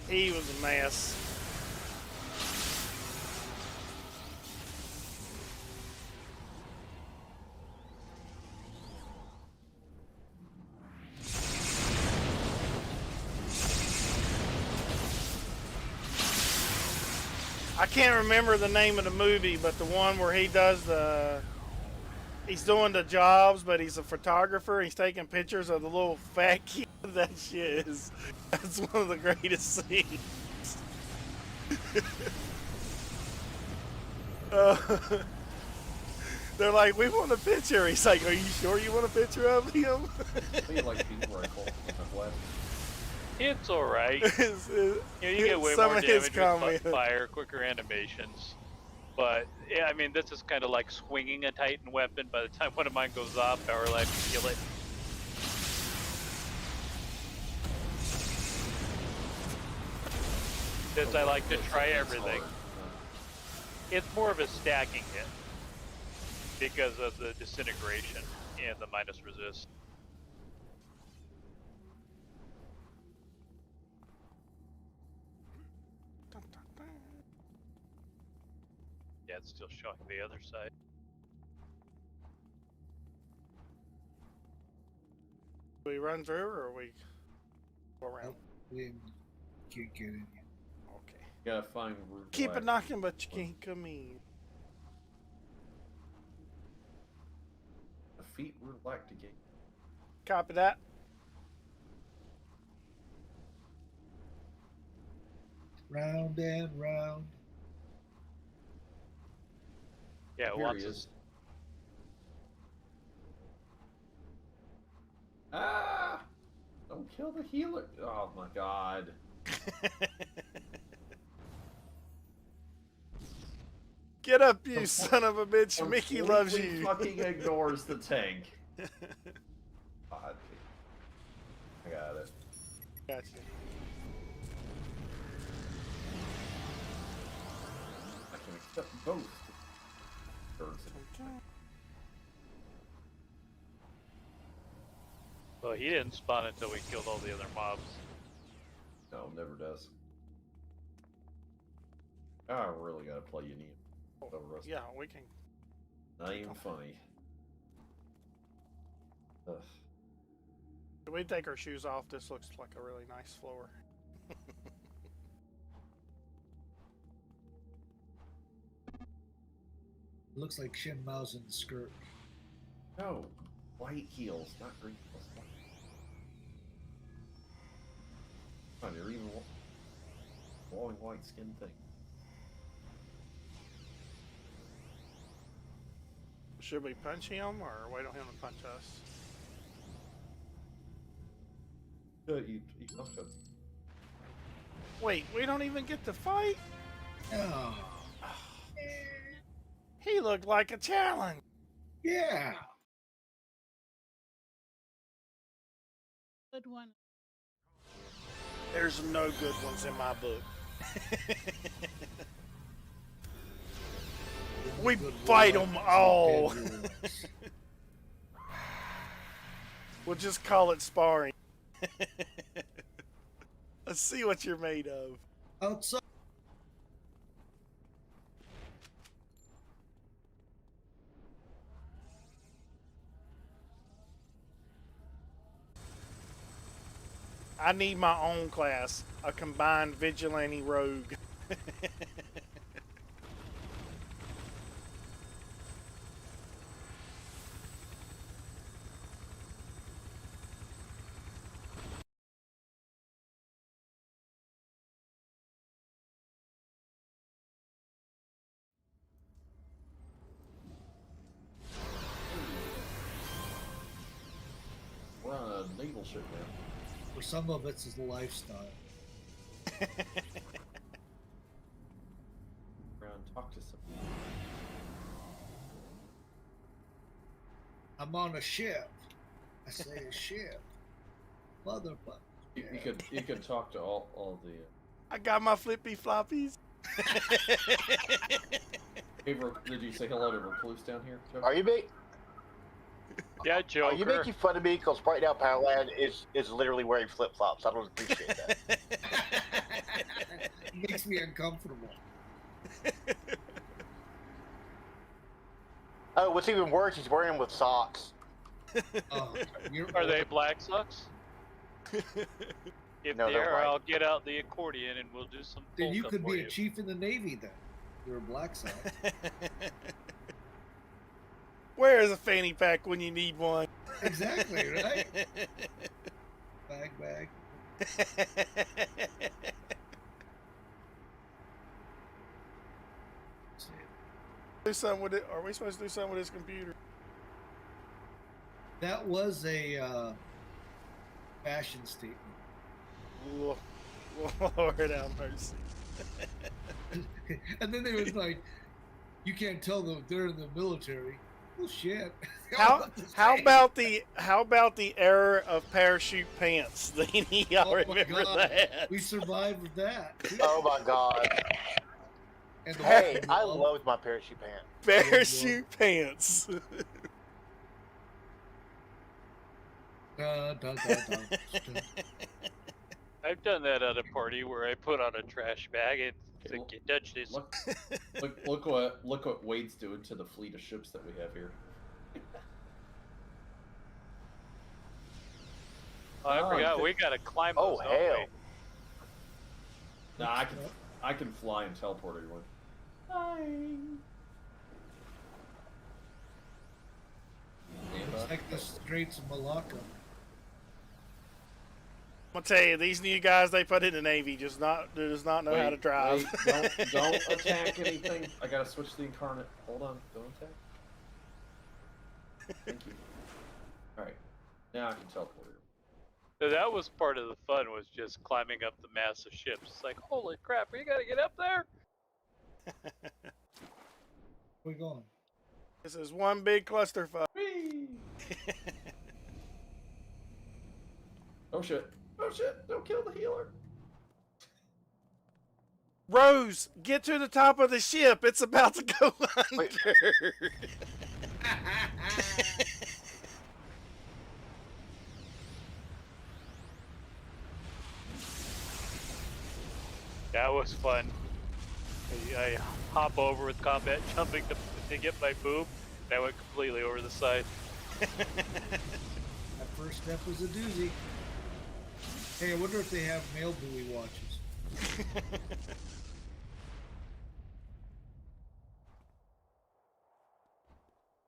He was a mess. I can't remember the name of the movie, but the one where he does he's doing the jobs, but he's a photographer. He's taking pictures of the little fat kid. That shit is. That's one of the greatest scenes. They're like, we want a picture. He's like, are you sure you want a picture of him? They like beat rifle with a blast. It's alright. You get way Some more of his damage with fire, quicker animations. But, yeah, I mean, this is kind of like swinging a Titan weapon. By the time one of mine goes off, Power Life can kill it. Since I like to try everything. It's more of a stacking hit because of the disintegration and the minus resist. Yeah, it's still showing the other side. We run through or we go around? We can't get in yet. Okay. Gotta find room. Keep it knocking, but you can't come in. Defeat root black to gain. Copy that. Round and round. Yeah, Here once he it's is. Ah! Don't kill the healer. Oh my god. Get up, you son of a bitch. Mickey loves Completely you. fucking ignores the tank. God. I got it. Gotcha. I can accept both. Okay. well, he didn't spawn until we killed all the other mobs. No, never does. I really gotta play Unique. Yeah, we can. Not even funny. Ugh. If we take our shoes off, this looks like a really nice floor. Looks like Shin Mao's in the skirt. No, white heels, not green heels. Come on, you're even glowing white skin thing. Should we punch him or wait on him to punch us? You must have. Wait, we don't even get to fight? Oh, He looked like a challenge. yeah. Good one. There's no good ones in my book. We Good fight warlock, them some all. bad warlocks. We'll just call it sparring. Let's see what you're made of. Outside. I need my own class, a combined vigilante rogue. We're on a naval ship now. For some of it's a lifestyle. Around, talk to some. I'm on a ship. I say a ship. Motherfucker. You could talk to all the. I got my flippy floppies. Hey, did you say hello to Recluse down here? Joe? Are you making? Yeah, Are Joker. you making fun of me? Because right now, Powerland is literally wearing flip flops. I don't appreciate that. It makes me uncomfortable. Oh, what's even worse, he's wearing them with socks. Oh, Are they black socks? If No, they they're are, white. I'll get out the accordion and we'll do some. Then you polka could for be a you. chief in the Navy then. You're a black sock. Where is a fanny pack when you need one? Exactly, right? bag. Do something with it. Are we supposed to do something with his computer? That was a fashion statement. Lord have mercy. And then they was like, you can't tell them they're in the military. Well, shit. How about the era of parachute pants? Y'all Oh my remember God. that? We survived with that. Oh my god. And the Hey, and I the- loved my parachute pants. Parachute pants. Dun, dun, dun, dun. I've done that at a party where I put on a trash bag and Okay, think you touch this. Look what Wade's doing to the fleet of ships that we have here. Oh, I forgot we gotta climb those. Oh don't hell. we? Nah, I can fly and teleport everyone. It's like the Straits of Malacca. I'm gonna tell you, these new guys they put in the Navy does not know how to drive. Wait, don't attack anything. I gotta switch the incarnate. Hold on, don't attack. Thank you. Alright. Now I can teleport her. So that was part of the fun, was just climbing up the massive ships. It's like, holy crap, we gotta get up there? Where we going? This is one big clusterfuck. Whee! Oh shit. Oh shit, don't kill the healer. Rose, get to the top of the ship. It's about to go under. Wait. That was fun. I hop over with combat jumping to get my boob, and I went completely over the side. That first step was a doozy. Hey, I wonder if they have male buoy watches.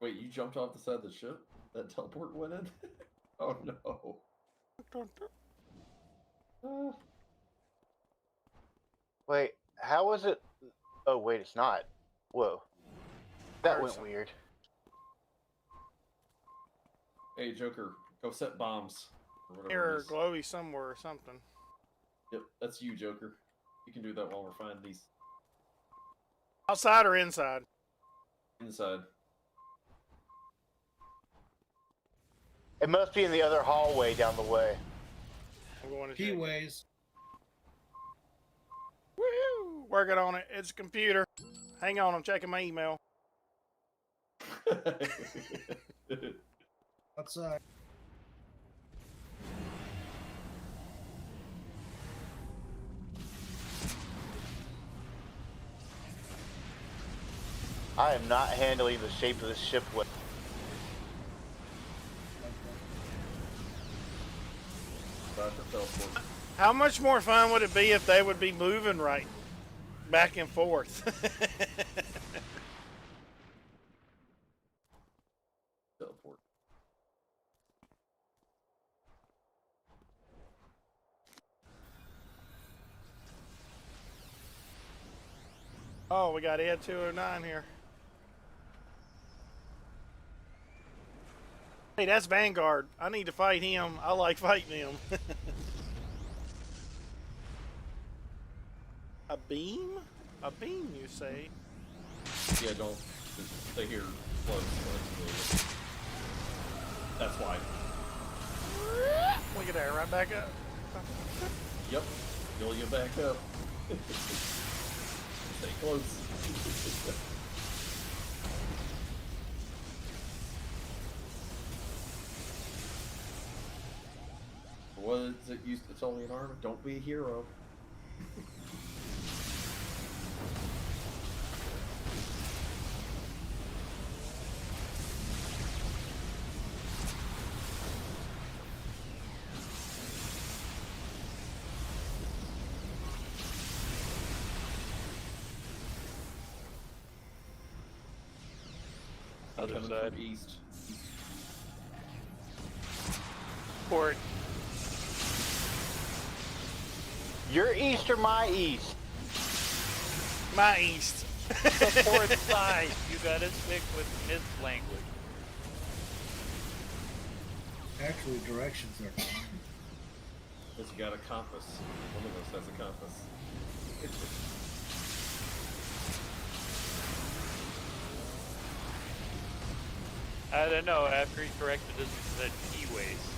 Wait, you jumped off the side of the ship? That teleport went in? Oh no. Wait, how was it? Oh wait, it's not. Whoa. That went weird. Hey Joker, go set bombs. Or whatever it Here, is. glowy somewhere or something. Yep, that's you, Joker. You can do that while we're finding these Outside or inside? inside. It must be in the other hallway down the way. I'm going to Key check. ways. Woo! Working on it. It's a computer. Hang on, I'm checking my email. Outside. I am not handling the shape of this ship with. Bye for teleport. How much more fun would it be if they would be moving right back and forth? Teleport. Oh, we got Ed 209 here. Hey, that's Vanguard. I need to fight him. I like fighting him. A beam? A beam, you say? Yeah, don't just stay here close. That's why. Look at that, right back up. Yep. Fill you back up. Stay close. What is it used? It's only an arm. Don't be a hero. Other Coming side. from east. Port. Your east or my east? My east. Support side. You gotta stick with Miss language. Actually, directions are fine. Because you got a compass. One of us has a compass. I don't know. After he corrected us, he said P-ways.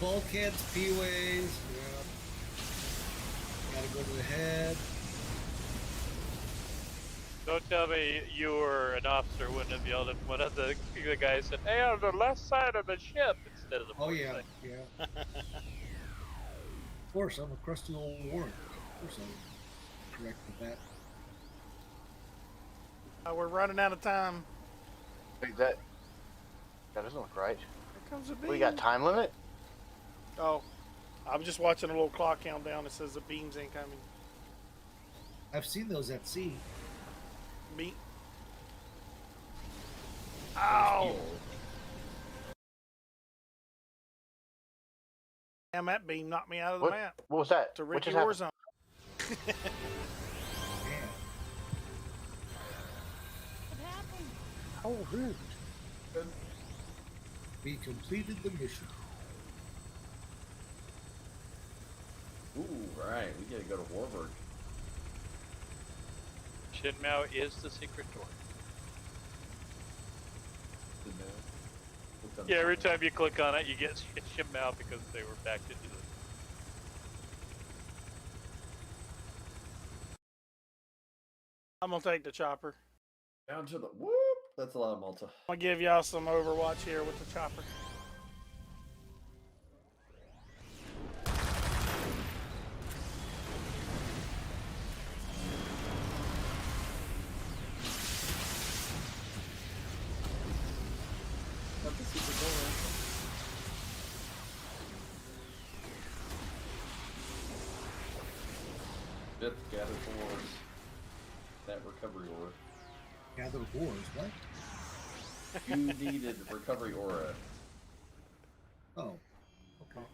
Bulkheads, P-ways, yeah. Gotta go to the head. Don't tell me you were an officer wouldn't have yelled at one of the guys said, "Hey, on the left side of the ship," instead of the Oh port yeah, side. yeah. Of course, I'm a crusty old warrant. Of course I corrected that. We're running out of time. Wait, that doesn't look right. Here comes a beam. We got time limit? Oh, I'm just watching a little clock countdown that says the beam's incoming. I've seen those at sea. Beam. Ow! Damn, that beam knocked me out of the map. What was that? To What Ricky just happened? Warzone. Man, How rude. we completed the mission. Ooh, right. We gotta go to Warburg. Shinmao is the secret door. Didn't know. Looked on Yeah, the every map. time you click on it, you get Shinmao because they were backed into it. I'm gonna take the chopper. Down to the whoop. That's a lot of Malta. I'm gonna give y'all some Overwatch here with the chopper. Not the secret door. Fifth gather fours. That recovery aura. Gather boars, what? You needed recovery aura. Oh, okay.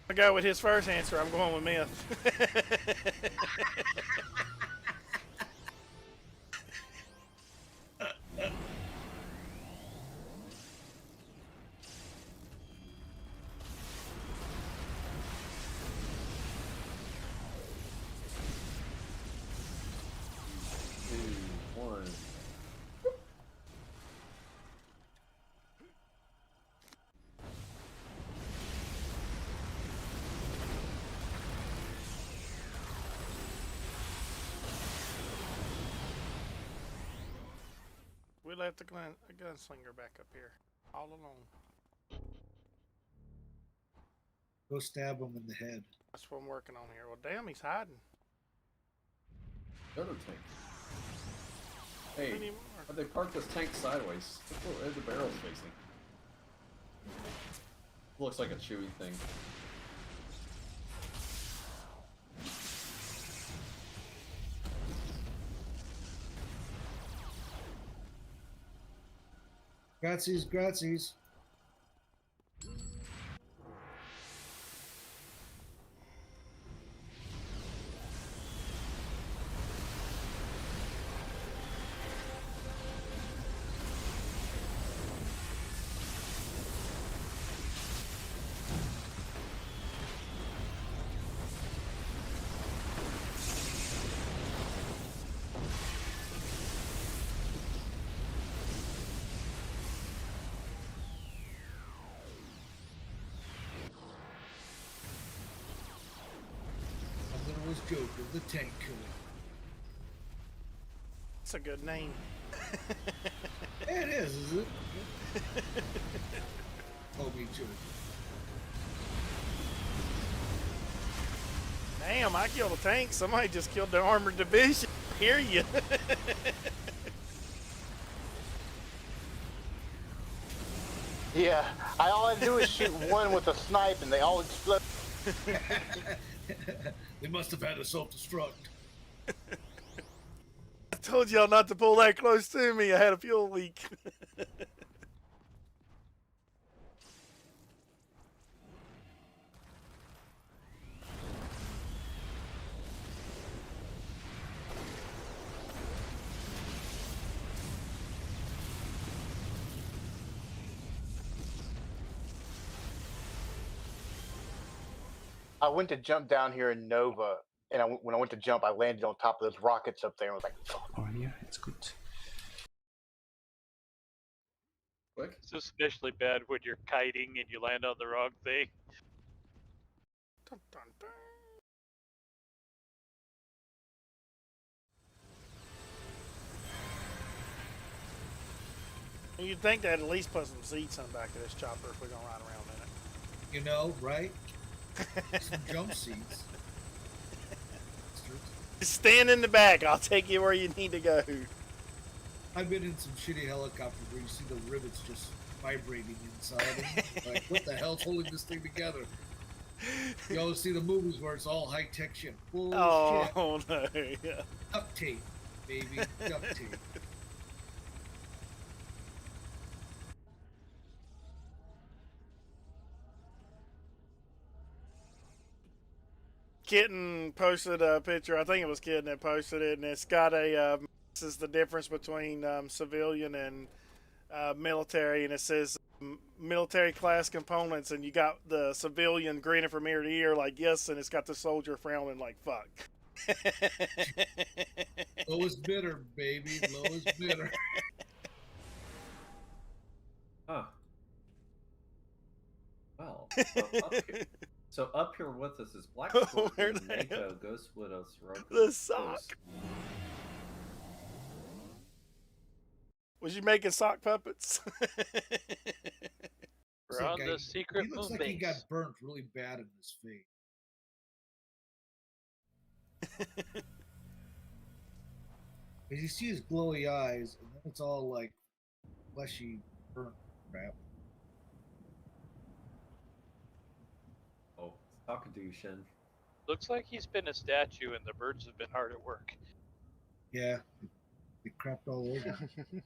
I go with his first answer. I'm going with myth. Two, one. We left the gunslinger back up here all alone. Go stab him in the head. That's what I'm working on here. Well, damn, he's hiding. Another tank. Hey, Anymore. they parked this tank sideways? Look where the barrel's facing. Looks like a chewy thing. Grazies, grazies. I was Joker, the tank killer. It's a good name. Yeah, it is it? Call me Joker. Damn, I killed a tank. Somebody just killed the armored division. Hear you. Yeah, all I do is shoot one with a snipe and they all explode. They must have had a self-destruct. I told y'all not to pull that close to me. I had a fuel leak. I went to jump down here in Nova, and when I went to jump, I landed on top of those rockets up there, and was like, "Fuck." Oh, yeah, it's good. Quick. It's especially bad when you're kiting and you land on the wrong thing. Dun, dun, dun. You'd think they'd at least put some seats on the back of this chopper if we're gonna ride around in it. You know, right? Some jump seats. Stand in the back. I'll take you where you need to go. I've been in some shitty helicopters where you see the rivets just vibrating inside them. Like, what the hell's holding this thing together? You always see the movies where it's all high tech shit. Bullshit. Oh no! Yeah. Duct tape, baby. Duct tape. Kitten posted a picture. I think it was Kitten that posted it, and it's got a. This is the difference between civilian and military, and it says military class components, and you got the civilian grinning from ear to ear, like yes, and it's got the soldier frowning like fuck. Lowest bidder, baby. Lowest bidder. Huh. Well, so up here with us is Black Where Scorpion, the hell- Mako, Ghost Widow, Soroka. The sock. Was you making sock puppets? We're on Guy- the secret He looks moon like he base. got burnt really bad in his face. As you see his glowy eyes, and then it's all like fleshy, burnt crap. Oh, talking to you, Shin. Looks like he's been a statue and the birds have been hard at work. Yeah, they crapped all over him.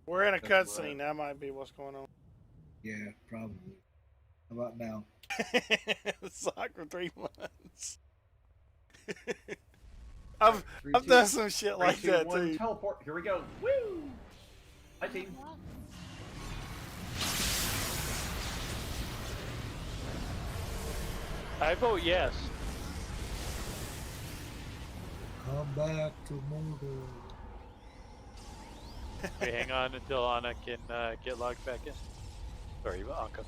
We're in a That's cutscene. That might be what's going on. Yeah, probably. How about now? Sock for 3 months. I've Three, I've two- done some shit three, like two, that one, too. Teleport. Here we go. Woo! Hi, team. I vote yes. Come back to Mordor. We hang on until Anna can get logged back in. Sorry, Anka.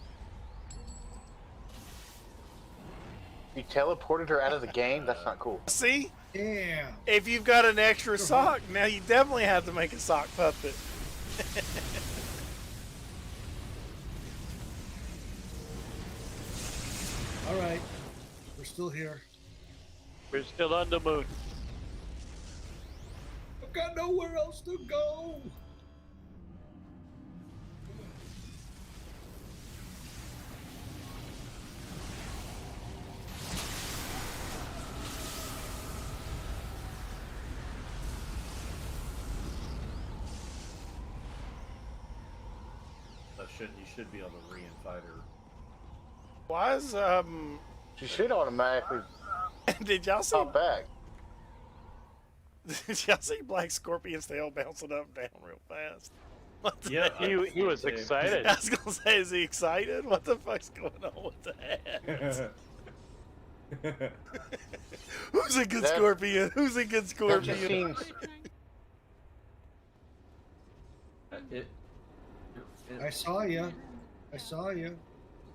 You teleported her out of the game? That's not cool. See, Damn. if you've got an extra sock, now you definitely have to make a sock puppet. All right, we're still here. We're still on the moon. I've got nowhere else to go. Shin, you should be able to re-invite her. Why is She should automatically did y'all see pop back. did y'all see Black Scorpion's tail bouncing up and down real fast? What the Yeah, heck? He was excited. I was gonna say, is he excited? What the fuck's going on with that? Who's a good That- scorpion? Who's a good That scorpion? just seems. I saw you. I saw you.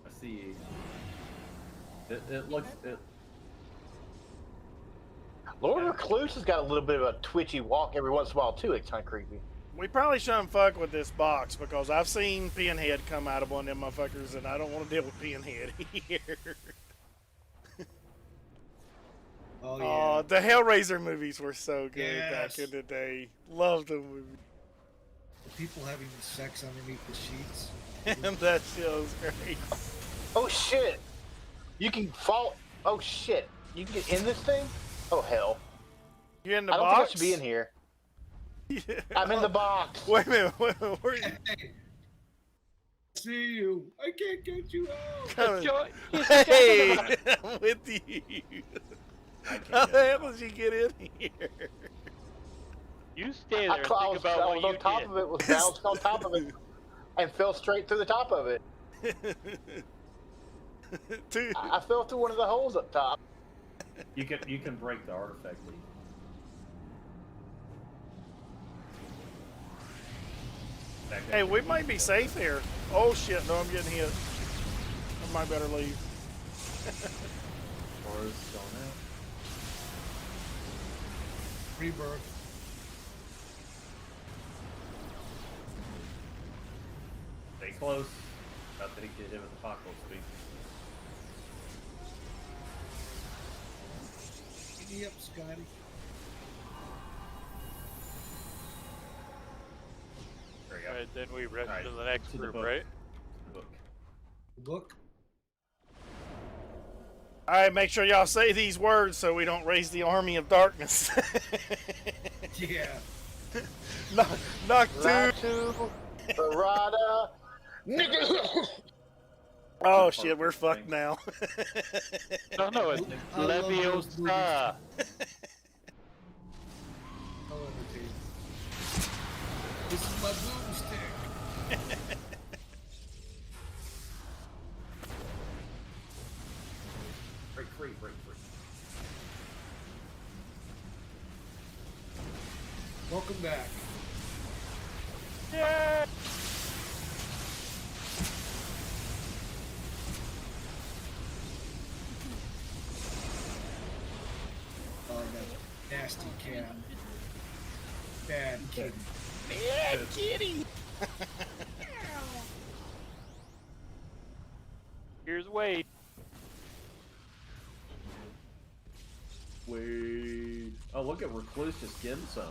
I see you. It looks. Lord Recluse has got a little bit of a twitchy walk every once in a while too. It's kind of creepy. We probably shouldn't fuck with this box because I've seen Pinhead come out of one of them motherfuckers, and I don't want to deal with Pinhead here. Oh yeah. Oh, the Hellraiser movies were so good Yes. back in the day. Loved them movies. The people having sex underneath the sheets. And that show's great. Oh shit! You can fall. Oh shit! You can get in this thing? Oh hell! You in the I don't box? think I should be in here. Yeah. I'm in the box. Wait a minute. Wait a minute. Where are you Hey, see you. I can't get you out. coming? Joy- Hey, I'm with you. How the hell did you get in here? You stay I, there and I think was, about I what was you on top did. of it, was bounced on top of it, and fell straight through the top of it. Dude. I fell through one of the holes up top. You can break the artifact lead. Hey, we might be safe here. Oh shit, no, I'm getting hit. I might better leave. Doors going out. Rebirth. Stay close. Not that he get hit with apocalypse speed. Giddy up, Scotty. There you go. Alright, then we rush Alright, to the next to the group, book. right? The book. The book. All right, make sure y'all say these words so we don't raise the army of darkness. Yeah. Knock two. Ratu, Barada, nigga. Oh shit, we're fucked now. No, it's I love those Leviosa. I'll entertain. This is my boomstick. Break free, break free. Welcome back. Yeah. Oh, that nasty cat. Bad kitty. Yeah, kitty. Here's Wade. Wait. Oh, look at Recluse just getting some.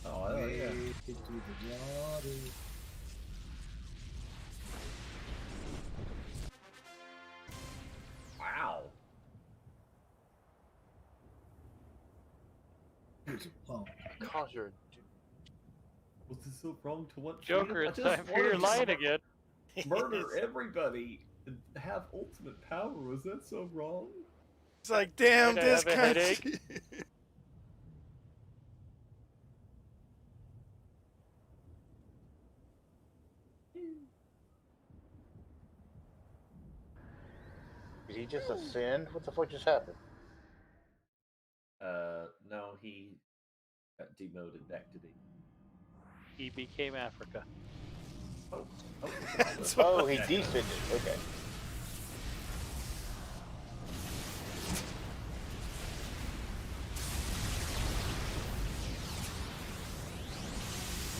Oh, yeah. Wade into the water. Wow. Here's a pump. Cause you're. Was this so wrong to want Joker, freedom? I it's just time for your wanted line to again. murder everybody and have ultimate power. Was that so wrong? It's like, damn, Did I this have a country. headache? Did he just ascend? What the fuck just happened? No, he got demoted back to the. He became Africa. Oh, Oh, he descended. Okay.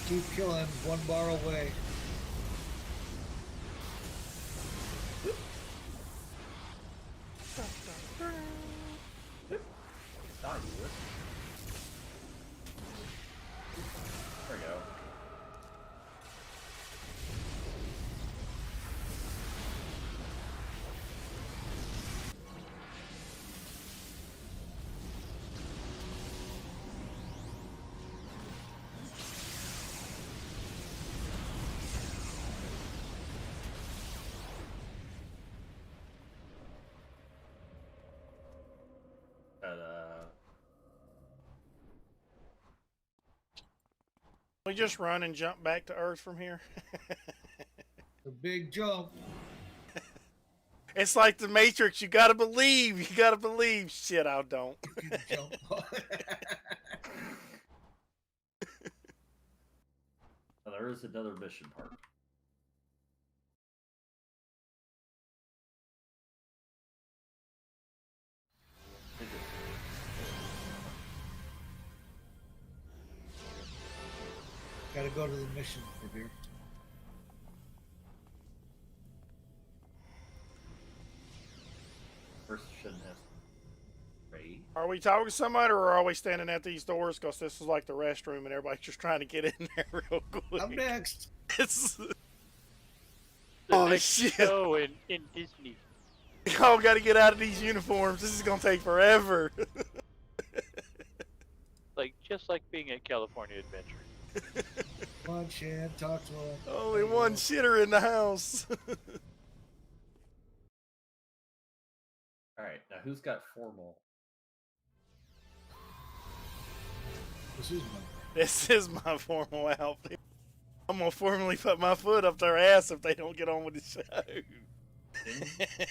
Keep killing, one bar away. die, you would. There we go. We just run and jump back to Earth from here. A big jump. It's like the Matrix. You gotta believe. You gotta believe. Shit, I don't. You can jump. Oh, there is another mission part. Is it? Gotta go to the mission from here. First, shouldn't have. Right. Are we talking to somebody, or are we standing at these doors? Because this is like the restroom, and everybody's just trying to get in there real quick. I'm next. It's... The Oh, next shit. show in Disney. Y'all got to get out of these uniforms. This is gonna take forever. Just like being at California Adventure. Come on, Shan, talk to him. Only one shitter in the house. All right, now who's got formal? This is my This is my formal outfit. I'm gonna formally put my foot up their ass if they don't get on with the show.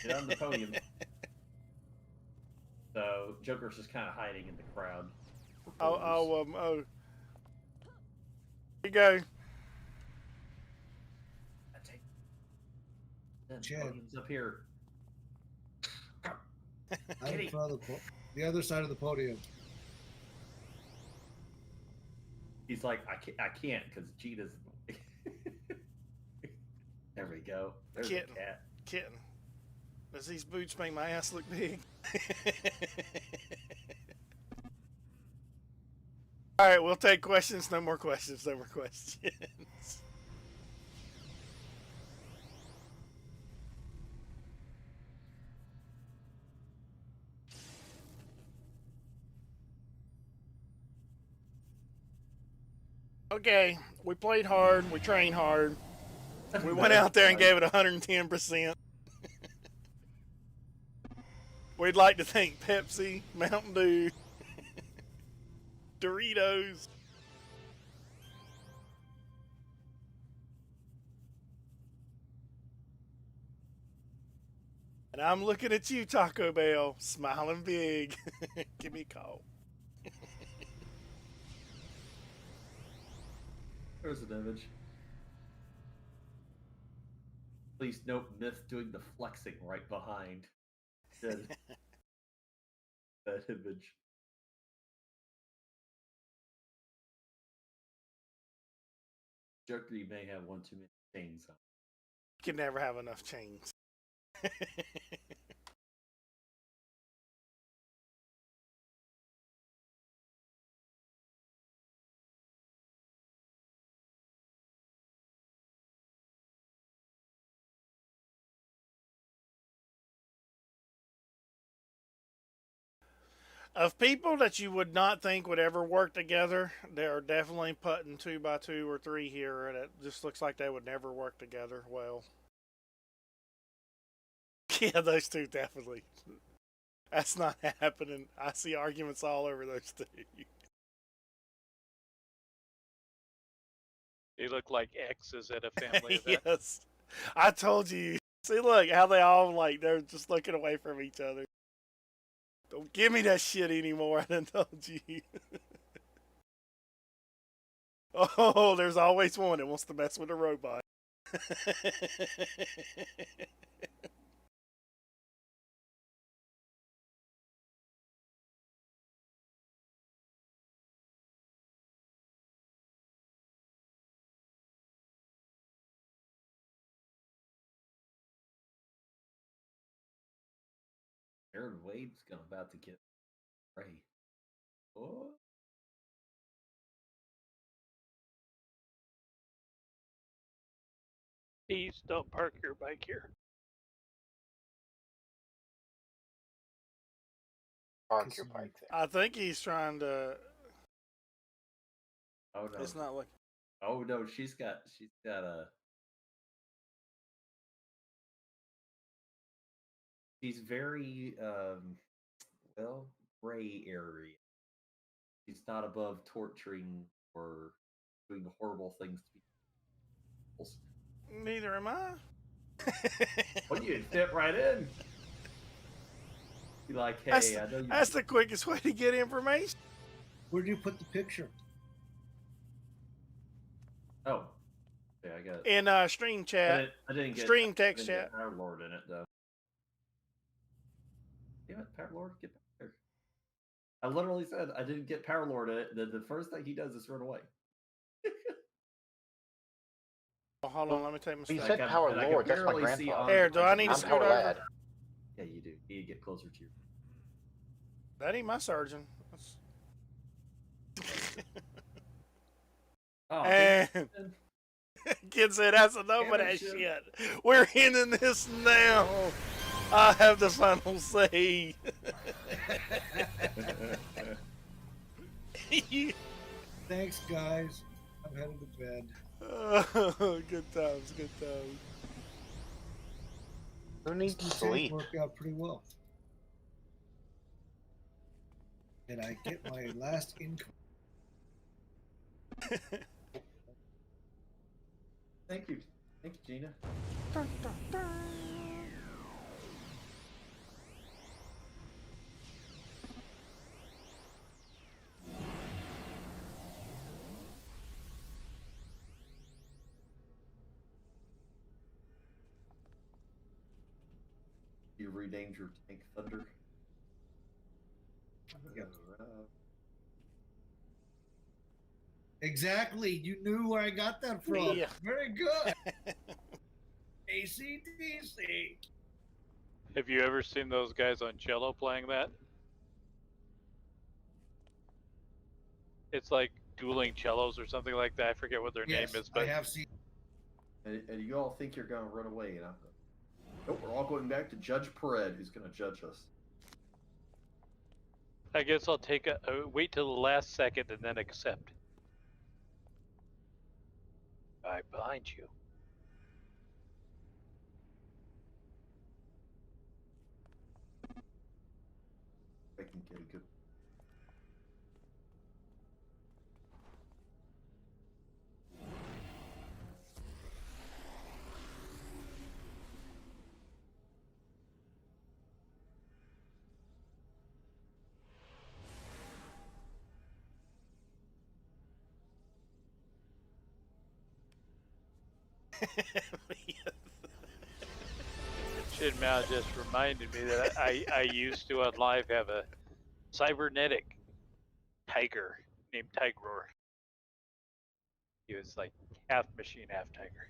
Get on the podium. So Joker's just kind of hiding in the crowd. Oh. Here you go. Chad. Podium's up here. Out in front of the other side of the podium. He's like, I can't because Cheetah's. There we go. There's the cat. Kitten. Does these boots make my ass look big? All right, we'll take questions. No more questions. No more questions. Okay, we played hard. We trained hard. We went out there and gave it 110%. We'd like to thank Pepsi, Mountain Dew, Doritos. And I'm looking at you, Taco Bell, smiling big. Give me a call. There's an image. Please note Myth doing the flexing right behind that image. Joker, you may have one too many chains on. You can never have enough chains. Of people that you would not think would ever work together, they are definitely putting 2x2 or 3 here, and it just looks like they would never work together well. Yeah, those two definitely. That's not happening. I see arguments all over those two. They look like exes at a family event. Yes. I told you. See, look, how they all, like, they're just looking away from each other. Don't give me that shit anymore, I done told you. Oh, there's always one that wants to mess with a robot. Aaron Wade's about to get Ray. Oh. Please don't park your bike here. Park your bike there. I think he's trying to. Oh no. It's not looking. Oh no, she's got a. She's very well, gray area. She's not above torturing or doing horrible things to people. Neither am I. Well, you fit right in. Be like, hey, I know you. That's the quickest way to get information. Where'd you put the picture? Oh, yeah, I got it. In stream chat. I didn't get stream text didn't get chat. Power Lord in it though. Damn it, Power Lord, get back there. I literally said I didn't get Power Lord in it. Then the first thing he does is run away. Oh, hold on, let me take my You stuff. said Power Lord, that's my grandpa. Here, do I need to I'm scoot Power over? Lad. Yeah, you do. You need to get closer to your. That ain't my surgeon. Oh, And kid said that's enough of that shit. We're ending this now. I have the final say. Thanks, guys. I'm headed to bed. Oh, good times, good times. Who needs This sleep? worked out pretty well. And I get my last income. Thank you, Gina. You renamed your tank Thunder. Yep. Exactly. You knew where I got that from. Yeah. Very good. ACDC. Have you ever seen those guys on cello playing that? It's like dueling cellos or something like that. I forget what their Yes, name is, I but have seen. And you all think you're going to run away, and nope, we're all going back to Judge Pered, who's going to judge us. I guess I'll take wait till the last second and then accept. Right behind you. I can get a good. Shit, Mal just reminded me that I used to on live have a cybernetic tiger named Tigror. He was like half machine, half tiger.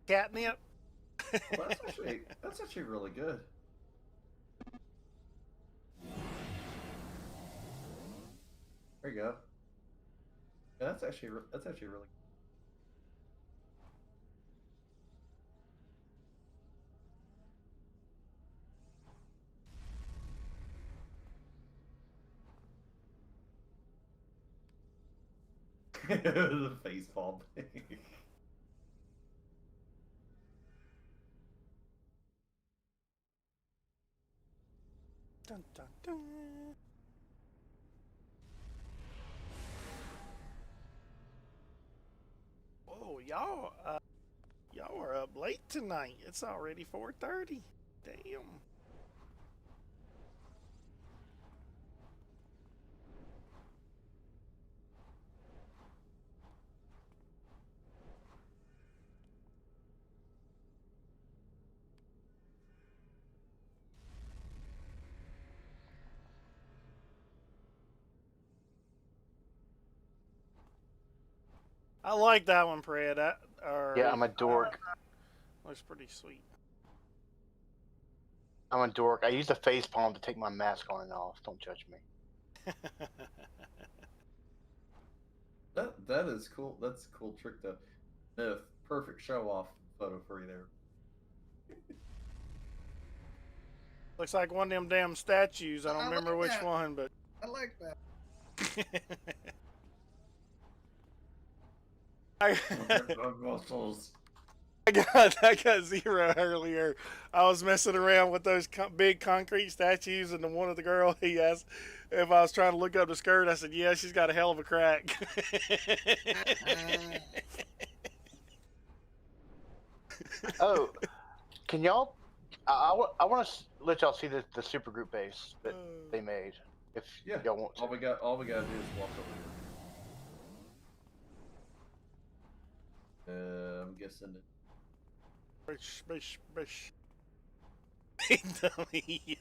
Catnip. Well, that's actually really good. There you go. Yeah, that's actually really. The face palm. Dun, dun, dun. Whoa, y'all are up late tonight. It's already 4:30. Damn. I like that one, Fred. Yeah, I'm a dork. Looks pretty sweet. I'm a dork. I use the face palm to take my mask on and off. Don't judge me. That is cool. That's a cool trick though. The perfect show off photo for you there. Looks like one of them damn statues. I don't remember like which that. one, but I like that. Muscles. I got zero earlier. I was messing around with those big concrete statues, and one of the girl he asked if I was trying to look up the skirt. I said, "Yeah, she's got a hell of a crack." Oh, can y'all? I want to let y'all see the super group base that they made. If y'all want to. All we gotta do is walk over. I'm guessing it. Bish. Dummy.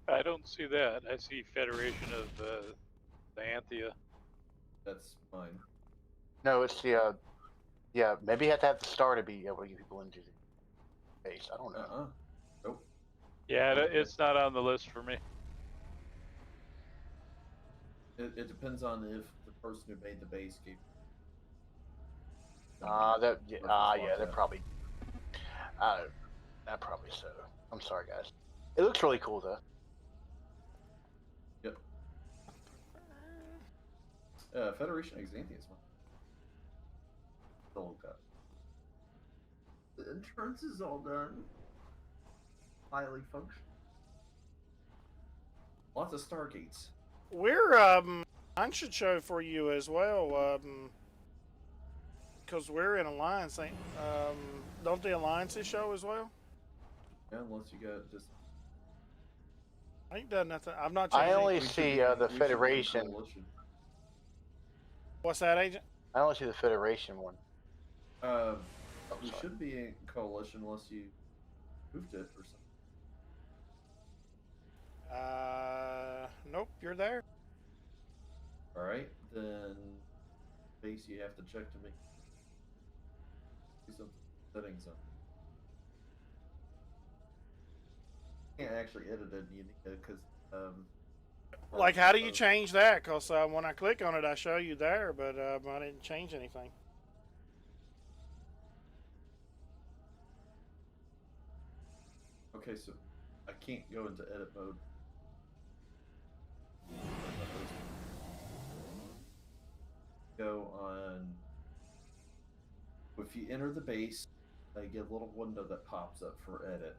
I don't see that. I see Federation of Dianthea. That's mine. No, it's the yeah. Maybe you have to have the star to be able to get people into the base. I don't know. Nope. Yeah, it's not on the list for me. It depends on if the person who made the base gave. Yeah, they're probably. Probably so. I'm sorry, guys. It looks really cool, though. Yep. Federation Exanthius one. Still got. The entrance is all done. Highly functional. Lots of stargates. We're mine should show for you as well. Because we're in alliance. Don't the alliances show as well? Yeah, unless you got just. I ain't done nothing. I've not I changed. only We should see be- the we should be in Federation. coalition. What's that, Agent? I only see the Federation one. We sorry. should be in coalition unless you moved it or something. Nope, you're there. All right, then base you have to check to make some settings on. Can't actually edit it because Like, how do you change that? Because when I click on it, I show you there, but I didn't change anything. Okay, so I can't go into edit mode. Go on. If you enter the base, I get a little window that pops up for edit.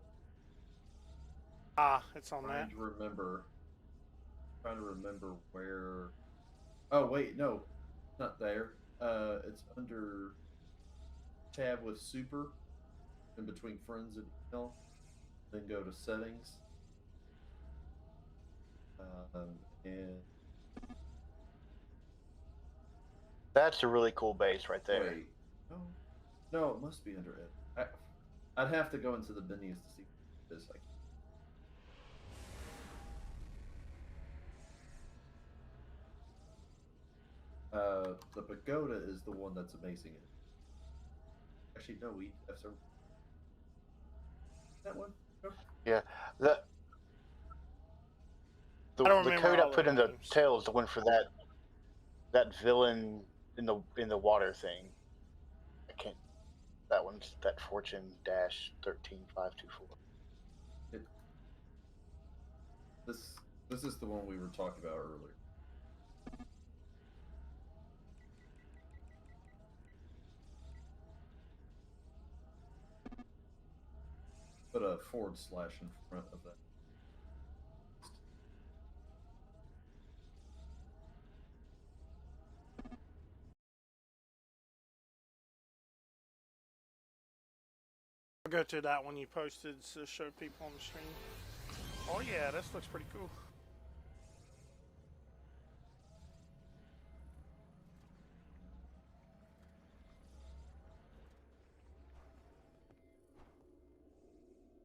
Ah, it's on that. Trying to remember where. Oh wait, no, not there. It's under tab with super, in between friends and email. Then go to settings. And That's a really cool base right there. wait, no, it must be under edit. I'd have to go into the menus to see this. The pagoda is the one that's amazing. Actually, no, we have several. That one. No. Yeah, the I don't the remember code I all put the in the names. tail is the one for that villain in the water thing. I can't. That one's that Fortune dash 13524. This is the one we were talking about earlier. Put a / in front of that. I'll go to that one you posted to show people on the stream. Oh yeah, this looks pretty cool.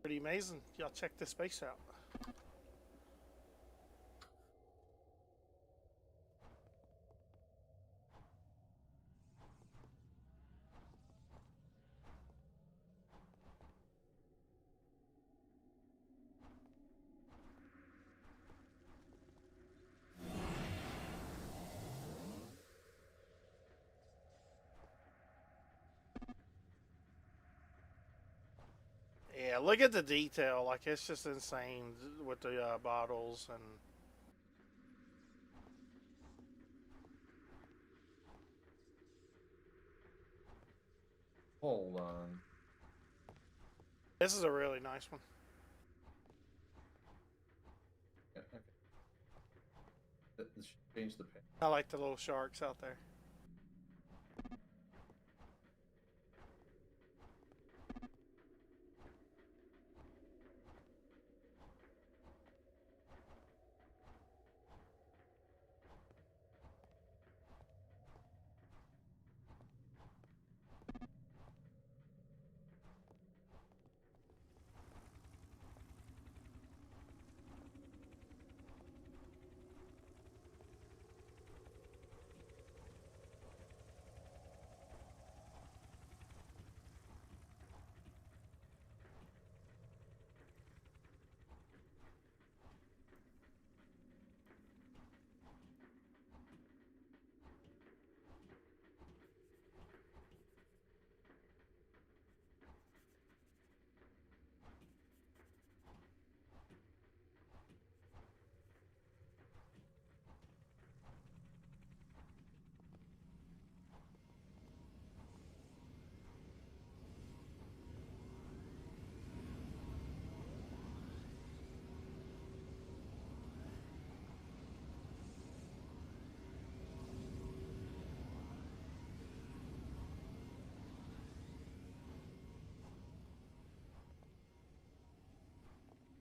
Pretty amazing. Y'all check this base out. Yeah, look at the detail. Like, it's just insane with the bottles and. Hold on. This is a really nice one. Yeah, okay. This should change the page. I like the little sharks out there.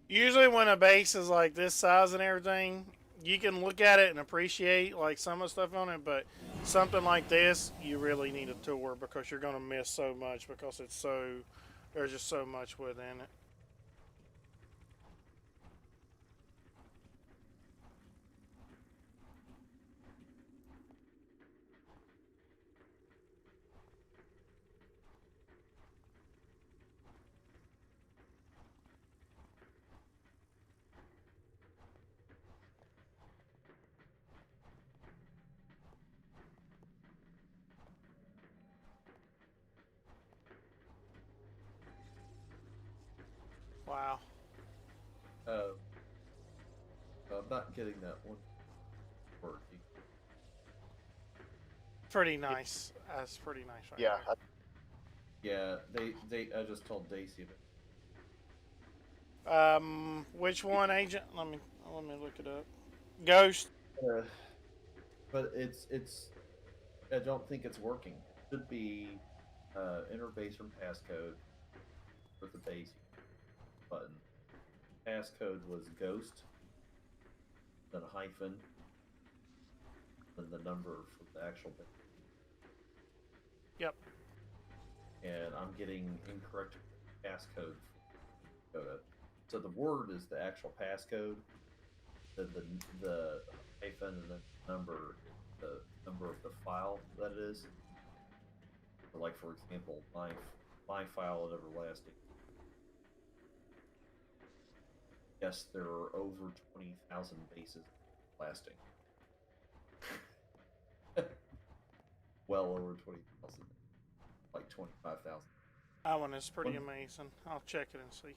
Usually when a base is like this size and everything, you can look at it and appreciate like some of the stuff on it, but something like this, you really need a tour because you're gonna miss so much because it's so there's just so much within it. Wow. Uh, I'm not getting that one working. Pretty nice. That's pretty nice right Yeah, there. Yeah, they. I just told Daisy. Which one, Agent? Let me look it up. Ghost. Uh, but it's. I don't think it's working. It should be enter base from passcode with the base button. Passcode was ghost, then a hyphen, then the number for the actual base. Yep. And I'm getting incorrect passcode for Dakota. So the word is the actual passcode, the hyphen, and then the number of the file that it is. So like for example, my file at Everlasting. Yes, there are over 20,000 bases lasting. Well over 20,000, like 25,000. That one is pretty amazing. I'll check it and see.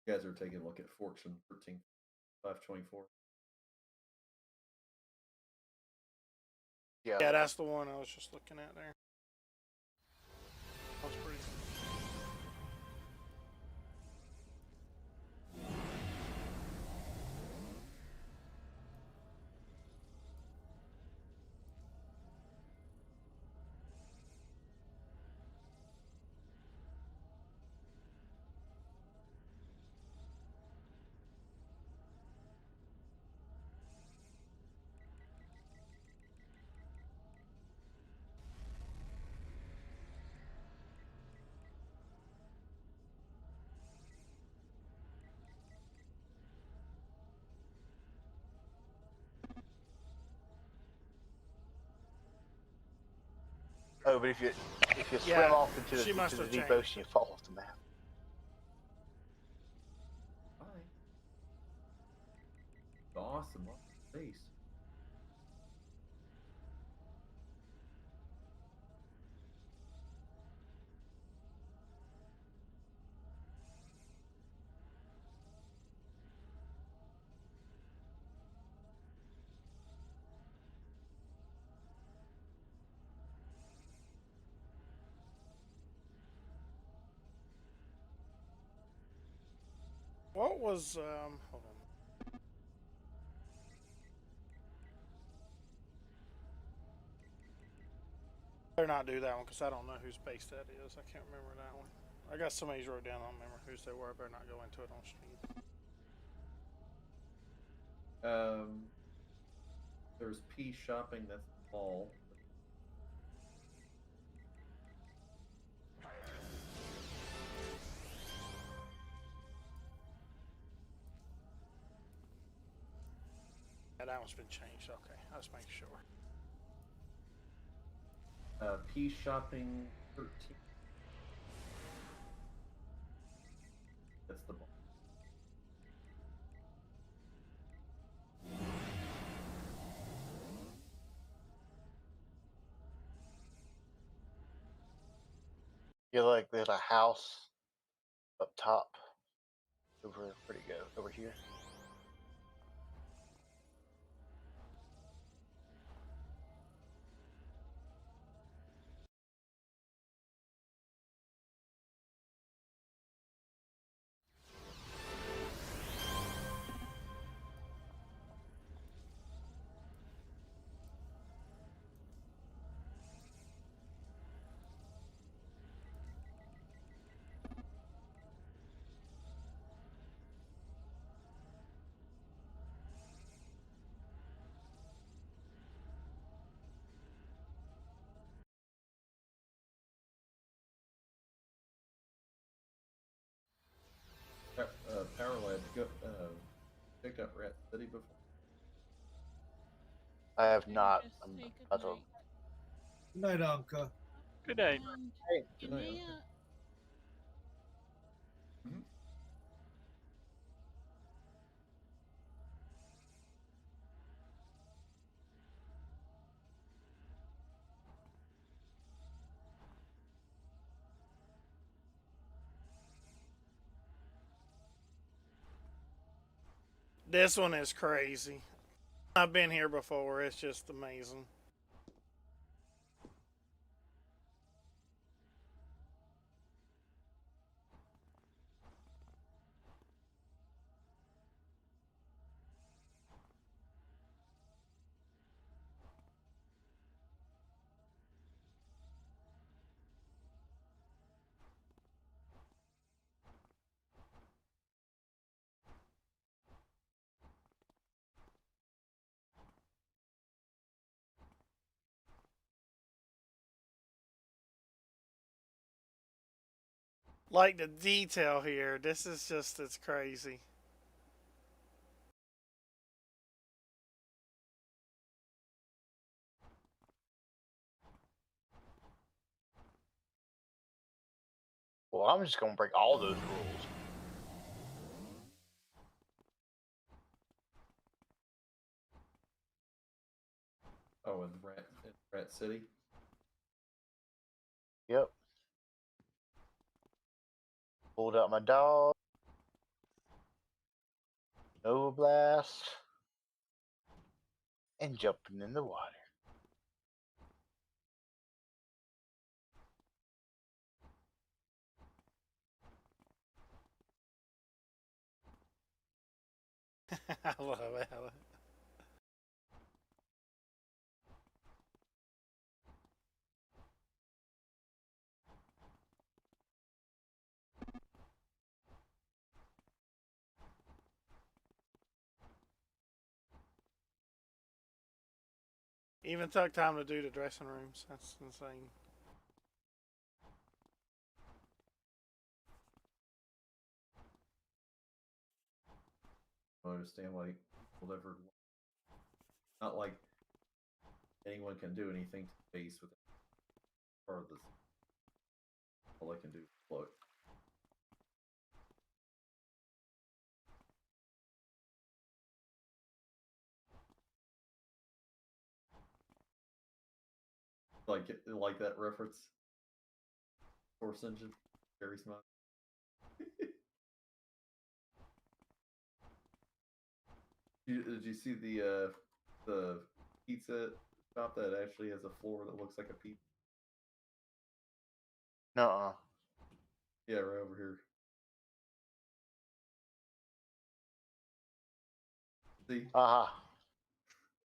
You guys are taking a look at Fortune 13.524. yeah. Yeah, that's the one I was just looking at there. That's pretty. Oh, but if you swim Yeah, off into she must the have deep changed ocean, you it. fall off the map. Bye. Awesome space. What was hold on. Better not do that one because I don't know whose base that is. I can't remember that one. I got somebody's wrote down. I don't remember whose they were. I better not go into it on stream. There's P shopping. That's the mall. Yeah, that one's been changed. Okay, I was making sure. P shopping 13. That's the mall. Yeah, like there's a house up top. Where'd it go? Over here. picked up Rat City before? I have Maybe not. just I'm say about to. goodnight. Good night, Anka. Good night. And Hey, good good night, night. Anka. Mhm. This one is crazy. I've been here before. It's just amazing. Like the detail here, this is just, it's crazy. Well, I'm just gonna break all those rules. Oh, in Rat City? Yep. Pulled out my dog. No blast. And jumping in the water. I love it. Even took time to do the dressing rooms. That's insane. I don't understand why people ever. Not like anyone can do anything to the base with part of this. All they can do is float. Like that reference. Source engine. Very smart. Did you see the pizza shop that actually has a floor that looks like a pizza? Nuh-uh. Yeah, right over here. See, Aha.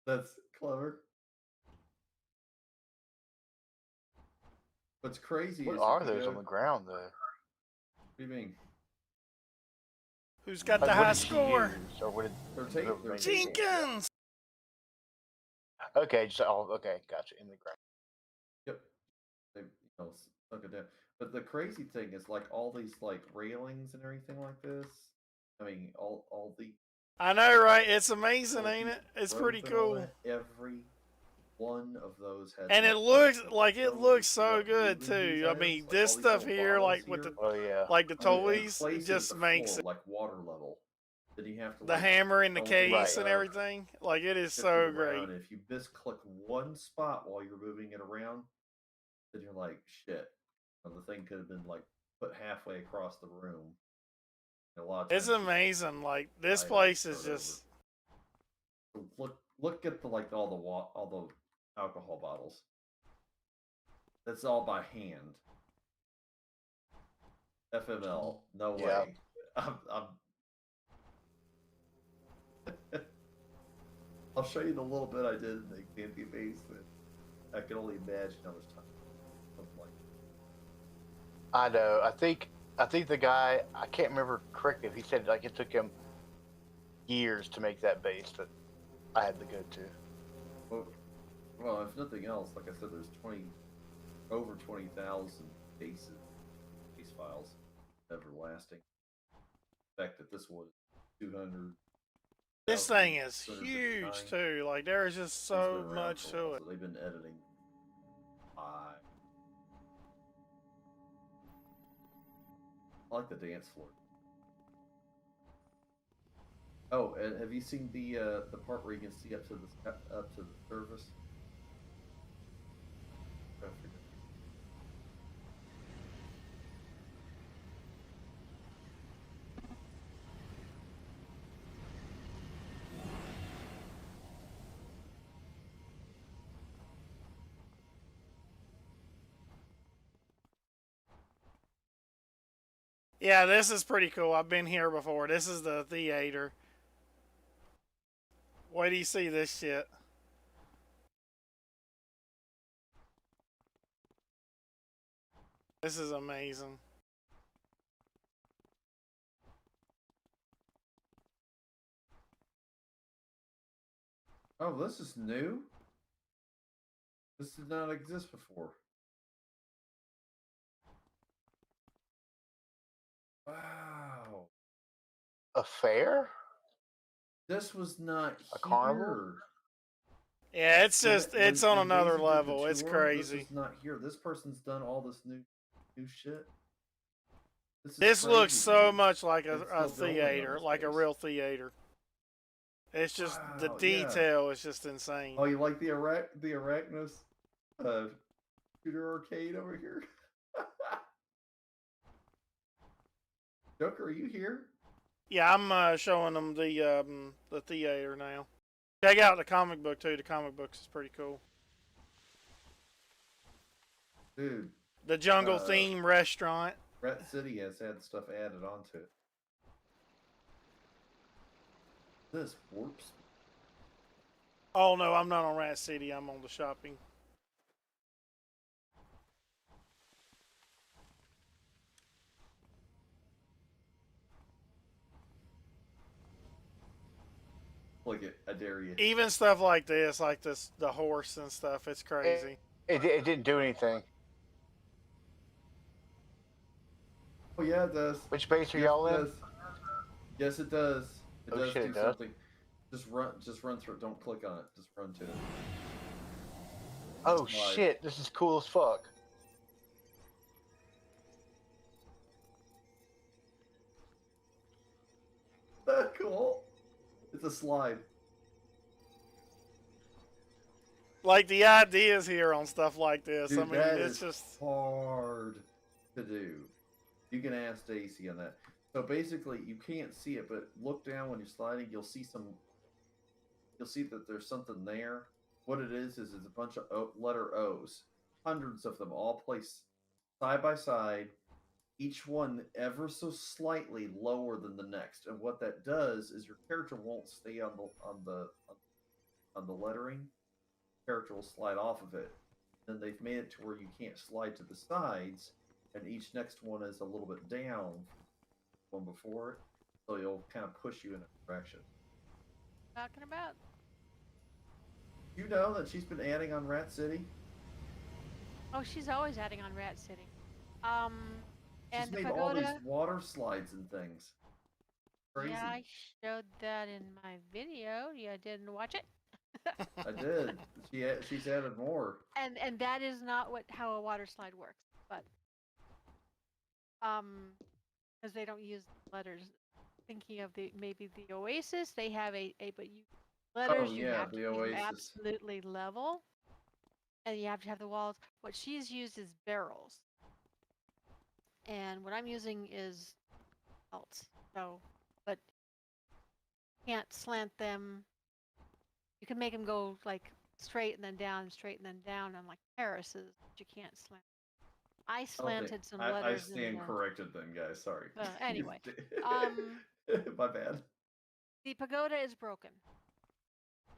that's clever. What's crazy What is are if you those go. on the ground, though? What do you mean? Who's got Like, the what high did she score? use? Or what did They're whoever taking. made the game? Jenkins! Okay, just okay, gotcha. In the ground. Yep. They suck it down. But the crazy thing is like all these like railings and everything like this. I mean, all the I know, right? It's amazing, all ain't the it? It's growth pretty and all cool. that, every one of those had. And it that looks function. like So it looks you so got good moving these too. I items, mean, like this all these stuff little here, bottles like with the here, Oh yeah. like the and it toys, it places just the makes floor it like water level. Then you have to the like hammer in the elevate case Right. and everything. Like it is shift it so around, great. and if you misclick one spot while you're moving it around, then you're like, shit. The thing could have been like put halfway across the room. And a lot of It's times amazing. Like this I place is start just over. Look at the like all the alcohol bottles. That's all by hand. FML, no Yeah. way. I'll show you the little bit I did in the camping base, but I can only imagine how much time. Something like I know. I think the guy, I can't remember correctly if he said like it took him years to make that base that I had to go to. well, if nothing else, like I said, there's over 20,000 base files, everlasting. The fact that this was 200 This thing is 659. huge too. Like there is just It's been so around much for a to while, it. so they've been editing. I like the dance floor. Oh, and have you seen the part where you can see up to the surface? I forget. Yeah, this is pretty cool. I've been here before. This is the theater. Wait till you see this shit. This is amazing. Oh, this is new? This did not exist before. Wow. A fair? This was not A here. carnival? Yeah, it's just it's on when another Daisy did the level. It's tour, crazy. This is not here. This person's done all this new shit. This looks crazy, so dude. much like They're a still building on theater, this like a place. real theater. It's just the Wow, yeah. detail is just insane. Oh, you like the Arachnos shooter arcade over here? Joker, are you here? Yeah, I'm showing them the theater now. Check out the comic book too. The comic books is pretty cool. Dude. The jungle theme restaurant. Rat City has had stuff added onto it. This warps. Oh no, I'm not on Rat City. I'm on the shopping. Look it, I dare you. Even stuff like this, like the horse and stuff, it's crazy. It didn't do anything. Oh yeah, it does. Which base are Yes, y'all it in? does. Yes, it does. It Oh, does shit, do it does? something. Just run through it. Don't click on it. Just run to it. Oh Live. shit, this is cool as fuck. Cool. It's a slide. Like the ideas here on stuff like this. Dude, I mean, that it's is just hard to do. You can ask Stacy on that. So basically, you can't see it, but look down when you're sliding. You'll see that there's something there. What it is it's a bunch of letter O's, hundreds of them, all placed side by side, each one ever so slightly lower than the next. And what that does is your character won't stay on the lettering. Character will slide off of it. Then they've made it to where you can't slide to the sides, and each next one is a little bit down from one before it, so you'll kind of push you in a direction. Talking about? You know that she's been adding on Rat City? Oh, she's always adding on Rat City. She's And the made all these pagoda. water slides and things. Crazy. Yeah, I showed that in my video. You didn't watch it? I did. She's added more. And that is not how a water slide works, but because they don't use letters. Thinking of maybe the Oasis, they have but you letters you have to the keep them Oasis. absolutely level, and you have to have the walls. What she's used is barrels, and what I'm using is belts. So, but can't slant them. You can make them go like straight and then down, straight and then down. I'm like terraces, but you can't slant. I slanted some I letters. stand corrected then, guys. Sorry. Anyway, my bad. the pagoda is broken.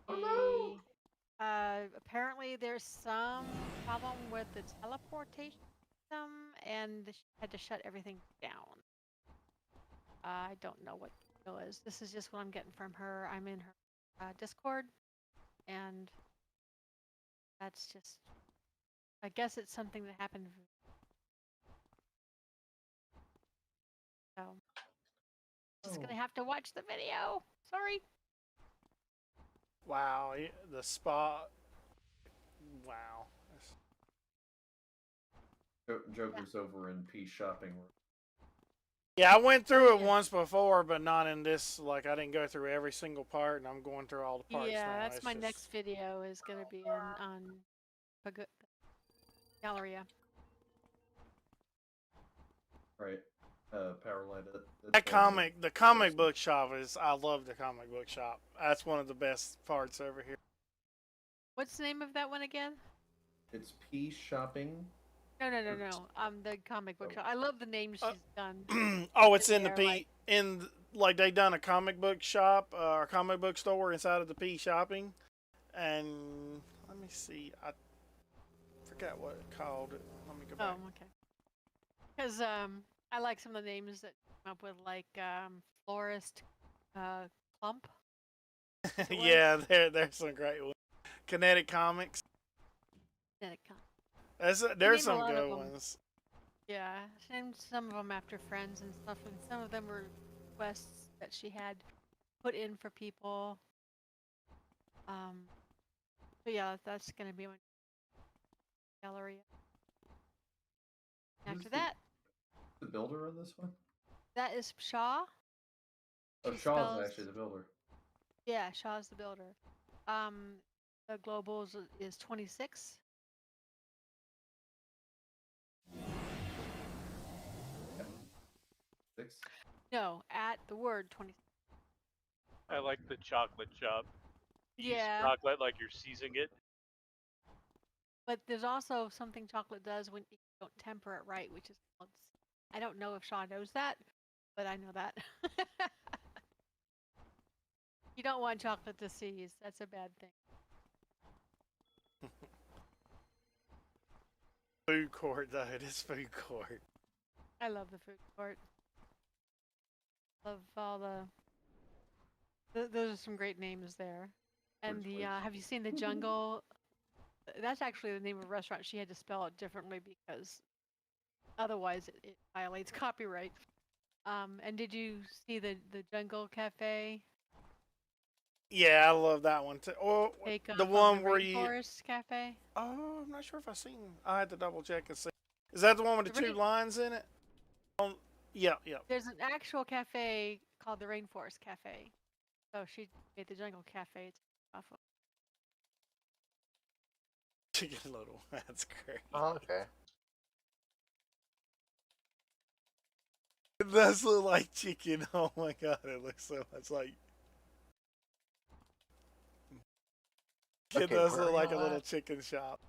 Oh no! Apparently there's some problem with the teleportation system, and she had to shut everything down. I don't know what the deal is. This is just what I'm getting from her. I'm in her Discord, and that's just. I guess it's something that happened. So, just gonna have to watch the video. Sorry. Wow, the spot. Wow. Joker's over in Peace Shopping. Yeah, I went through it Yeah. once before, but not in this. Like, I didn't go through every single part, and I'm going through all the parts Yeah, now. that's It's my just... next video is gonna be on Galleria. Right. Powerlight. The comic book shop is. I love the comic book shop. That's one of the best parts over here. What's the name of that one again? It's Peace Shopping. No. The comic book Oh. shop. I love the names she's done. Oh, it's in the there, P. like- Like they done a comic book shop or comic book store inside of the P Shopping, and let me see. I forgot what it called. Let me go back. Oh, okay. Because I like some of the names that come up with, like Florist Clump. Yeah, there's some great ones. Kinetic Comics. Kinetic Clump. There's name a some lot of good them. ones. Yeah, she named some of them after friends and stuff, and some of them were quests that she had put in for people. So yeah, that's gonna be my gallery. Who's After that, the builder on this one? that is Shaw. Oh, She Shaw's spells- actually the builder. Yeah, Shaw's the builder. The globals is 26. Six. No, at the word 26. I like the chocolate shop. You use Yeah. chocolate like you're seizing it. But there's also something chocolate does when you don't temper it right, which is called. I don't know if Shaw knows that, but I know that. You don't want chocolate to seize. That's a bad thing. Food court though, it is food court. I love the food court. Love all those are some great names there. And the have you seen the jungle? That's actually the name of a restaurant. She had to spell it differently because otherwise it violates copyright. And did you see the Jungle Cafe? Yeah, I love that one too. Or Take the off one of the where you. Rainforest Cafe. Oh, I'm not sure if I've seen. I had to double check and see. Is that the one with the two lines in it? Yeah. There's an actual cafe called the Rainforest Cafe. So she made the Jungle Cafe off of. Chicken Little. That's great. Oh, okay. It does look like chicken. Oh my god, it looks so much like. It Okay, does where look are like a y'all little at? chicken shop.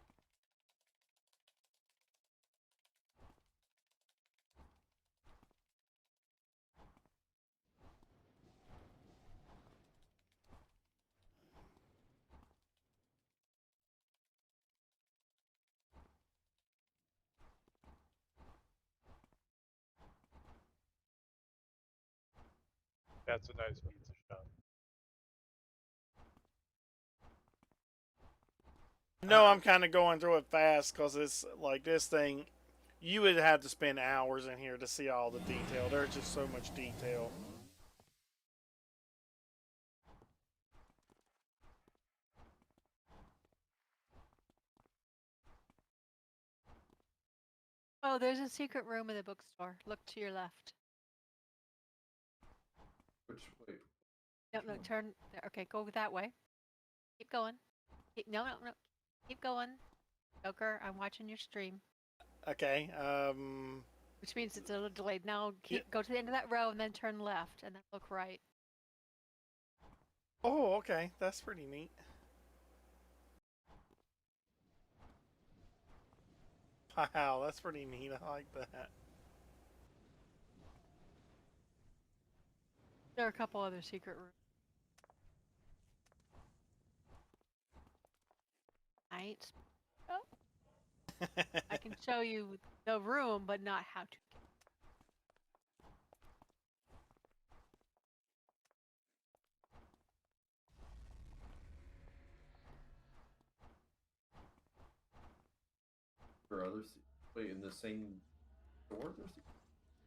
That's a nice pizza shop. No, I'm kind of going through it fast because it's like this thing. You would have to spend hours in here to see all the detail. There's just so much detail. Oh, there's a secret room in the bookstore. Look to your left. Which way? No, turn. There. Okay, go that way. Keep going. No. Keep going. Joker, I'm watching your stream. Okay. Which means it's a little delayed. Now go to the end of that row and then turn left and then look right. Oh, okay. That's pretty neat. Wow, that's pretty neat. I like that. There are a couple other secret rooms. Right. Oh. I can show you the room, but not how to. For others? Wait, in the same store?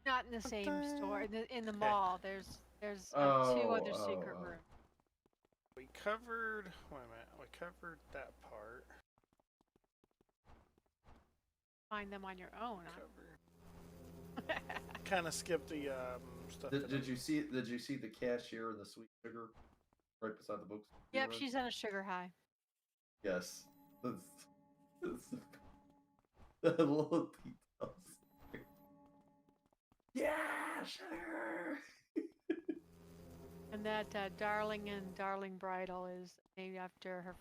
Not in the same store. In the Okay. mall, there's two other secret Oh. rooms. We covered. Wait a minute. We covered that part. Find them on your own. Kind of skipped the stuff. Did you see? Did you see the cashier and the sweet sugar right beside the books? Yep, she's on a sugar high. Yes. That's the little details. Yeah, sugar. And that Darling and Darling Bridal is named after her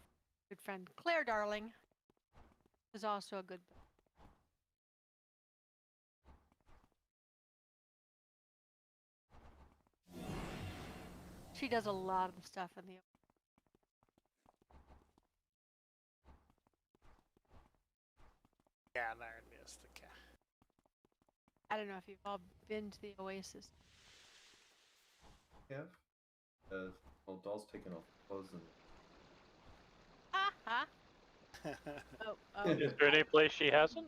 good friend Claire Darling, who's also a good book. She does a lot of the stuff in the. Yeah, there it is. The cat. I don't know if you've all been to the Oasis. Yeah. Well, doll's taking off clothes and. Ha ha. Oh, Is there any place she hasn't?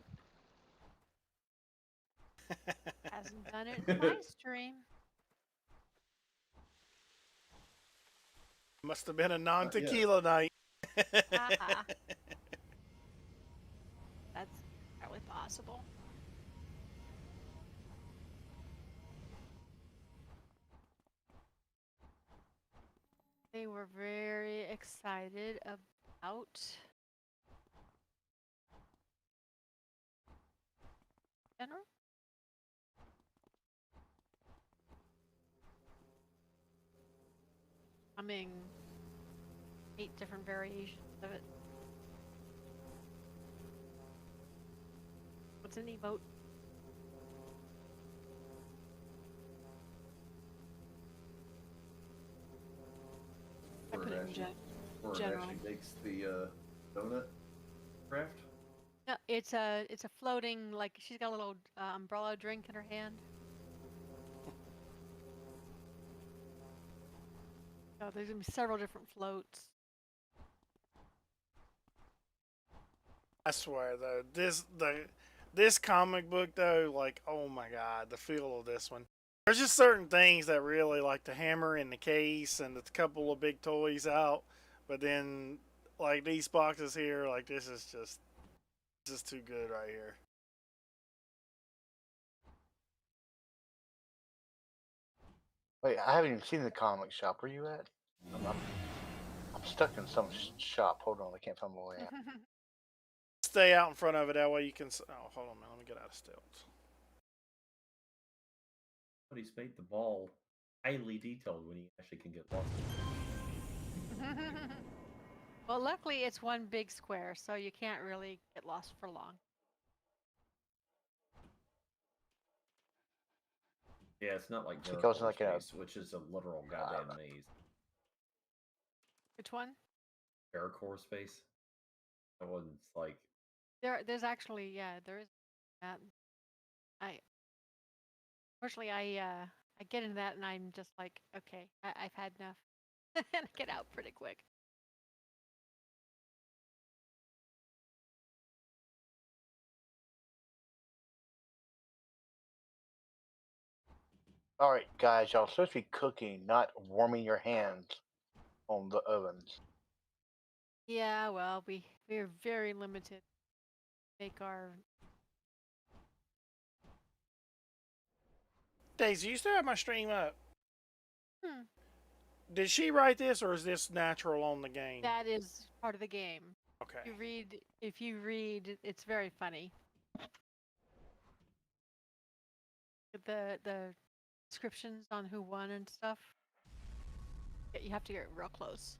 hasn't done it in my stream. Must have been a non-tequila night. Ha. That's probably possible. They were very excited about general. I mean, 8 different variations of it. What's an emote? I Where put it it in actually, where it general. actually makes the donut craft. No, it's a floating, like she's got a little umbrella drink in her hand. Oh, there's gonna be several different floats. I swear though, this comic book though, like, oh my god, the feel of this one. There's just certain things that really, like the hammer in the case and the couple of big toys out, but then like these boxes here, like this is too good right here. Wait, I haven't even seen the comic shop. Where you at? I'm stuck in some shop. Hold on, I can't find my way out. Stay out in front of it, that way you can. Oh, hold on, man. Let me get out of stealth. But he's made the ball highly detailed when he actually can get lost. Well, luckily it's one big square, so you can't really get lost for long. Yeah, it's not like I think I was Jericho's like Space, which is a literal goddamn maze. Which one? Jericho Space. That one's like There's actually, yeah, there is that. Unfortunately, I get into that and I'm just like, okay, I've had enough, and I get out pretty quick. All right, guys, y'all supposed to be cooking, not warming your hands on the ovens. Yeah, well, we're very limited. Make our Daisy, you still have my stream up? Hmm. Did she write this, or is this natural on the game? That is part of the game. Okay. If you read, it's very funny. The descriptions on who won and stuff. You have to get real close.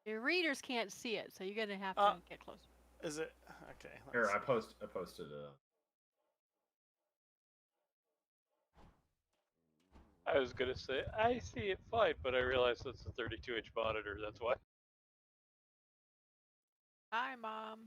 Your readers can't see it, so you're gonna have to get close. Is it okay? here. I posted a. I was gonna say I see it fine, but I realized it's a 32-inch monitor. That's why. Hi, Mom.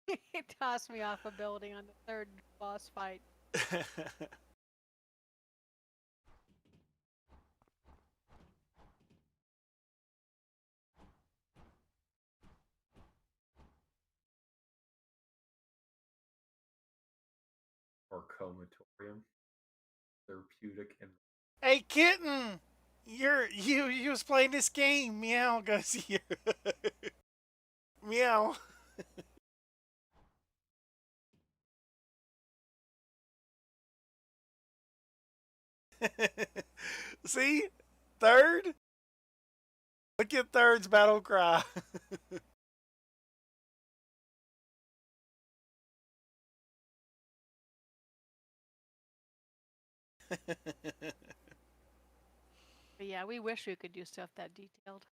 He tossed me off a building on the third boss fight. Or comatorium. Therapeutic and Hey, kitten! You was playing this game. Meow goes here. Meow. See? Third? Look at Third's battle cry. But yeah, we wish we could do stuff that detailed.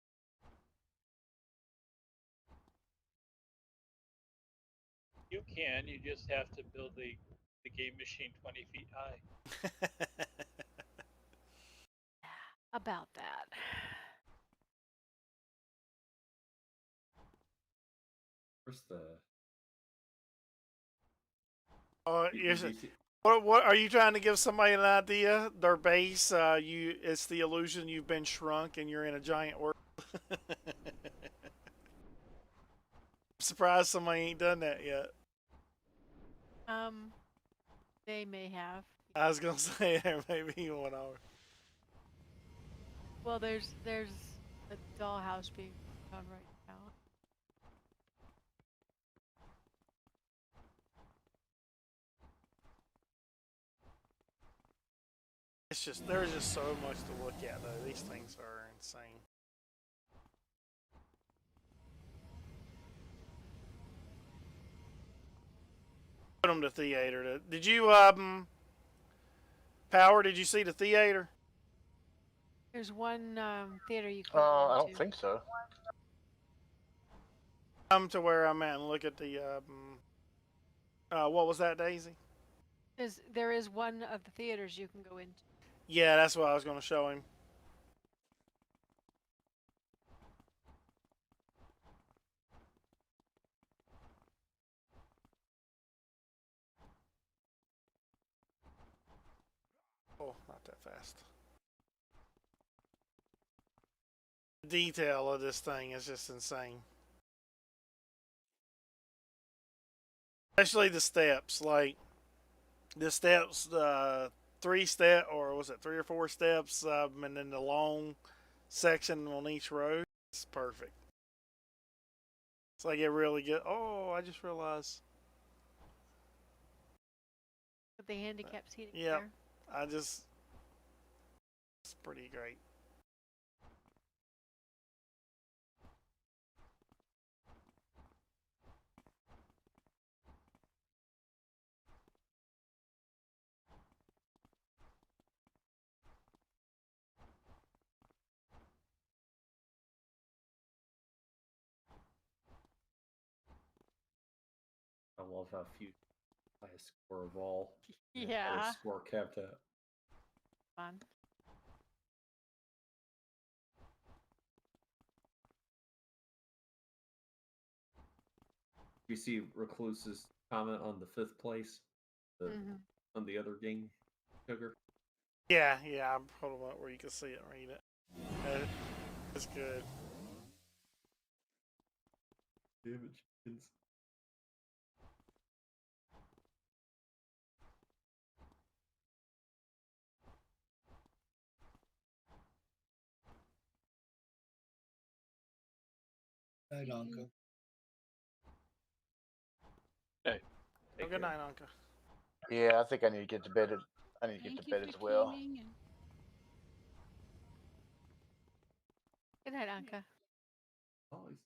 You can. You just have to build the game machine 20 feet high. About that. where's the What are you trying to give somebody an idea? Their base, it's the illusion you've been shrunk and you're in a giant world. I'm surprised somebody ain't done that yet. They may have. I was gonna say there may be one hour. Well, there's a dollhouse being worked on right now. There's just so much to look at though. These things are insane. Put them to theater. Did you Power? Did you see the theater? There's one theater you can I go don't to. think so. Come to where I'm at and look at the what was that, Daisy? There is one of the theaters you can go into. Yeah, that's what I was going to show him. Oh, not that fast. The detail of this thing is just insane. Especially the steps, like the steps, 3 step, or was it 3 or 4 steps, and then the long section on each road. It's perfect. It's like it really get. Oh, I just realized. With the handicap seating Yep. there. It's pretty great. I love how few highest score of all. Yeah. Highest score kept at. Fun. You see Recluse's comment on the 5th place, on the other game, Sugar. Yeah. I'm putting them up where you can see it and read it. It's good. Damn it, chickens. Night, Anka. Hey. Oh, good night, Anka. Yeah, I think I need to get to bed. I need to get to bed as well. Good night, Anka. Always.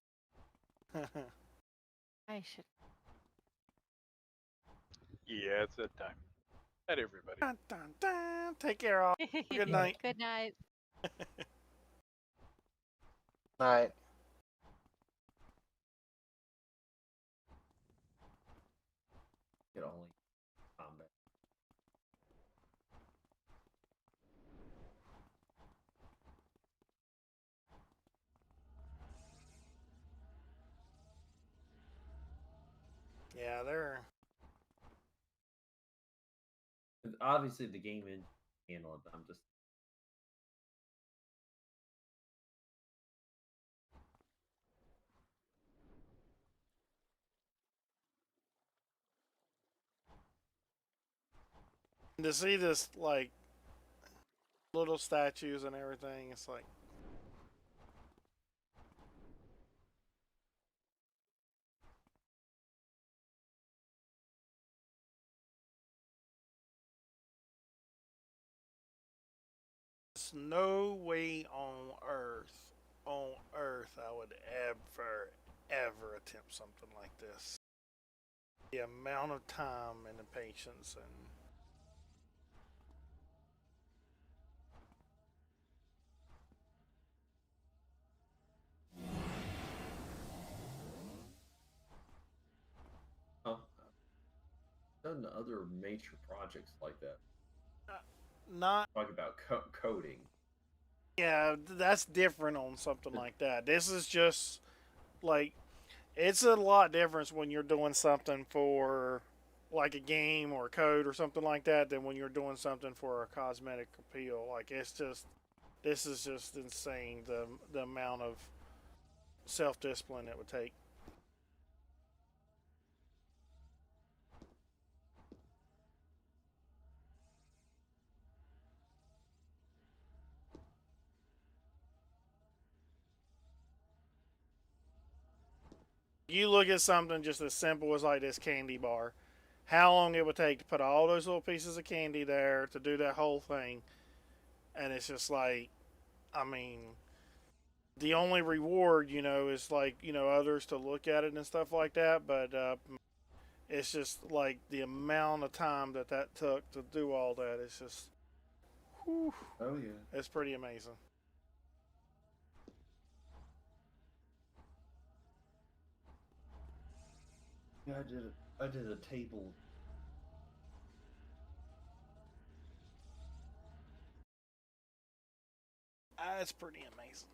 I should. Yeah, it's that time. Night, everybody. Dun, dun, dun. Take care, all. Good night. Good night. Night. It only combat. Yeah, Yeah, they're. Obviously, the game in handle it. I'm just. To see this, like, little statues and everything, it's like. There's no way on earth, I would ever attempt something like this. The amount of time and the patience and. Oh, done other major projects like that. Not. Talk about coding. Yeah, that's different on something like that. This is just like it's a lot different when you're doing something for like a game or code or something like that than when you're doing something for a cosmetic appeal. Like it's just this is just insane the amount of self discipline it would take. You look at something just as simple as like this candy bar. How long it would take to put all those little pieces of candy there to do that whole thing, and it's just like, I mean, the only reward, is like, others to look at it and stuff like that. But it's just like the amount of time that took to do all that. It's just, whew, Oh yeah. it's pretty amazing. Yeah, I did a table. It's pretty amazing.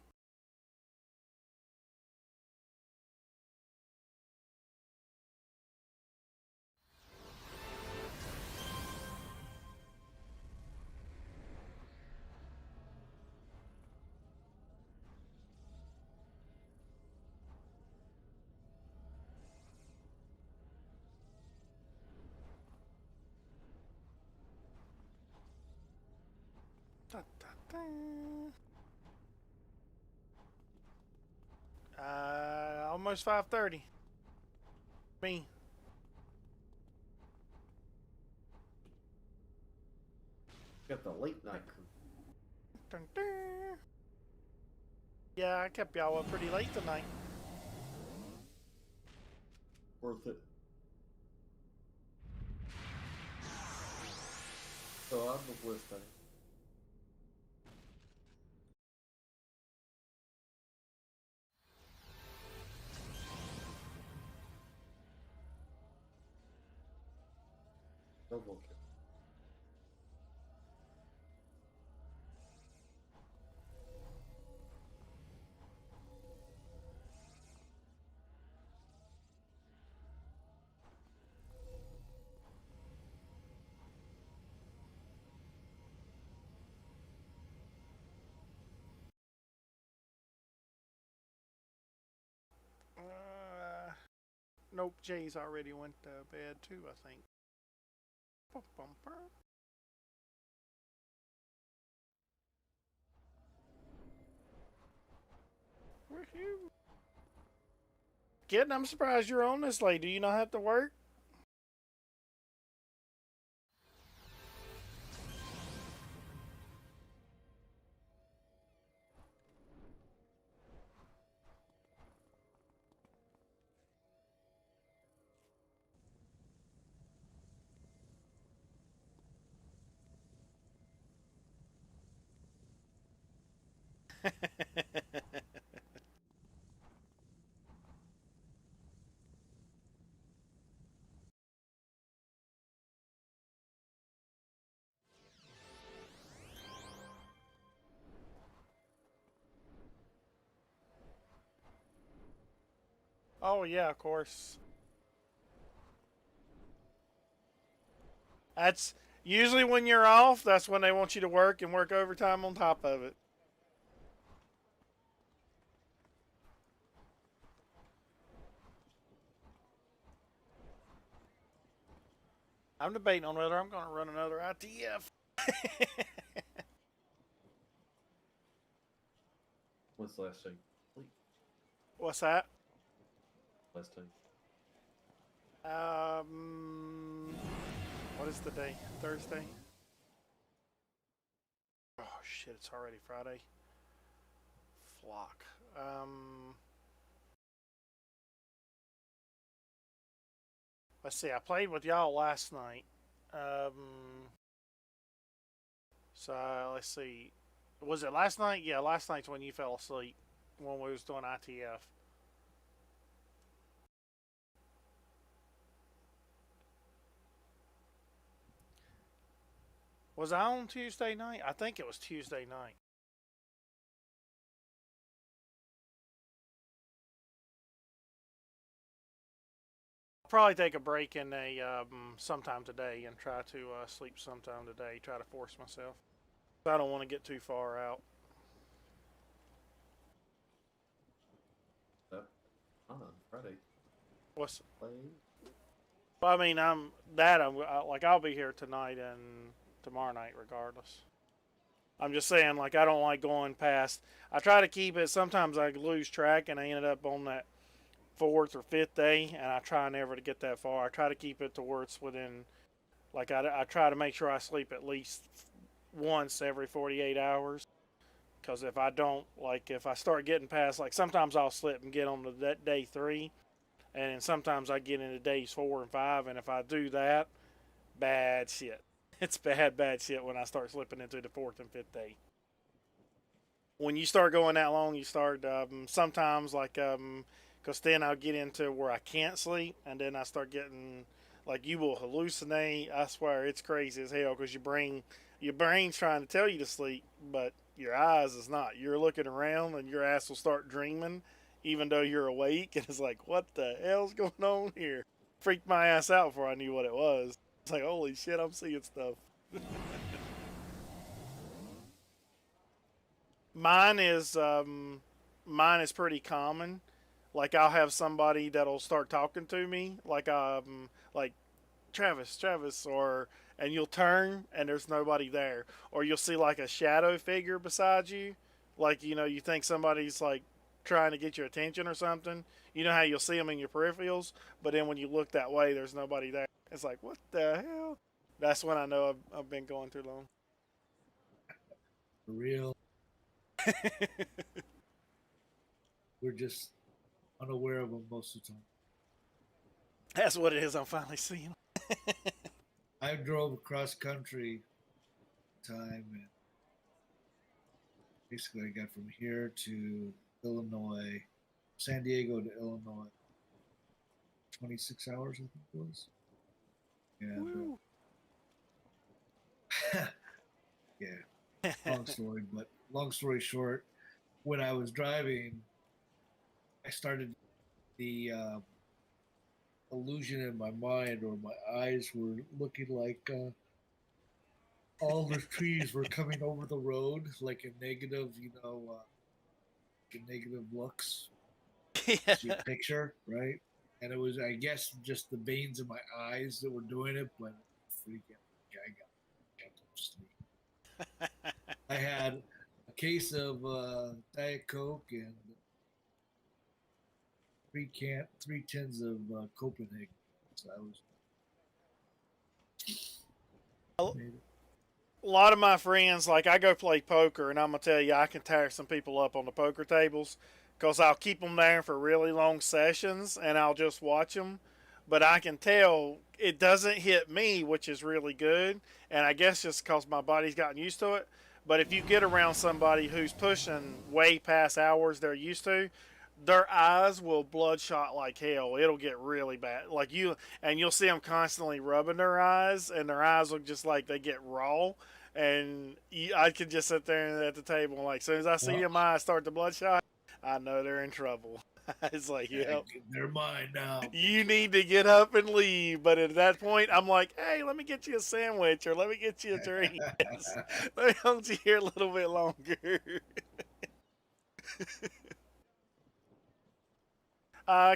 Da, da, da. Almost 5:30. Me. Got the late night crew. Dun, dun. Yeah, I kept y'all up pretty late tonight. Worth it. So I'm the bliss thing. Double kill. Nope, Jay's already went to bed too, I think. Bum, bum, bum. Woohoo. Kitten, I'm surprised you're on this late. Do you not have to work? Oh, yeah, of course. That's usually when you're off. That's when they want you to work and work overtime on top of it. I'm debating on whether I'm going to run another ITF. What's the last thing? What's that? Last time. What is the day? Thursday? Oh shit! It's already Friday. Flock. Let's see. I played with y'all last night. So let's see. Was it last night? Yeah, last night's when you fell asleep when we was doing ITF. Was I on Tuesday night? I think it was Tuesday night. I'll probably take a break in a sometime today and try to sleep sometime today. Try to force myself. I don't want to get too far out. Friday. What's? Playing? Well, I mean, I'll be here tonight and tomorrow night regardless. I'm just saying, like, I don't like going past. I try to keep it. Sometimes I lose track and I ended up on that 4th or 5th day, and I try never to get that far. I try to keep it to where it's within. Like, I try to make sure I sleep at least once every 48 hours. Because if I don't, like, if I start getting past, like, sometimes I'll slip and get on to that day 3, and then sometimes I get into days 4 and 5, and if I do that, bad shit. It's bad shit when I start slipping into the 4th and 5th day. When you start going that long, you start sometimes like because then I'll get into where I can't sleep, and then I start getting like you will hallucinate. I swear it's crazy as hell because your brain's trying to tell you to sleep, but your eyes is not. You're looking around, and your ass will start dreaming, even though you're awake, and it's like, what the hell's going on here? Freaked my ass out before I knew what it was. It's like, holy shit, I'm seeing stuff. Mine is pretty common. Like I'll have somebody that'll start talking to me, like Travis, or and you'll turn and there's nobody there, or you'll see like a shadow figure beside you, like you think somebody's like trying to get your attention or something. You know how you'll see them in your peripherals, but then when you look that way, there's nobody there. It's like, what the hell? That's when I know I've been going too long. For real. We're just unaware of them most of the time. That's what it is. I'm finally seeing. I drove across country time, and basically I got from here to Illinois, San Diego to Illinois, 26 hours I think it was. And yeah, long story short, when I was driving, I started the illusion in my mind, or my eyes were looking like all the trees were coming over the road, like a negative, negative looks. Yeah. See a picture, right? And it was, I guess, just the veins in my eyes that were doing it, but freaking, I got to sleep. I had a case of Diet Coke and 3 tins of Copenhagen. So I was. A lot of my friends, like I go play poker, and I'm gonna tell you, I can tire some people up on the poker tables because I'll keep them there for really long sessions, and I'll just watch them. But I can tell it doesn't hit me, which is really good, and I guess just because my body's gotten used to it. But if you get around somebody who's pushing way past hours they're used to, their eyes will bloodshot like hell. It'll get really bad. Like you'll see them constantly rubbing their eyes, and their eyes look just like they get raw. And I could just sit there at the table, and like, as soon as I see them eyes start to bloodshot, I know they're in trouble. It's like, yep. They're mine now. You need to get up and leave. But at that point, I'm like, hey, let me get you a sandwich or let me get you a drink. Let me hold you here a little bit longer.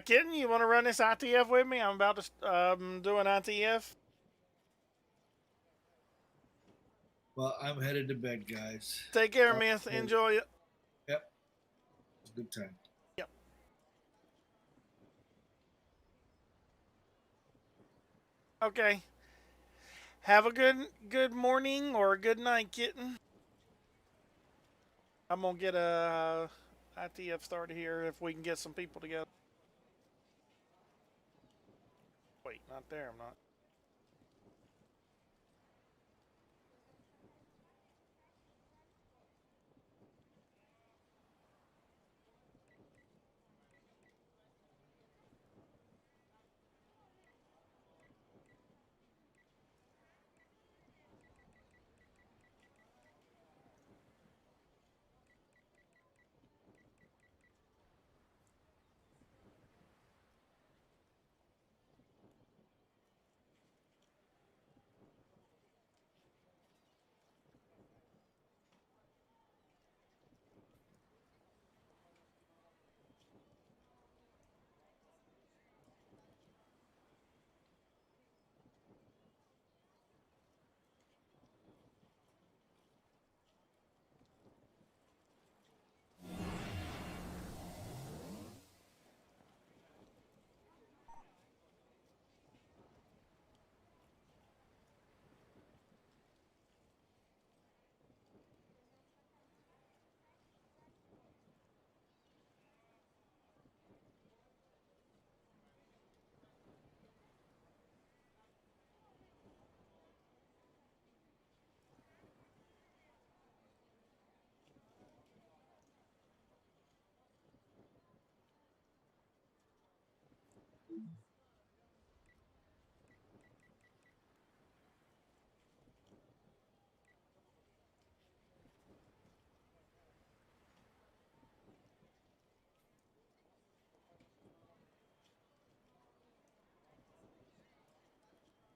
Kitten, you want to run this ITF with me? I'm about to do an ITF. Well, I'm headed to bed, guys. Take care, Myth. Enjoy it. Yep. It's a good time. Yep. Okay. Have a good morning or a good night, Kitten. I'm gonna get a ITF started here if we can get some people together. Wait, not there. I'm not.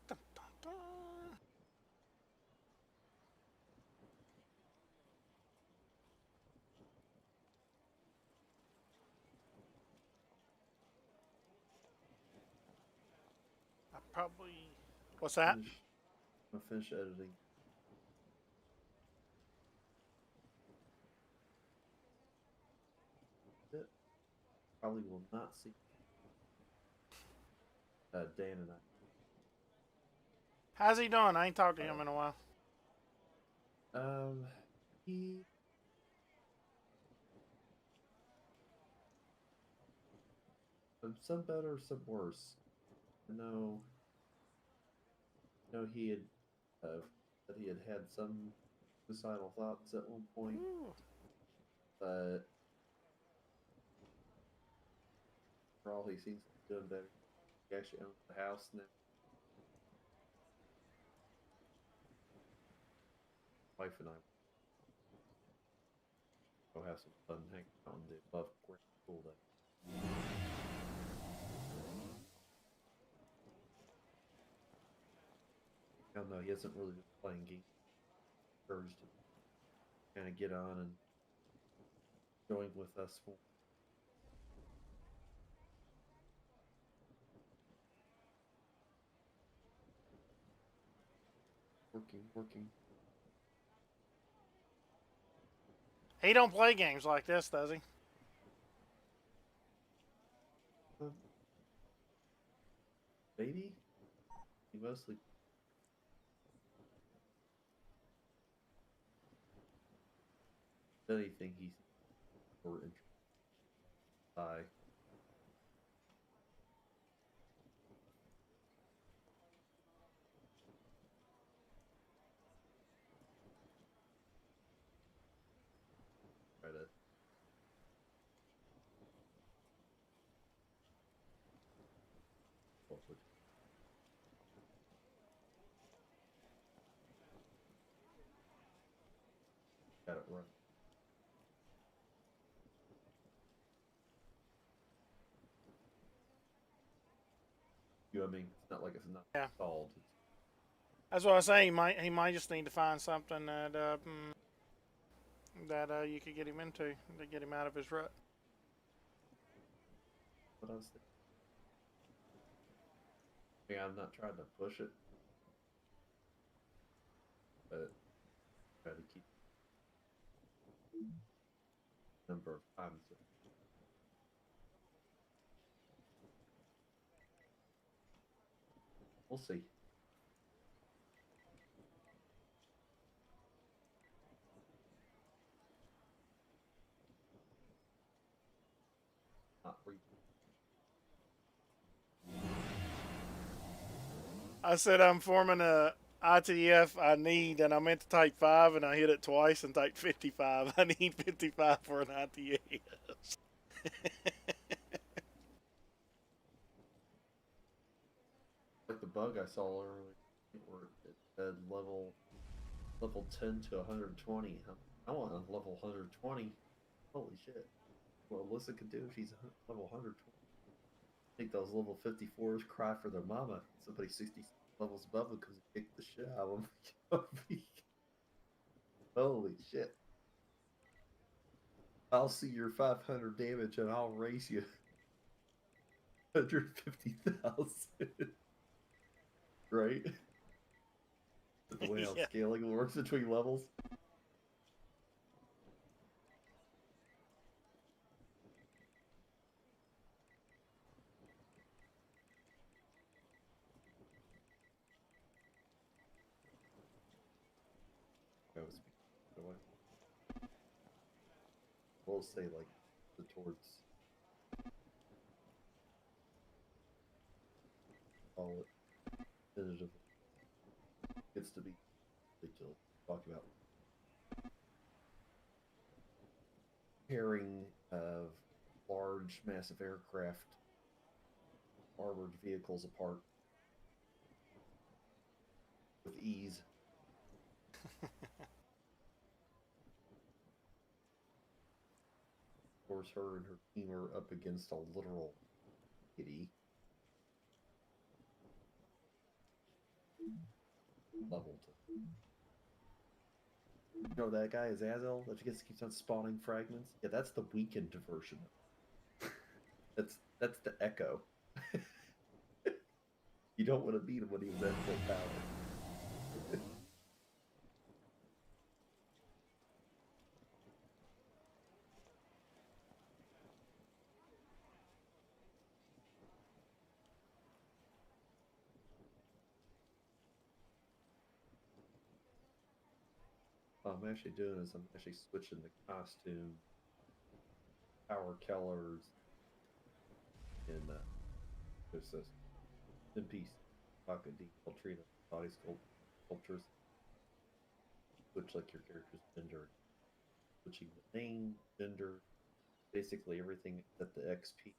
Dun, dun, dun. I probably. What's that? I'll finish editing. It probably will not see Dan and I. How's he doing? I ain't talked to him in a while. He some better, some worse. I know he had that he had some suicidal thoughts at one point, Ooh. but for all he seems to be doing better, he actually owns the house now. Wife and I go have some fun hanging out on the above ground pool day. I don't know, he hasn't really been playing games. Urged to kind of get on and join with us more. Working. He don't play games like this, does he? Maybe? He mostly. If anything, he's more interested by. Try to. Got it run. too. I mean, it's not like it's not Yeah. installed. That's what I was saying. He might just need to find something that you could get him into to get him out of his rut. What I was thinking. Yeah, I'm not trying to push it, but try to keep number of times. We'll see. Not re- I said I'm forming a ITF I need, and I meant to type 5, and I hit it twice and typed 55. I need 55 for an ITF. Like the bug I saw earlier, where it said level 10 to 120. I want a level 120. Holy shit! What Alyssa could do if she's level 120. I think those level 54s cry for their mama. Somebody 60 levels above them because they kicked the shit out of them. Holy shit! I'll see your 500 damage and I'll raise you 150,000. Right? The way how Yeah. scaling works between levels. I was speaking. We'll say like towards call it definitive gets to be to talk about pairing of large massive aircraft armored vehicles apart with ease. Of course, her and her team are up against a literal kitty. Level to. You know that guy is Azazel that just keeps on spawning fragments? Yeah, that's the weakened version. That's the Echo. You don't want to beat him when he was at full power. What I'm actually doing is I'm actually switching the costume, power Kellers, and there's this in peace, Baka D, Ultrina, body sculptures, switch like your character's gender, switching the name, gender, basically everything except the XP,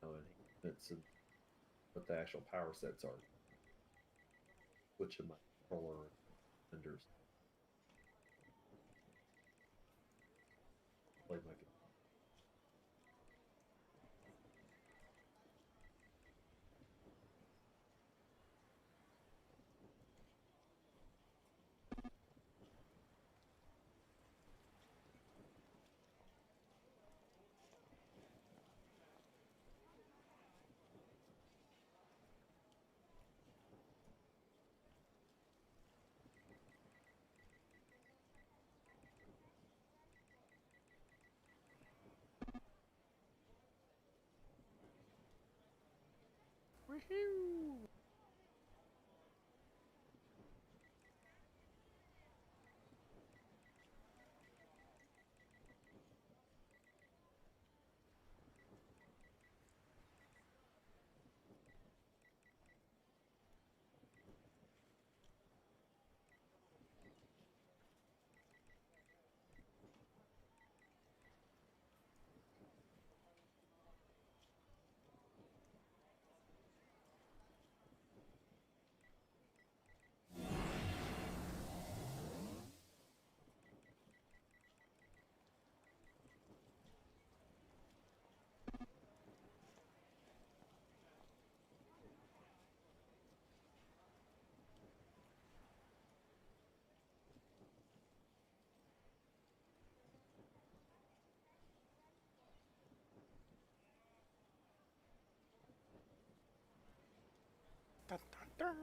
enhancements, and what the actual power sets are. Switching my controller and genders. Play my Woohoo! dun.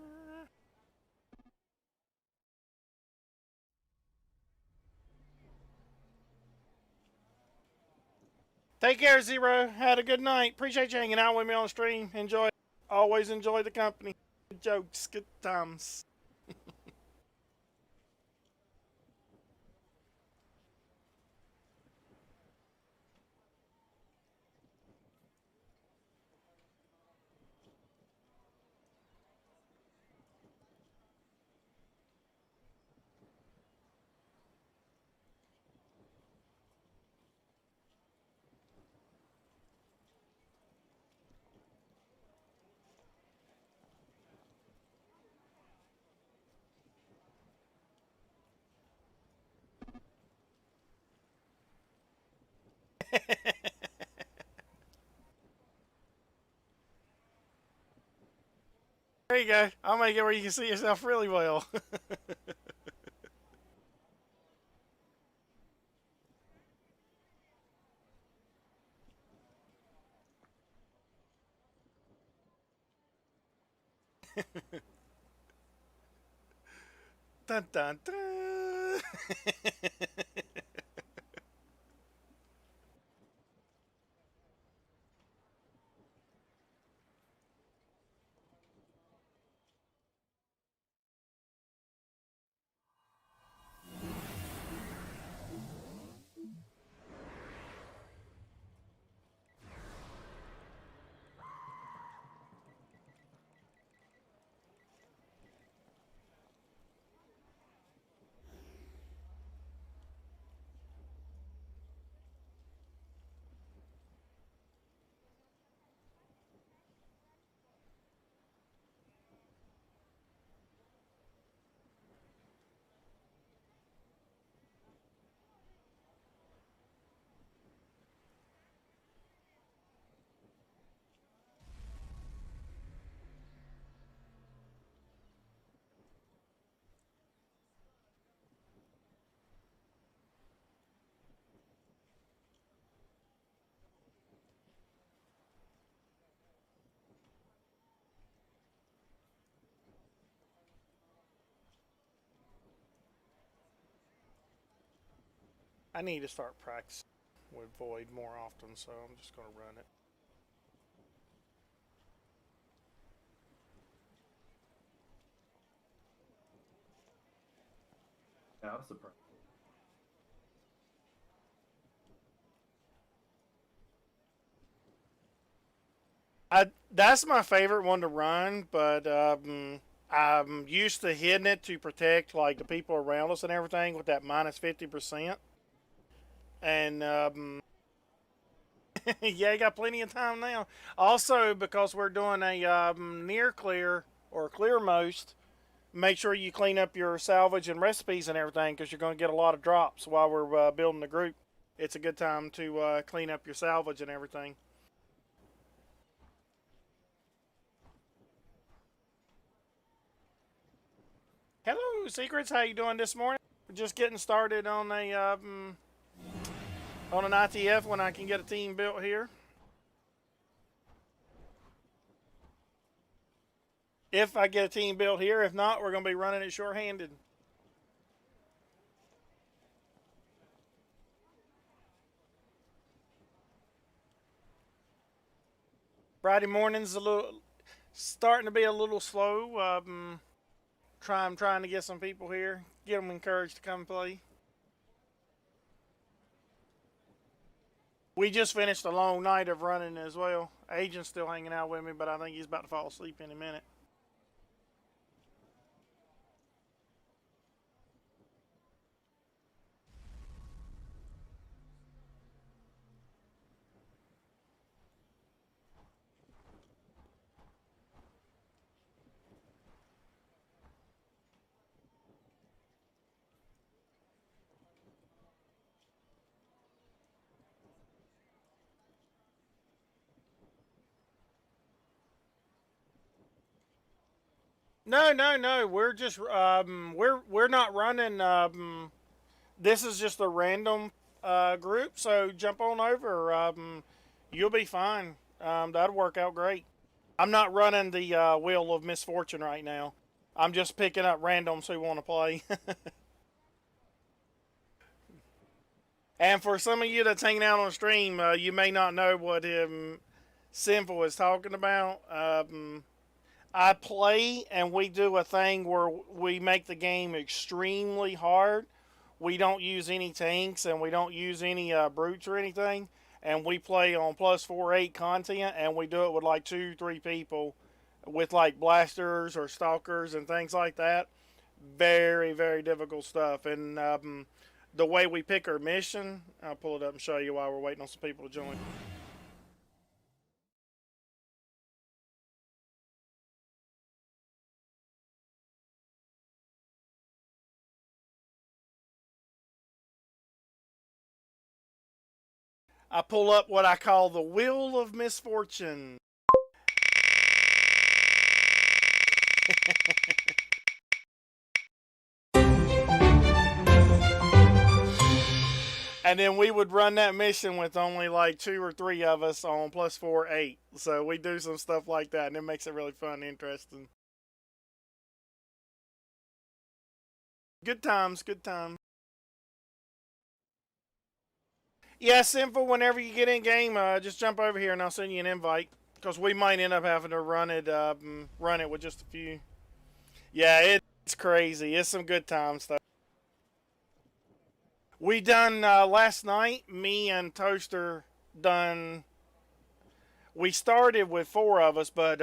Take care, Zero. Had a good night. Appreciate you hanging out with me on the stream. Enjoy. Always enjoy the company. Good jokes, good times. There you go. I'll make it where you can see yourself really well. Dun dun dun. I need to start practicing with Void more often, so I'm just going to run it. Yeah, I was surprised. That's my favorite one to run, but I'm used to hitting it to protect like the people around us and everything with that minus 50%. And yeah, you got plenty of time now. Also, because we're doing a near clear or clear most, make sure you clean up your salvage and recipes and everything because you're going to get a lot of drops while we're building the group. It's a good time to clean up your salvage and everything. Hello, Secrets. How you doing this morning? We're just getting started on an ITF when I can get a team built here. If I get a team built here, if not, we're going to be running it short-handed. Friday morning's starting to be a little slow. I'm trying to get some people here, get them encouraged to come play. We just finished a long night of running as well. Agent's still hanging out with me, but I think he's about to fall asleep in a minute. No. We're just we're not running. This is just a random group, so jump on over. You'll be fine. That'll work out great. I'm not running the Wheel of Misfortune right now. I'm just picking up randoms who want to play. And for some of you that's hanging out on stream, you may not know what Sinful is talking about. I play and we do a thing where we make the game extremely hard. We don't use any tanks and we don't use any brutes or anything. And we play on +4-8 content, and we do it with like 2-3 people with like blasters or stalkers and things like that. Very, very difficult stuff. And the way we pick our mission, I'll pull it up and show you while we're waiting on some people to join. I pull up what I call the Wheel of Misfortune. And then we would run that mission with only like 2 or 3 of us on +4-8. So we do some stuff like that, and it makes it really fun and interesting. Good times, good times. Yeah, Simple, whenever you get in game, just jump over here and I'll send you an invite. Because we might end up having to run it with just a few. Yeah, it's crazy. It's some good times, though. We done, last night, me and Toaster done... We started with 4 of us, but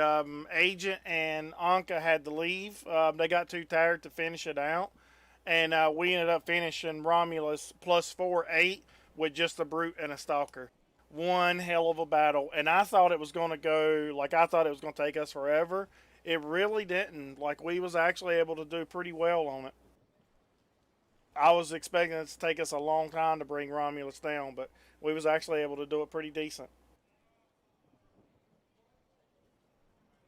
Agent and Anka had to leave. They got too tired to finish it out. And we ended up finishing Romulus +4-8 with just a brute and a stalker. One hell of a battle. And I thought it was going to go, like I thought it was going to take us forever. It really didn't. Like we was actually able to do pretty well on it. I was expecting it to take us a long time to bring Romulus down, but we was actually able to do it pretty decent.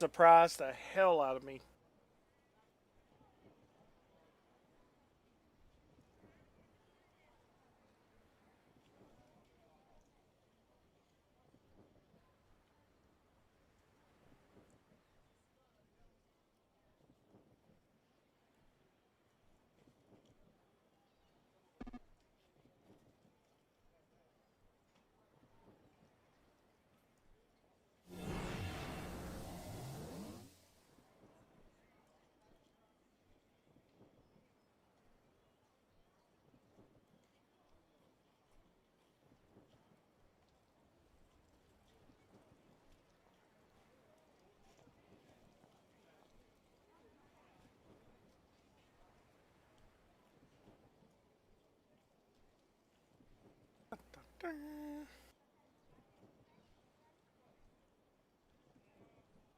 Surprised the hell out of me.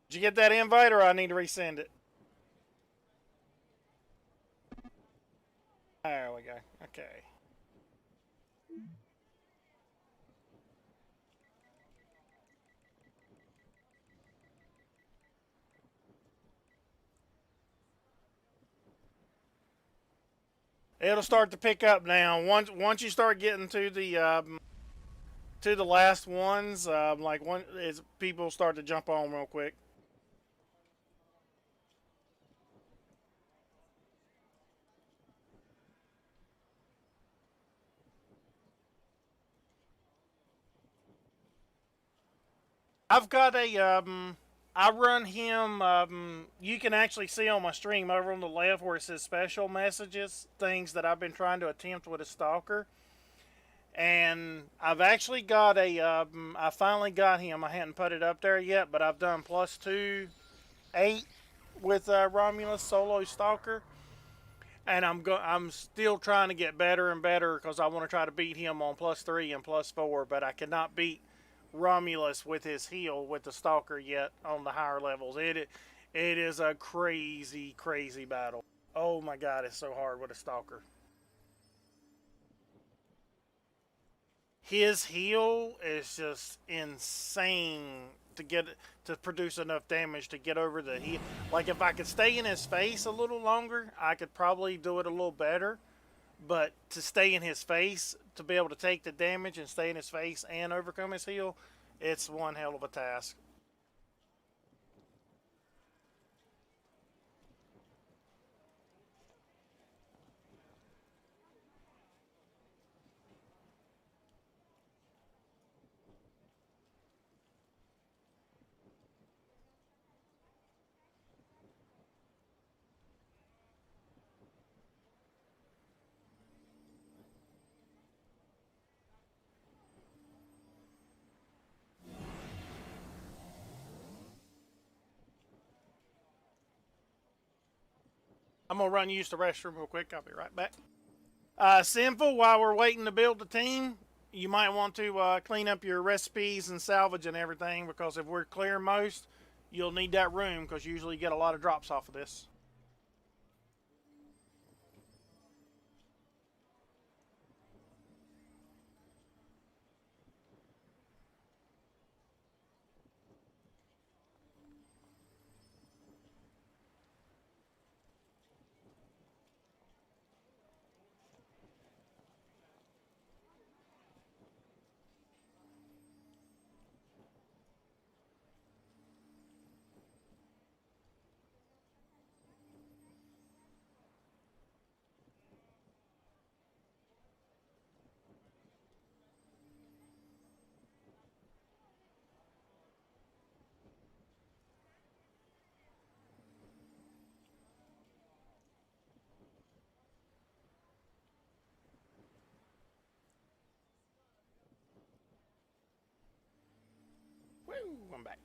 Did you get that invite, or I need to resend it? There we go. Okay. It'll start to pick up now. Once you start getting to the last ones, like people start to jump on real quick. I've got I run him, you can actually see on my stream over on the left where it says special messages, things that I've been trying to attempt with a stalker. And I've actually got I finally got him. I hadn't put it up there yet, but I've done +2-8 with Romulus solo stalker. And I'm still trying to get better and better because I want to try to beat him on +3 and +4, but I cannot beat Romulus with his heal with the stalker yet on the higher levels. It is a crazy, crazy battle. Oh my god, it's so hard with a stalker. His heal is just insane to produce enough damage to get over the heal. Like if I could stay in his face a little longer, I could probably do it a little better. But to stay in his face, to be able to take the damage and stay in his face and overcome his heal, it's one hell of a task. I'm gonna run use the restroom real quick. I'll be right back. Sinful, while we're waiting to build the team, you might want to clean up your recipes and salvage and everything, because if we're clearing most, you'll need that room, because usually you get a lot of drops off of this. Woo, I'm back.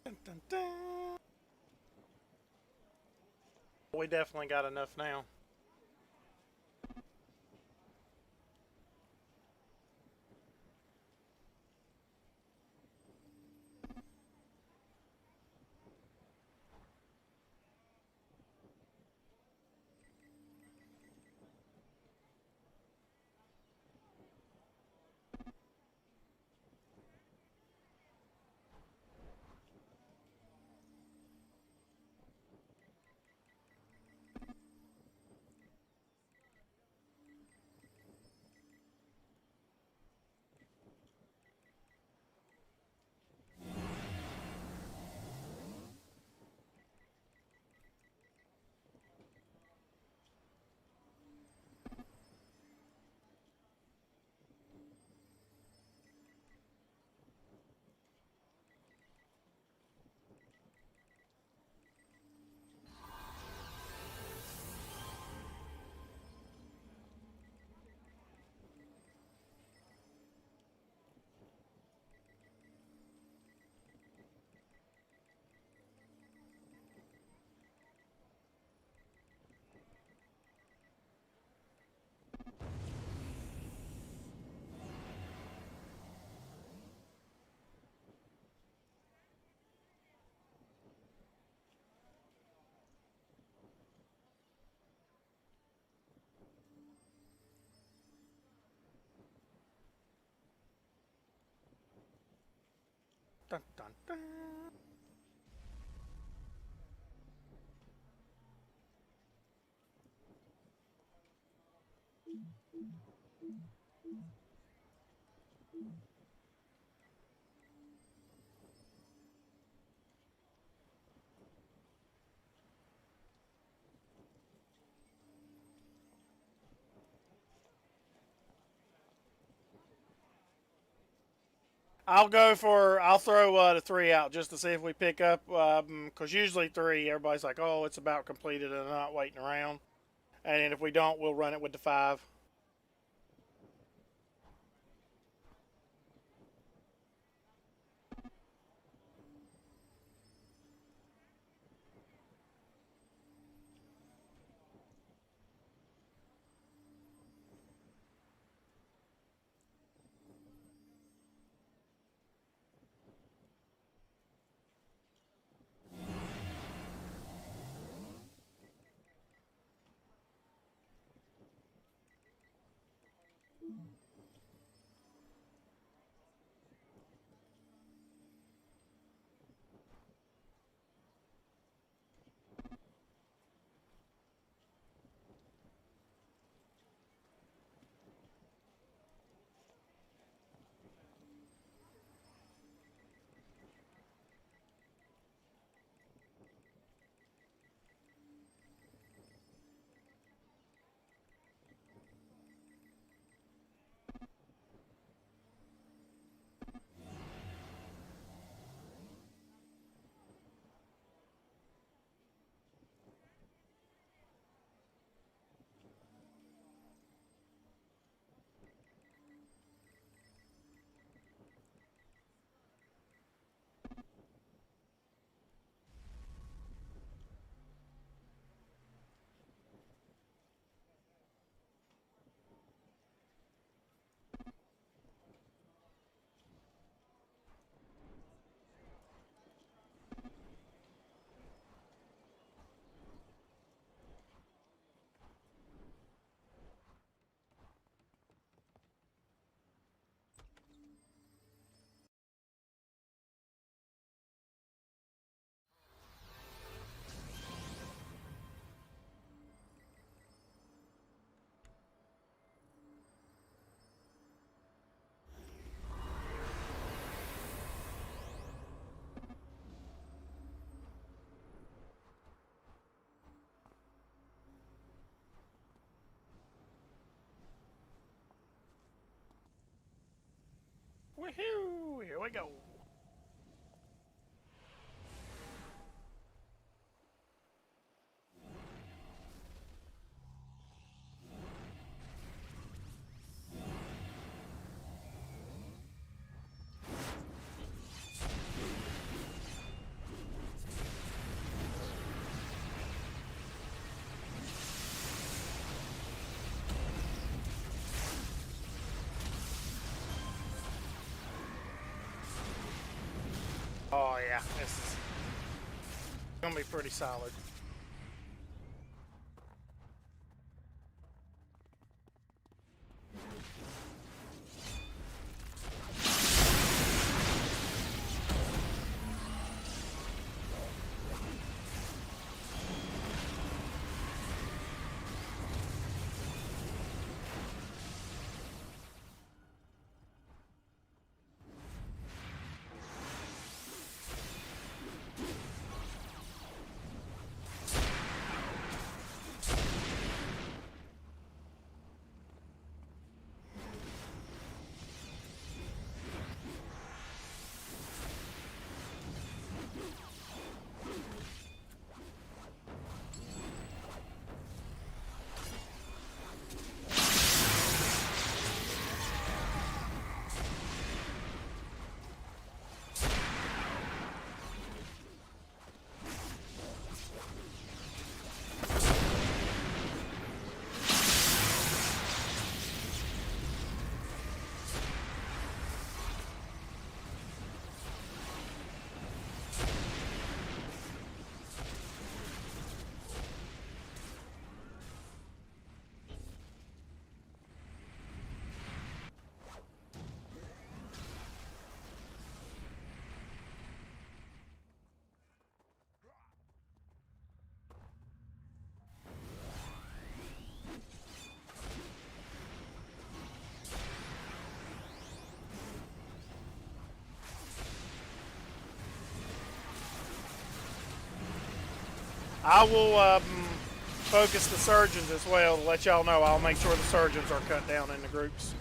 Dun, dun, dun. We definitely got enough now. Dun, dun, dun. I'll throw the 3 out just to see if we pick up, because usually 3, everybody's like, oh, it's about completed and not waiting around. And if we don't, we'll run it with the 5. we go. Oh yeah, this is gonna be pretty solid. I will focus the surgeons as well to let y'all know. I'll make sure the surgeons are cut down into groups.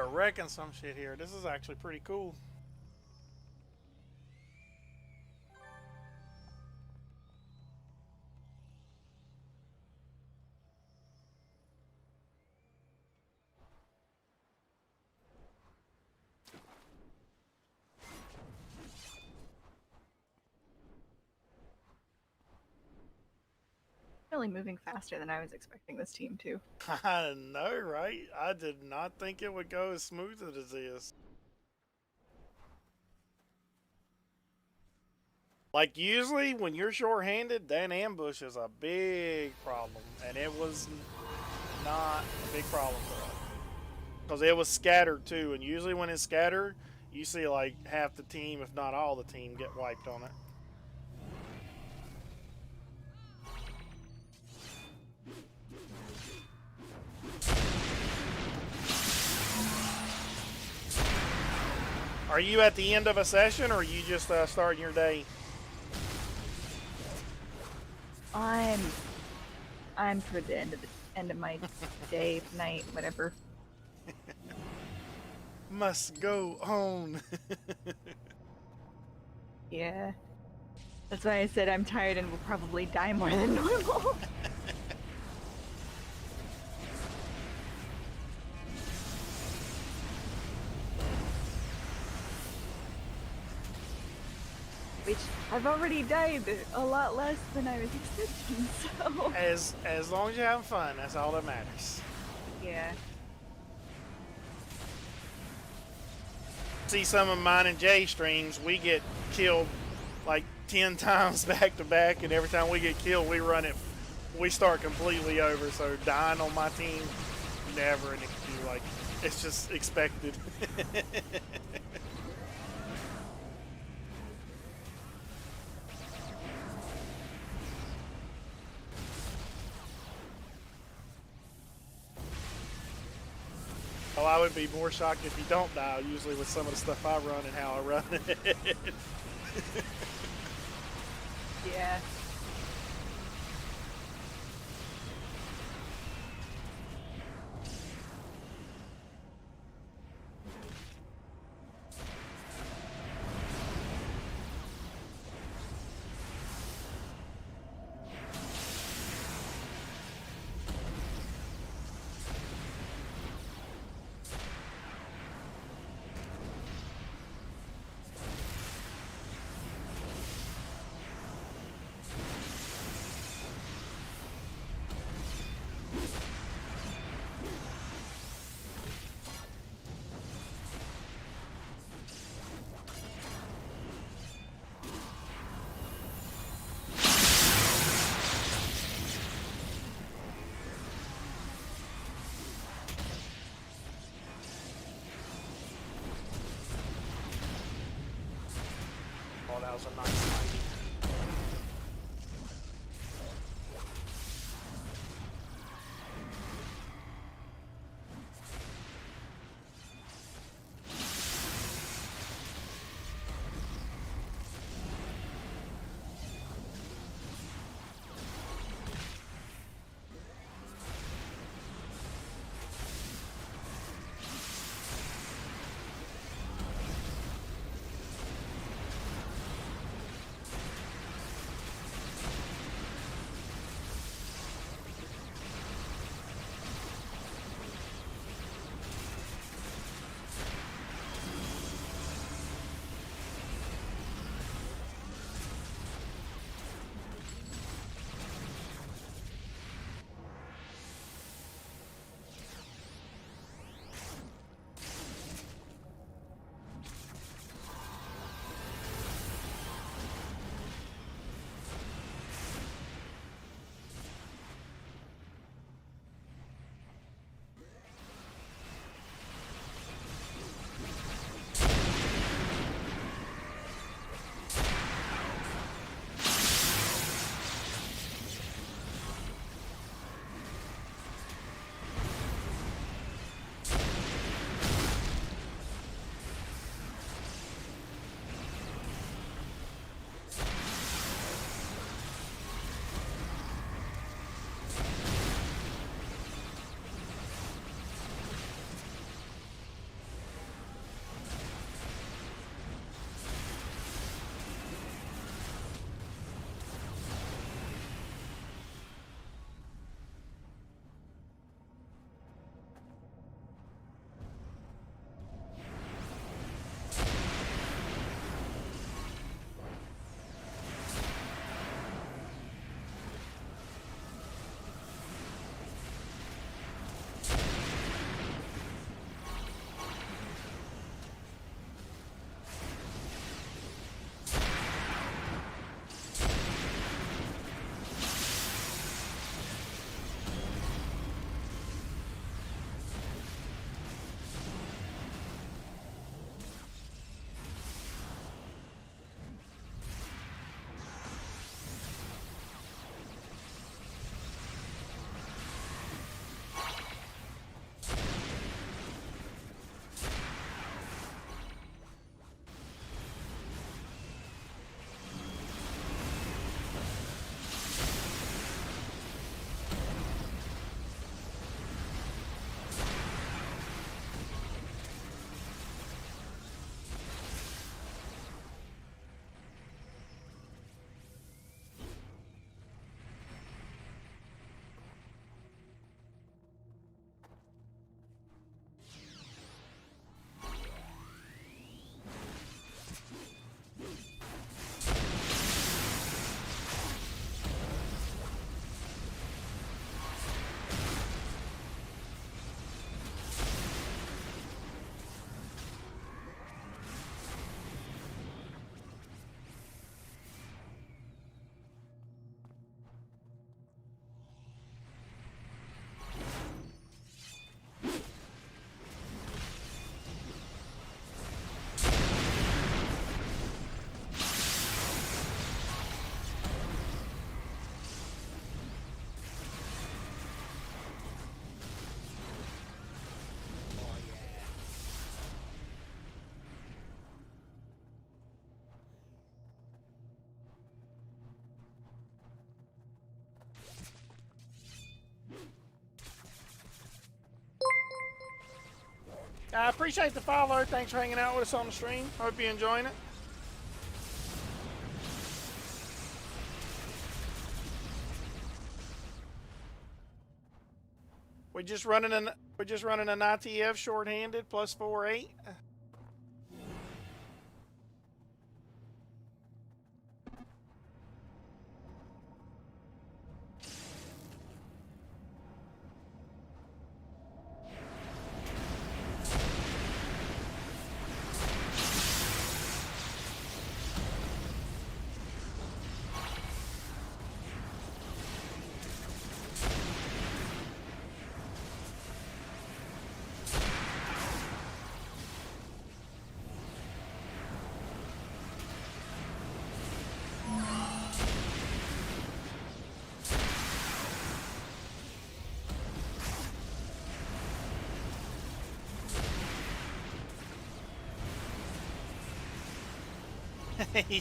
are wrecking some shit here. This is actually pretty cool. Really moving faster than I was expecting this team to. I know, right? I did not think it would go as smooth as it is. Like, usually when you're short-handed, that ambush is a big problem. And it was not a big problem for us. Because it was scattered, too. And usually when it's scattered, you see, like, half the team, if not all the team, get wiped on it. Are you at the end of a session, or are you just starting your day? I'm toward the end of my day, night, whatever. Must go on. Yeah. That's why I said I'm tired and will probably die more than normal. Which I've already died a lot less than I was expecting, so. As long as you're having fun, that's all that matters. Yeah. See some of mine and Jay streams, we get killed like 10 times back to back, and every time we get killed, we start completely over. So dying on my team, never an excuse. Like, it's just expected. Oh, I would be more shocked if you don't die, usually with some of the stuff I run and how I run it. Yeah. Oh, that was a nice fight. I appreciate the follow. Thanks for hanging out with us on the stream. Hope you're enjoying it. We're just running an ITF shorthanded plus 4-8.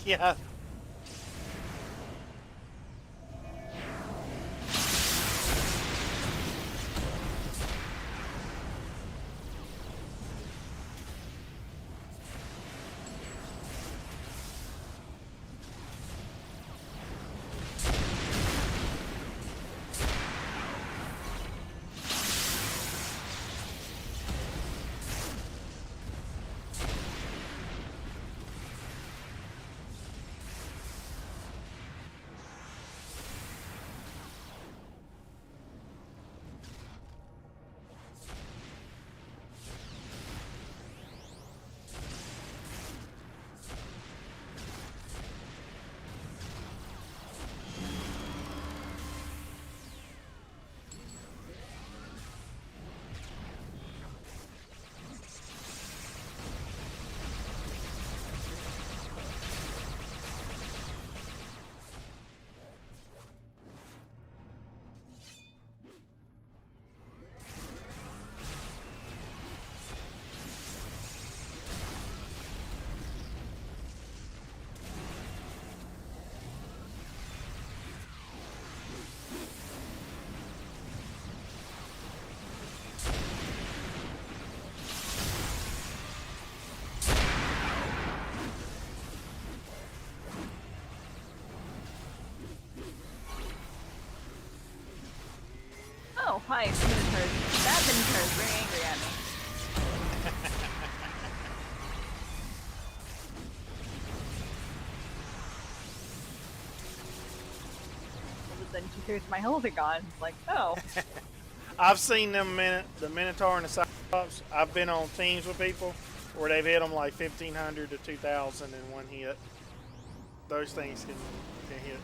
Yeah. Oh, hi, Minotaurs. That Minotaur is very angry at me. All of a sudden, she throws my hexagon. It's like, oh. I've seen them the Minotaur and the Cyclops. I've been on teams with people where they've hit them like 1,500 to 2,000 in one hit. Those things can hit.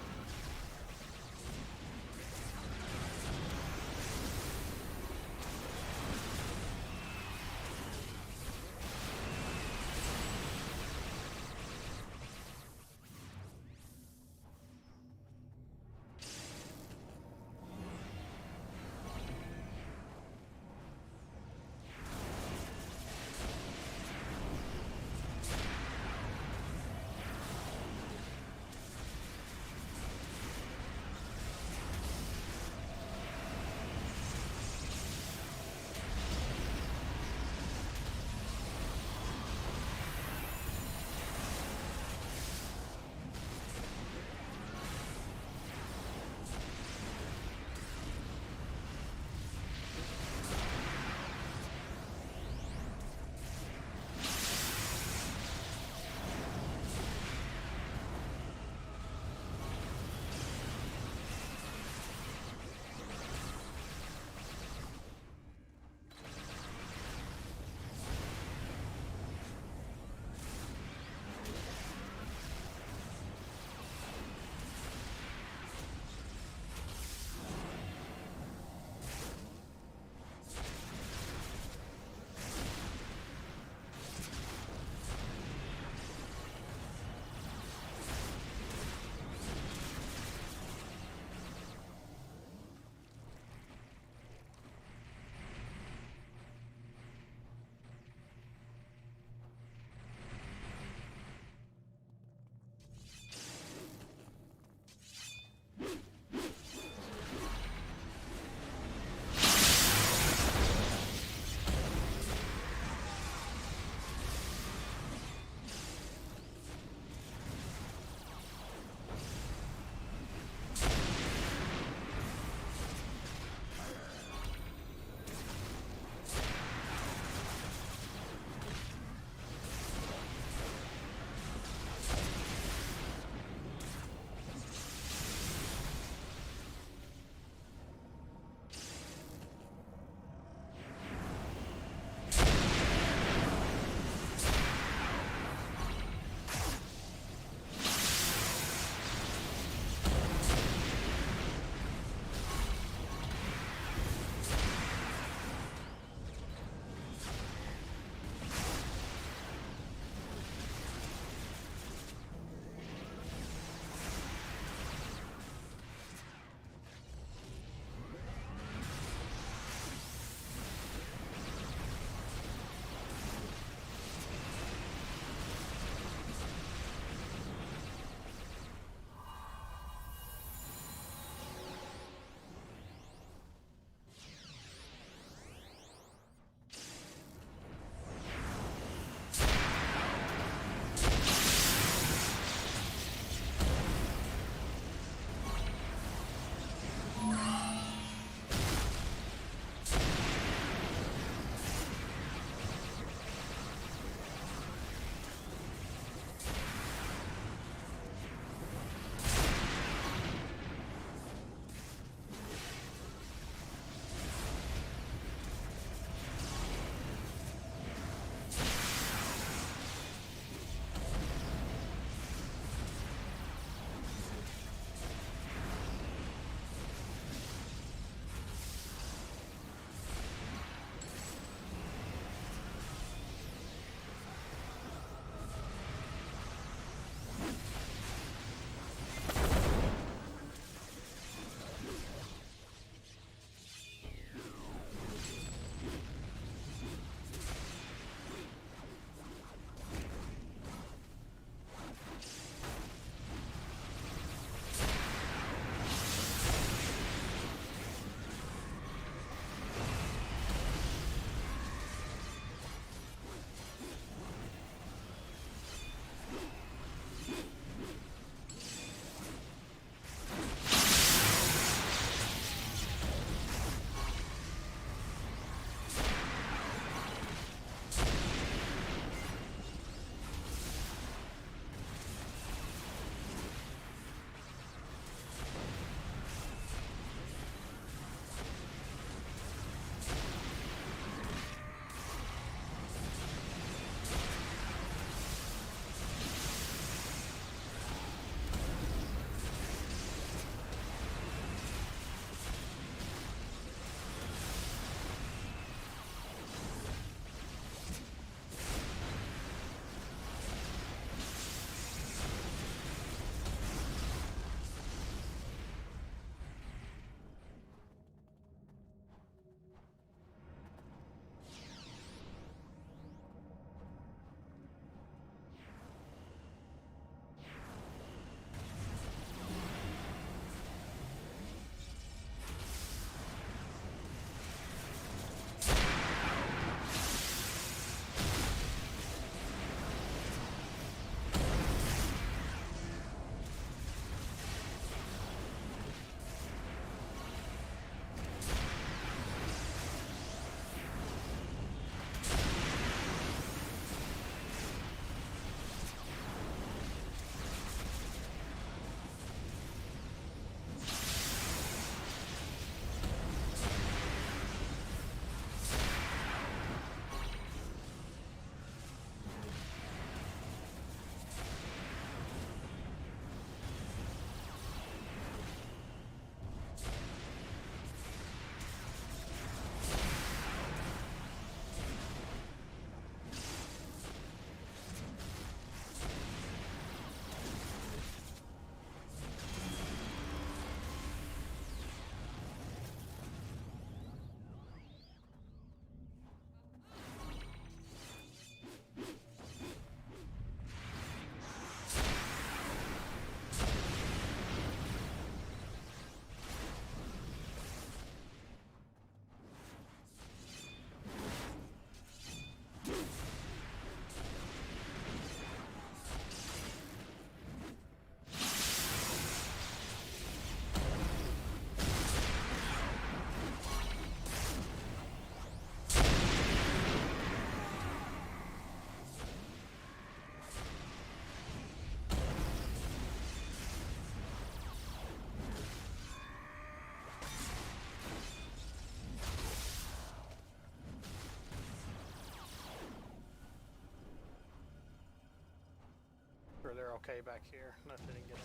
okay back here. Nothing didn't get on.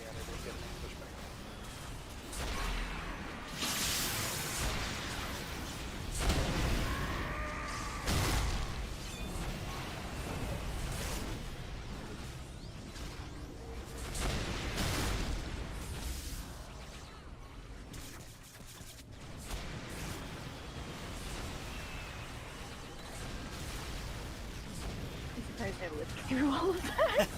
Yeah, they did get an ambush back. I'm surprised I lived through all of that.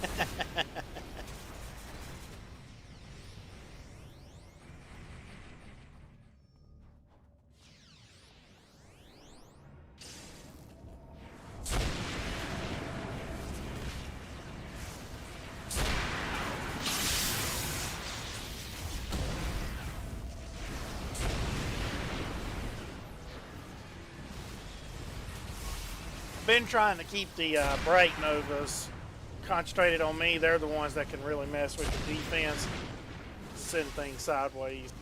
Been trying to keep the Bright Novas concentrated on me. They're the ones that can really mess with the defense, send things sideways.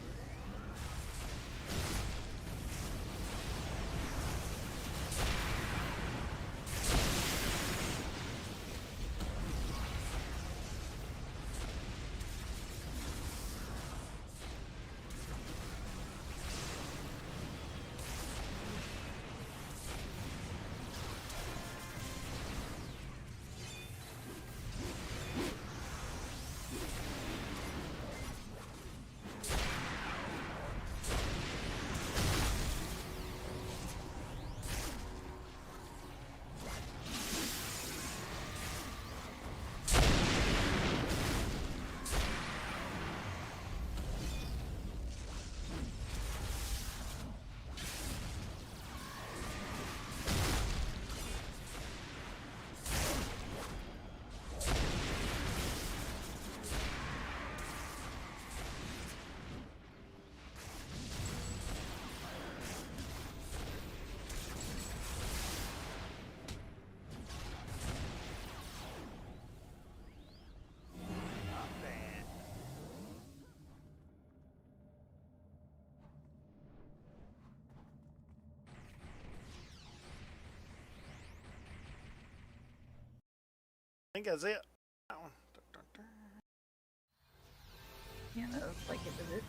I think that's it. That one. Yeah, that looks like it was it.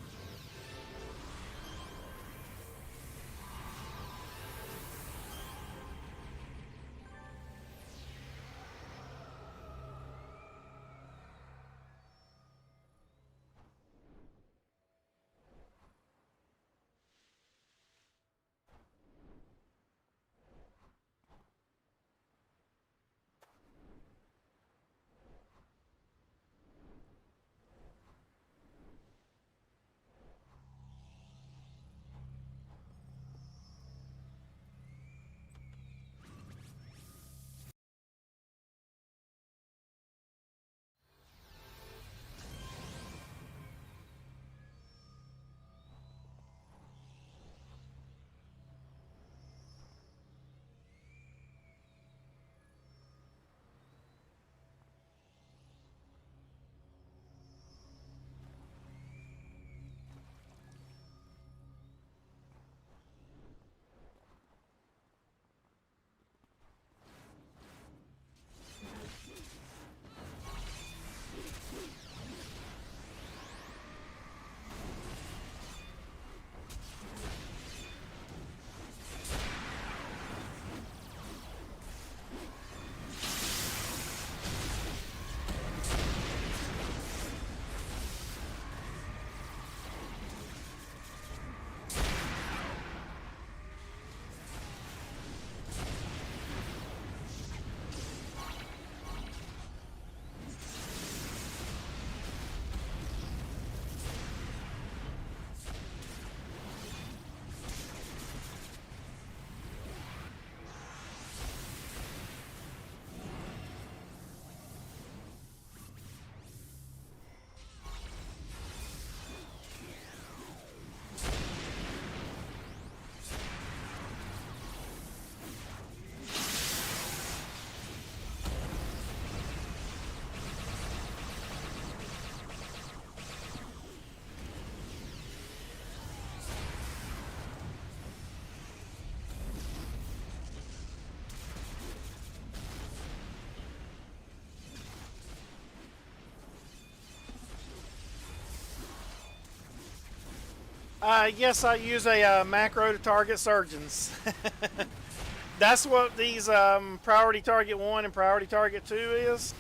Yes, I use a macro to target surgeons. That's what these priority target 1 and priority target 2 is.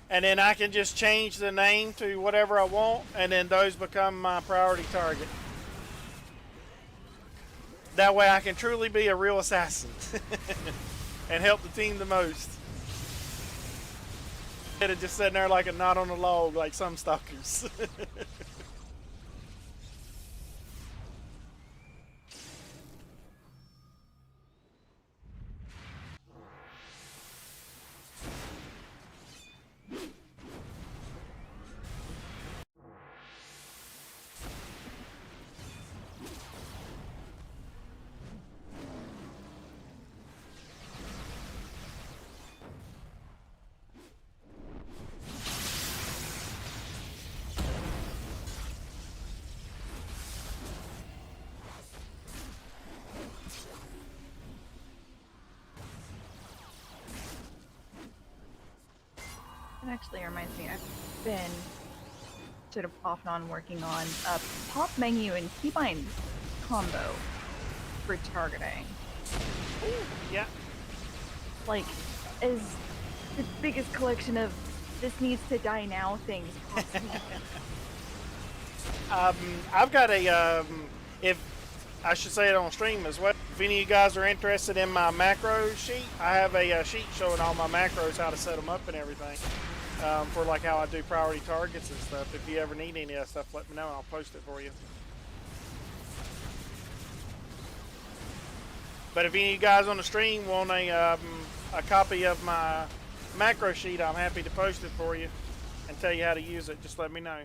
And then I can just change the name to whatever I want, and then those become my priority target. That way I can truly be a real assassin and help the team the most. Instead of just sitting there like a knot on a log like some stalkers. It actually reminds me, I've been sort of off and on working on a pop menu and keybind combo for targeting. Yeah. Like, is the biggest collection of this needs to die now things possible. I've got a, if I should say it on stream as well. If any of you guys are interested in my macro sheet, I have a sheet showing all my macros, how to set them up and everything. For like how I do priority targets and stuff. If you ever need any of that stuff, let me know and I'll post it for you. But if any of you guys on the stream want a copy of my macro sheet, I'm happy to post it for you and tell you how to use it. Just let me know.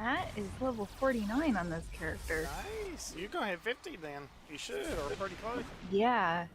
Matt is level 49 on this character. Nice. You're gonna hit 50 then. You should, or pretty close. Yeah.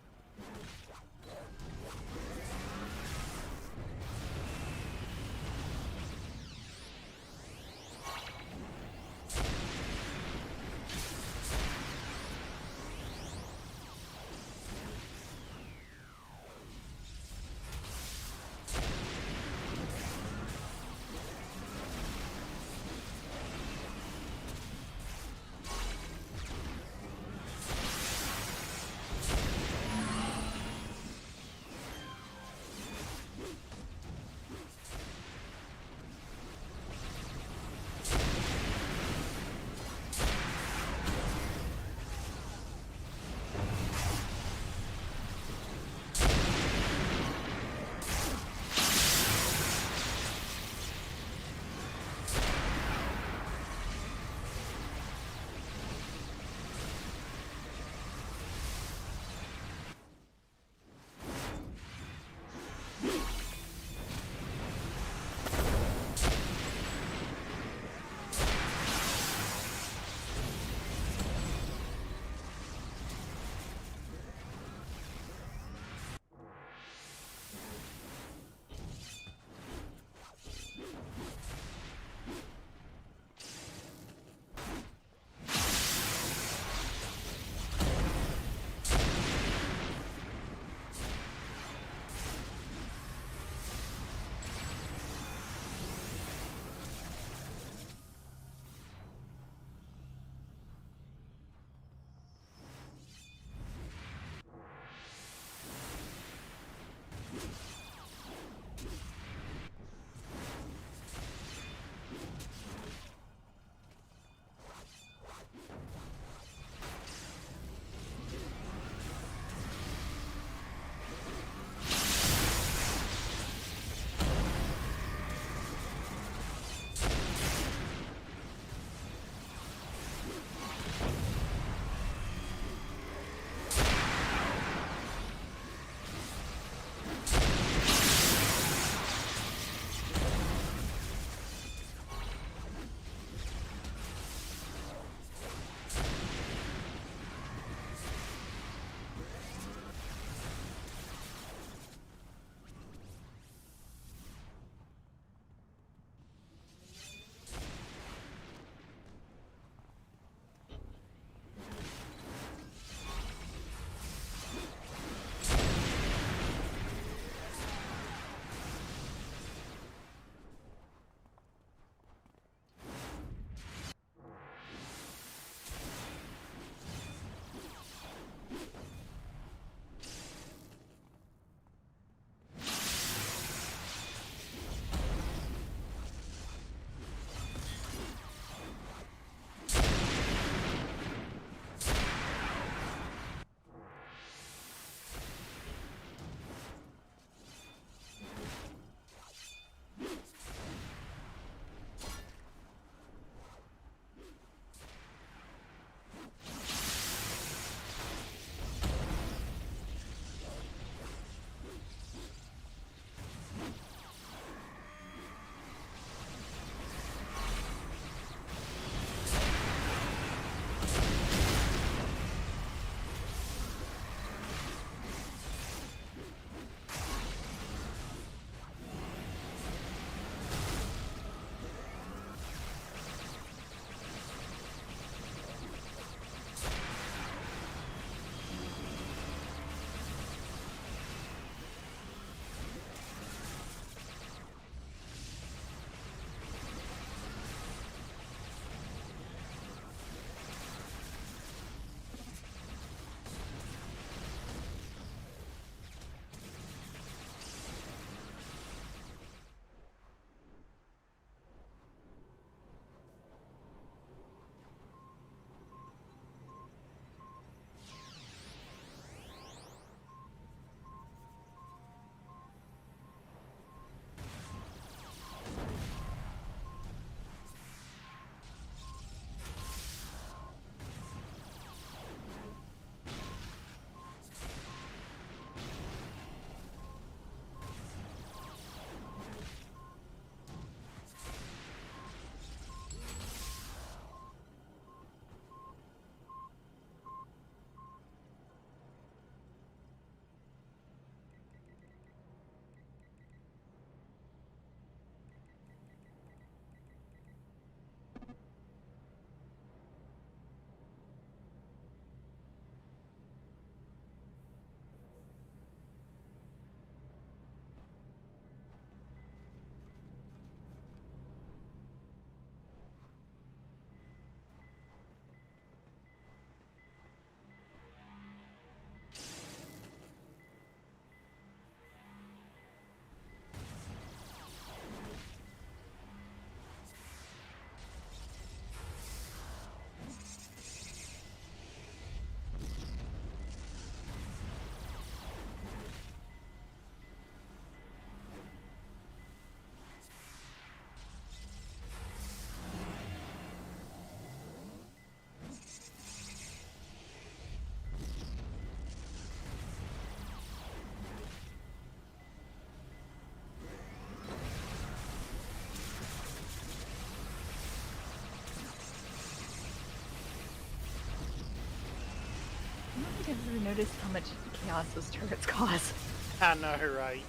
noticed how much chaos those turrets cause. I know, right?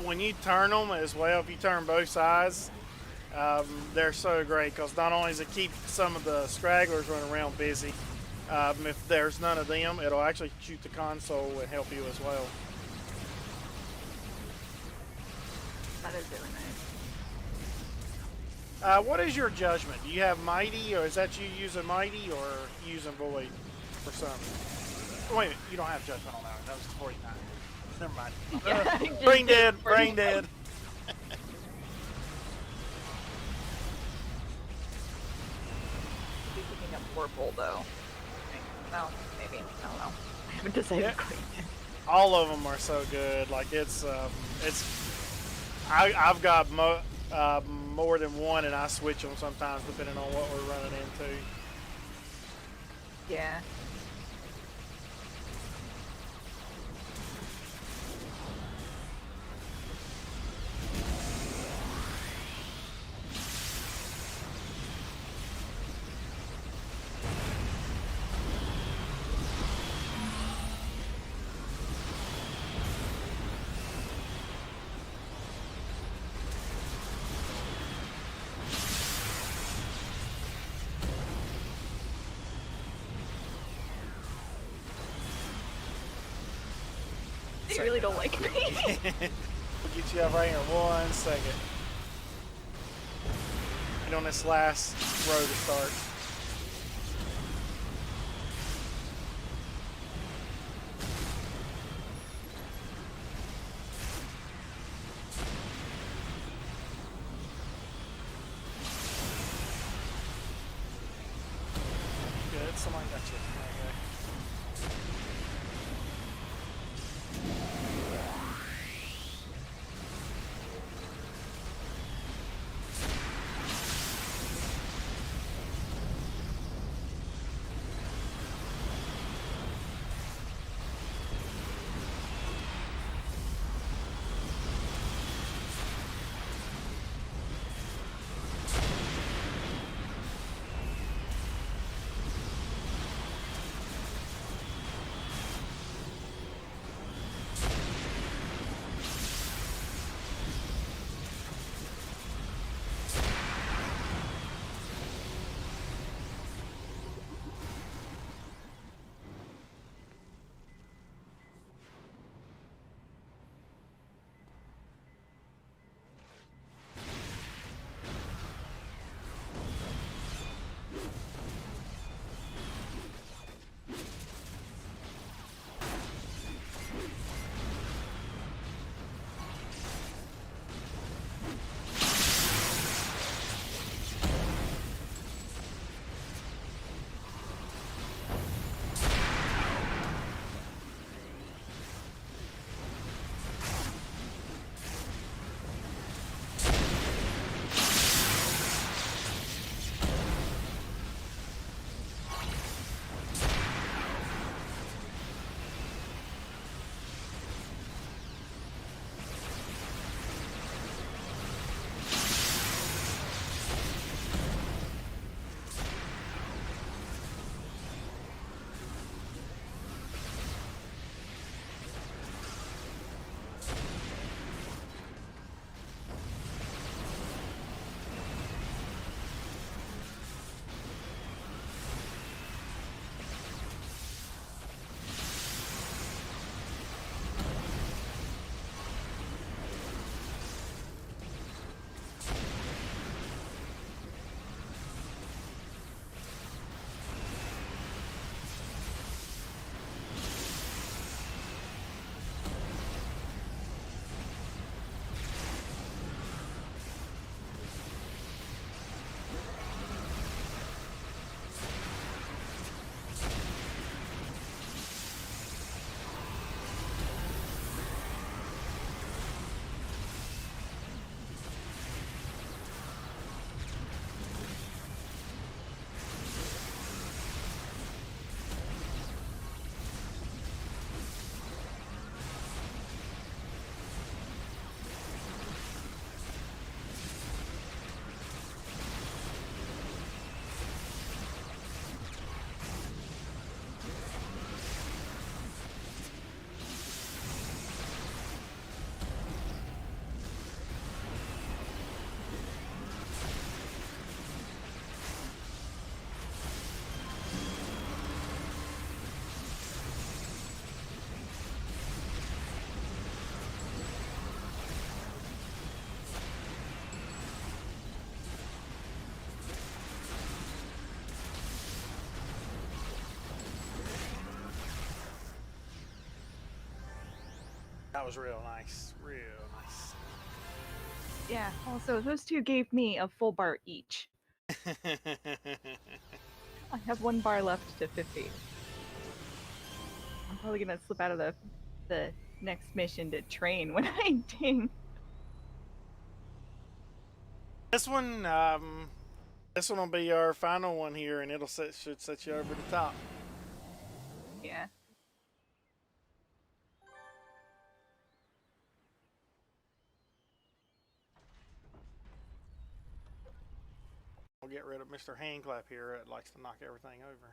When you turn them as well, if you turn both sides, they're so great because not only does it keep some of the stragglers running around busy, if there's none of them, it'll actually shoot the console and help you as well. That is really nice. What is your judgment? Do you have Mighty, or is that you using Mighty or using Void for some? Wait a minute, you don't have judgment on that one. That was 49. Never mind. Yeah, Brain dead. Brain dead. Be picking up Warpole though. No, maybe. I don't know. I haven't decided quite yet. All of them are so good. Like I've got more than one, and I switch them sometimes depending on what we're running into. Yeah. They really don't like me. We'll get you up right here in 1 second. And on this last row to start. Good, somebody got you. Okay. That was real nice. Real nice. Yeah, also, those two gave me a full bar each. I have 1 bar left to 50. I'm probably gonna slip out of the next mission to train when I ding. This one will be our final one here, and should set you over the top. Yeah. We'll get rid of Mr. Handclap here. It likes to knock everything over.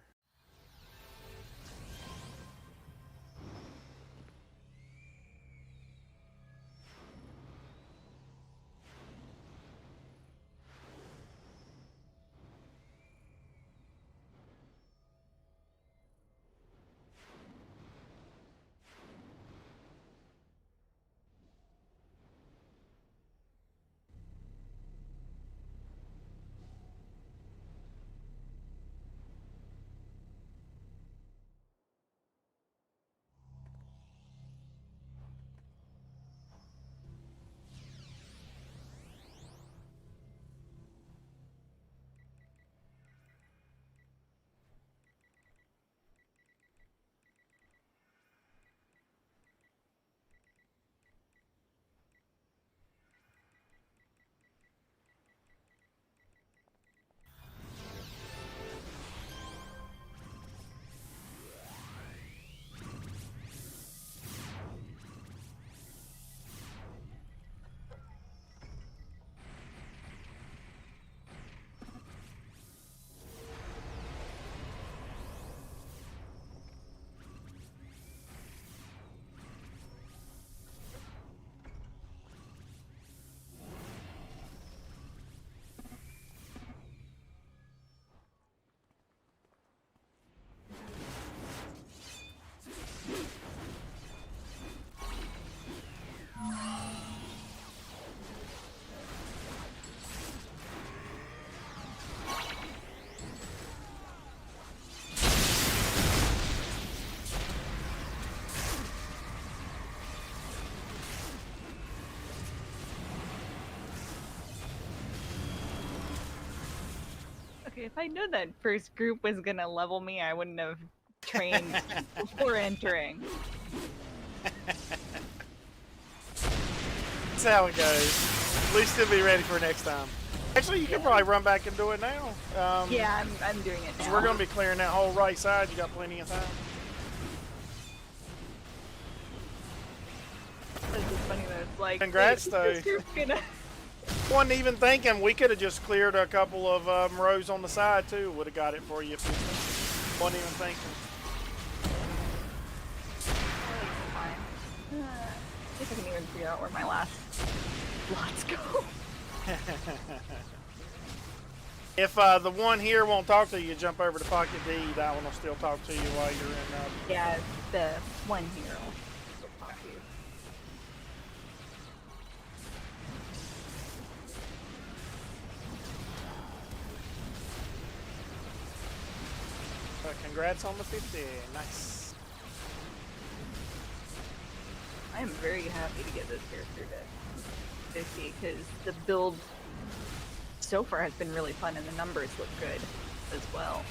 Okay, if I knew that first group was gonna level me, I wouldn't have trained before entering. That's how it goes. At least you'll be ready for next time. Actually, you can probably run back and do it now. Yeah, I'm doing it now. We're going to be clearing that whole right side. You got plenty of time. This is funny though. It's like, Congrats, wait, though. this group's gonna... Wasn't even thinking. We could have just cleared a couple of rows on the side, too. Would have got it for you if you wasn't even thinking. Fine. If I can even figure out where my last lots go. If the one here won't talk to you, jump over to Pocket D. That one will still talk to you while you're in. Yeah, the one here will still talk to you. Congrats on the 50. Nice. I am very happy to get this character to 50 because the build so far has been really fun and the numbers look good as well.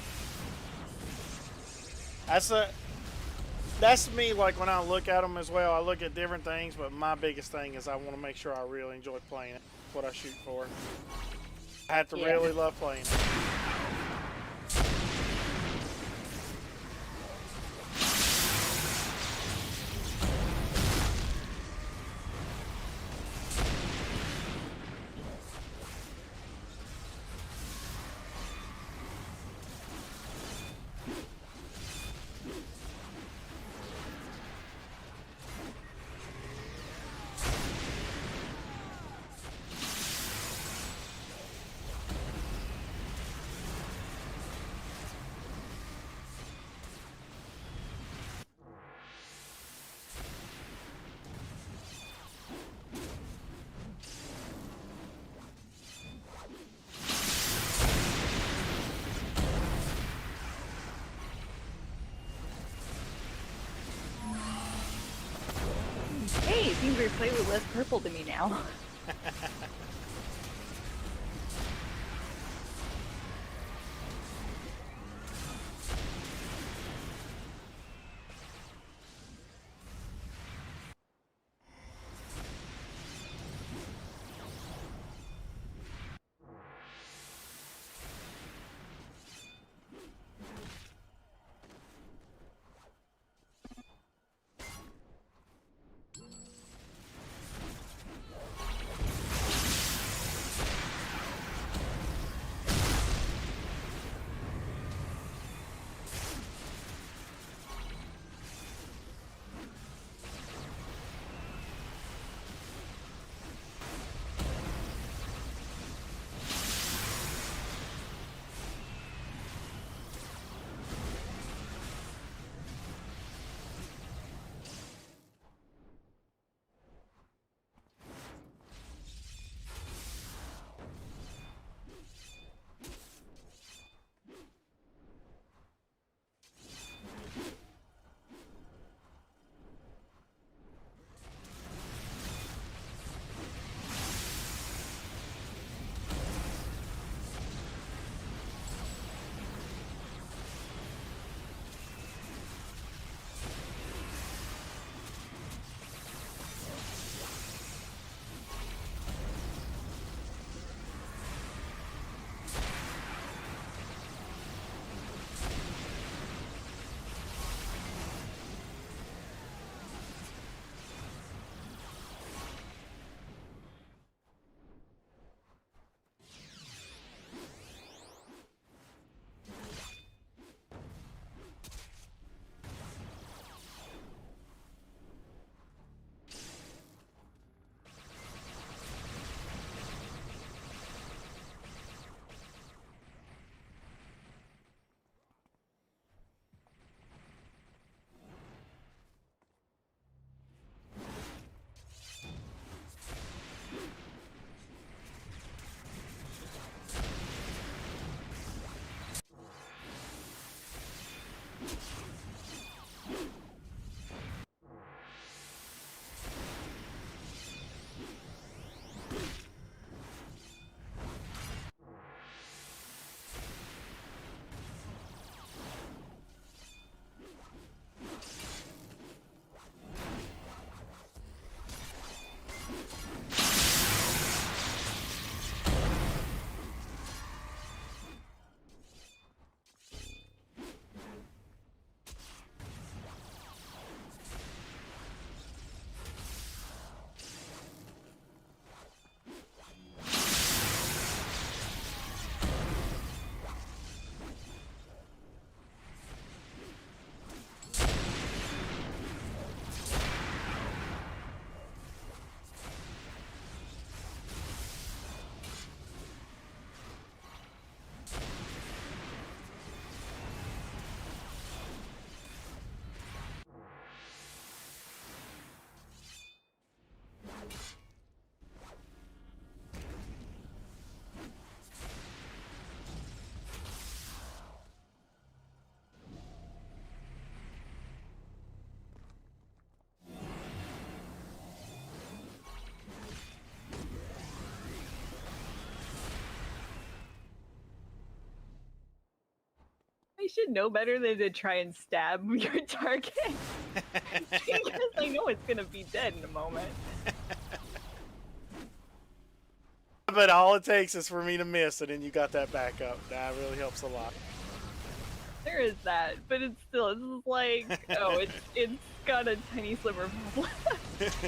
That's me, like when I look at them as well. I look at different things, but my biggest thing is I want to make sure I really enjoy playing it. That's what I shoot for. I have to really love playing it. seems are slightly less purple to me now. I should know better than to try and stab your target. Because I know it's gonna be dead in a moment. But all it takes is for me to miss, and then you got that back up. That really helps a lot. There is that, but it's still, it's like, oh, it's got a tiny sliver of blood.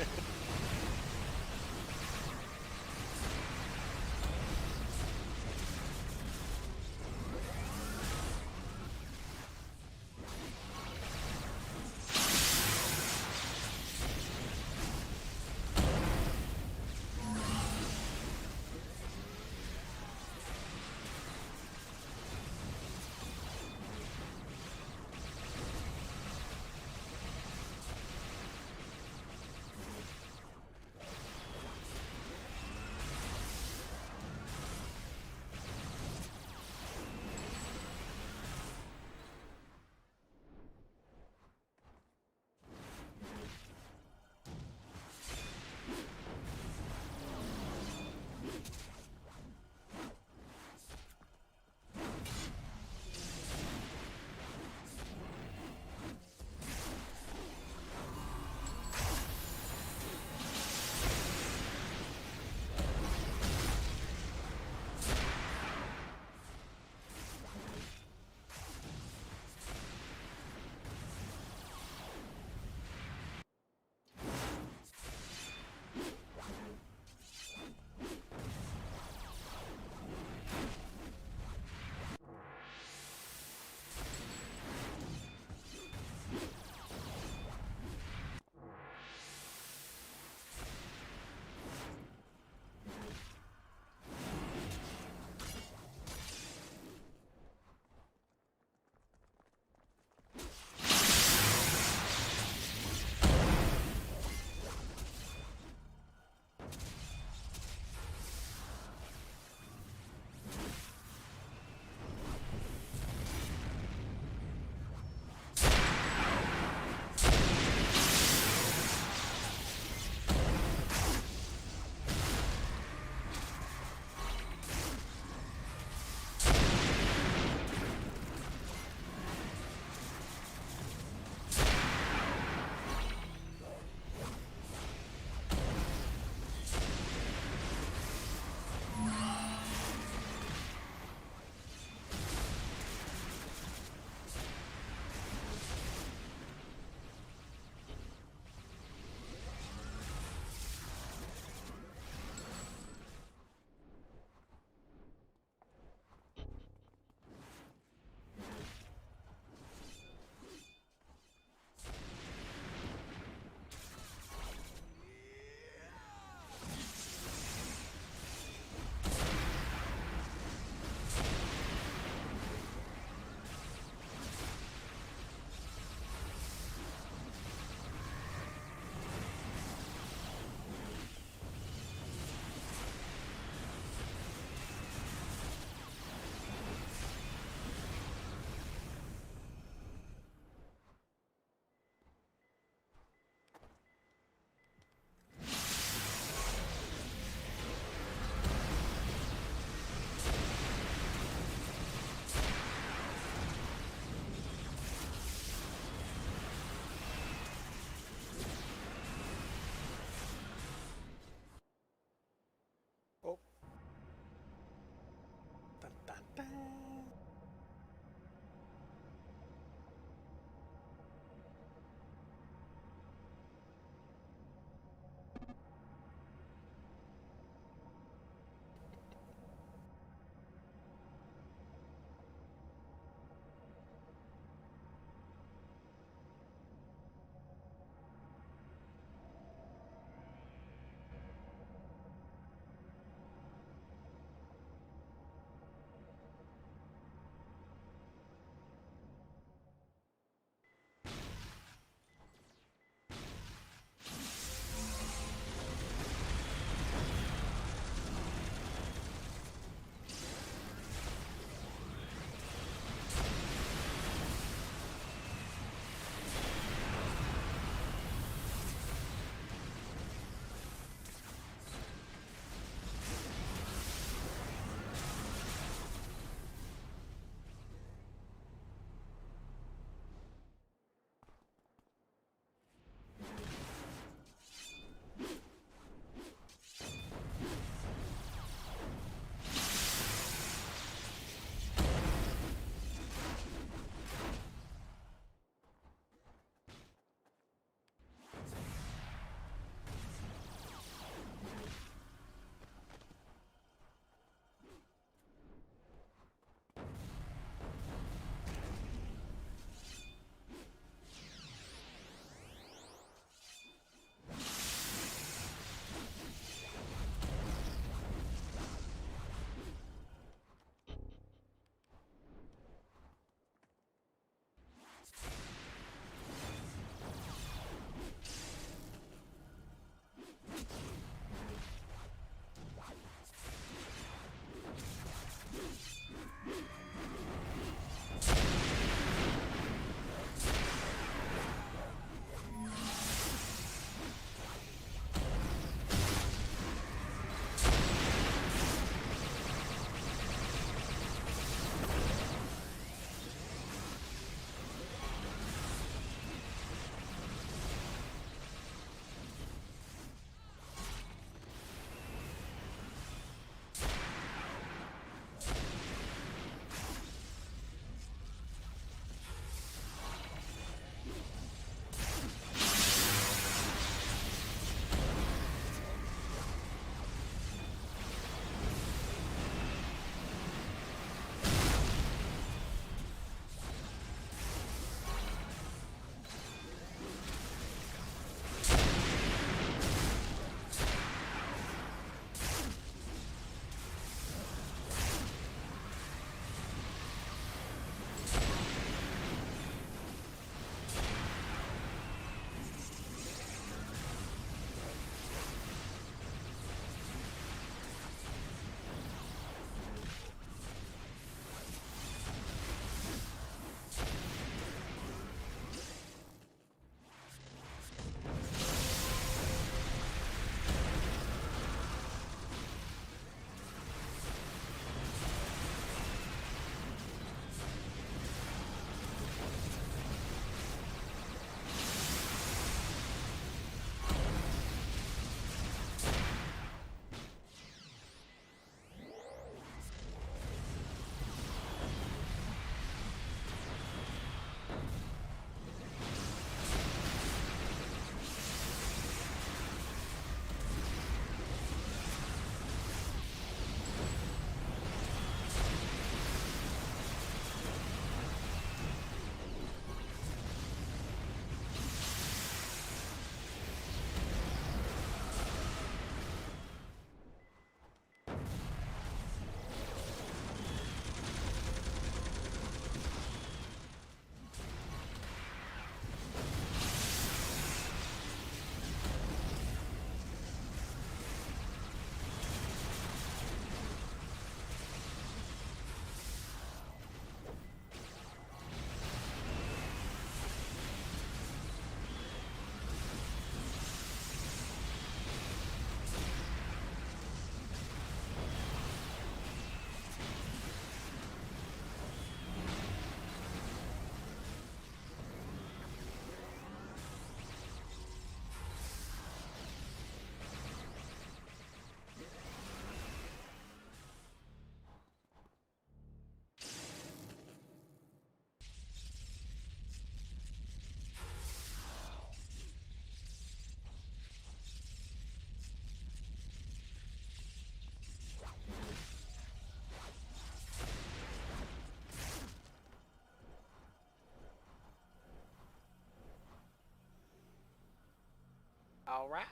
All right.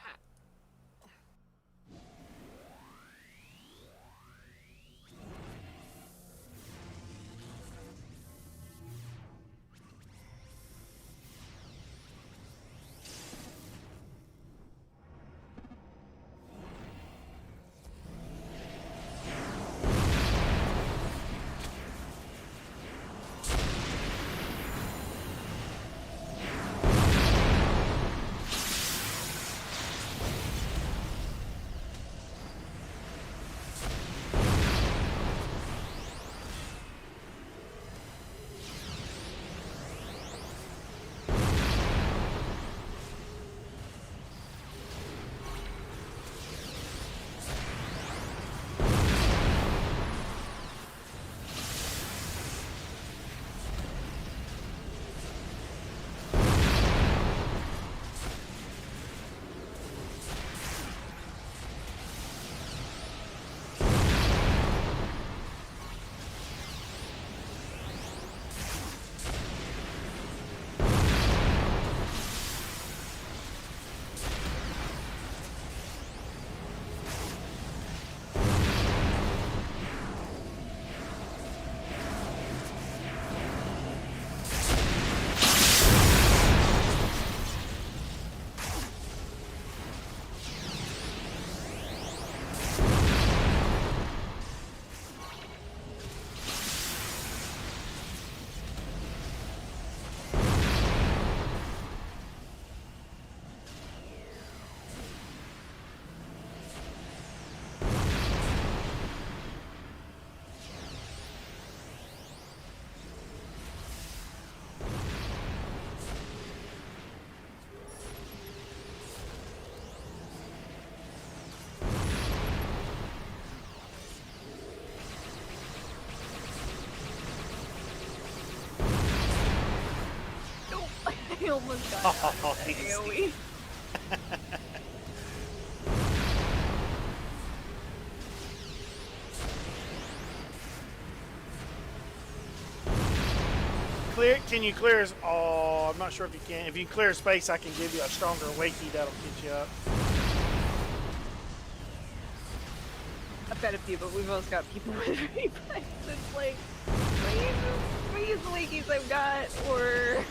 I almost got out of that AoE. Can you clear? Oh, I'm not sure if you can. If you clear space, I can give you a stronger wakey that'll get you up. I've got a few, but we've also got people with reflex. It's like, please use the wakies I've got, or...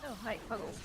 Oh, hi, Puggles.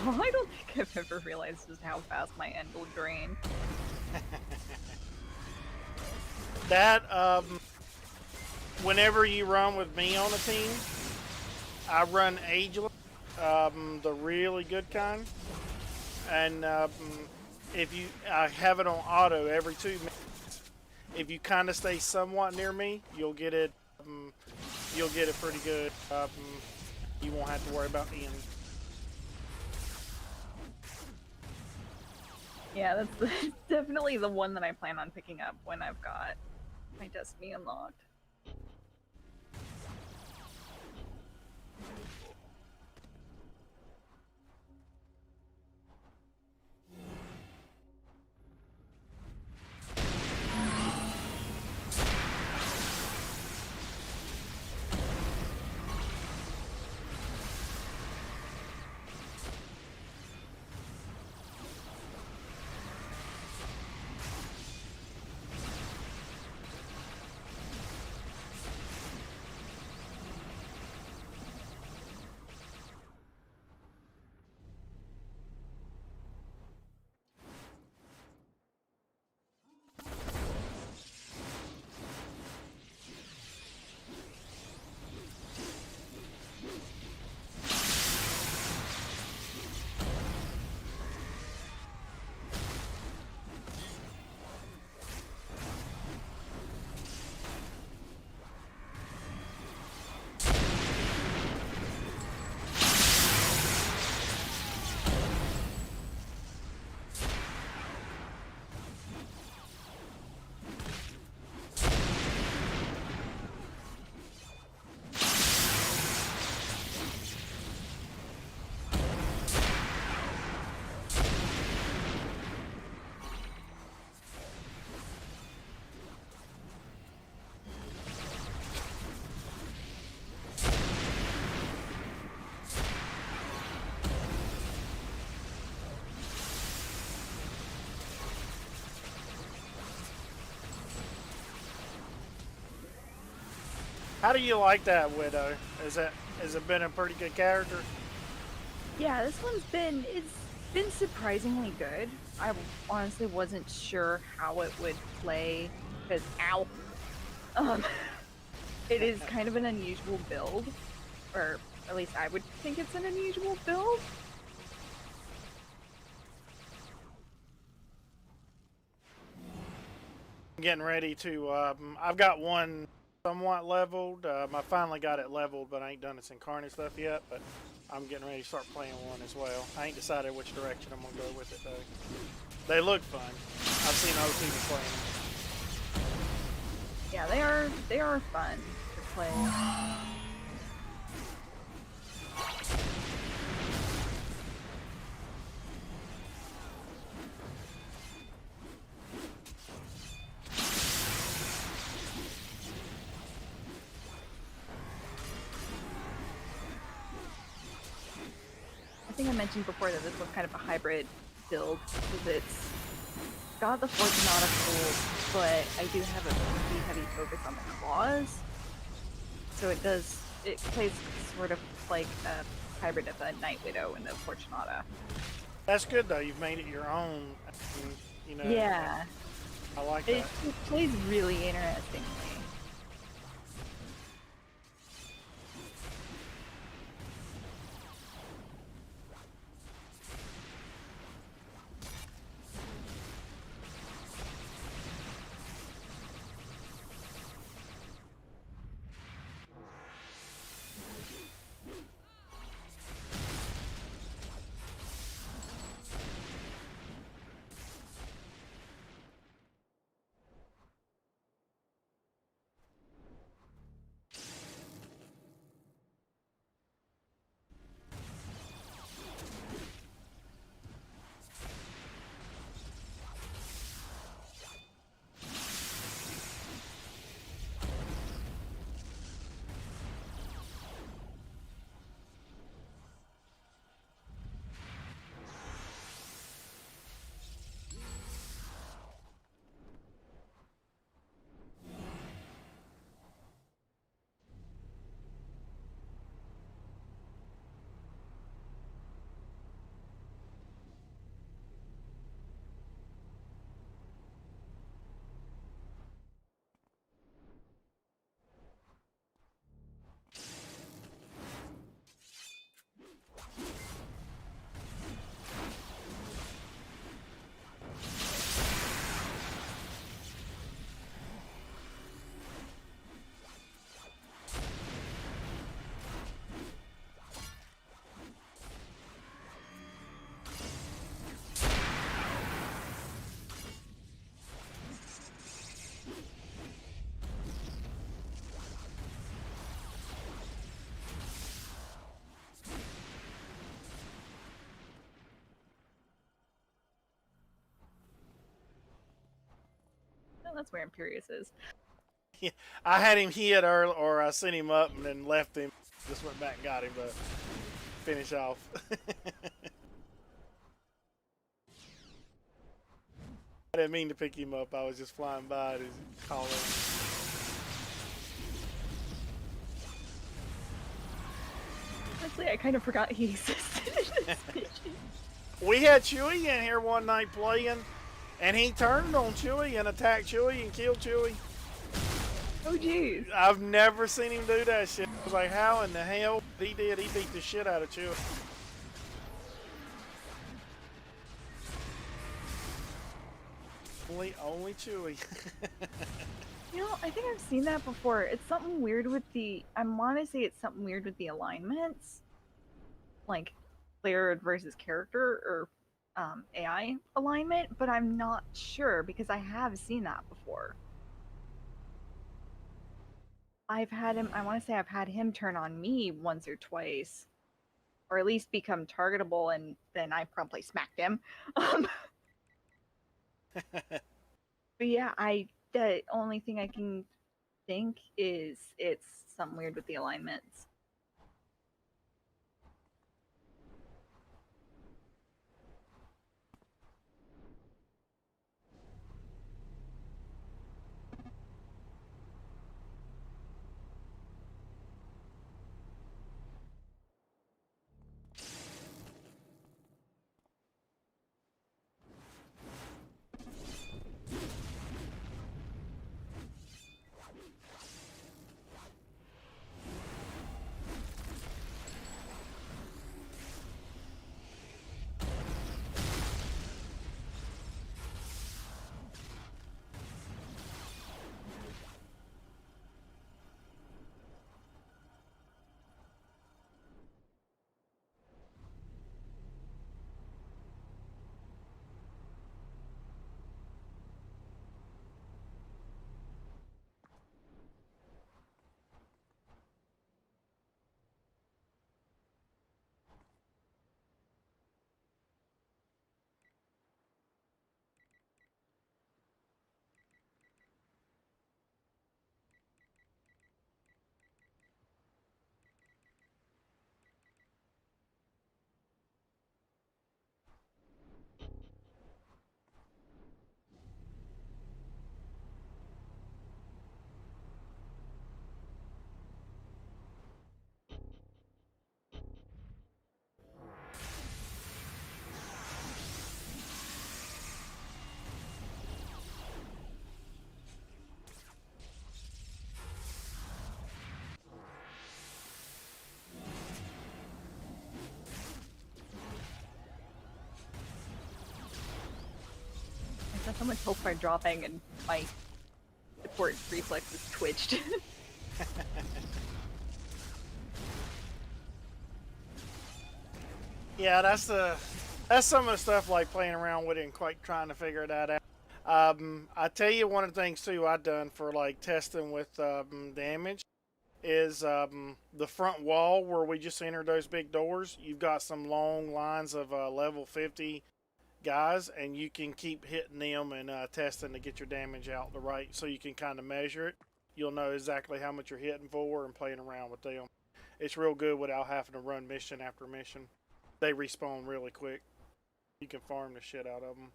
Oh, I don't think I've ever realized just how fast my end will drain. That, whenever you run with me on a team, I run Ageless, the really good kind. And I have it on auto every 2 minutes. If you kind of stay somewhat near me, you'll get it pretty good. You won't have to worry about Ian. Yeah, that's definitely the one that I plan on picking up when I've got my Destiny unlocked. How do you like that Widow? Has it been a pretty good character? Yeah, this one's been surprisingly good. I honestly wasn't sure how it would play because it is kind of an unusual build, or at least I would think it's an unusual build. I'm getting ready to. I've got one somewhat leveled. I finally got it leveled, but I ain't done its incarnate stuff yet. But I'm getting ready to start playing one as well. I ain't decided which direction I'm gonna go with it though. They look fun. I've seen other people playing them. Yeah, they are fun to play. I think I mentioned before that this was kind of a hybrid build because it's got the Fortunata tools, but I do have a pretty heavy focus on the claws. So it plays sort of like a hybrid of a Night Widow and the Fortunata. That's good though. You've made it your own. You know. Yeah. I like It, that. it plays really interestingly. Oh, that's where Imperius is. I had him hit early, or I sent him up and then left him. Just went back and got him to finish off. I didn't mean to pick him up. I was just flying by and calling. Honestly, I kind of forgot he existed in this mission. We had Chewie in here one night playing, and he turned on Chewie and attacked Chewie and killed Chewie. Oh jeez. I've never seen him do that shit. I was like, how in the hell he did? He beat the shit out of Chewie. Only Chewie. You know, I think I've seen that before. It's something weird with the. I want to say it's something weird with the alignments, like player versus character or AI alignment, but I'm not sure because I have seen that before. I've had him. I want to say I've had him turn on me once or twice, or at least become targetable, and then I promptly smacked him. But yeah, the only thing I can think is it's something weird with the alignments. someone's health bar dropping and my support reflexes twitched. Yeah, that's some of the stuff like playing around with it and quite trying to figure that out. I tell you, one of the things too I've done for like testing with damage is the front wall where we just entered those big doors. You've got some long lines of level 50 guys, and you can keep hitting them and testing to get your damage out the right, so you can kind of measure it. You'll know exactly how much you're hitting for and playing around with them. It's real good without having to run mission after mission. They respawn really quick. You can farm the shit out of them.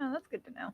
Oh, that's good to know.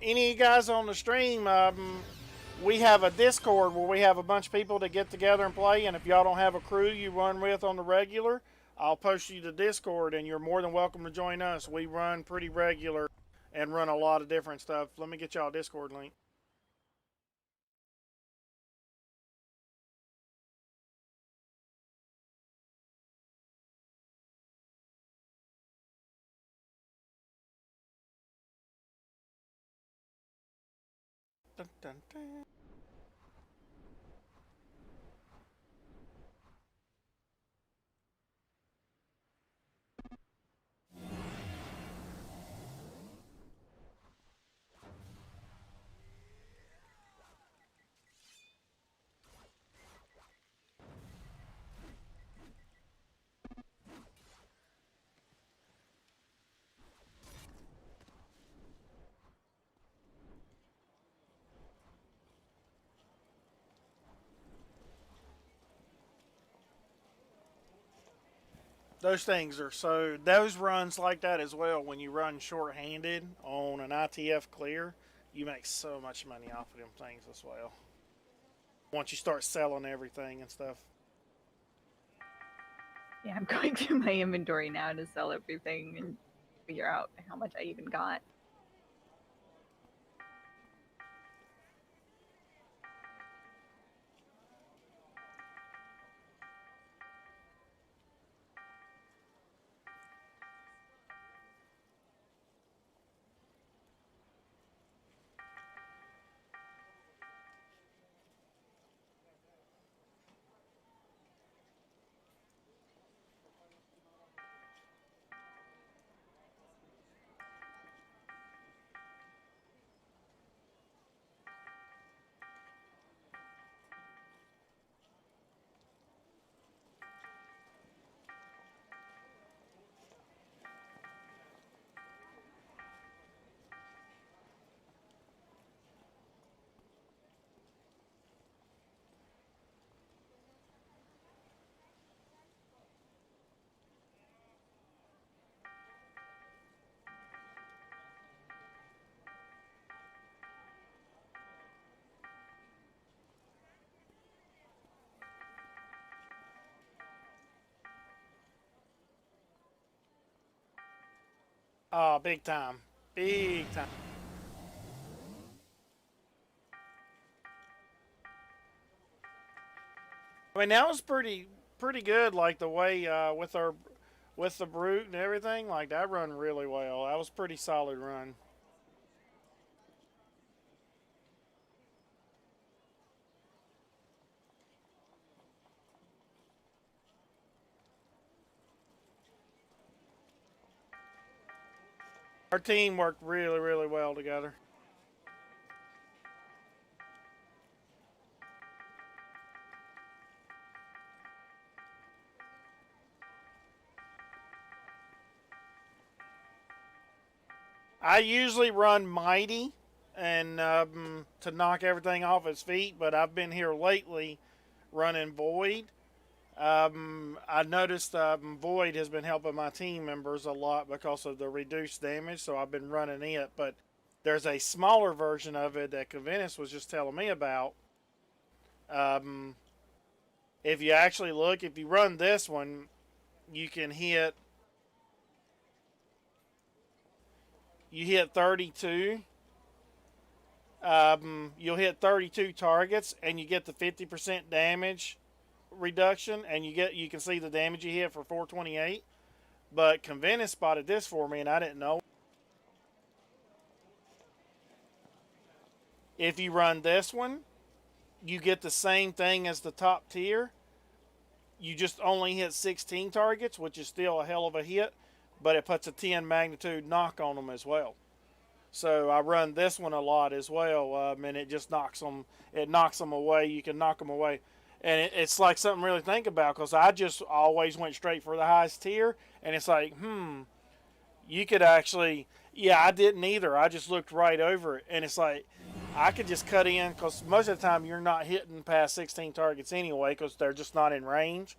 Any of you guys on the stream, we have a Discord where we have a bunch of people that get together and play, and if y'all don't have a crew you run with on the regular, I'll post you to Discord, and you're more than welcome to join us. We run pretty regular and run a lot of different stuff. Let me get y'all a Discord link. Dun, dun, dun. Those things are so, those runs like that as well, when you run short-handed on an ITF clear, you make so much money off of them things as well. Once you start selling everything and stuff. Yeah, I'm going through my inventory now to sell everything and figure out how much I even got. Oh, big time. Big time. I mean, that was pretty good, like the way with the brute and everything, like that run really well. That was a pretty solid run. Our team worked really, really well together. I usually run Mighty and to knock everything off its feet, but I've been here lately running Void. I noticed Void has been helping my team members a lot because of the reduced damage, so I've been running it. But there's a smaller version of it that Conventus was just telling me about. If you actually look, if you run this one, you can hit. You hit 32. You'll hit 32 targets, and you get the 50% damage reduction, and you can see the damage you hit for 428. But Conventus spotted this for me, and I didn't know. If you run this one, you get the same thing as the top tier. You just only hit 16 targets, which is still a hell of a hit, but it puts a 10 magnitude knock on them as well. So I run this one a lot as well, and it just knocks them. It knocks them away. You can knock them away, and it's like something to really think about, because I just always went straight for the highest tier, and it's like, you could actually, yeah, I didn't either. I just looked right over it, and it's like I could just cut in, because most of the time you're not hitting past 16 targets anyway, because they're just not in range,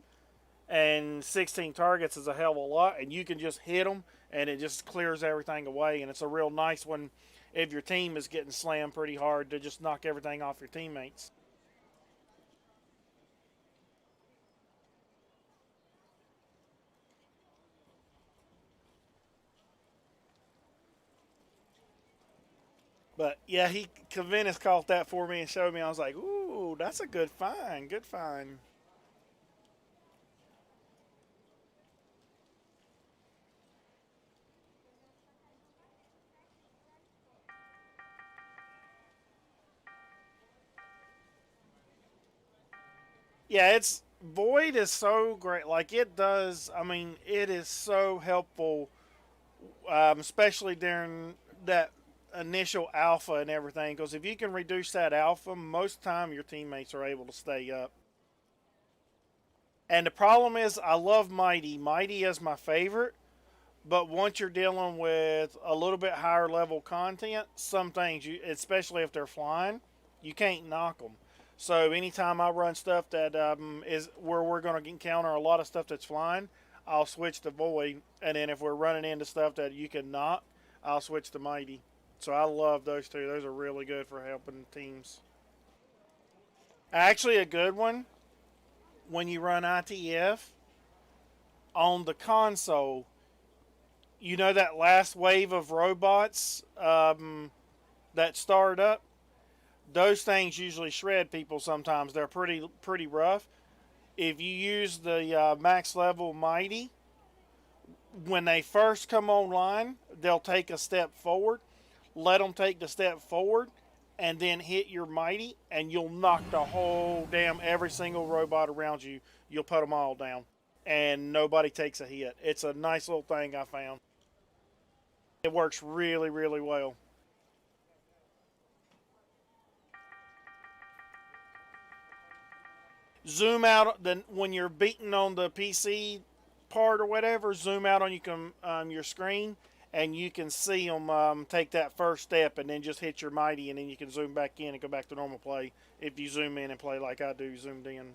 and 16 targets is a hell of a lot, and you can just hit them, and it just clears everything away, and it's a real nice one if your team is getting slammed pretty hard to just knock everything off your teammates. But yeah, Conventus caught that for me and showed me. I was like, ooh, that's a good find. Good find. Yeah, Void is so great. Like, it does, I mean, it is so helpful, especially during that initial alpha and everything, because if you can reduce that alpha, most of the time your teammates are able to stay up. And the problem is, I love Mighty. Mighty is my favorite, but once you're dealing with a little bit higher level content, some things, especially if they're flying, you can't knock them. So anytime I run stuff that is where we're going to encounter a lot of stuff that's flying, I'll switch to Void. And then if we're running into stuff that you can knock, I'll switch to Mighty. So I love those two. Those are really good for helping teams. Actually, a good one, when you run ITF, on the console, you know that last wave of robots that start up? Those things usually shred people sometimes. They're pretty rough. If you use the max level Mighty, when they first come online, they'll take a step forward. Let them take the step forward, and then hit your Mighty, and you'll knock the whole every single robot around you. You'll put them all down, and nobody takes a hit. It's a nice little thing I found. It works really, really well. Zoom out when you're beating on the PC part or whatever. Zoom out on your screen, and you can see them take that first step, and then just hit your Mighty, and then you can zoom back in and go back to normal play if you zoom in and play like I do, zoomed in.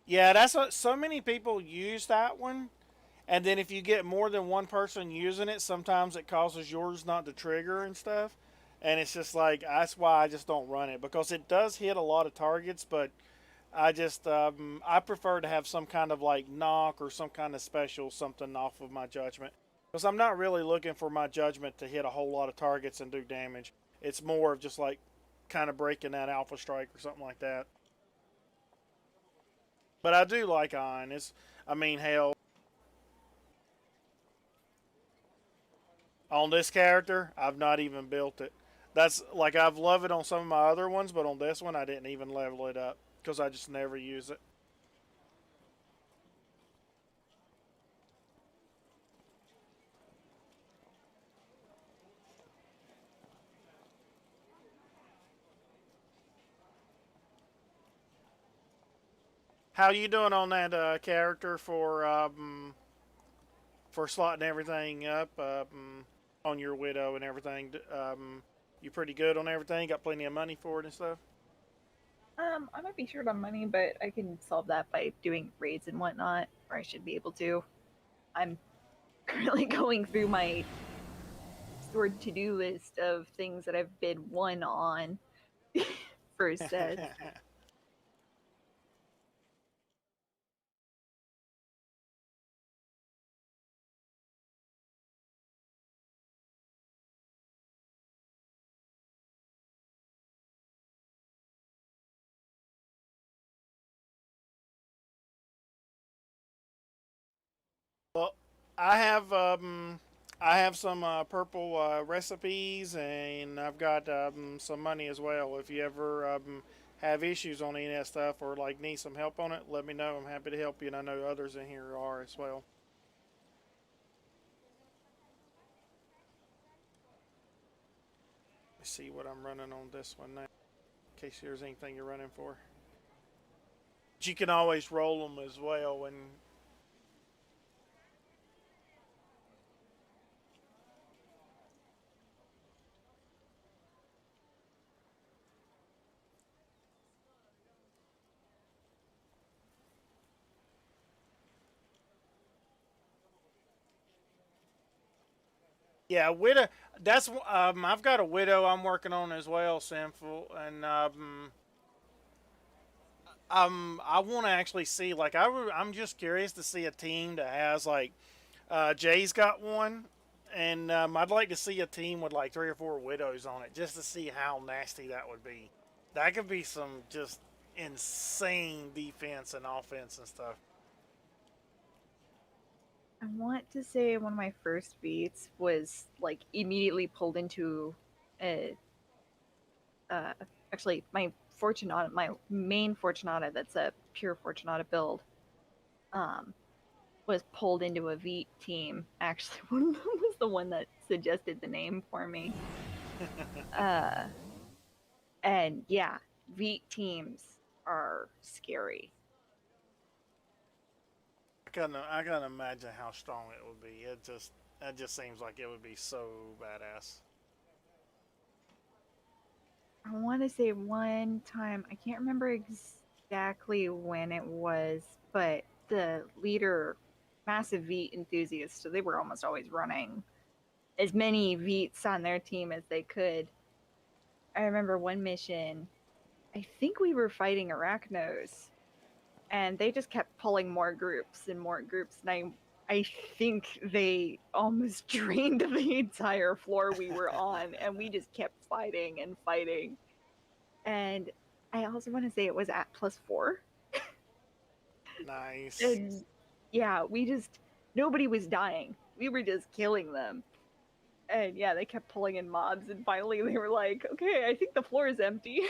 Yeah, so many people use that one. And then if you get more than one person using it, sometimes it causes yours not to trigger and stuff. And it's just like, that's why I just don't run it, because it does hit a lot of targets, but I just, I prefer to have some kind of like knock or some kind of special something off of my judgment. Because I'm not really looking for my judgment to hit a whole lot of targets and do damage. It's more of just like kind of breaking that alpha strike or something like that. But I do like Iron. Hell, on this character, I've not even built it. That's like, I've loved it on some of my other ones, but on this one, I didn't even level it up because I just never use it. How you doing on that character for slotting everything up? on your widow and everything? You pretty good on everything? Got plenty of money for it and stuff? I might be short on money, but I can solve that by doing raids and whatnot, or I should be able to. I'm currently going through my stored to-do list of things that I've bid one on for sets. Well, I have some purple recipes, and I've got some money as well. If you ever have issues on any of that stuff or like need some help on it, let me know. I'm happy to help you, and I know others in here are as well. Let's see what I'm running on this one now, in case there's anything you're running for. But you can always roll them as well, and yeah, widow. That's I've got a widow I'm working on as well, sinful, and I want to actually see like I'm just curious to see a team that has like Jay's got one, and I'd like to see a team with like 3 or 4 widows on it just to see how nasty that would be. That could be some just insane defense and offense and stuff. I want to say one of my first beats was like immediately pulled into a uh, actually my Fortunata, my main Fortunata that's a pure Fortunata build, was pulled into a Veet team. Actually, one of them was the one that suggested the name for me. And yeah, Veet teams are scary. I can imagine how strong it would be. It just seems like it would be so badass. I want to say one time, I can't remember exactly when it was, but the leader, massive Veet enthusiast, so they were almost always running as many Veets on their team as they could. I remember one mission, I think we were fighting Arachnos, and they just kept pulling more groups and more groups, and I think they almost drained the entire floor we were on, and we just kept fighting and fighting. And I also want to say it was at +4. Nice. And yeah, nobody was dying. We were just killing them. And yeah, they kept pulling in mobs, and finally they were like, okay, I think the floor is empty.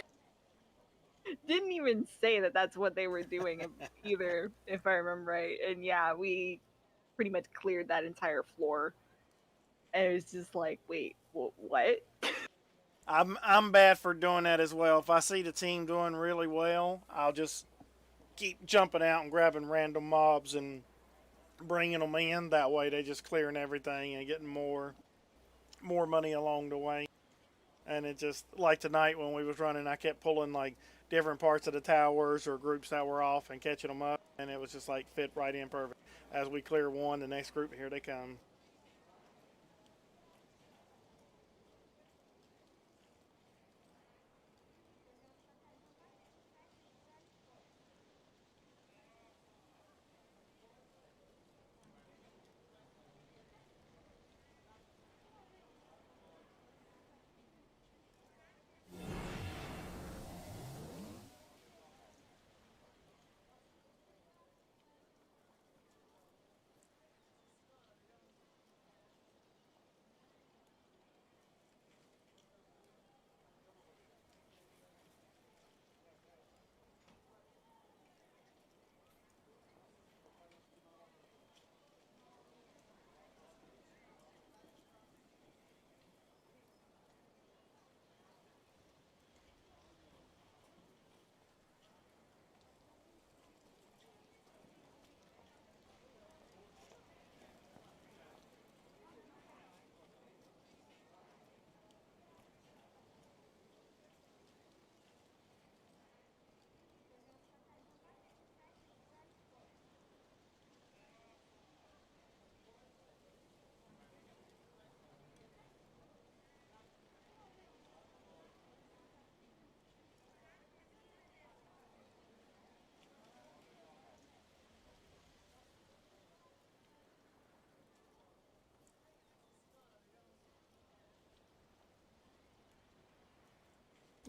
Didn't even say that that's what they were doing either, if I remember right. And yeah, we pretty much cleared that entire floor. And it was just like, wait, what? I'm bad for doing that as well. If I see the team doing really well, I'll just keep jumping out and grabbing random mobs and bringing them in. That way, they just clearing everything and getting more money along the way. And it just like tonight when we was running, I kept pulling like different parts of the towers or groups that were off and catching them up, and it was just like fit right in perfect. As we clear one, the next group here they come.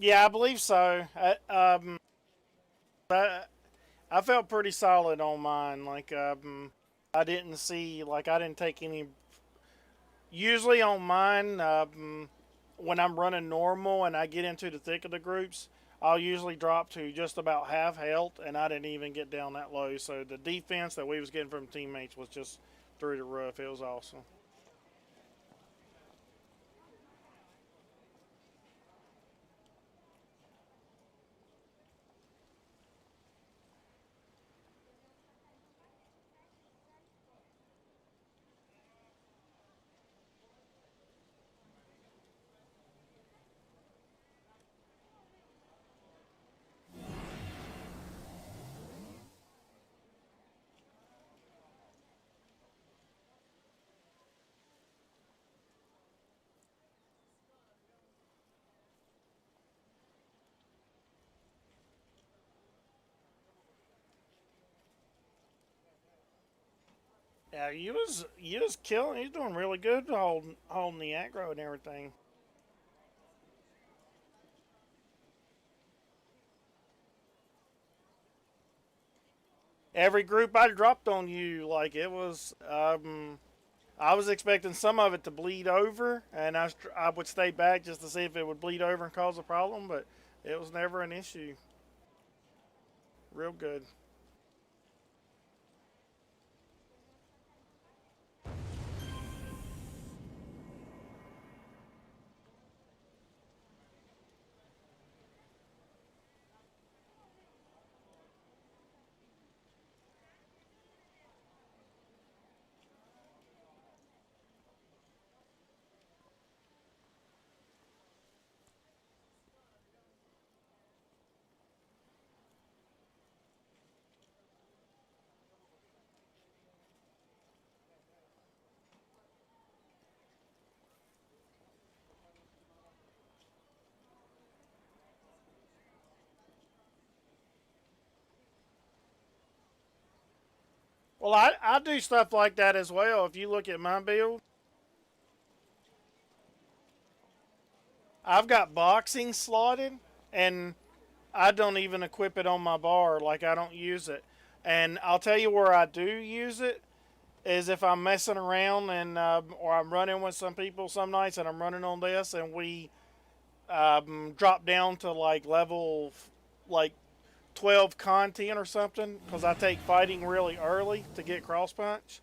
Yeah, I believe so. I, I felt pretty solid on mine. Like, I didn't see, like, I didn't take any. Usually on mine, when I'm running normal and I get into the thick of the groups, I'll usually drop to just about half health, and I didn't even get down that low. So the defense that we was getting from teammates was just through the roof. It was awesome. Yeah, you was killing. He's doing really good holding the aggro and everything. Every group I dropped on you, like it was, I was expecting some of it to bleed over, and I would stay back just to see if it would bleed over and cause a problem, but it was never an issue. Real good. Well, I do stuff like that as well. If you look at my build, I've got boxing slotted, and I don't even equip it on my bar. Like, I don't use it. And I'll tell you where I do use it is if I'm messing around and or I'm running with some people some nights and I'm running on this and we drop down to like level like 12 content or something because I take fighting really early to get cross punch.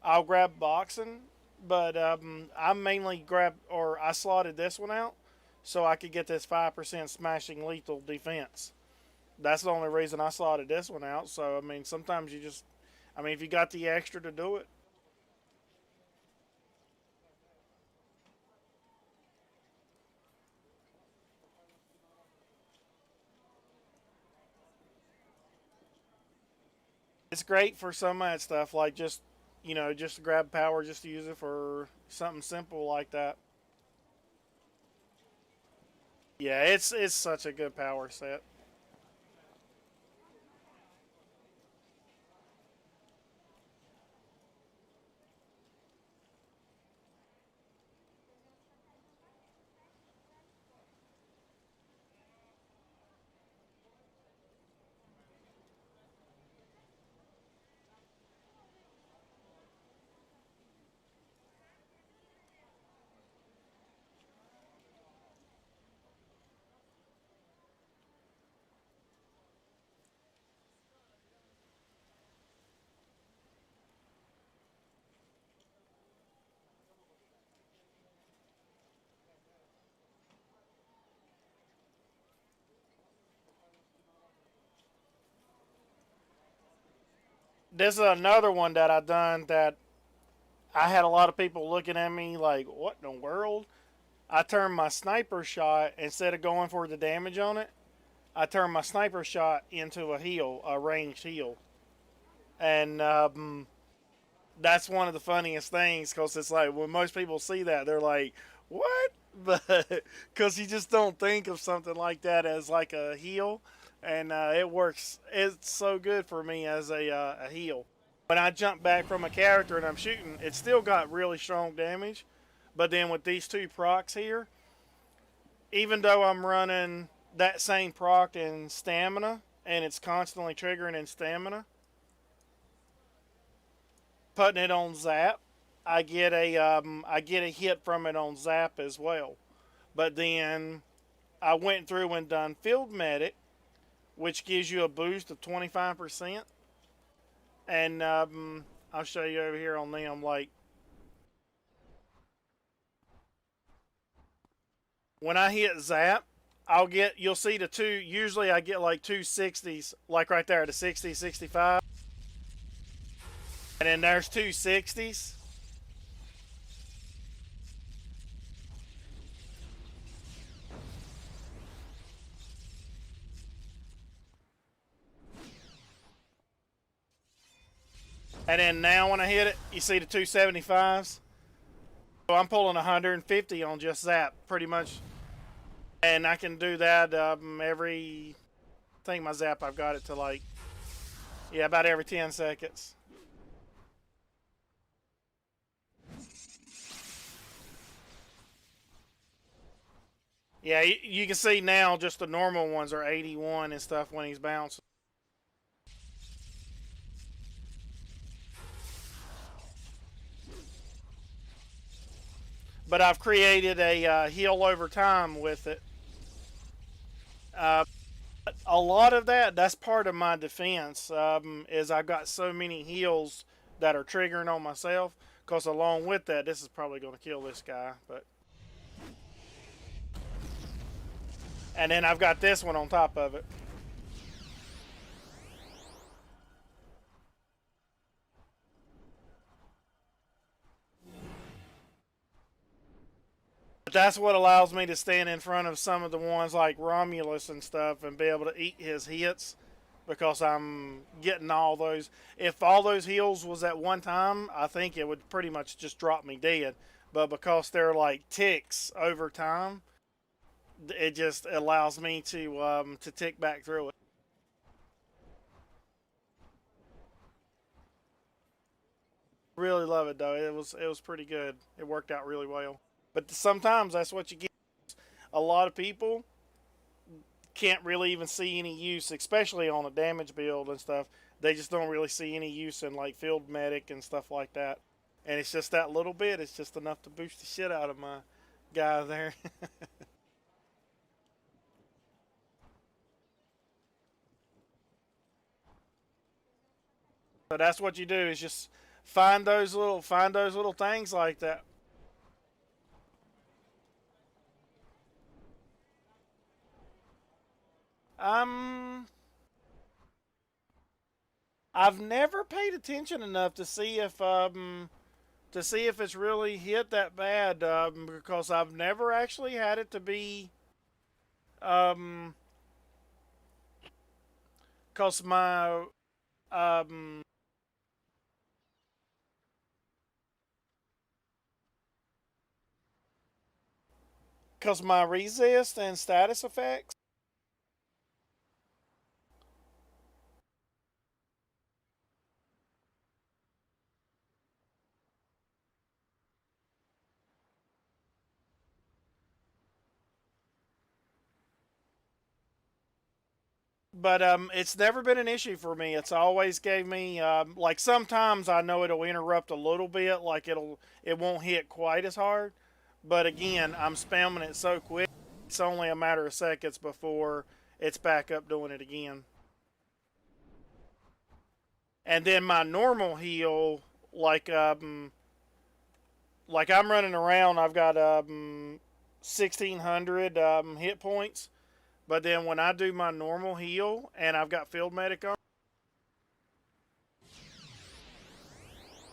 I'll grab boxing, but I mainly I slotted this one out so I could get this 5% smashing lethal defense. That's the only reason I slotted this one out. So I mean, sometimes you just, I mean, if you got the extra to do it. It's great for some of that stuff, like just, just to grab power, just to use it for something simple like that. Yeah, it's such a good power set. This is another one that I done that I had a lot of people looking at me like, what in the world? I turned my sniper shot, instead of going for the damage on it, I turned my sniper shot into a heal, a ranged heal. And that's one of the funniest things because it's like when most people see that, they're like, what? But because you just don't think of something like that as like a heal. And it works. It's so good for me as a heal. When I jump back from a character and I'm shooting, it's still got really strong damage. But then with these two procs here, even though I'm running that same proc in stamina, and it's constantly triggering in stamina, putting it on zap, I get a hit from it on zap as well. But then I went through and done field medic, which gives you a boost of 25%. And I'll show you over here on them. Like when I hit zap, you'll see the two. Usually I get like 260s, like right there, the 60, 65. And then there's 260s. And then now when I hit it, you see the 275s. So I'm pulling 150 on just zap, pretty much. And I can do that every, I think my zap, I've got it to like, yeah, about every 10 seconds. Yeah, you can see now just the normal ones are 81 and stuff when he's bouncing. But I've created a heal over time with it. A lot of that's part of my defense, is I've got so many heals that are triggering on myself. Because along with that, this is probably going to kill this guy. And then I've got this one on top of it. But that's what allows me to stand in front of some of the ones like Romulus and stuff and be able to eat his hits, because I'm getting all those. If all those heals was at one time, I think it would pretty much just drop me dead. But because they're like ticks over time, it just allows me to tick back through it. Really love it though. It was pretty good. It worked out really well. But sometimes that's what you get. A lot of people can't really even see any use, especially on a damage build and stuff. They just don't really see any use in like field medic and stuff like that. And it's just that little bit. It's just enough to boost the shit out of my guy there. So that's what you do, is just find those little things like that. I've never paid attention enough to see if it's really hit that bad, because I've never actually had it to be because my because my resist and status effects. But it's never been an issue for me. It's always gave me like sometimes I know it'll interrupt a little bit, like it won't hit quite as hard. But again, I'm spamming it so quick. It's only a matter of seconds before it's back up doing it again. And then my normal heal, like I'm running around, I've got 1600 hit points. But then when I do my normal heal and I've got field medic on,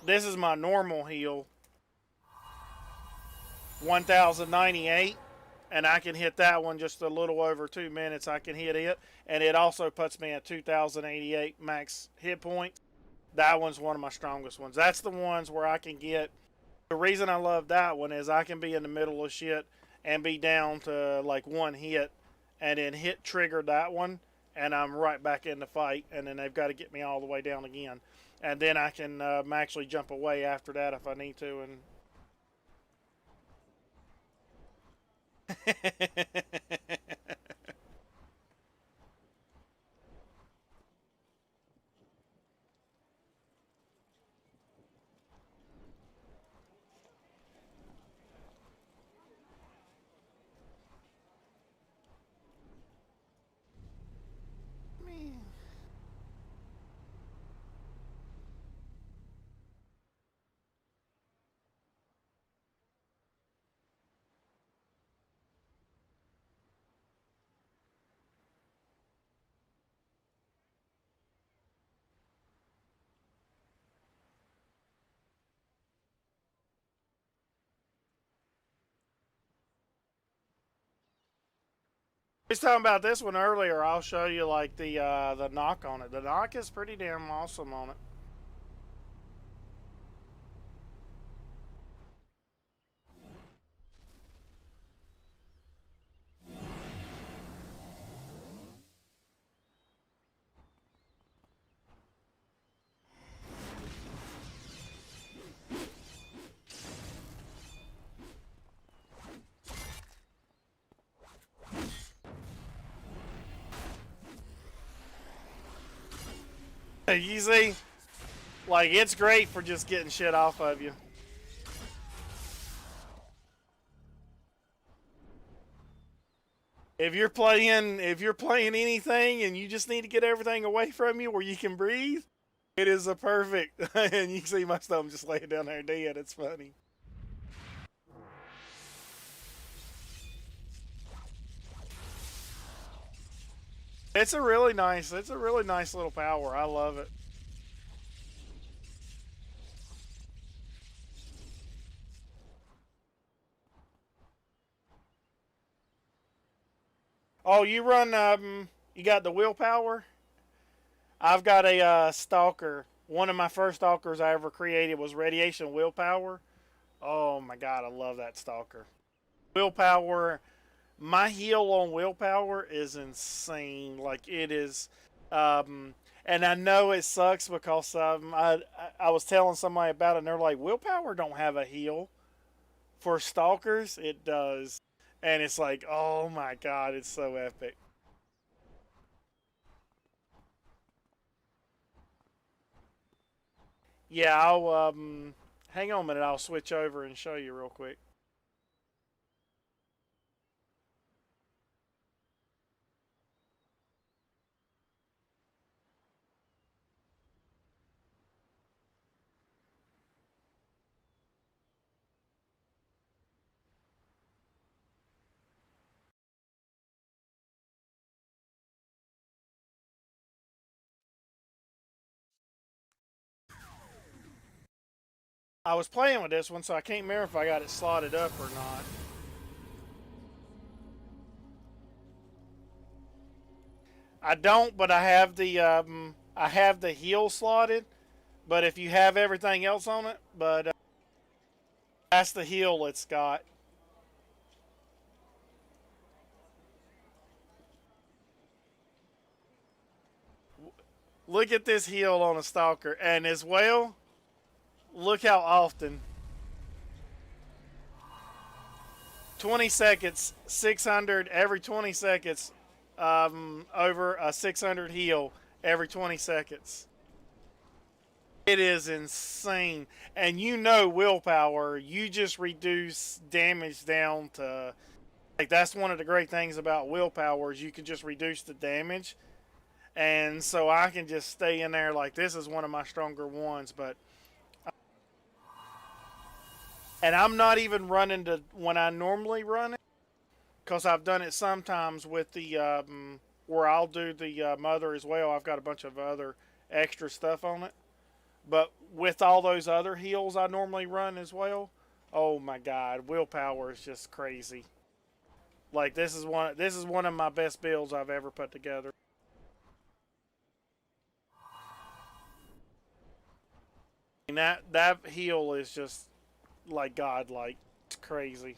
this is my normal heal, 1098, and I can hit that one just a little over 2 minutes. I can hit it, and it also puts me at 2088 max hit points. That one's one of my strongest ones. That's the ones where I can get. The reason I love that one is I can be in the middle of shit and be down to like one hit, and then hit trigger that one, and I'm right back in the fight, and then they've got to get me all the way down again. And then I can actually jump away after that if I need to. And We was talking about this one earlier. I'll show you like the knock on it. The knock is pretty damn awesome on it. You see, like it's great for just getting shit off of you. If you're playing anything and you just need to get everything away from you where you can breathe, it is a perfect. And you can see my stomach just laying down there dead. It's funny. It's a really nice little power. I love it. Oh, you run you got the willpower? I've got a stalker. One of my first stalkers I ever created was radiation willpower. Oh my god, I love that stalker. Willpower, my heal on willpower is insane. Like it is, and I know it sucks because I was telling somebody about it and they're like, willpower don't have a heal. For stalkers, it does. And it's like, oh my god, it's so epic. Yeah, I'll hang on a minute, I'll switch over and show you real quick. I was playing with this one, so I can't remember if I got it slotted up or not. I don't, but I have the heal slotted. But if you have everything else on it, but that's the heal it's got. Look at this heal on a stalker, and as well, look how often. 20 seconds, 600 every 20 seconds, over a 600 heal every 20 seconds. It is insane. And you know willpower, you just reduce damage down to, like that's one of the great things about willpower is you can just reduce the damage. And so I can just stay in there like this is one of my stronger ones, but and I'm not even running to when I normally run it, because I've done it sometimes with the where I'll do the mother as well. I've got a bunch of other extra stuff on it, but with all those other heals I normally run as well. Oh my god, willpower is just crazy. Like this is one of my best builds I've ever put together. And that heal is just like godlike. It's crazy.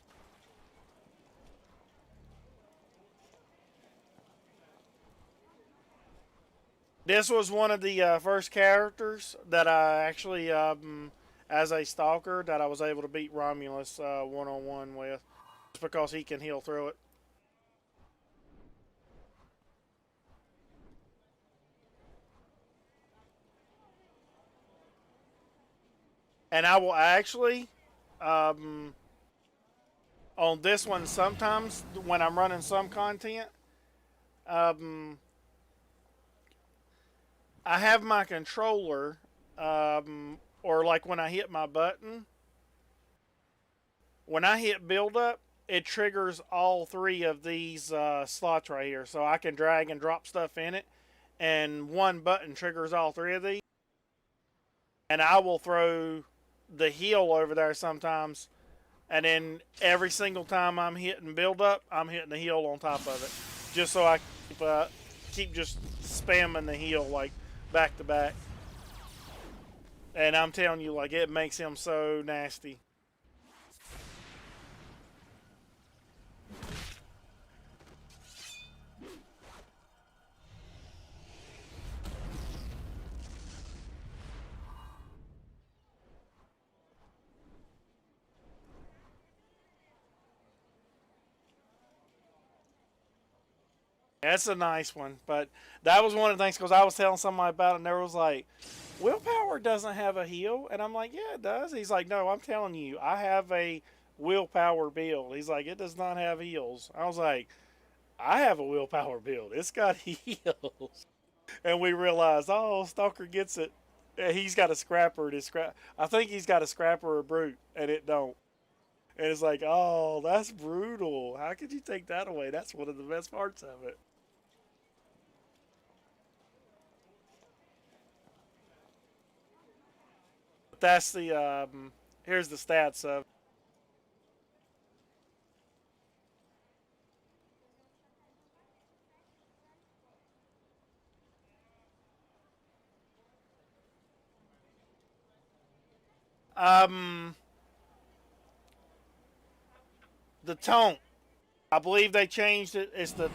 This was one of the first characters that I actually, as a stalker, that I was able to beat Romulus one-on-one with. Just because he can heal through it. And I will actually, on this one, sometimes when I'm running some content, I have my controller, or like when I hit my button, when I hit build up, it triggers all three of these slots right here. So I can drag and drop stuff in it, and one button triggers all three of these. And I will throw the heal over there sometimes, and then every single time I'm hitting build up, I'm hitting the heal on top of it. just so I keep just spamming the heal like back to back. And I'm telling you, like, it makes him so nasty. That's a nice one, but that was one of the things because I was telling somebody about it, and there was like, willpower doesn't have a heal, and I'm like, yeah, it does. He's like, no, I'm telling you, I have a willpower build. He's like, it does not have heals. I was like, I have a willpower build. It's got heals, and we realized, oh, Stalker gets it. He's got a scrapper. I think he's got a scrapper or brute, and it don't. And it's like, oh, that's brutal. How could you take that away? That's one of the best parts of it. That's the here's the stats of the taunt. I believe they changed it. It's the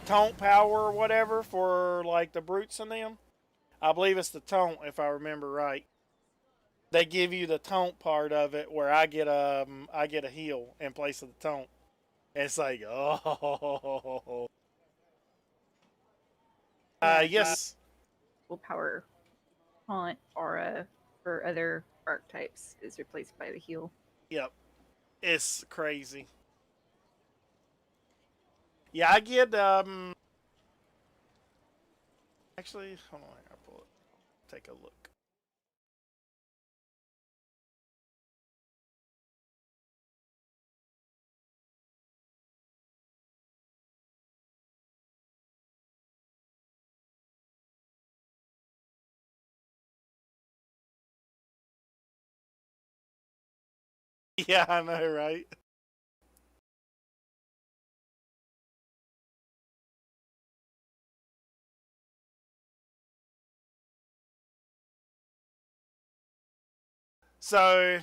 taunt power or whatever for like the brutes and them. I believe it's the taunt if I remember right. They give you the taunt part of it where I get a heal in place of the taunt. And it's like, oh. Yes. Willpower, taunt, aura for other archetypes is replaced by the heal. Yep. It's crazy. Yeah, I get actually, hold on, I'll pull it. Take a look. Yeah, I know, right? So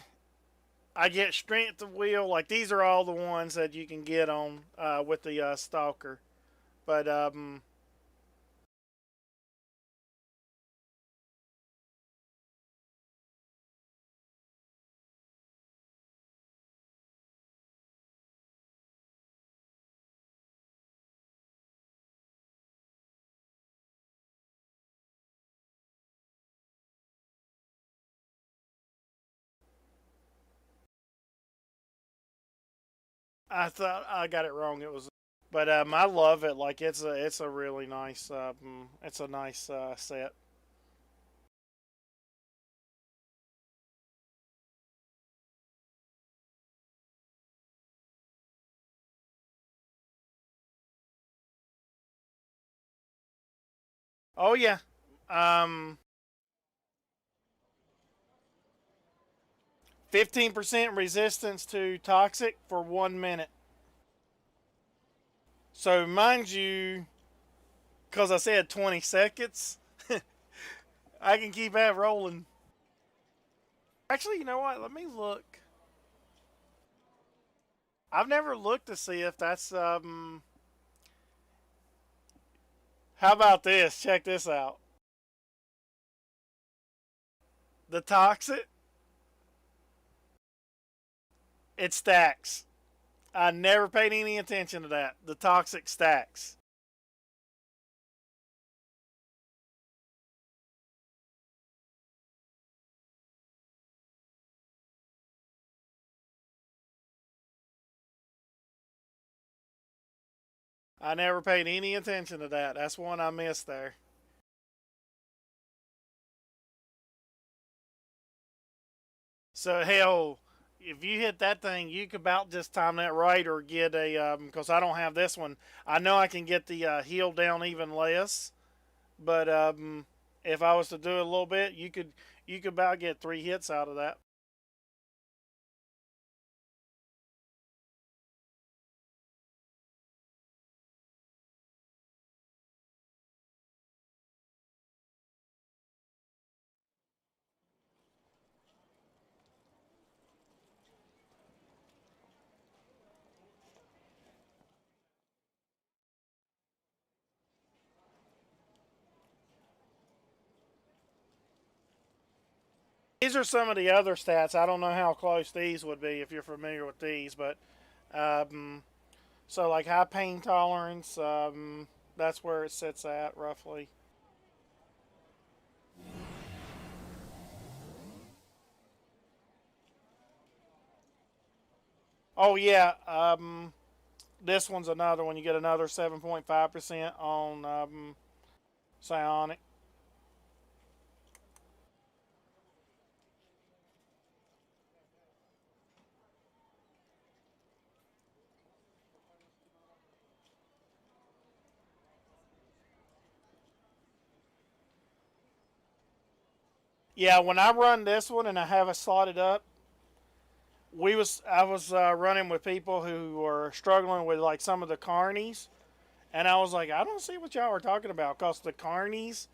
I get strength of will. Like these are all the ones that you can get on with the stalker. But I thought I got it wrong. It was, but I love it. Like it's a really nice it's a nice set. Oh yeah, 15% resistance to toxic for 1 minute. So mind you, because I said 20 seconds, I can keep that rolling. Actually, you know what? Let me look. I've never looked to see if that's How about this? Check this out. The toxic, it stacks. I never paid any attention to that. The toxic stacks. I never paid any attention to that. That's one I missed there. So hell, if you hit that thing, you could about just time that right or get a because I don't have this one. I know I can get the heal down even less, but if I was to do it a little bit, you could about get 3 hits out of that. These are some of the other stats. I don't know how close these would be if you're familiar with these, but so like high pain tolerance, that's where it sits at roughly. Oh yeah, this one's another one. You get another 7.5% on psionic. Yeah, when I run this one and I have it slotted up, I was running with people who were struggling with like some of the carnies, and I was like, I don't see what y'all are talking about, cause the carnies,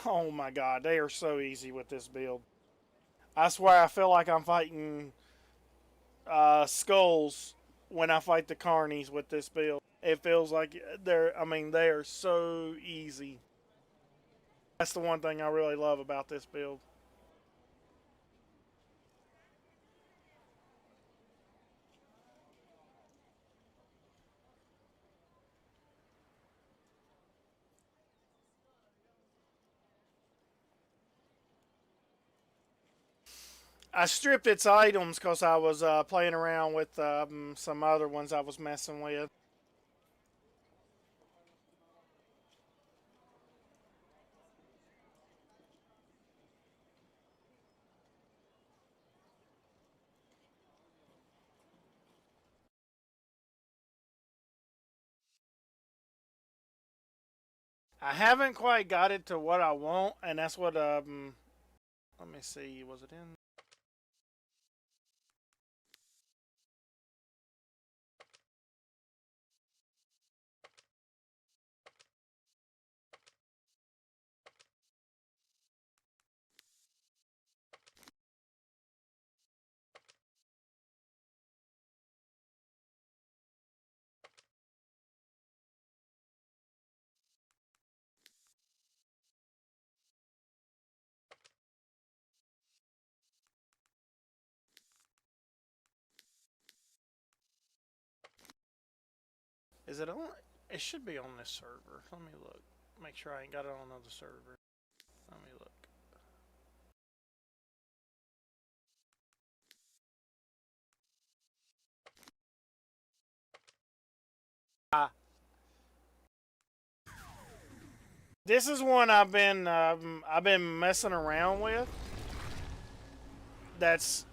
oh my god, they are so easy with this build. I swear I feel like I'm fighting skulls when I fight the carnies with this build. It feels like they are so easy. That's the one thing I really love about this build. I stripped its items because I was playing around with some other ones I was messing with. I haven't quite got it to what I want, and that's what let me see, was it in? Is it on? It should be on this server. Let me look. Make sure I ain't got it on another server. Let me look. This is one I've been messing around with. That's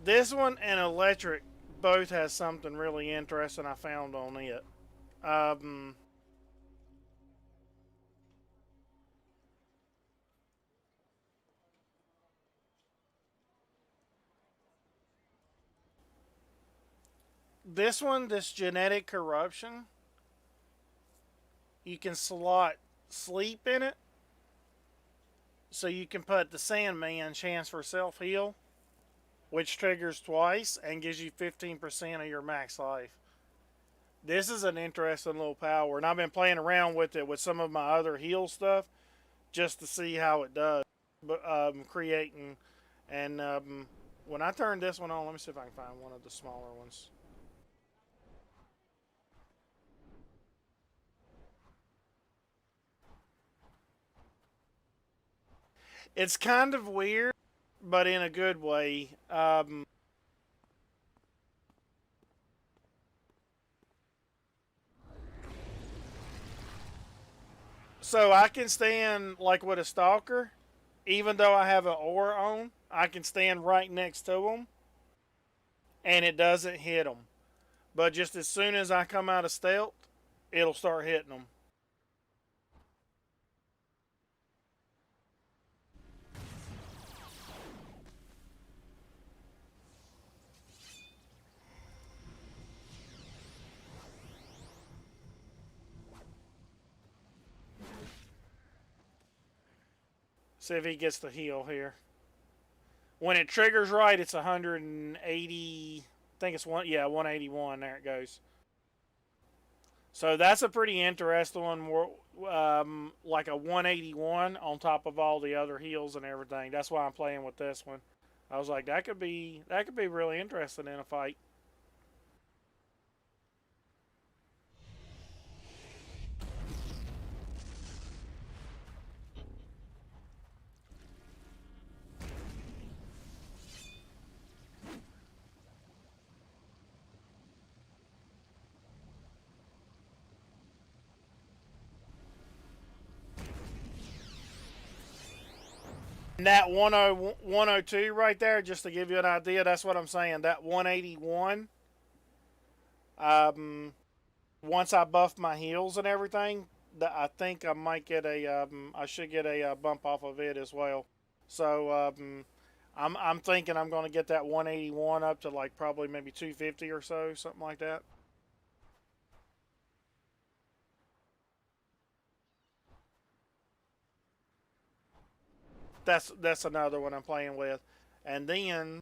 this one and electric both has something really interesting I found on it. This genetic corruption, you can slot sleep in it, so you can put the Sandman chance for self heal, which triggers twice and gives you 15% of your max life. This is an interesting little power, and I've been playing around with it with some of my other heal stuff just to see how it does. But creating, and when I turn this one on, let me see if I can find one of the smaller ones. It's kind of weird, but in a good way. So I can stand like with a stalker, even though I have an aura on. I can stand right next to them, and it doesn't hit them. But just as soon as I come out of stealth, it'll start hitting them. See if he gets the heal here. When it triggers right, it's 180. I think it's 181. There it goes. So that's a pretty interesting one. like a 181 on top of all the other heals and everything. That's why I'm playing with this one. I was like, that could be really interesting in a fight. And that 102 right there, just to give you an idea, that's what I'm saying. That 181, once I buff my heals and everything, I think I might get I should get a bump off of it as well. So I'm thinking I'm going to get that 181 up to like probably maybe 250 or so, something like that. That's another one I'm playing with, and then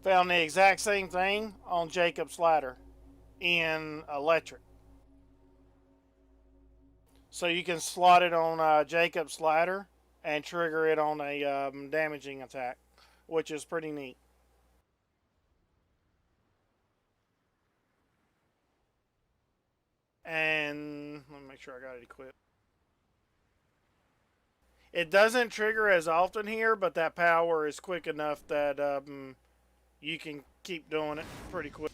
found the exact same thing on Jacob's ladder in electric. So you can slot it on Jacob's ladder and trigger it on a damaging attack, which is pretty neat. And let me make sure I got it equipped. It doesn't trigger as often here, but that power is quick enough that you can keep doing it pretty quick.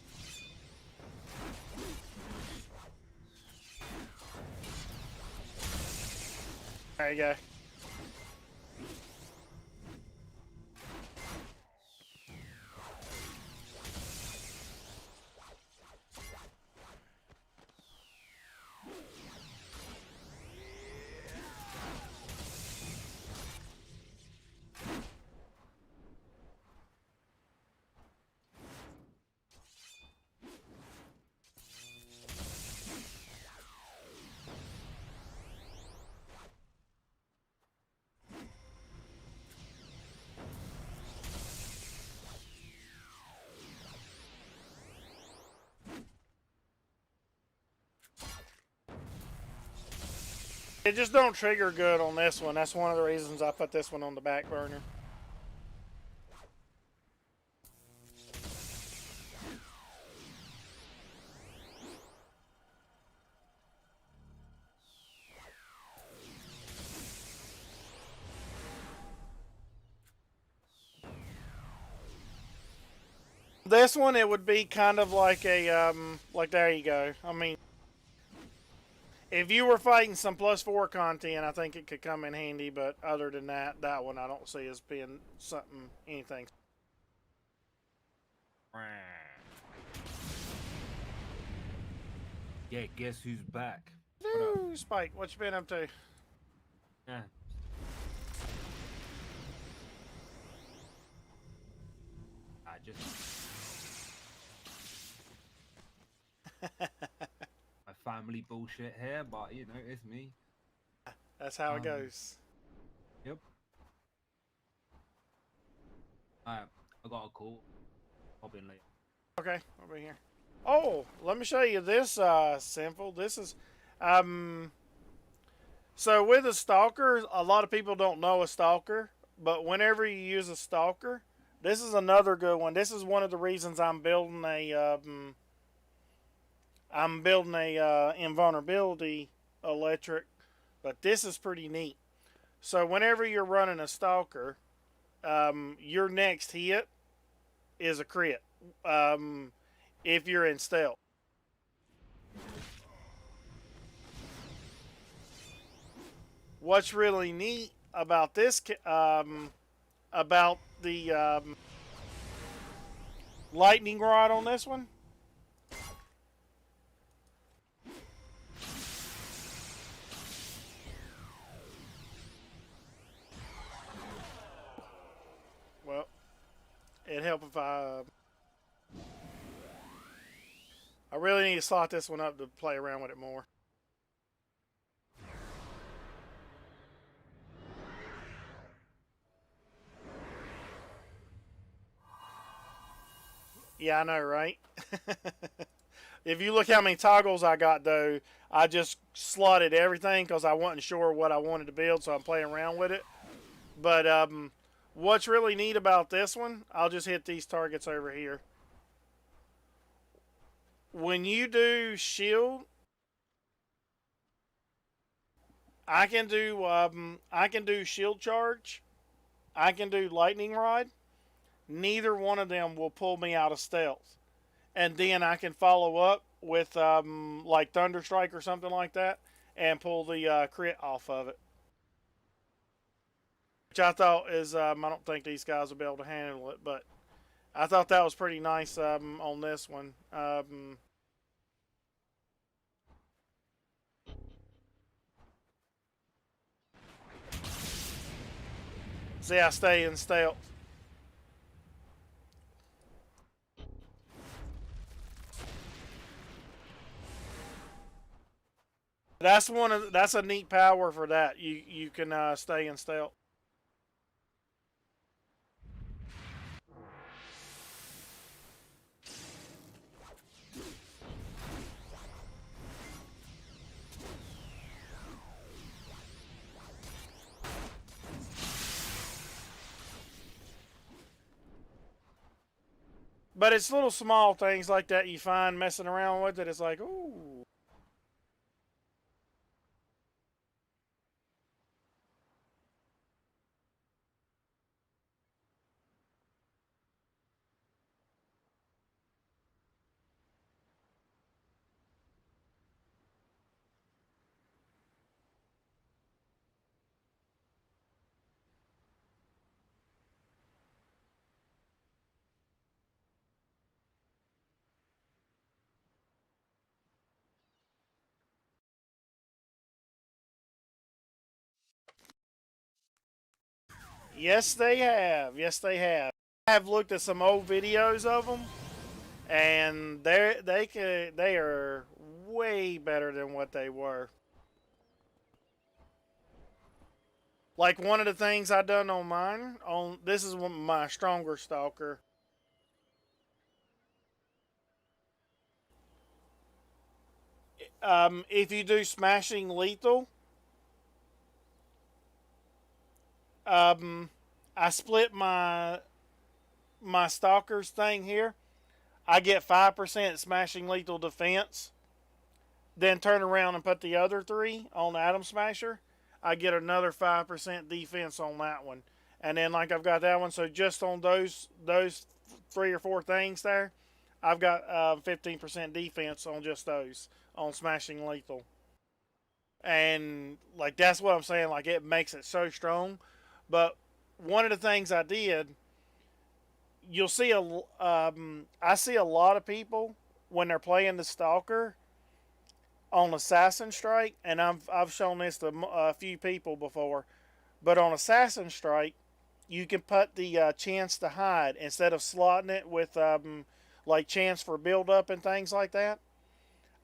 There you go. It just don't trigger good on this one. That's one of the reasons I put this one on the back burner. This one, it would be kind of like a, like there you go. I mean, if you were fighting some +4 content, I think it could come in handy, but other than that, that one I don't see as being something, anything. Yeah, guess who's back? Woo, Spike, what you been up to? Yeah. I just... my family bullshit here, but you know, it's me. That's how it goes. Yep. Alright, I got a call. I'll be in later. Okay, I'll be here. Oh, let me show you this, Sinful. This is, so with a stalker, a lot of people don't know a stalker, but whenever you use a stalker, This is another good one. This is one of the reasons I'm building a invulnerability electric, but this is pretty neat. So whenever you're running a stalker, your next hit is a crit. If you're in stealth. What's really neat about this, about the lightning rod on this one, well, it'd help if I really need to slot this one up to play around with it more. Yeah, I know, right? If you look how many toggles I got, though, I just slotted everything because I wasn't sure what I wanted to build, so I'm playing around with it. But what's really neat about this one, I'll just hit these targets over here. When you do shield, I can do shield charge. I can do lightning rod. Neither one of them will pull me out of stealth. And then I can follow up with like Thunderstrike or something like that and pull the crit off of it. Which I thought is, I don't think these guys will be able to handle it, but I thought that was pretty nice on this one. See, I stay in stealth. That's a neat power for that. You can stay in stealth. But it's little small things like that you find messing around with it. It's like, ooh. Yes, they have. Yes, they have. I have looked at some old videos of them, and they are way better than what they were. Like one of the things I done on mine, this is my stronger stalker. If you do smashing lethal, I split my stalker's thing here. I get 5% smashing lethal defense. Then turn around and put the other 3 on Atom Smasher. I get another 5% defense on that one. And then like I've got that one, so just on those 3 or 4 things there, I've got 15% defense on just those on smashing lethal. And like that's what I'm saying, like it makes it so strong. But one of the things I did, you'll see I see a lot of people when they're playing the Stalker on Assassin Strike, and I've shown this to a few people before, but on Assassin Strike, you can put the chance to hide instead of slotting it with like chance for build up and things like that.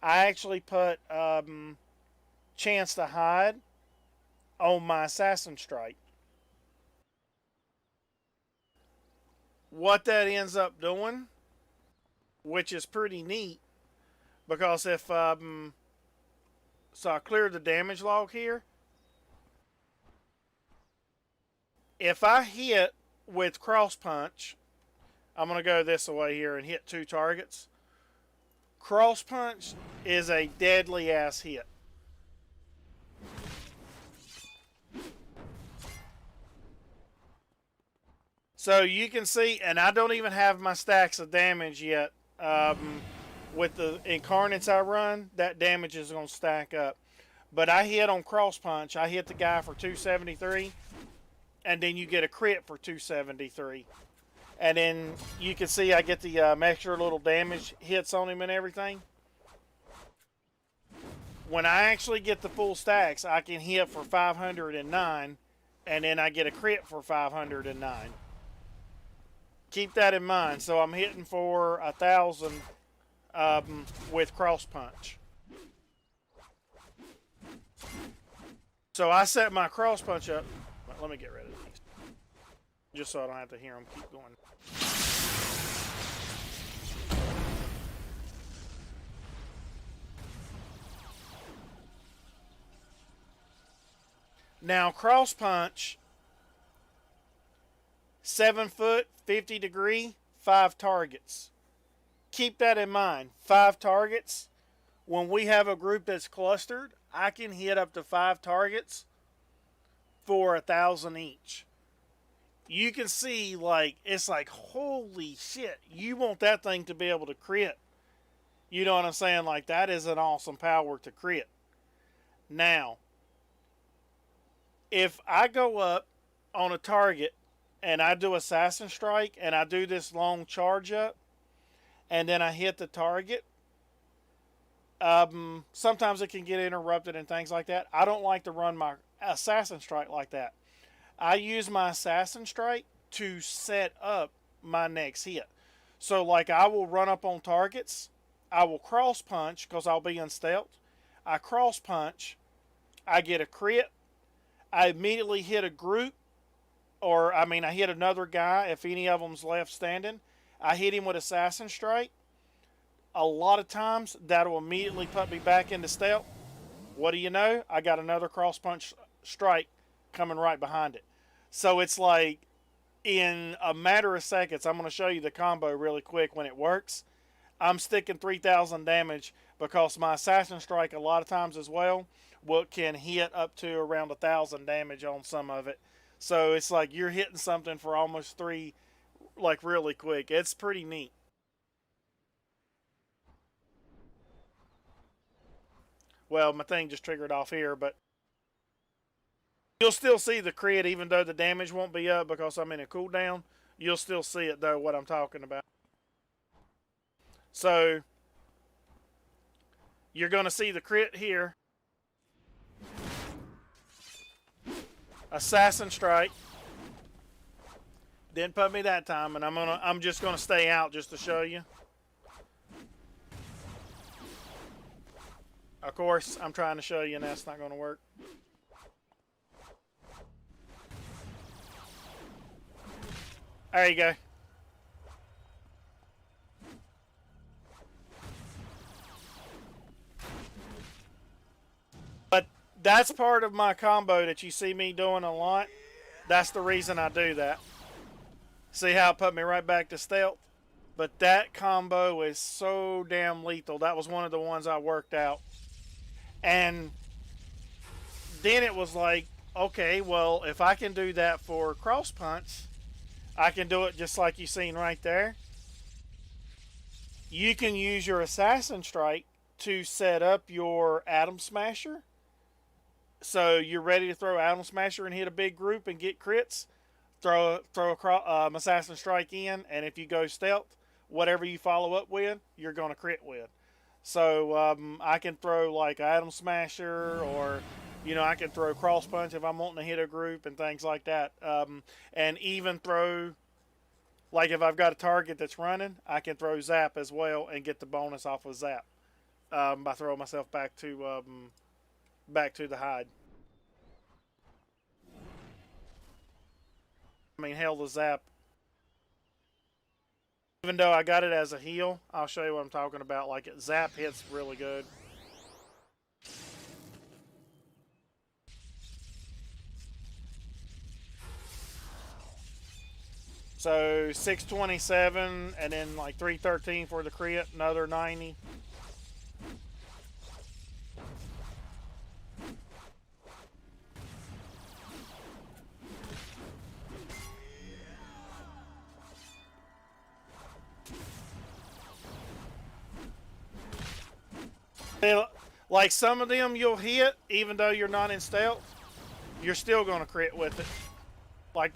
I actually put chance to hide on my Assassin Strike. What that ends up doing, which is pretty neat, because if so I cleared the damage log here. If I hit with cross punch I'm going to go this way here and hit 2 targets. Cross punch is a deadly ass hit. So you can see, and I don't even have my stacks of damage yet. With the incarnates I run, that damage is going to stack up. But I hit on cross punch. I hit the guy for 273, and then you get a crit for 273. And then you can see I get the extra little damage hits on him and everything. When I actually get the full stacks, I can hit for 509, and then I get a crit for 509. Keep that in mind. So I'm hitting for 1,000 with cross punch. So I set my cross punch up. Let me get rid of these, just so I don't have to hear them keep going. Now cross punch, 7 foot, 50 degree, 5 targets. Keep that in mind. 5 targets. When we have a group that's clustered, I can hit up to 5 targets for 1,000 each. You can see, like, it's like, holy shit. You want that thing to be able to crit. You know what I'm saying? Like, that is an awesome power to crit. Now, if I go up on a target and I do Assassin Strike and I do this long charge up and then I hit the target, sometimes it can get interrupted and things like that. I don't like to run my Assassin Strike like that. I use my Assassin Strike to set up my next hit. So like I will run up on targets, I will cross punch because I'll be in stealth. I cross punch, I get a crit, I immediately hit a group, or I hit another guy if any of them's left standing. I hit him with Assassin Strike. A lot of times that'll immediately put me back into stealth. What do you know? I got another cross punch strike coming right behind it. So it's like in a matter of seconds, I'm going to show you the combo really quick when it works. I'm sticking 3,000 damage because my Assassin Strike a lot of times as well can hit up to around 1,000 damage on some of it. So it's like you're hitting something for almost 3, like really quick. It's pretty neat. Well, my thing just triggered off here, but you'll still see the crit even though the damage won't be up because I'm in a cooldown. You'll still see it though, what I'm talking about. So you're going to see the crit here. Assassin Strike. Didn't put me that time, and I'm just gonna stay out just to show you. Of course, I'm trying to show you and that's not gonna work. There you go. But that's part of my combo that you see me doing a lot. That's the reason I do that. See how it put me right back to stealth? But that combo is so damn lethal. That was one of the ones I worked out. And then it was like, okay, well, if I can do that for cross punch, I can do it just like you seen right there. You can use your Assassin Strike to set up your Atom Smasher. So you're ready to throw Atom Smasher and hit a big group and get crits. Throw a Assassin Strike in, and if you go stealth, whatever you follow up with, you're going to crit with. So I can throw like Atom Smasher, or I can throw Cross Punch if I'm wanting to hit a group and things like that. And even throw, like if I've got a target that's running, I can throw Zap as well and get the bonus off of Zap by throwing myself back to the hide. Hell, the Zap. Even though I got it as a heal, I'll show you what I'm talking about. Like, Zap hits really good. So 627, and then like 313 for the crit, another 90. Like some of them you'll hit, even though you're not in stealth, you're still going to crit with it. Like,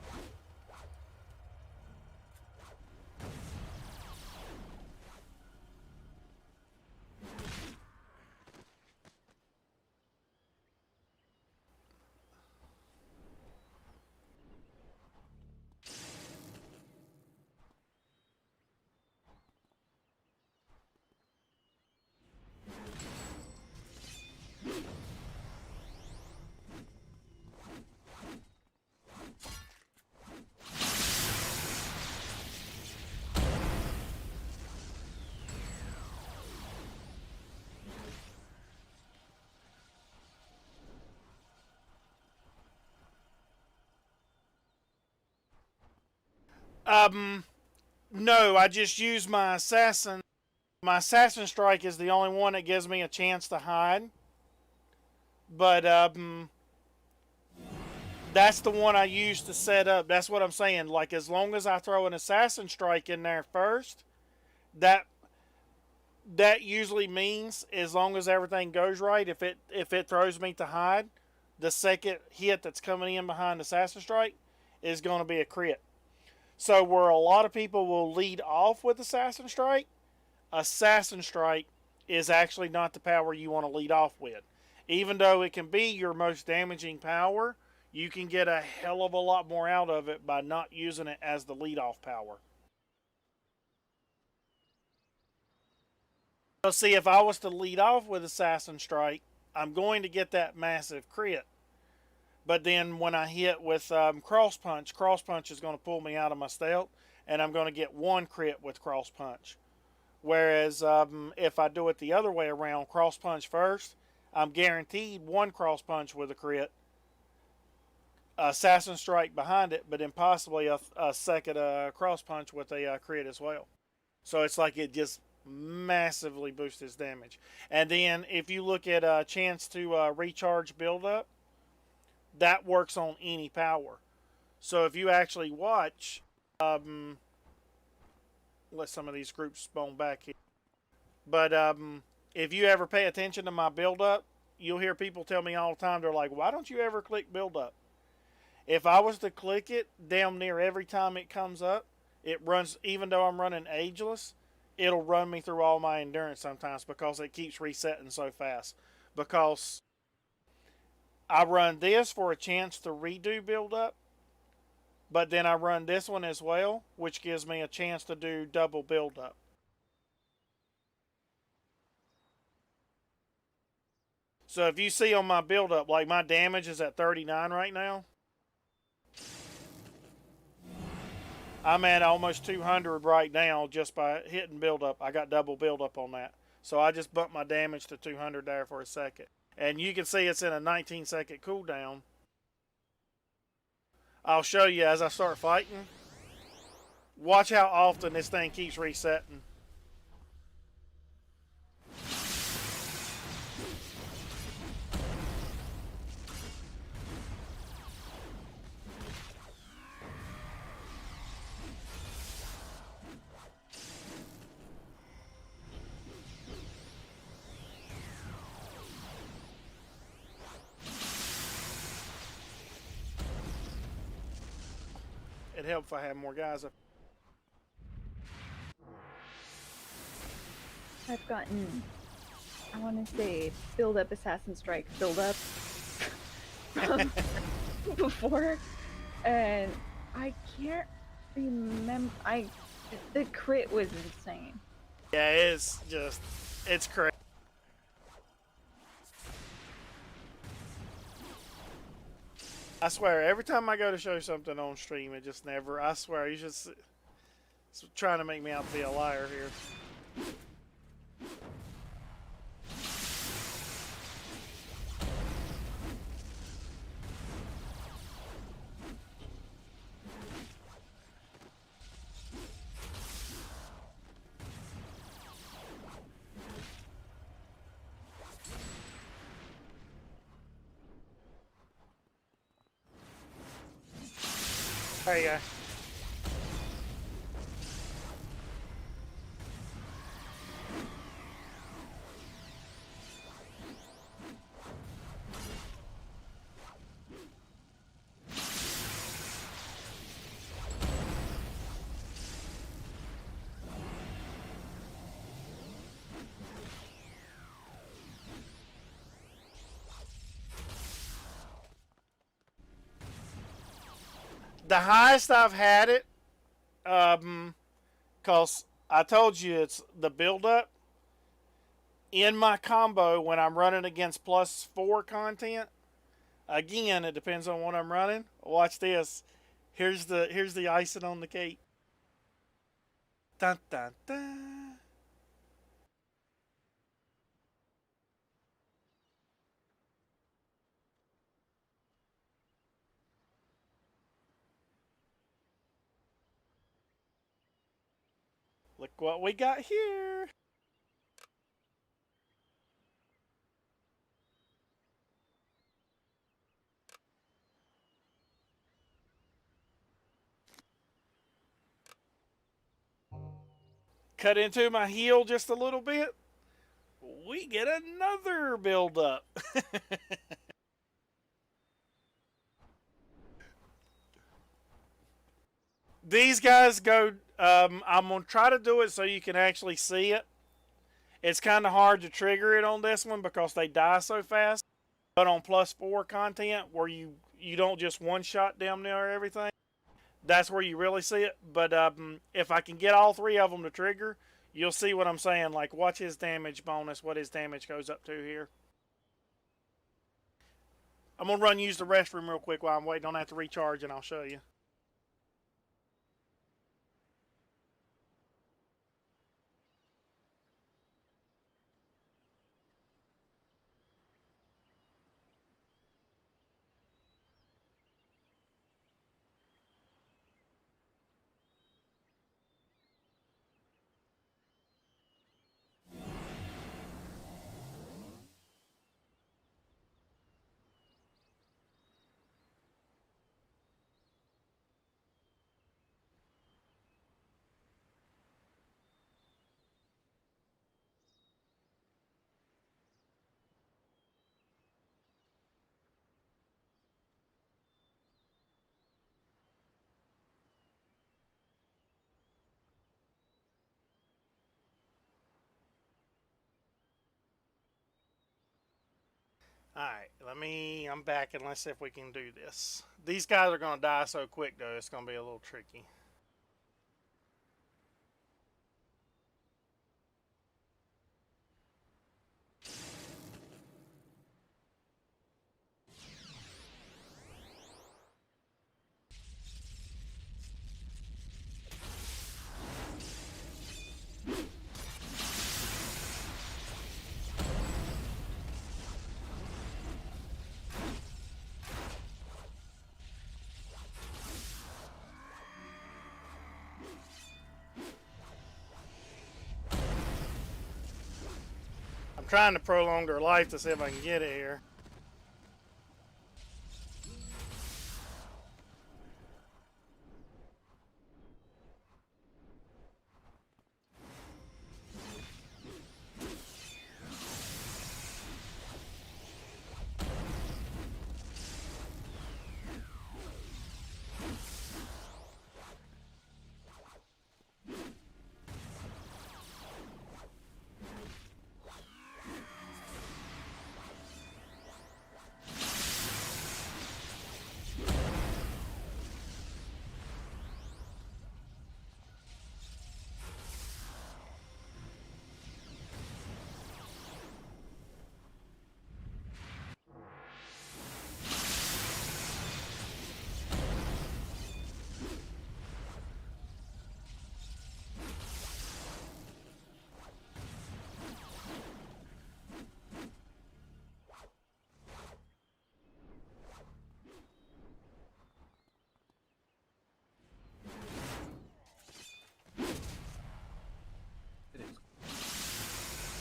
no, I just use my assassin. My assassin strike is the only one that gives me a chance to hide. But that's the one I use to set up. That's what I'm saying. Like, as long as I throw an assassin strike in there first, that usually means as long as everything goes right, if it throws me to hide, the second hit that's coming in behind assassin strike is going to be a crit. So where a lot of people will lead off with Assassin Strike is actually not the power you want to lead off with. Even though it can be your most damaging power, you can get a hell of a lot more out of it by not using it as the lead-off power. So see, if I was to lead off with Assassin Strike, I'm going to get that massive crit. But then when I hit with Cross Punch is going to pull me out of my stealth, and I'm going to get one crit with Cross Punch. Whereas if I do it the other way around, Cross Punch first, I'm guaranteed one Cross Punch with a crit, Assassin Strike behind it, but then possibly a second Cross Punch with a crit as well. So it's like it just massively boosts his damage. And then if you look at a chance to recharge build up, that works on any power. So if you actually watch, let some of these groups spawn back here. But if you ever pay attention to my build up, you'll hear people tell me all the time, they're like, why don't you ever click build up? If I was to click it damn near every time it comes up, it runs, even though I'm running ageless, it'll run me through all my endurance sometimes because it keeps resetting so fast. Because I run this for a chance to redo build up, but then I run this one as well, which gives me a chance to do double build up. So if you see on my build up, like my damage is at 39 right now. I'm at almost 200 right now just by hitting build up. I got double build up on that. So I just bumped my damage to 200 there for a second. And you can see it's in a 19-second cooldown. I'll show you as I start fighting. Watch how often this thing keeps resetting. It'd help if I had more guys up. I've gotten, I want to say, build up Assassin Strike, build up before, and I can't remember. The crit was insane. Yeah, it's crazy. I swear, every time I go to show something on stream, it just never, I swear, you just it's trying to make me out to be a liar here. Hey, the highest I've had it, cause I told you it's the build up in my combo when I'm running against +4 content. Again, it depends on what I'm running. Watch this. Here's the icing on the cake. Dun dun dun. Look what we got here. Cut into my heel just a little bit. We get another build up. These guys go, I'm going to try to do it so you can actually see it. It's kind of hard to trigger it on this one because they die so fast. But on +4 content where you don't just one-shot damn near everything, that's where you really see it. But if I can get all 3 of them to trigger, you'll see what I'm saying. Like, watch his damage bonus, what his damage goes up to here. I'm going to use the restroom real quick while I'm waiting on that to recharge, and I'll show you. Alright, I'm back and let's see if we can do this. These guys are going to die so quick though, it's going to be a little tricky. I'm trying to prolong their life to see if I can get it here.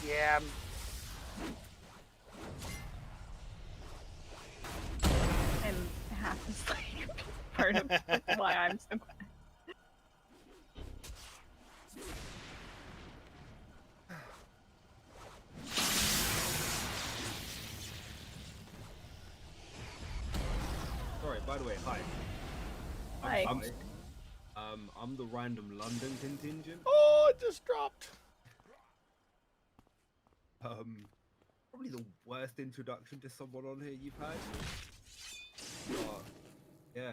Yeah. I'm half asleep. Part part of why I'm so glad. Sorry, by the way, hi. Hi. I'm the random London contingent. Oh, it just dropped. Probably the worst introduction to someone on here you've had. Yeah.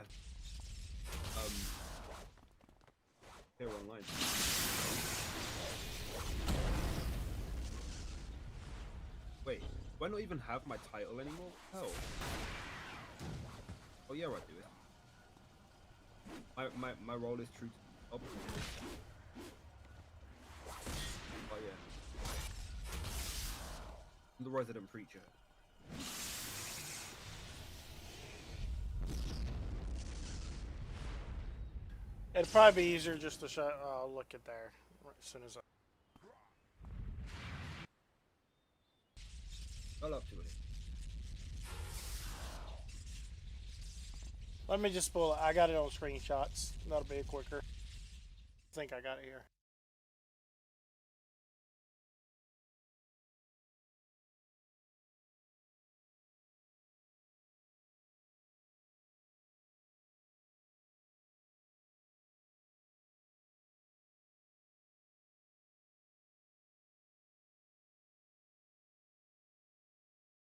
Here online. Wait, do I not even have my title anymore? Hell. Oh yeah, I do it. My role is true to the job. Oh yeah. I'm the resident preacher. It'd probably be easier just to show. Look at there as soon as I. I'll up to it. Let me just pull it. I got it on screenshots. That'll be quicker. I think I got it here.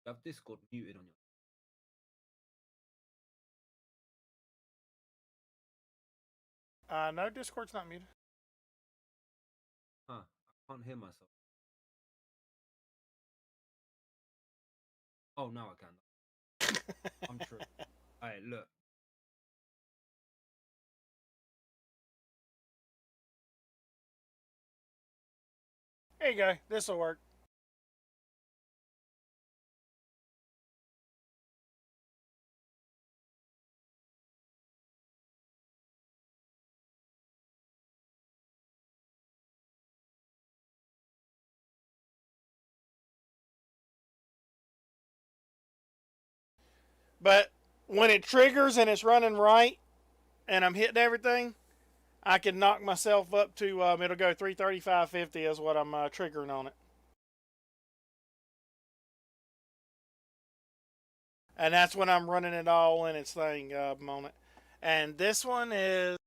You have Discord muted on your. No, Discord's not muted. Huh, I can't hear myself. Oh, now I can. I'm true. Alright, look. There you go. This'll work. But when it triggers and it's running right, and I'm hitting everything, I can knock myself up to. It'll go 335.50 is what I'm triggering on it. And that's when I'm running it all in its thing on it. And this one is.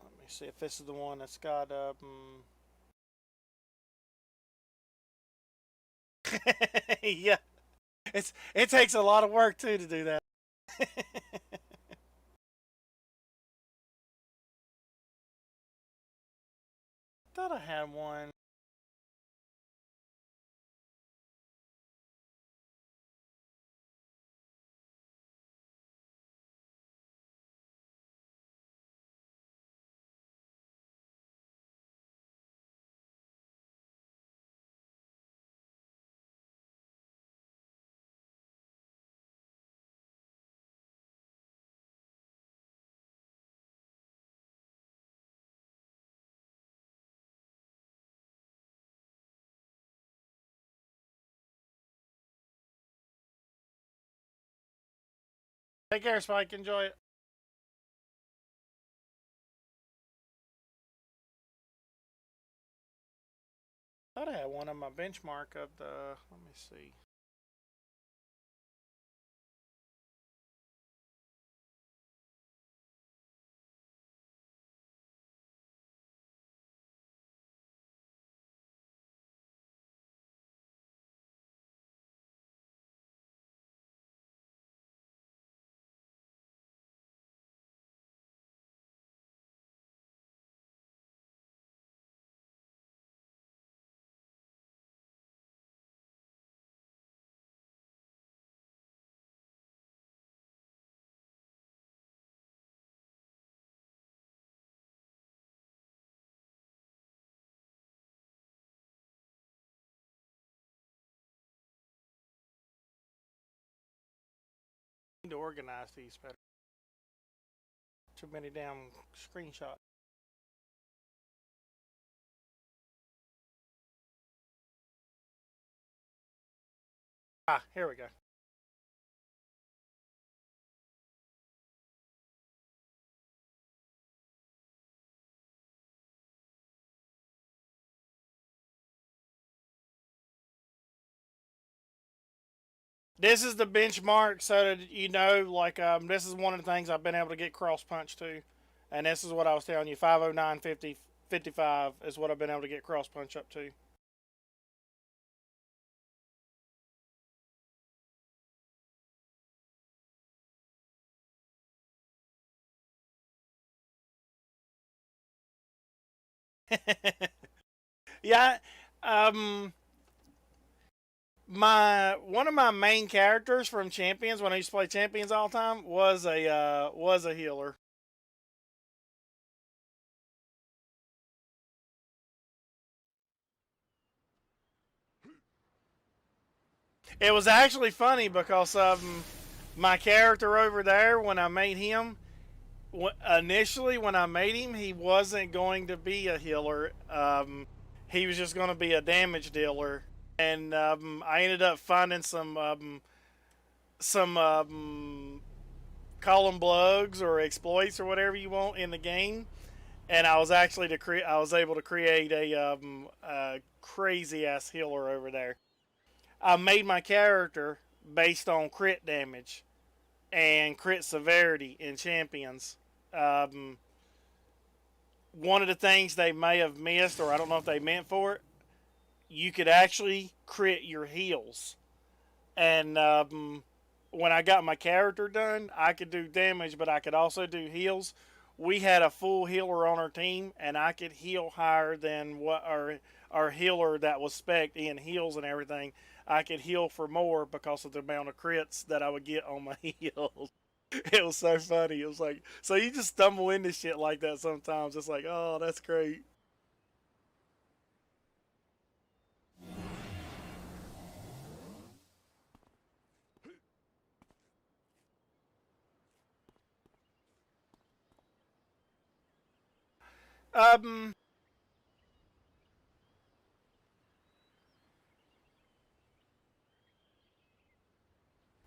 Let me see if this is the one that's got. Yeah, it takes a lot of work too to do that. Thought I had one. Take care, Spike. Enjoy it. Thought I had one on my benchmark of the. Let me see. Need to organize these better. Too many damn screenshots. Ah, here we go. This is the benchmark, so that you know, like, this is one of the things I've been able to get cross punch to, and this is what I was telling you. 509.50, 55 is what I've been able to get cross punch up to. Yeah, um, my one of my main characters from Champions when I used to play Champions all the time was a healer. It was actually funny because my character over there when I made him initially when I made him he wasn't going to be a healer. He was just going to be a damage dealer, and I ended up finding some call them bugs or exploits or whatever you want in the game, and I was actually I was able to create a crazy ass healer over there. I made my character based on crit damage and crit severity in Champions. Um, One of the things they may have missed, or I don't know if they meant for it, you could actually crit your heals. And when I got my character done, I could do damage, but I could also do heals. We had a full healer on our team, and I could heal higher than what our healer that was spec'd in heals and everything. I could heal for more because of the amount of crits that I would get on my heals. It was so funny. It was like, so you just stumble into shit like that sometimes. It's like, oh, that's great.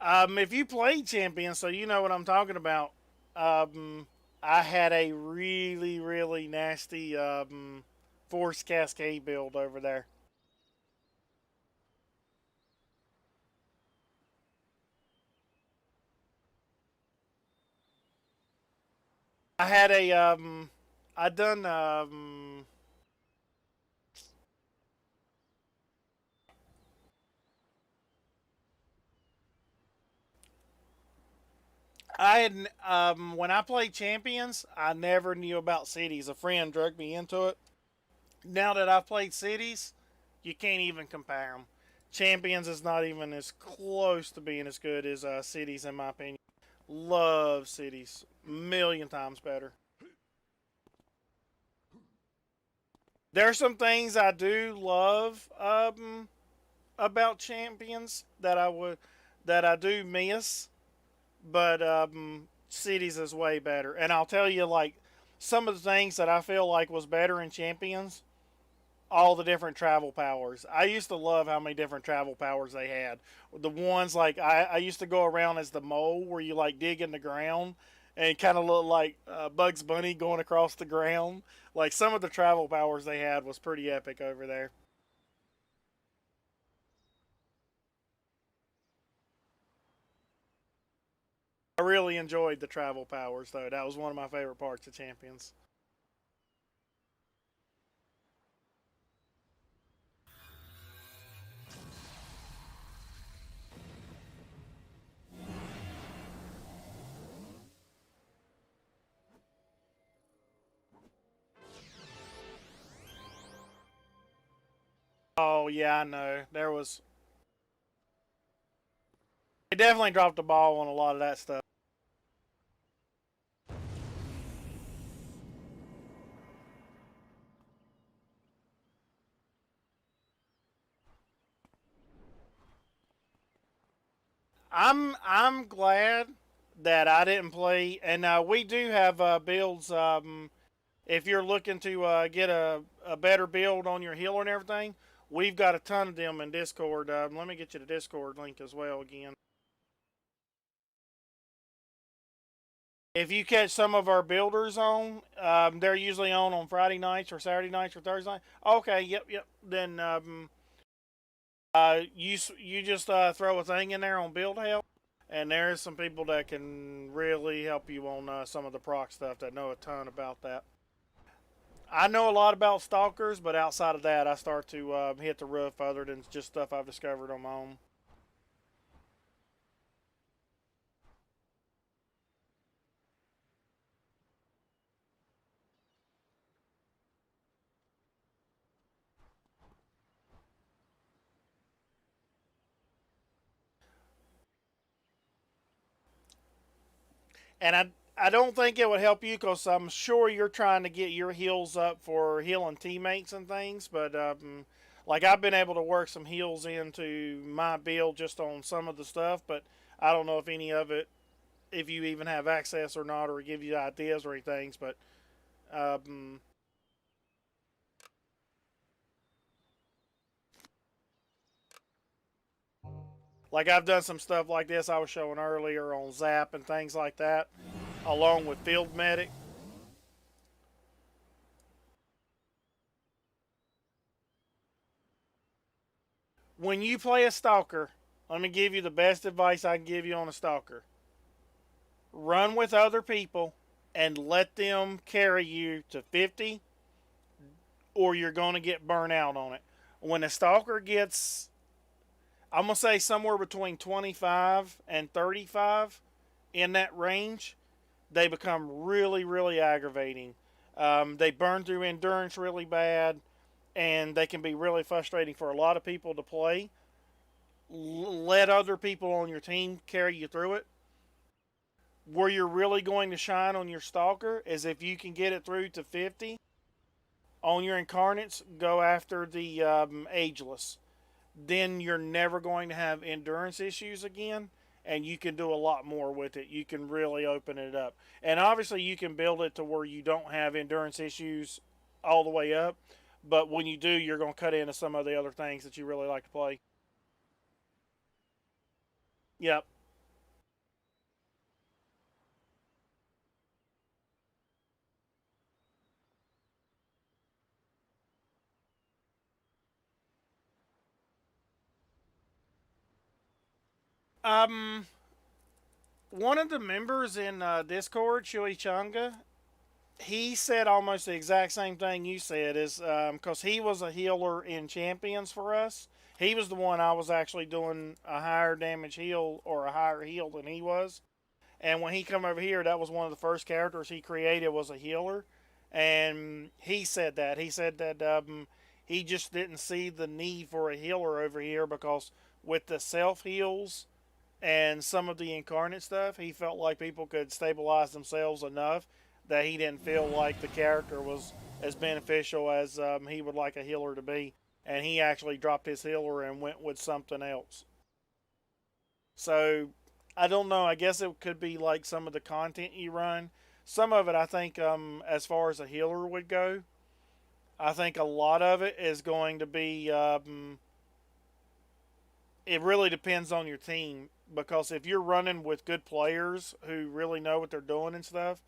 Um, if you played Champions, so you know what I'm talking about. Um, I had a really, really nasty Force Cascade build over there. I had a I done I had when I played Champions, I never knew about cities. A friend drugged me into it. Now that I've played cities, you can't even compare them. Champions is not even as close to being as good as cities, in my opinion. Love cities, million times better. There's some things I do love about champions that I do miss, but cities is way better. And I'll tell you, like, some of the things that I feel like was better in champions, all the different travel powers. I used to love how many different travel powers they had. The ones like I used to go around as the mole, where you like dig in the ground and kind of look like Bugs Bunny going across the ground. Like some of the travel powers they had was pretty epic over there. I really enjoyed the travel powers though. That was one of my favorite parts of Champions. Oh yeah, I know. There was they definitely dropped the ball on a lot of that stuff. I'm glad that I didn't play, and we do have builds. If you're looking to get a better build on your healer and everything, We've got a ton of them in Discord. Let me get you the Discord link as well again. If you catch some of our builders on, they're usually on Friday nights or Saturday nights or Thursday night. Okay, yep. Then you just throw a thing in there on build help, and there's some people that can really help you on some of the proc stuff that know a ton about that. I know a lot about stalkers, but outside of that, I start to hit the roof other than just stuff I've discovered on my own. And I don't think it would help you because I'm sure you're trying to get your heals up for healing teammates and things. But like I've been able to work some heals into my build just on some of the stuff, but I don't know if any of it, if you even have access or not, or give you ideas or anything. But like I've done some stuff like this I was showing earlier on Zap and things like that, along with Field Medic. When you play a stalker, let me give you the best advice I can give you on a stalker. Run with other people and let them carry you to 50, or you're going to get burnt out on it. When a stalker gets, I'm going to say somewhere between 25 and 35 in that range, they become really, really aggravating. They burn through endurance really bad, and they can be really frustrating for a lot of people to play. Let other people on your team carry you through it. Where you're really going to shine on your stalker is if you can get it through to 50. On your incarnates, go after the ageless. Then you're never going to have endurance issues again, and you can do a lot more with it. You can really open it up. And obviously you can build it to where you don't have endurance issues all the way up, but when you do, you're going to cut into some of the other things that you really like to play. Yep. One of the members in Discord, Shui Chunga, he said almost the exact same thing you said, is because he was a healer in Champions for us. He was the one I was actually doing a higher damage heal or a higher heal than he was. And when he come over here, that was one of the first characters he created was a healer. And he said that. He said that he just didn't see the need for a healer over here because with the self heals and some of the incarnate stuff, he felt like people could stabilize themselves enough that he didn't feel like the character was as beneficial as he would like a healer to be. And he actually dropped his healer and went with something else. So, I don't know. I guess it could be like some of the content you run. Some of it, I think, as far as a healer would go, I think a lot of it is going to be. It really depends on your team, because if you're running with good players who really know what they're doing and stuff,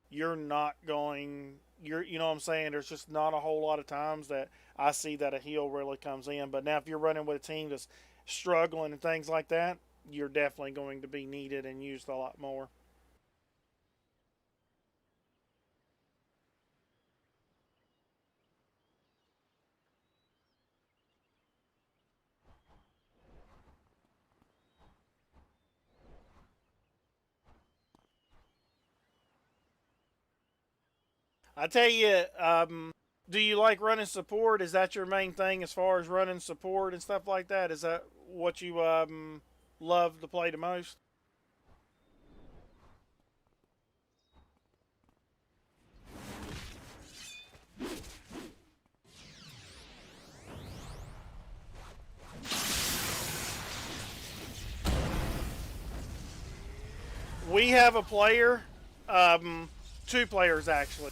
you're not going. You know what I'm saying? There's just not a whole lot of times that I see that a heal really comes in. But now, if you're running with a team that's struggling and things like that, you're definitely going to be needed and used a lot more. I tell you, do you like running support? Is that your main thing as far as running support and stuff like that? Is that what you love to play the most? We have a player, two players actually.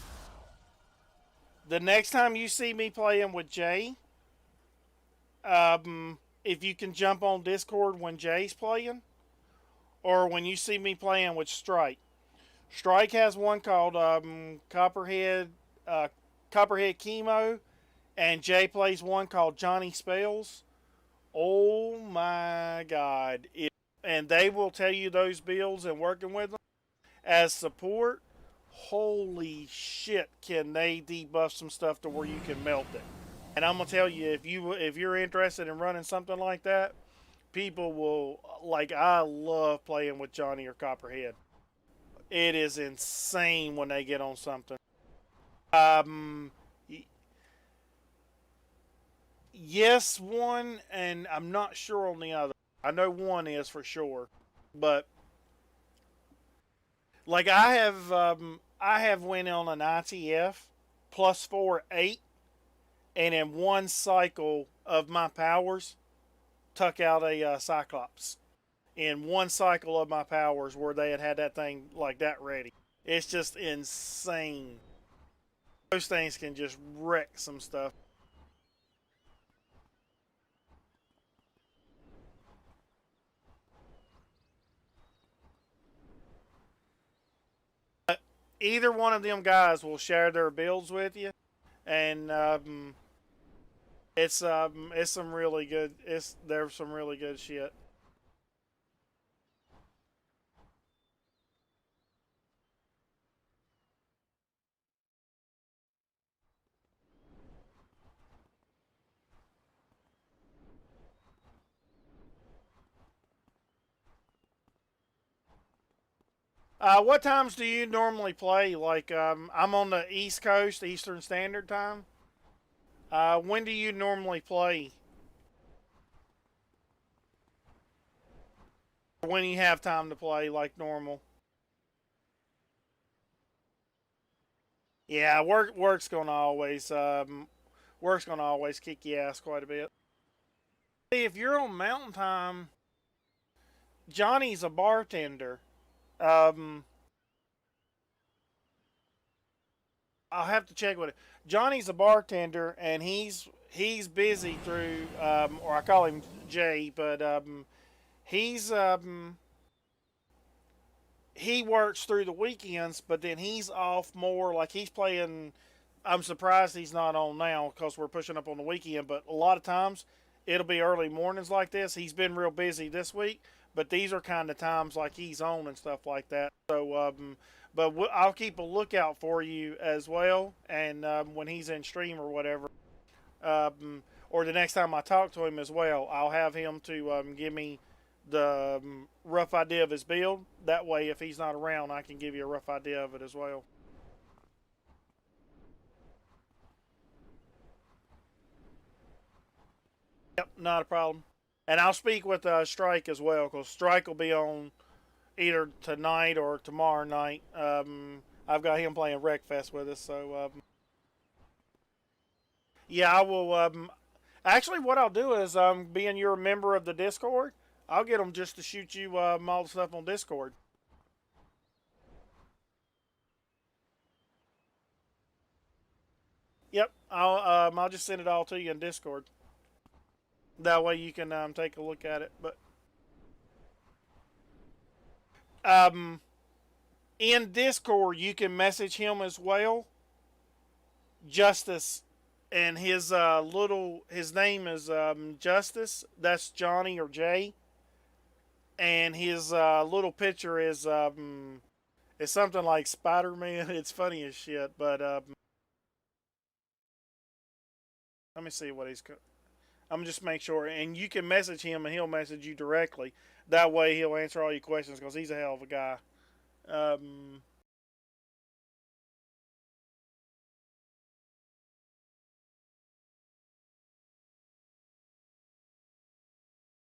The next time you see me playing with Jay, if you can jump on Discord when Jay's playing, or when you see me playing with Strike. Strike has one called Copperhead Chemo, and Jay plays one called Johnny Spells. Oh my God! And they will tell you those builds and working with them as support. Holy shit! Can they debuff some stuff to where you can melt it? And I'm gonna tell you, if you're interested in running something like that, people will like. I love playing with Johnny or Copperhead. It is insane when they get on something. Um, yes, one, and I'm not sure on the other. I know one is for sure, but like I have went on an ITF +4 8, and in one cycle of my powers, tuck out a Cyclops. In one cycle of my powers, where they had that thing like that ready. It's just insane. Those things can just wreck some stuff. Either one of them guys will share their builds with you, and it's some really good. There's some really good shit. What times do you normally play? Like, I'm on the East Coast, Eastern Standard Time. When do you normally play? When you have time to play, like normal? Yeah, work's gonna always kick your ass quite a bit. If you're on Mountain Time, Johnny's a bartender. Um, I'll have to check with it. Johnny's a bartender, and he's busy through, or I call him Jay, but he's he works through the weekends, but then he's off more. Like he's playing. I'm surprised he's not on now because we're pushing up on the weekend. But a lot of times it'll be early mornings like this. He's been real busy this week, but these are kind of times like he's on and stuff like that. So, but I'll keep a lookout for you as well. And when he's in stream or whatever, or the next time I talk to him as well, I'll have him to give me the rough idea of his build. That way, if he's not around, I can give you a rough idea of it as well. Yep, not a problem. And I'll speak with Strike as well, because Strike will be on either tonight or tomorrow night. I've got him playing Wreckfest with us, so yeah, I will. Actually, what I'll do is, being you're a member of the Discord, I'll get them just to shoot you all the stuff on Discord. Yep, I'll just send it all to you in Discord. That way you can take a look at it. But in Discord you can message him as well, Justice, and his name is Justice. That's Johnny or Jay, and his little picture is it's something like Spider-Man. It's funny as shit, but let me see what he's. I'm just make sure, and you can message him, and he'll message you directly. That way, he'll answer all your questions because he's a hell of a guy. Um,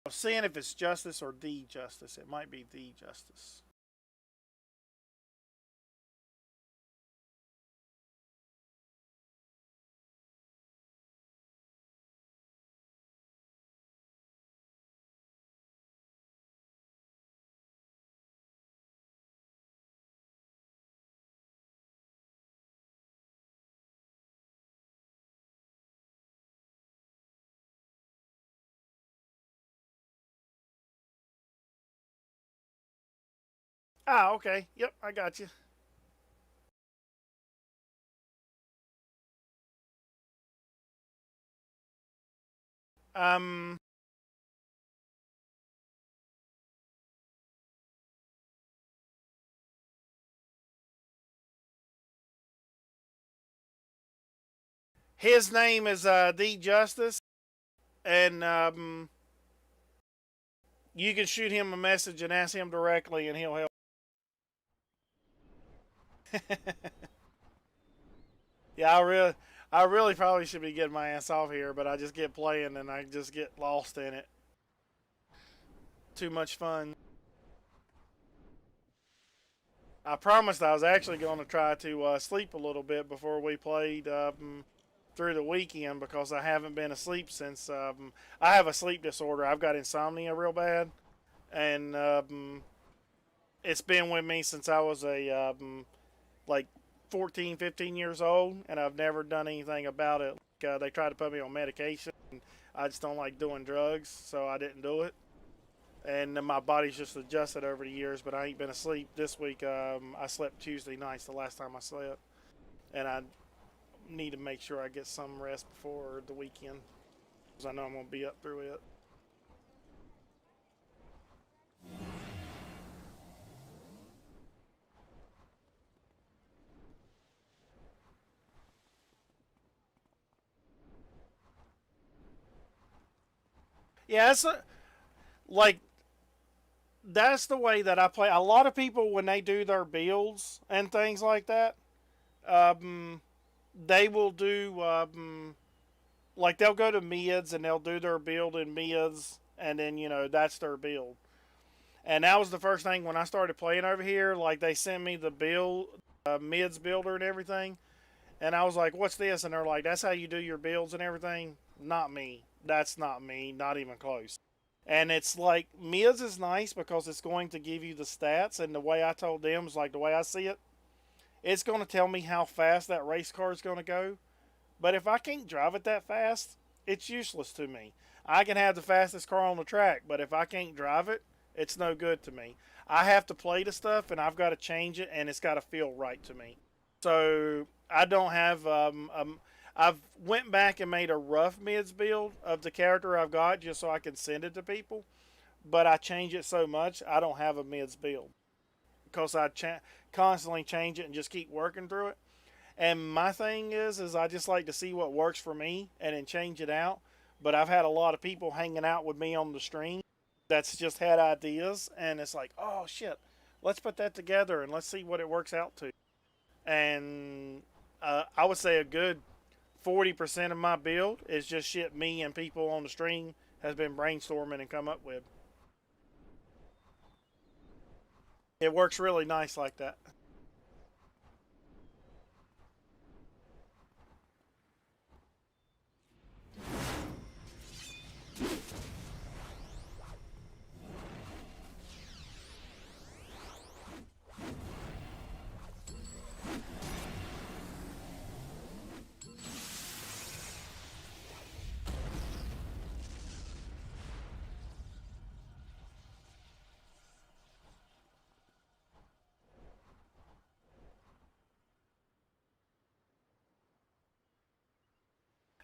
I'm seeing if it's Justice or the Justice. It might be the Justice. Ah, okay. Yep, I got you. Um, his name is D Justice, and you can shoot him a message and ask him directly, and he'll help. Yeah, I really probably should be getting my ass off here, but I just get playing and I just get lost in it. Too much fun. I promised I was actually going to try to sleep a little bit before we played through the weekend because I haven't been asleep since I have a sleep disorder. I've got insomnia real bad, and it's been with me since I was a like 14, 15 years old, and I've never done anything about it. They tried to put me on medication, and I just don't like doing drugs, so I didn't do it. And my body's just adjusted over the years, but I ain't been asleep this week. I slept Tuesday nights, the last time I slept, and I need to make sure I get some rest before the weekend, because I know I'm gonna be up through it. Yeah, like that's the way that I play. A lot of people when they do their builds and things like that, um, they will do like they'll go to mids and they'll do their build in mids, and then that's their build. And that was the first thing when I started playing over here. Like they sent me the build, mids builder and everything, and I was like, "What's this?" And they're like, "That's how you do your builds and everything." Not me. That's not me. Not even close. And it's like mids is nice because it's going to give you the stats, and the way I told them is like the way I see it. It's going to tell me how fast that race car is going to go. But if I can't drive it that fast, it's useless to me. I can have the fastest car on the track, but if I can't drive it, it's no good to me. I have to play the stuff, and I've got to change it, and it's got to feel right to me. So I don't have. I've went back and made a rough mids build of the character I've got just so I can send it to people. But I change it so much I don't have a mids build because I constantly change it and just keep working through it. And my thing is I just like to see what works for me and then change it out. But I've had a lot of people hanging out with me on the stream that's just had ideas, and it's like, oh shit, let's put that together and let's see what it works out to. And I would say a good 40% of my build is just shit me and people on the stream has been brainstorming and come up with. It works really nice like that.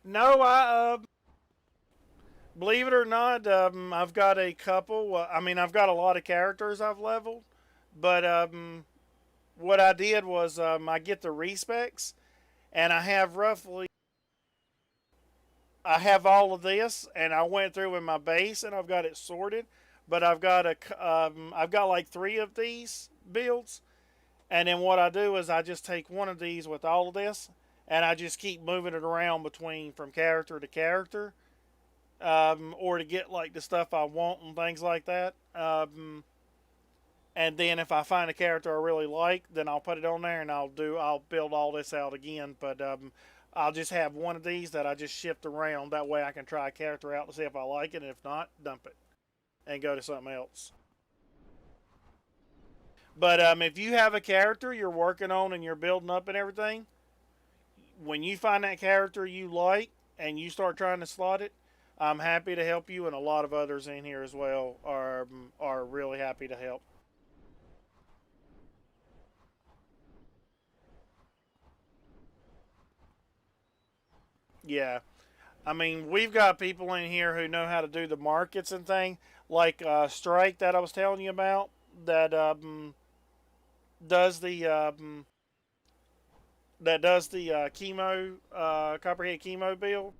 No, believe it or not, I've got a couple. I mean, I've got a lot of characters I've leveled, but what I did was I get the respecs, and I have all of this, and I went through in my base, and I've got it sorted. But I've got like 3 of these builds, and then what I do is I just take one of these with all of this, and I just keep moving it around between from character to character, or to get like the stuff I want and things like that. And then if I find a character I really like, then I'll put it on there and I'll build all this out again. But I'll just have one of these that I just shift around. That way I can try a character out to see if I like it, and if not, dump it and go to something else. But if you have a character you're working on and you're building up and everything, when you find that character you like and you start trying to slot it, I'm happy to help you, and a lot of others in here as well are really happy to help. Yeah. I mean, we've got people in here who know how to do the markets and things, like Strike that I was telling you about, that does the chemo copperhead chemo build.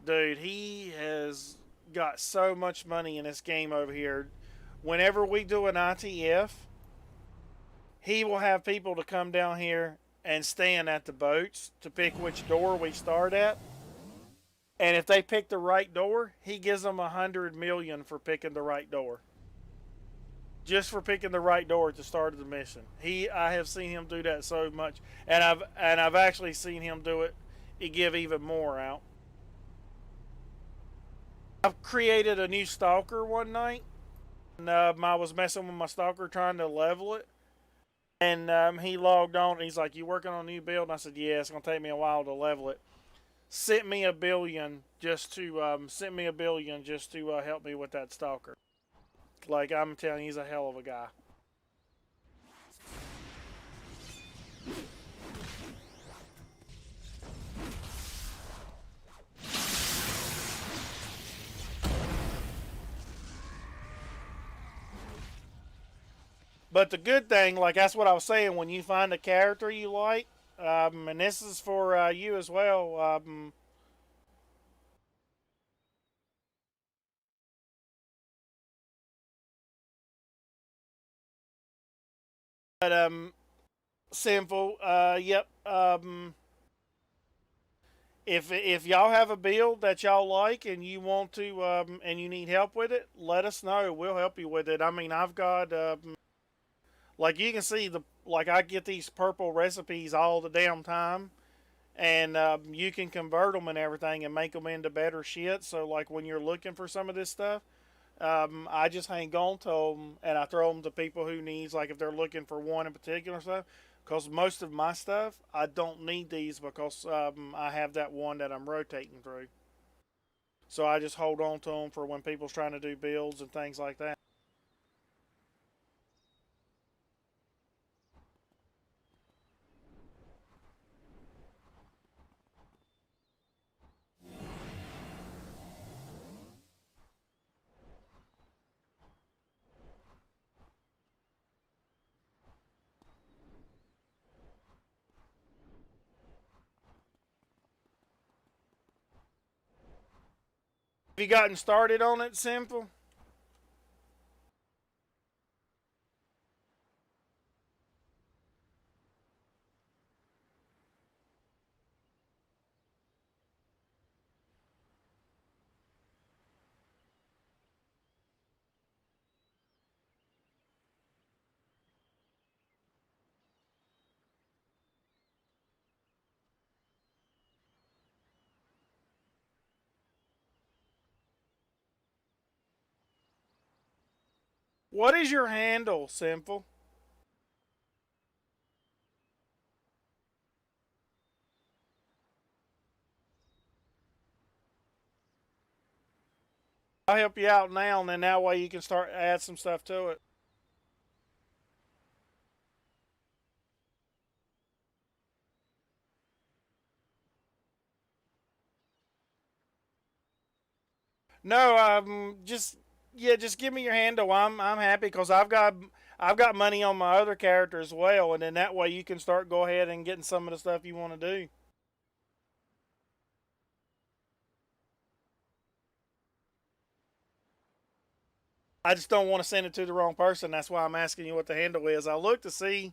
Dude, he has got so much money in this game over here. Whenever we do an ITF, he will have people to come down here and stand at the boats to pick which door we start at. And if they pick the right door, he gives them 100 million for picking the right door. Just for picking the right door at the start of the mission. I have seen him do that so much, and I've actually seen him do it. He give even more out. I've created a new stalker one night, and I was messing with my stalker trying to level it, and he logged on and he's like, "You working on a new build?" And I said, "Yeah, it's gonna take me a while to level it." Sent me $1 billion just to help me with that stalker. Like, I'm telling you, he's a hell of a guy. But the good thing, like that's what I was saying, when you find a character you like, and this is for you as well. But Sinful. Yep. If y'all have a build that y'all like and you want to and you need help with it, let us know. We'll help you with it. I mean, I've got like you can see like I get these purple recipes all the damn time, and you can convert them and everything and make them into better shit. So like when you're looking for some of this stuff, I just hang on to them and I throw them to people who needs, like if they're looking for one in particular stuff. Because most of my stuff, I don't need these because I have that one that I'm rotating through. So I just hold on to them for when people's trying to do builds and things like that. Have you gotten started on it, Simple? What is your handle, Simple? I'll help you out now, and then that way you can start add some stuff to it. No, just give me your handle. I'm happy because I've got money on my other character as well, and then that way you can start go ahead and getting some of the stuff you want to do. I just don't want to send it to the wrong person. That's why I'm asking you what the handle is. I look to see.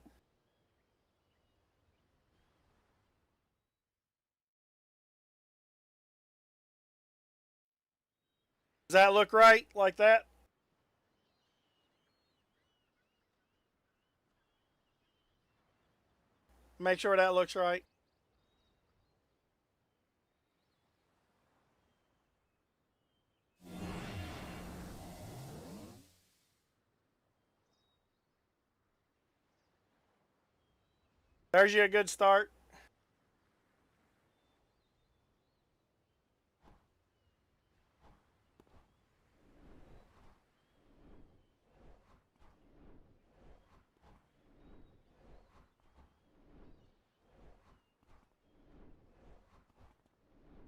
Does that look right like that? Make sure that looks right. There's you a good start.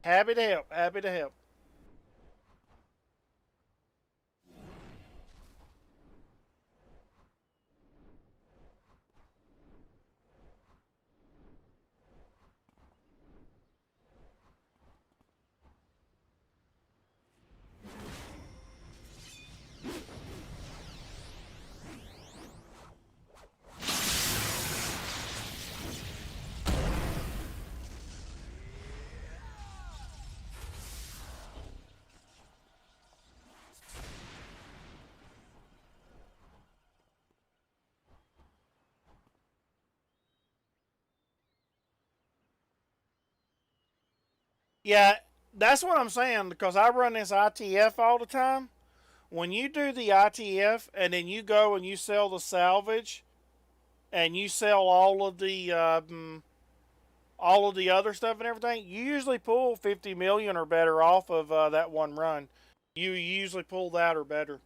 Happy to help. Happy to help. Yeah, that's what I'm saying because I run this ITF all the time. When you do the ITF and then you go and you sell the salvage and you sell all of the other stuff and everything, you usually pull 50 million or better off of that one run. You usually pull that or better.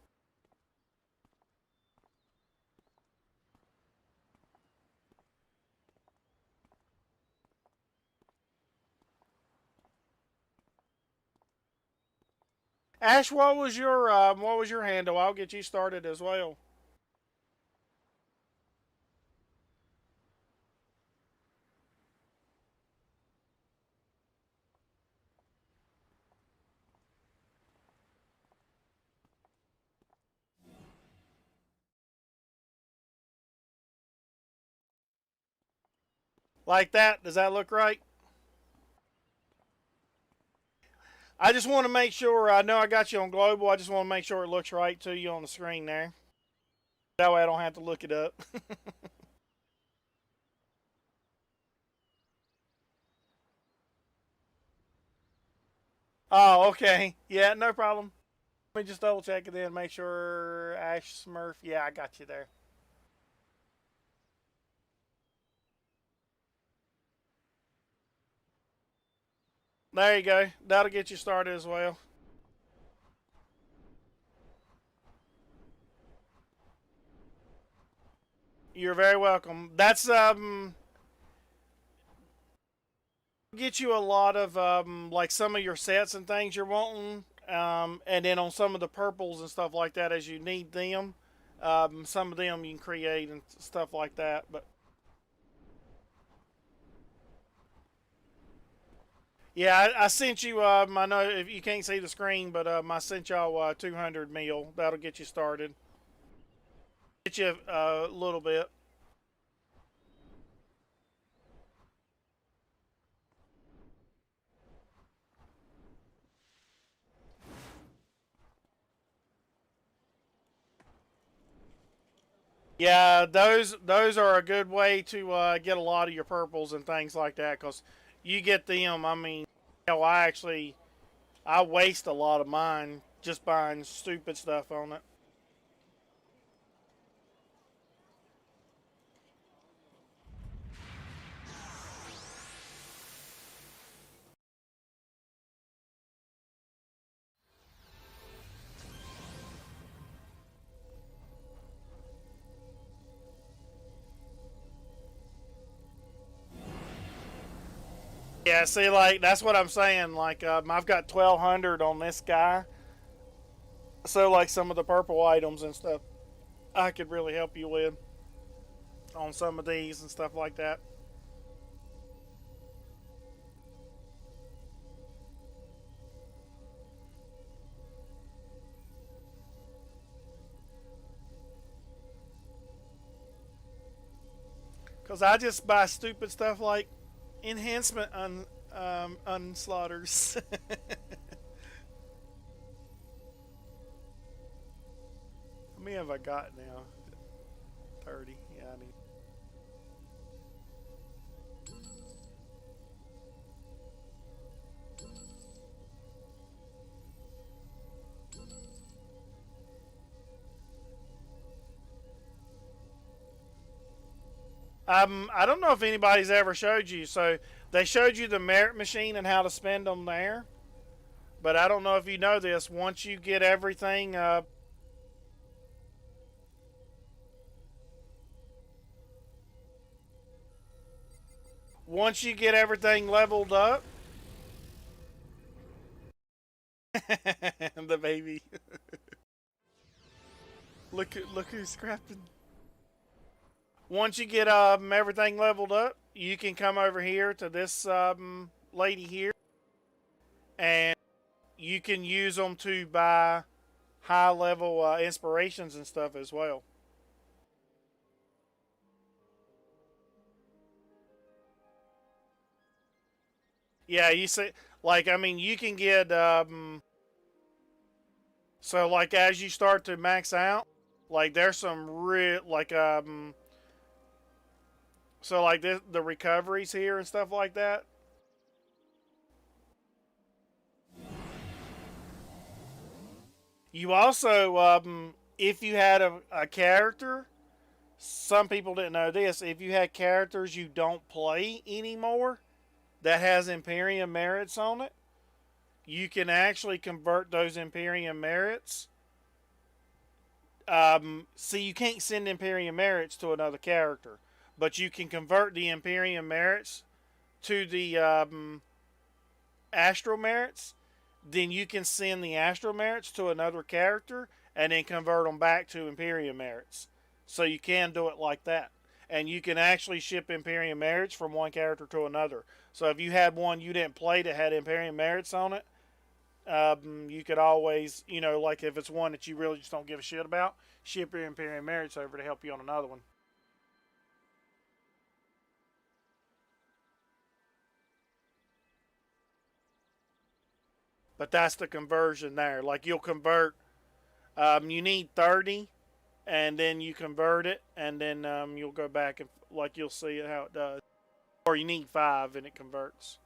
Ash, what was your handle? I'll get you started as well. Like that? Does that look right? I just want to make sure. I know I got you on global. I just want to make sure it looks right to you on the screen there. That way I don't have to look it up. Oh, okay. Yeah, no problem. Let me just double check it then, make sure Ash Smurf. Yeah, I got you there. There you go. That'll get you started as well. You're very welcome. That's get you a lot of like some of your sets and things you're wanting, and then on some of the purples and stuff like that as you need them. Some of them you can create and stuff like that, but yeah, I sent you. I know if you can't see the screen, but I sent y'all 200 mil. That'll get you started. Get you a little bit. Yeah, those are a good way to get a lot of your purples and things like that because you get them. I mean, I waste a lot of mine just buying stupid stuff on it. Yeah, see, like that's what I'm saying. Like I've got 1,200 on this guy, so like some of the purple items and stuff, I could really help you with on some of these and stuff like that. Cause I just buy stupid stuff like enhancement unslaughters. How many have I got now? 30. Yeah, I need. I don't know if anybody's ever showed you. So they showed you the merit machine and how to spend them there. But I don't know if you know this. Once you get everything, once you get everything leveled up, The baby. Look who's scrapping. Once you get everything leveled up, you can come over here to this lady here, and you can use them to buy high level inspirations and stuff as well. Yeah, you see, like, I mean, you can get, so, like, as you start to max out, like, there's some real, like, so, like, the recoveries here and stuff like that. You also, if you had a character, some people didn't know this, if you had characters you don't play anymore that has Imperium merits on it, you can actually convert those Imperium merits. See, you can't send Imperium merits to another character, but you can convert the Imperium merits to the Astral merits. Then you can send the Astral merits to another character and then convert them back to Imperium merits. So you can do it like that. And you can actually ship Imperium merits from one character to another. So if you had one you didn't play that had Imperium merits on it, you could always, you know, like if it's one that you really just don't give a shit about, ship your Imperium merits over to help you on another one. But that's the conversion there. Like you'll convert, you need 30, and then you convert it, and then you'll go back and like you'll see how it does. Or you need 5 and it converts.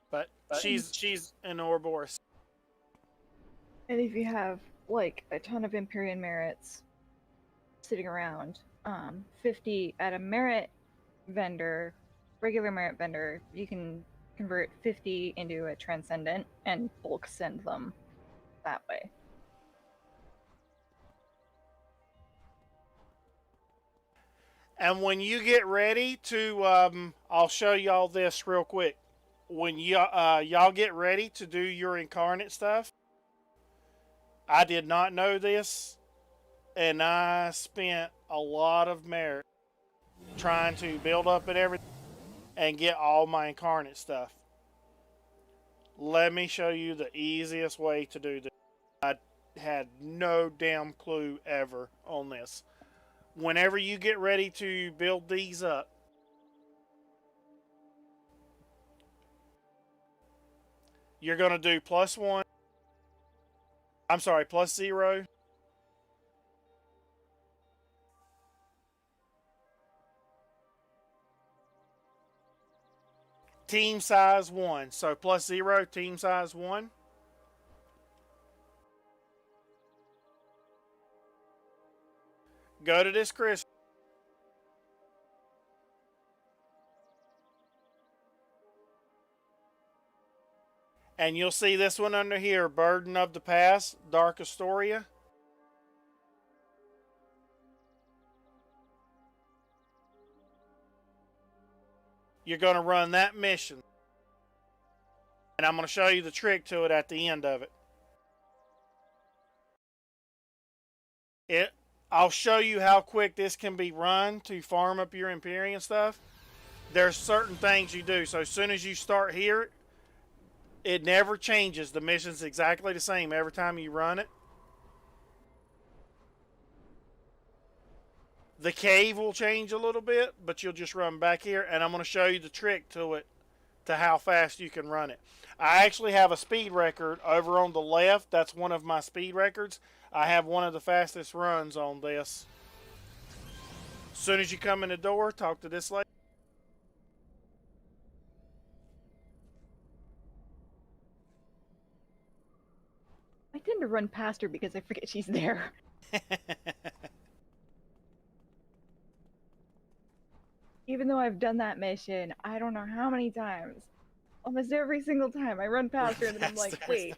But she's an Ouroboros. And if you have like a ton of Empyrean merits sitting around, 50 at a merit vendor, regular merit vendor, you can convert 50 into a transcendent and bulk send them that way. And when you get ready to, I'll show y'all this real quick. When y'all get ready to do your incarnate stuff, I did not know this, and I spent a lot of merit trying to build up and everything and get all my incarnate stuff. Let me show you the easiest way to do this. I had no damn clue ever on this. Whenever you get ready to build these up, you're going to do +1. I'm sorry, +0. Team size 1. So +0, team size 1. Go to this crystal. And you'll see this one under here, Burden of the Past, Dark Astoria. You're going to run that mission. And I'm going to show you the trick to it at the end of it. I'll show you how quick this can be run to farm up your Empyrean stuff. There's certain things you do. So as soon as you start here, it never changes. The mission's exactly the same every time you run it. The cave will change a little bit, but you'll just run back here, and I'm going to show you the trick to it, to how fast you can run it. I actually have a speed record over on the left. That's one of my speed records. I have one of the fastest runs on this. As soon as you come in the door, talk to this lady. I tend to run past her because I forget she's there. Even though I've done that mission, I don't know how many times. Almost every single time I run past her and then I'm like, wait.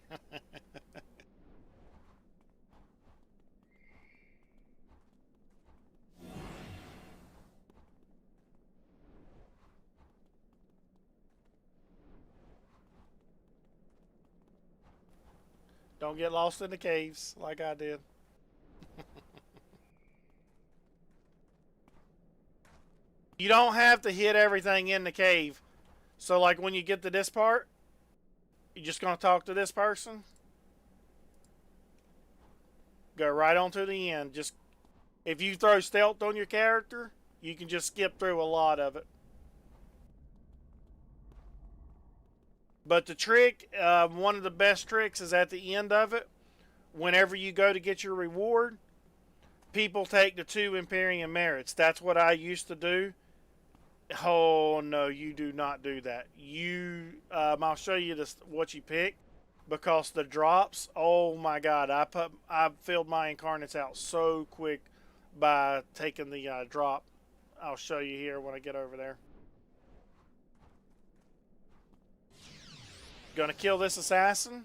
Don't get lost in the caves like I did. You don't have to hit everything in the cave. So like when you get to this part, you're just going to talk to this person. Go right on to the end. Just if you throw stealth on your character, you can just skip through a lot of it. But the trick, one of the best tricks is at the end of it. Whenever you go to get your reward, people take the 2 Imperium merits. That's what I used to do. Oh no, you do not do that. I'll show you this what you pick, because the drops. Oh my God, I filled my incarnates out so quick by taking the drop. I'll show you here when I get over there. Gonna kill this assassin.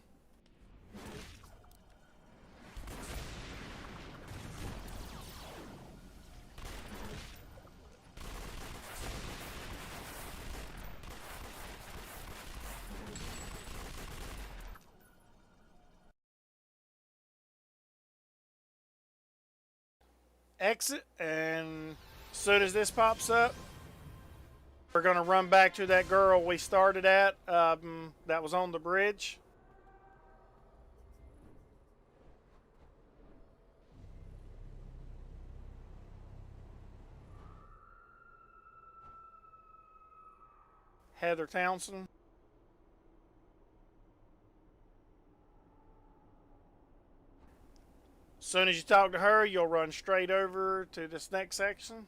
Exit, and as soon as this pops up, we're going to run back to that girl we started at, that was on the bridge. Heather Townsend. As soon as you talk to her, you'll run straight over to this next section.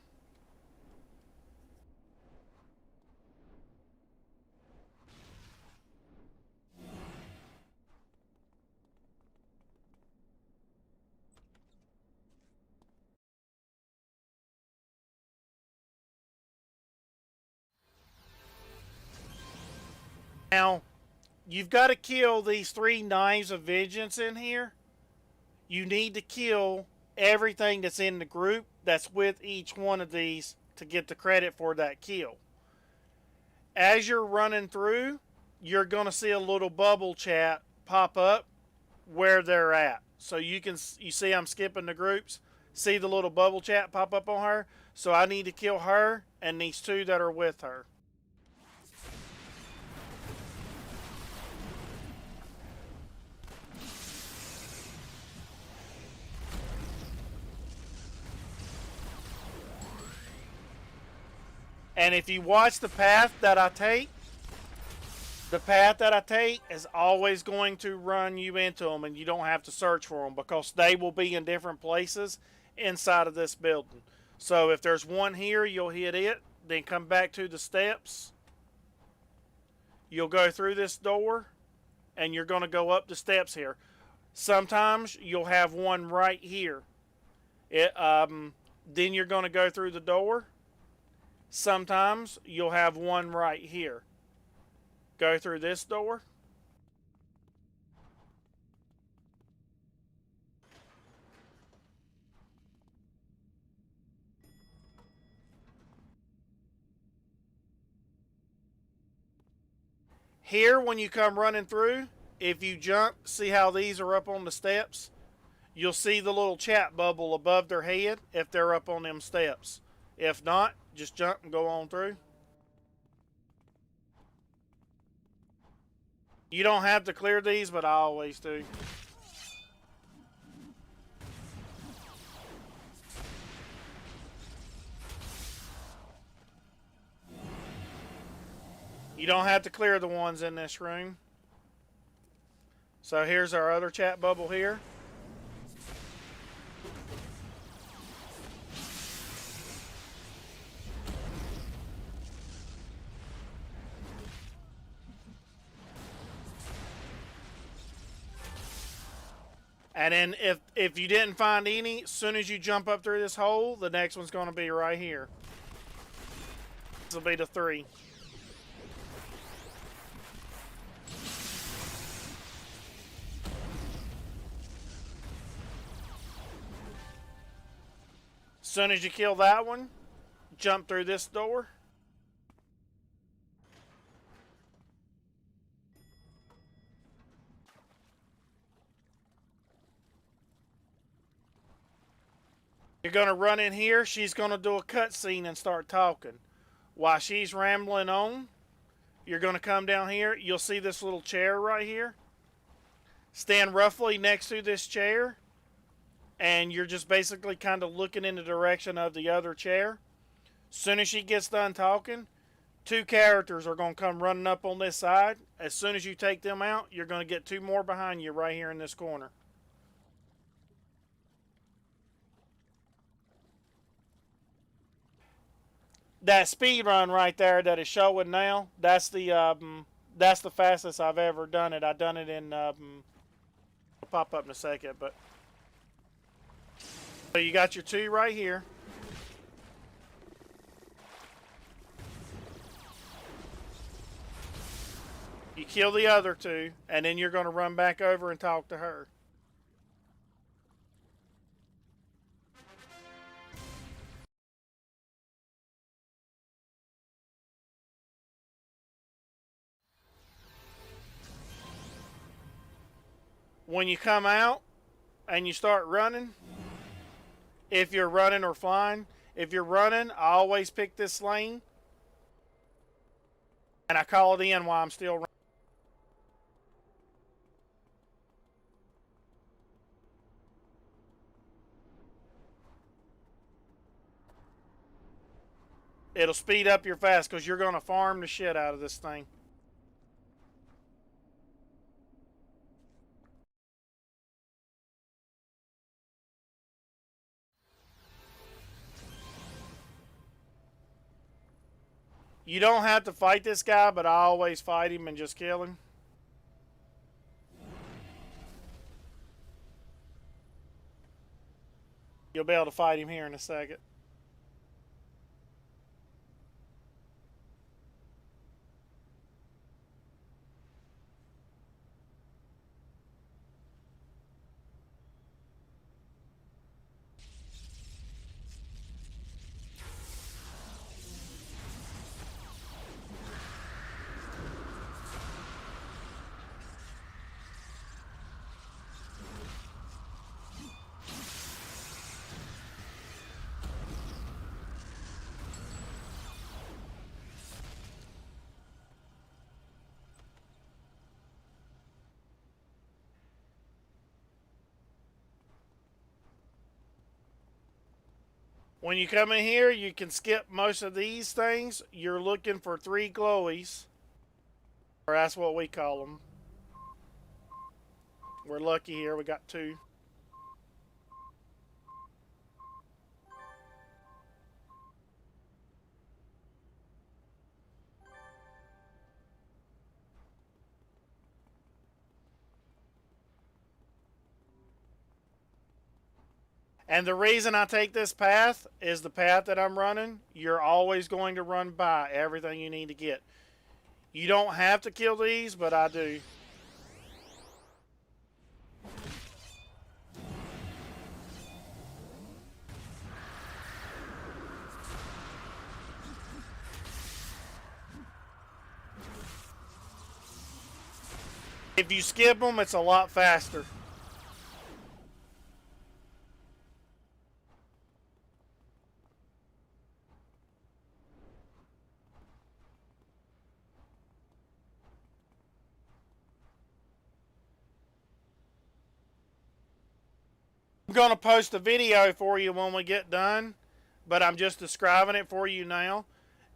Now, you've got to kill these 3 Knives of Vengeance in here. You need to kill everything that's in the group that's with each one of these to get the credit for that kill. As you're running through, you're going to see a little bubble chat pop up where they're at. So you see I'm skipping the groups. See the little bubble chat pop up on her? So I need to kill her and these 2 that are with her. And if you watch the path that I take, is always going to run you into them, and you don't have to search for them because they will be in different places inside of this building. So if there's one here, you'll hit it, then come back to the steps. You'll go through this door, and you're going to go up the steps here. Sometimes you'll have one right here. Then you're going to go through the door. Sometimes you'll have one right here. Go through this door. Here, when you come running through, if you jump, see how these are up on the steps? You'll see the little chat bubble above their head if they're up on them steps. If not, just jump and go on through. You don't have to clear these, but I always do. You don't have to clear the ones in this room. So here's our other chat bubble here. And then if you didn't find any, as soon as you jump up through this hole, the next one's going to be right here. This will be the 3. As soon as you kill that one, jump through this door. You're going to run in here. She's going to do a cutscene and start talking. While she's rambling on, you're going to come down here. You'll see this little chair right here. Stand roughly next to this chair, and you're just basically kind of looking in the direction of the other chair. Soon as she gets done talking, 2 characters are going to come running up on this side. As soon as you take them out, you're going to get 2 more behind you right here in this corner. That speed run right there that is showing now, that's the fastest I've ever done it. I done it in I'll pop up in a second, but so you got your 2 right here. You kill the other 2, and then you're going to run back over and talk to her. When you come out and you start running, if you're running or flying, if you're running, I always pick this lane and I call it in while I'm still running. It'll speed up your fast because you're going to farm the shit out of this thing. You don't have to fight this guy, but I always fight him and just kill him. You'll be able to fight him here in a second. When you come in here, you can skip most of these things. You're looking for 3 glowies, or that's what we call them. We're lucky here, we got 2. And the reason I take this path is the path that I'm running. You're always going to run by everything you need to get. You don't have to kill these, but I do. If you skip them, it's a lot faster. I'm going to post a video for you when we get done, but I'm just describing it for you now.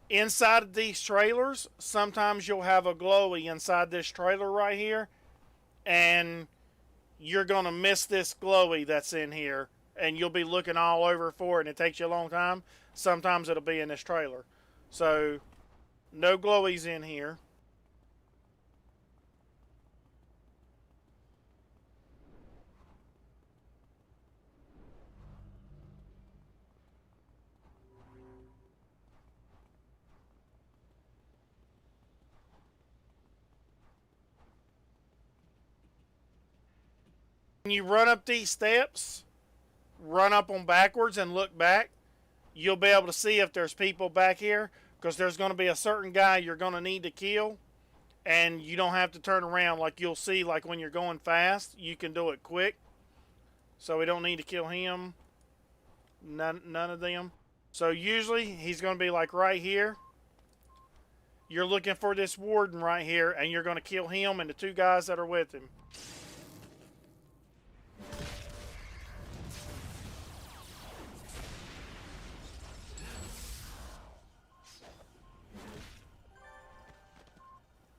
Inside of these trailers, sometimes you'll have a glowy inside this trailer right here, and you're going to miss this glowy that's in here, and you'll be looking all over for it, and it takes you a long time. Sometimes it'll be in this trailer. So, no glowies in here. When you run up these steps, run up them backwards and look back, you'll be able to see if there's people back here, because there's going to be a certain guy you're going to need to kill, and you don't have to turn around. Like you'll see, like when you're going fast, you can do it quick, so we don't need to kill him. None of them. So usually he's going to be like right here. You're looking for this warden right here, and you're going to kill him and the 2 guys that are with him.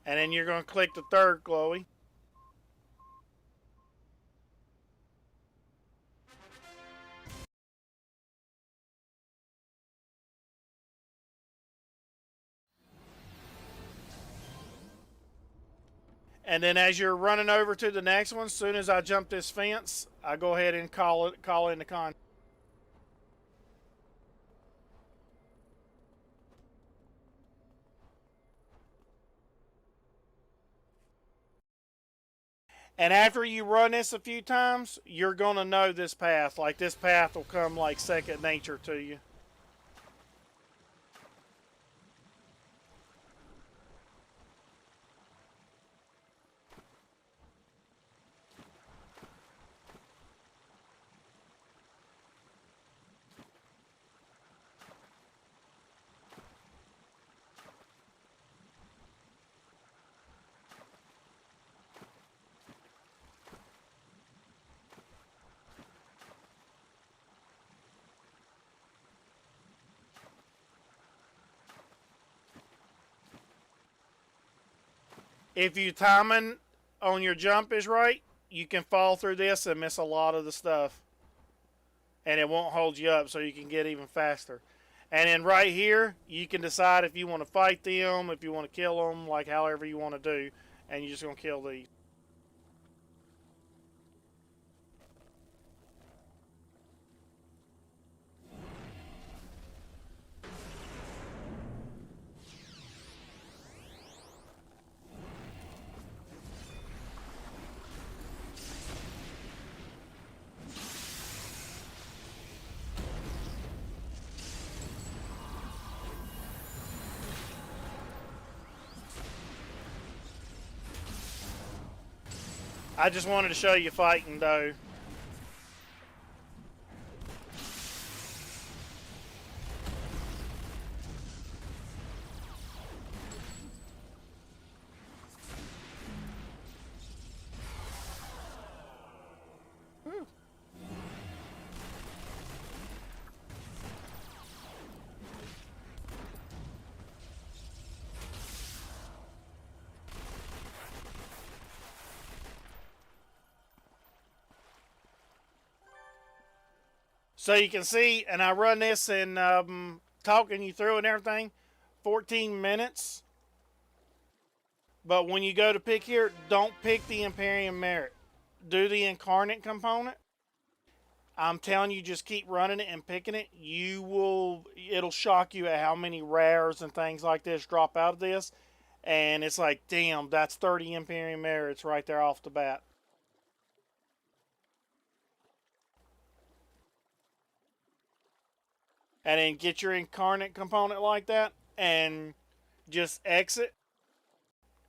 And then you're going to click the 3rd glowy. And then as you're running over to the next one, as soon as I jump this fence, I go ahead and call in the con. And after you run this a few times, you're going to know this path. Like, this path will come like second nature to you. If your timing on your jump is right, you can fall through this and miss a lot of the stuff. And it won't hold you up, so you can get even faster. And then right here, you can decide if you want to fight them, if you want to kill them, like however you want to do. And you're just going to kill these. I just wanted to show you fighting, though. So you can see, and I run this and talking you through and everything, 14 minutes. But when you go to pick here, don't pick the Imperium Merit. Do the Incarnate component. I'm telling you, just keep running it and picking it. It'll shock you at how many rares and things like this drop out of this. And it's like, damn, that's 30 Imperium Merits right there off the bat. And then get your Incarnate component like that and just exit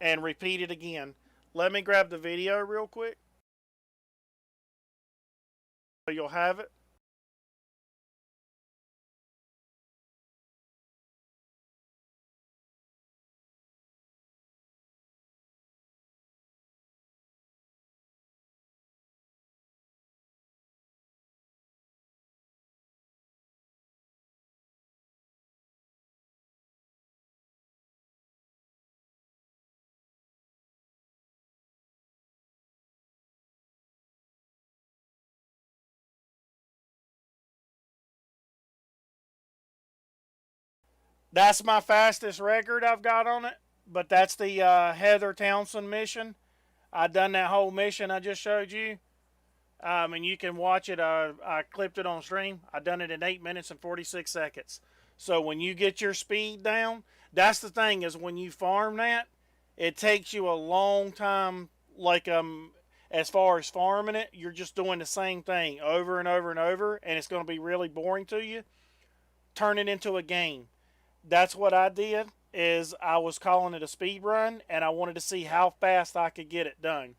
and repeat it again. Let me grab the video real quick. So you'll have it. That's my fastest record I've got on it, but that's the Heather Townsend mission. I done that whole mission I just showed you, and you can watch it. I clipped it on stream. I done it in 8 minutes and 46 seconds. So when you get your speed down, that's the thing is when you farm that, it takes you a long time. Like as far as farming it, you're just doing the same thing over and over and over, and it's going to be really boring to you. Turn it into a game. That's what I did, is I was calling it a speed run, and I wanted to see how fast I could get it done.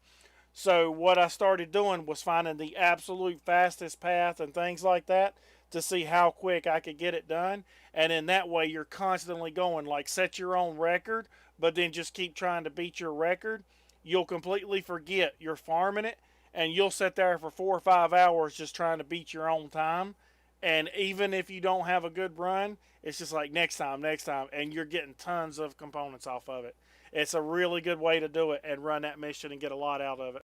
So what I started doing was finding the absolute fastest path and things like that to see how quick I could get it done. And in that way, you're constantly going, like, set your own record, but then just keep trying to beat your record. You'll completely forget you're farming it, and you'll sit there for 4 or 5 hours just trying to beat your own time. And even if you don't have a good run, it's just like next time, and you're getting tons of components off of it. It's a really good way to do it and run that mission and get a lot out of it.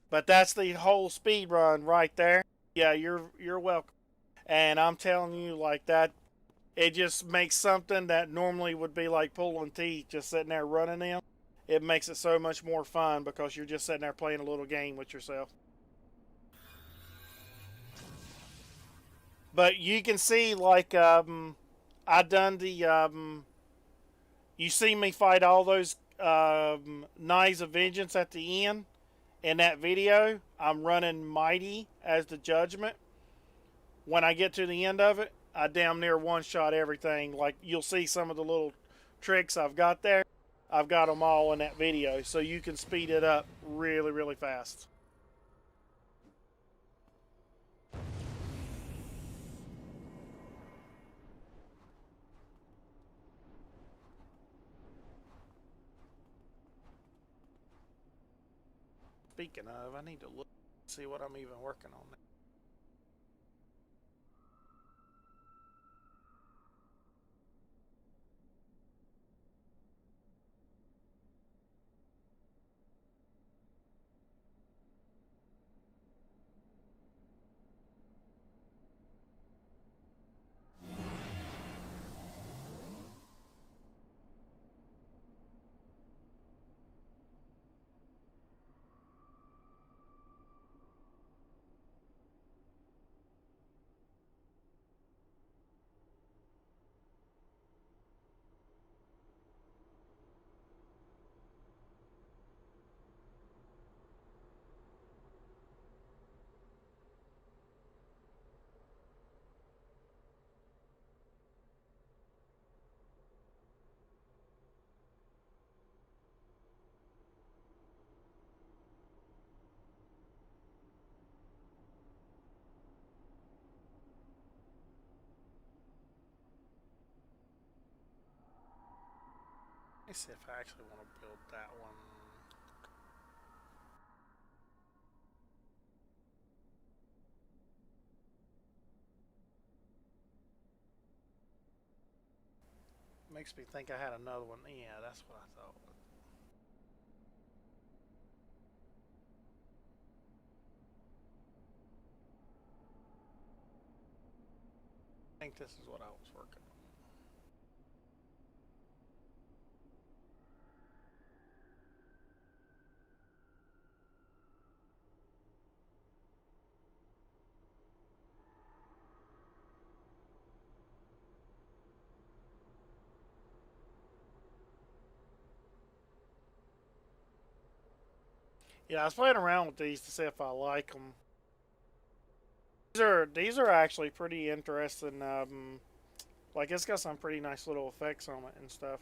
But that's the whole speed run right there. Yeah, you're welcome. And I'm telling you, like that, it just makes something that normally would be like pulling teeth, just sitting there running them. It makes it so much more fun because you're just sitting there playing a little game with yourself. But you can see, like, I done the, you see me fight all those Knights of Vengeance at the end. In that video, I'm running Mighty as the judgment. When I get to the end of it, I damn near one-shot everything. Like, you'll see some of the little tricks I've got there. I've got them all in that video, so you can speed it up really, really fast. Speaking of, I need to look, see what I'm even working on now. Let me see if I actually want to build that one. Makes me think I had another one. Yeah, that's what I thought. I think this is what I was working on. Yeah, I was playing around with these to see if I like them. These are actually pretty interesting. Like, it's got some pretty nice little effects on it and stuff.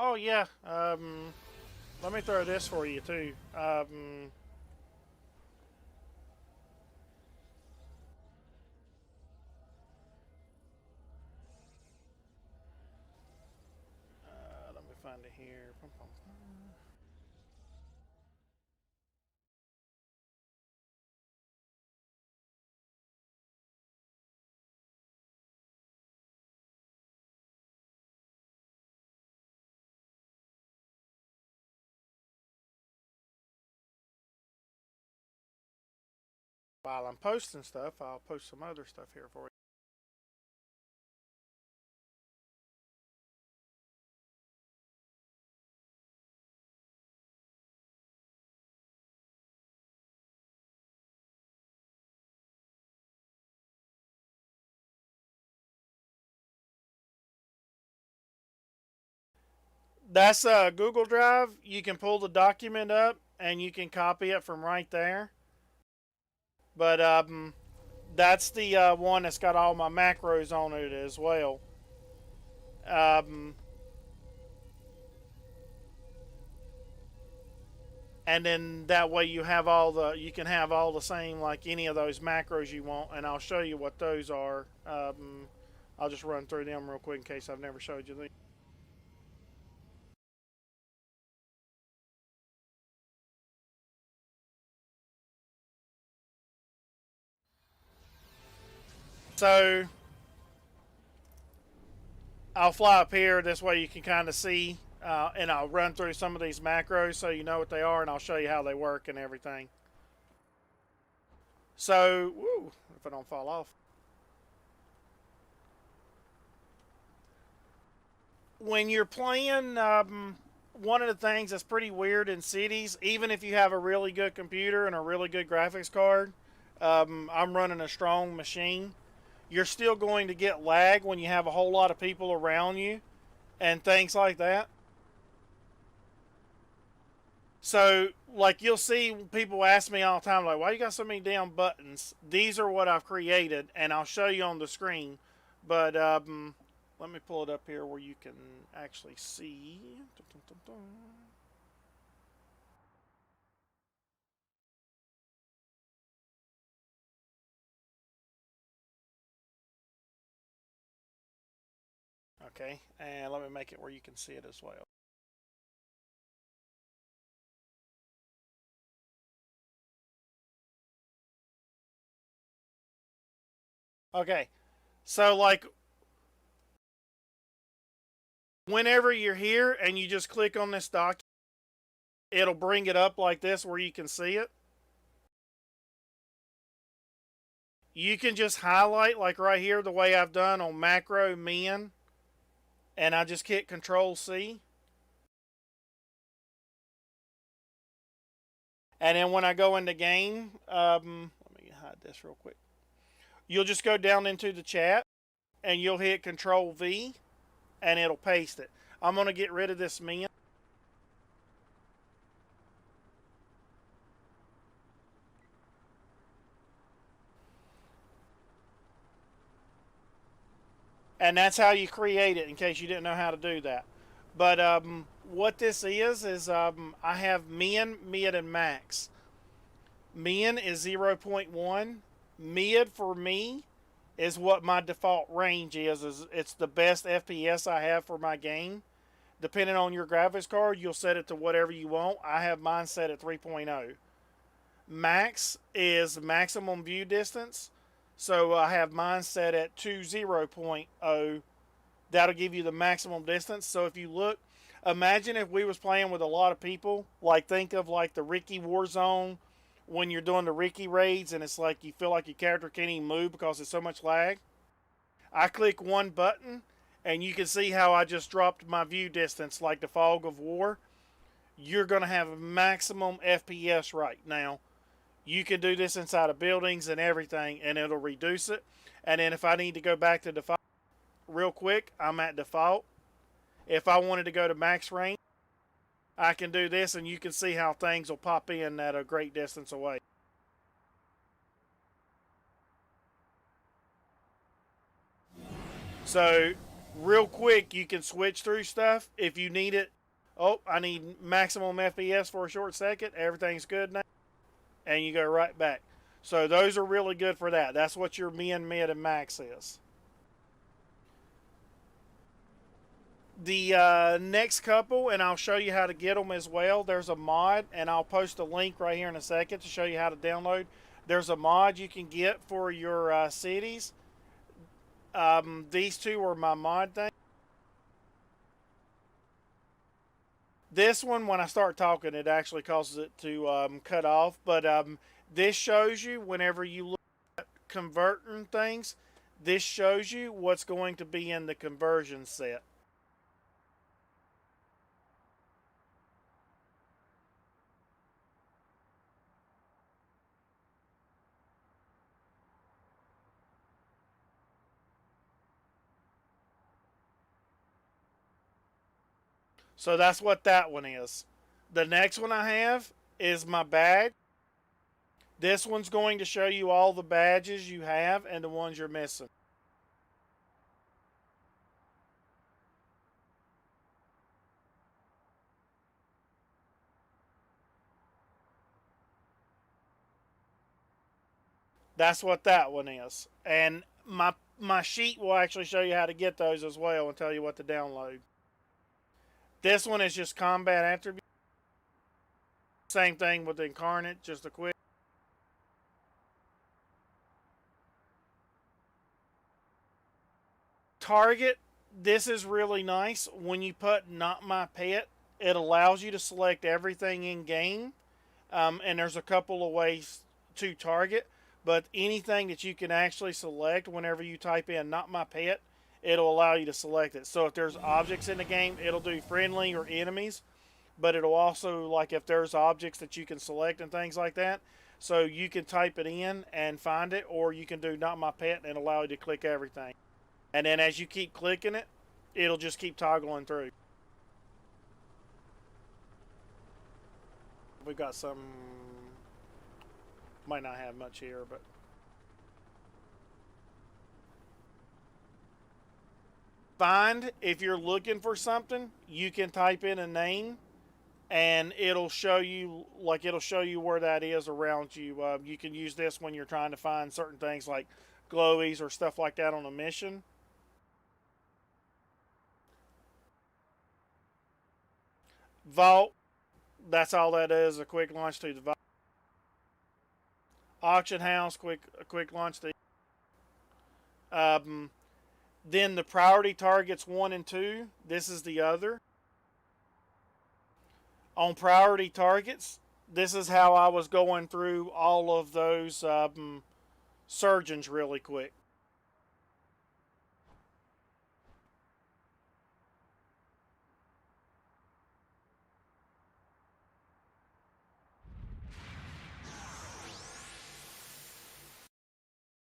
Oh yeah. Let me throw this for you too. Let me find it here. While I'm posting stuff, I'll post some other stuff here for you. That's Google Drive. You can pull the document up and you can copy it from right there. But that's the one that's got all my macros on it as well. And then that way you can have all the same, like any of those macros you want, and I'll show you what those are. I'll just run through them real quick in case I've never showed you these. So I'll fly up here, this way you can kind of see, and I'll run through some of these macros so you know what they are, and I'll show you how they work and everything. So, woo, if I don't fall off. When you're playing, one of the things that's pretty weird in cities, even if you have a really good computer and a really good graphics card, I'm running a strong machine, you're still going to get lag when you have a whole lot of people around you and things like that. So, like, you'll see people ask me all the time, like, why you got so many damn buttons? These are what I've created, and I'll show you on the screen. But, let me pull it up here where you can actually see. Okay, and let me make it where you can see it as well. Okay, so like whenever you're here and you just click on this document, it'll bring it up like this where you can see it. You can just highlight, like right here, the way I've done on macro min, and I just hit Control C. And then when I go into game, let me hide this real quick. You'll just go down into the chat and you'll hit Control V and it'll paste it. I'm going to get rid of this min. And that's how you create it, in case you didn't know how to do that. But what this is I have min, mid, and max. Min is 0.1. Mid for me is what my default range is. It's the best FPS I have for my game. Depending on your graphics card, you'll set it to whatever you want. I have mine set at 3.0. Max is maximum view distance. So I have mine set at 0.0. That'll give you the maximum distance. So if you look, imagine if we was playing with a lot of people. Like, think of like the Ricky Warzone, when you're doing the Ricky raids and it's like you feel like your character can't even move because there's so much lag. I click one button and you can see how I just dropped my view distance like the Fog of War. You're going to have maximum FPS right now. You can do this inside of buildings and everything, and it'll reduce it. And then if I need to go back to default real quick, I'm at default. If I wanted to go to max range, I can do this, and you can see how things will pop in at a great distance away. So real quick, you can switch through stuff if you need it. Oh, I need maximum FPS for a short second. Everything's good now. And you go right back. So those are really good for that. That's what your min, mid, and max is. The next couple, and I'll show you how to get them as well. There's a mod, and I'll post a link right here in a second to show you how to download. There's a mod you can get for your cities. These two are my mod thing. This one, when I start talking, it actually causes it to cut off. But this shows you whenever you look at converting things, this shows you what's going to be in the conversion set. So that's what that one is. The next one I have is my badge. This one's going to show you all the badges you have and the ones you're missing. That's what that one is. And my sheet will actually show you how to get those as well and tell you what to download. This one is just combat attributes. Same thing with Incarnate, just a quick. Target, this is really nice. When you put not my pet, it allows you to select everything in game. And there's a couple of ways to target. But anything that you can actually select whenever you type in not my pet, it'll allow you to select it. So if there's objects in the game, it'll do friendly or enemies. But it'll also, like if there's objects that you can select and things like that. So you can type it in and find it, or you can do not my pet and allow you to click everything. And then as you keep clicking it, it'll just keep toggling through. We've got some, might not have much here, but. Find, if you're looking for something, you can type in a name and it'll show you, like it'll show you where that is around you. You can use this when you're trying to find certain things like glowies or stuff like that on a mission. Vault, that's all that is, a quick launch to the vault. Auction house, a quick launch to. Then the priority targets 1 and 2. This is the other. On priority targets, this is how I was going through all of those surgeons really quick.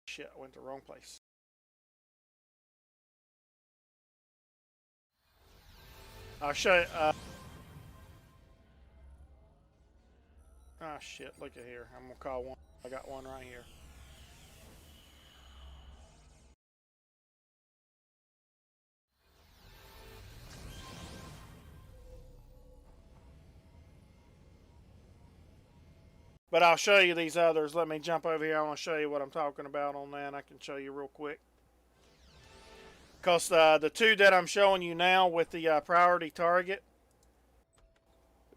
Shit, I went to the wrong place. I'll show you. Oh shit, look at here. I'm gonna call one. I got one right here. But I'll show you these others. Let me jump over here. I want to show you what I'm talking about on that. I can show you real quick. Because the two that I'm showing you now with the priority target,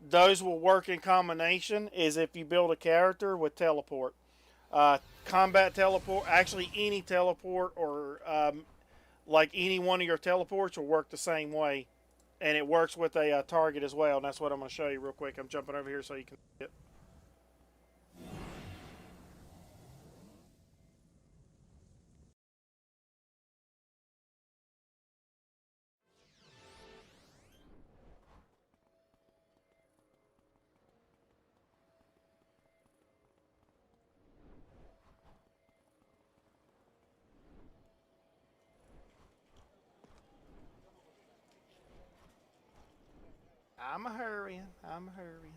those will work in combination is if you build a character with teleport. Combat teleport, actually any teleport or like any one of your teleports will work the same way. And it works with a target as well. And that's what I'm going to show you real quick. I'm jumping over here so you can see it. I'm a hurrying. I'm a hurrying.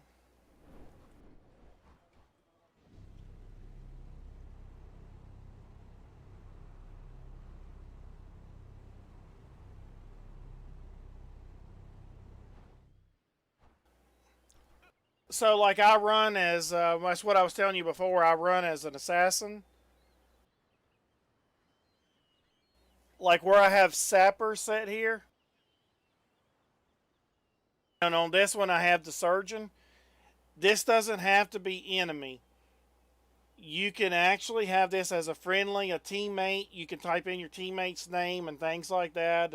So like I run as that's what I was telling you before. I run as an assassin. Like where I have sapper set here, and on this one I have the surgeon. This doesn't have to be enemy. You can actually have this as a friendly, a teammate. You can type in your teammate's name and things like that.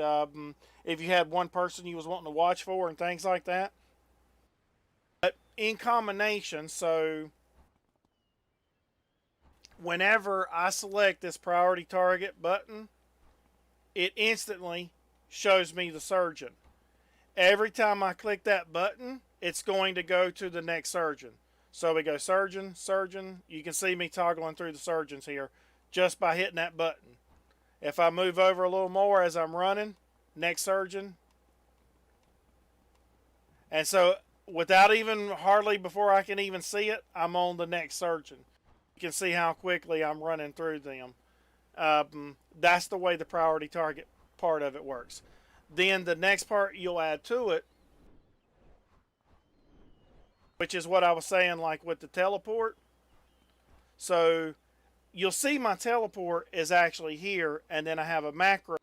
If you had one person you was wanting to watch for and things like that. But in combination, so whenever I select this priority target button, it instantly shows me the surgeon. Every time I click that button, it's going to go to the next surgeon. So we go surgeon, surgeon. You can see me toggling through the surgeons here just by hitting that button. If I move over a little more as I'm running, next surgeon. And so without even hardly before I can even see it, I'm on the next surgeon. You can see how quickly I'm running through them. That's the way the priority target part of it works. Then the next part you'll add to it, which is what I was saying like with the teleport. So you'll see my teleport is actually here, and then I have a macro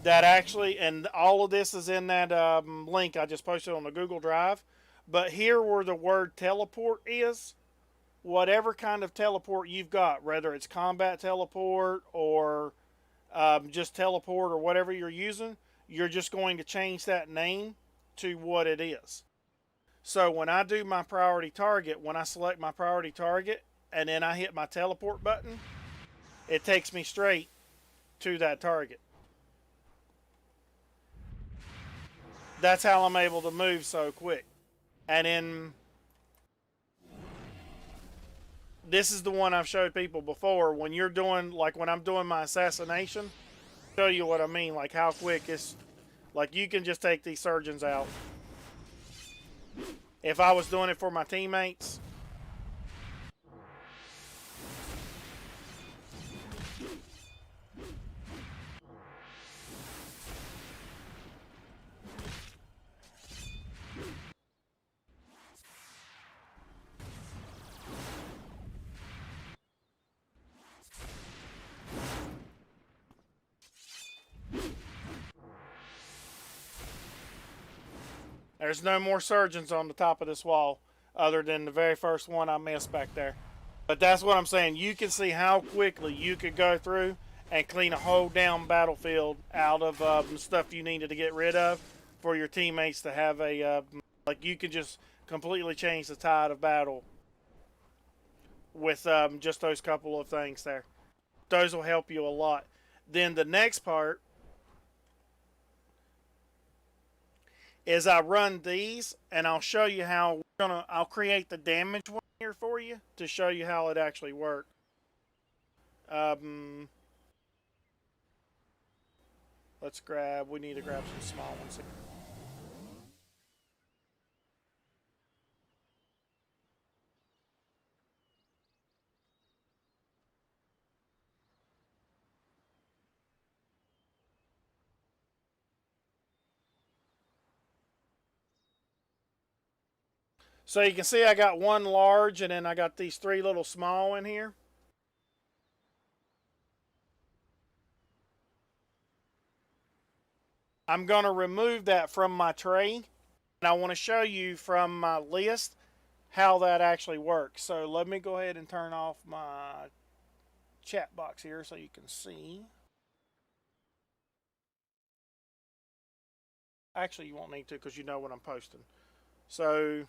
that actually, and all of this is in that link I just posted on the Google Drive. But here where the word teleport is, whatever kind of teleport you've got, whether it's combat teleport or just teleport or whatever you're using, you're just going to change that name to what it is. So when I do my priority target, when I select my priority target and then I hit my teleport button, it takes me straight to that target. That's how I'm able to move so quick. And then this is the one I've showed people before. When you're doing, like when I'm doing my assassination, show you what I mean, like how quick it's, like you can just take these surgeons out. If I was doing it for my teammates, there's no more surgeons on the top of this wall other than the very first one I missed back there. But that's what I'm saying. You can see how quickly you could go through and clean a whole damn battlefield out of stuff you needed to get rid of for your teammates to have a, like you can just completely change the tide of battle with just those couple of things there. Those will help you a lot. Then the next part is I run these, and I'll show you how I'll create the damage one here for you to show you how it actually works. We need to grab some small ones. So you can see I got one large and then I got these three little small in here. I'm going to remove that from my tray, and I want to show you from my list how that actually works. So let me go ahead and turn off my chat box here so you can see. Actually, you won't need to because you know what I'm posting. So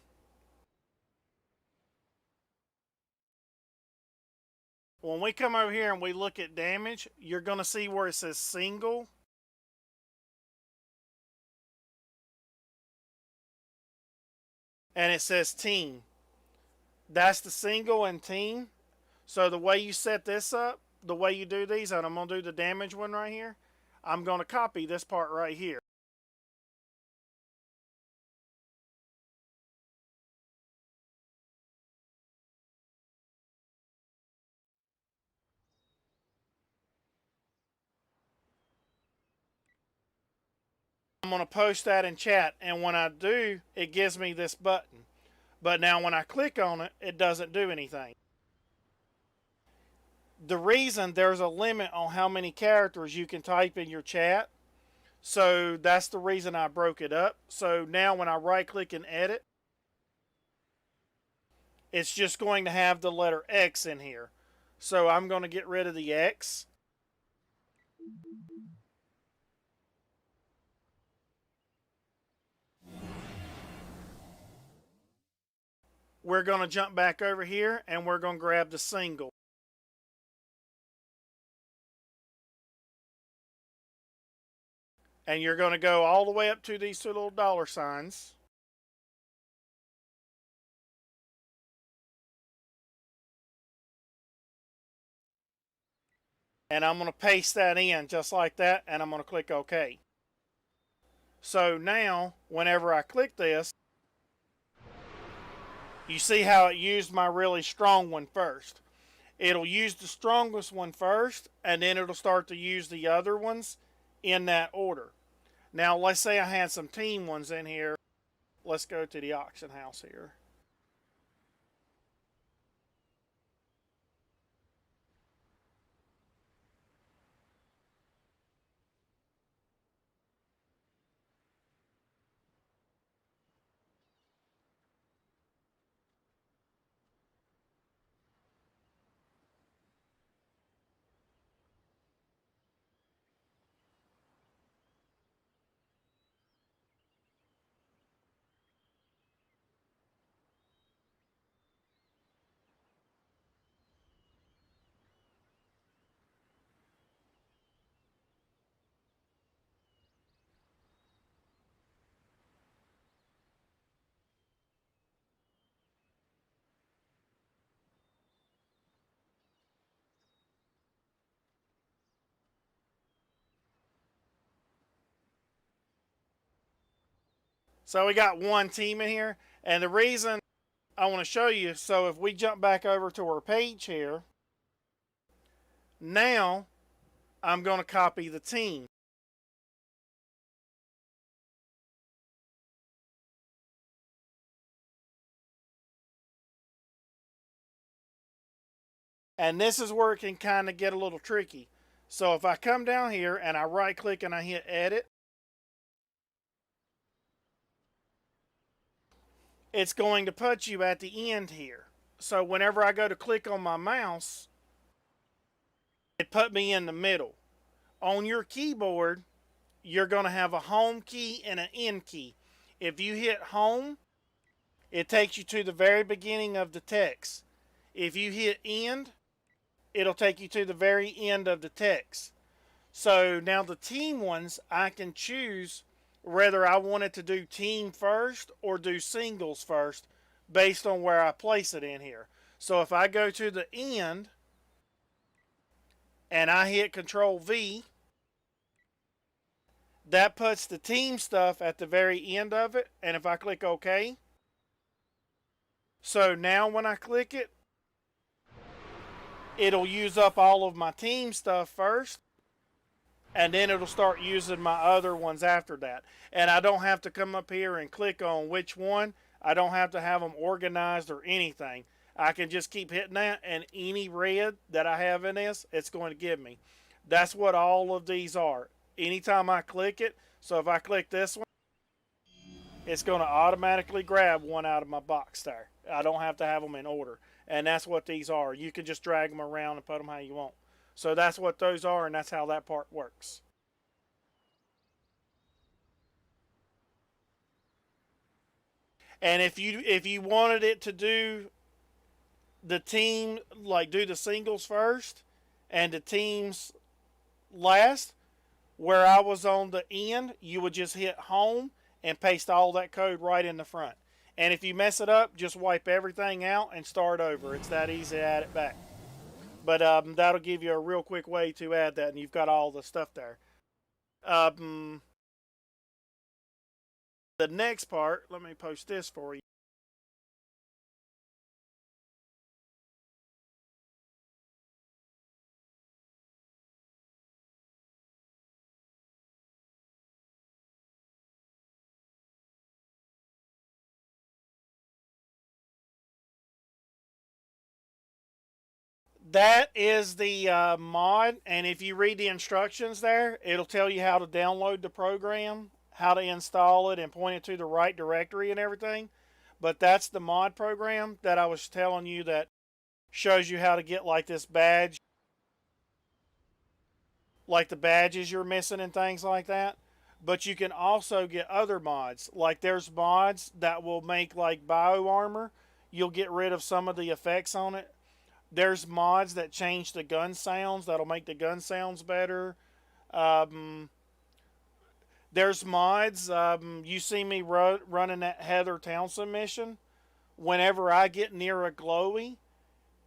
when we come over here and we look at damage, you're going to see where it says single. And it says team. That's the single and team. So the way you set this up, the way you do these, and I'm going to do the damage one right here, I'm going to copy this part right here. I'm going to post that in chat, and when I do, it gives me this button. But now when I click on it, it doesn't do anything. The reason, there's a limit on how many characters you can type in your chat. So that's the reason I broke it up. So now when I right click and edit, it's just going to have the letter X in here. So I'm going to get rid of the X. We're going to jump back over here and we're going to grab the single. And you're going to go all the way up to these two little dollar signs. And I'm going to paste that in just like that, and I'm going to click OK. So now, whenever I click this, you see how it used my really strong one first. It'll use the strongest one first, and then it'll start to use the other ones in that order. Now, let's say I had some team ones in here. Let's go to the auction house here. So we got one team in here, and the reason I want to show you, so if we jump back over to our page here, now I'm going to copy the team. And this is where it can kind of get a little tricky. So if I come down here and I right click and I hit edit, it's going to put you at the end here. So whenever I go to click on my mouse, it put me in the middle. On your keyboard, you're going to have a home key and an end key. If you hit home, it takes you to the very beginning of the text. If you hit end, it'll take you to the very end of the text. So now the team ones, I can choose whether I wanted to do team first or do singles first based on where I place it in here. So if I go to the end and I hit Control V, that puts the team stuff at the very end of it. And if I click OK, so now when I click it, it'll use up all of my team stuff first, and then it'll start using my other ones after that. And I don't have to come up here and click on which one. I don't have to have them organized or anything. I can just keep hitting that, and any red that I have in this, it's going to give me. That's what all of these are. Anytime I click it, so if I click this one, it's going to automatically grab one out of my box there. I don't have to have them in order. And that's what these are. You can just drag them around and put them how you want. So that's what those are, and that's how that part works. And if you wanted it to do the team, like do the singles first and the teams last, where I was on the end, you would just hit home and paste all that code right in the front. And if you mess it up, just wipe everything out and start over. It's that easy to add it back. But that'll give you a real quick way to add that, and you've got all the stuff there. The next part, let me post this for you. That is the mod, and if you read the instructions there, it'll tell you how to download the program, how to install it, and point it to the right directory and everything. But that's the mod program that I was telling you that shows you how to get like this badge, like the badges you're missing and things like that. But you can also get other mods. Like there's mods that will make like bio armor. You'll get rid of some of the effects on it. There's mods that change the gun sounds that'll make the gun sounds better. There's mods. You see me running that Heather Townsend mission. Whenever I get near a glowy,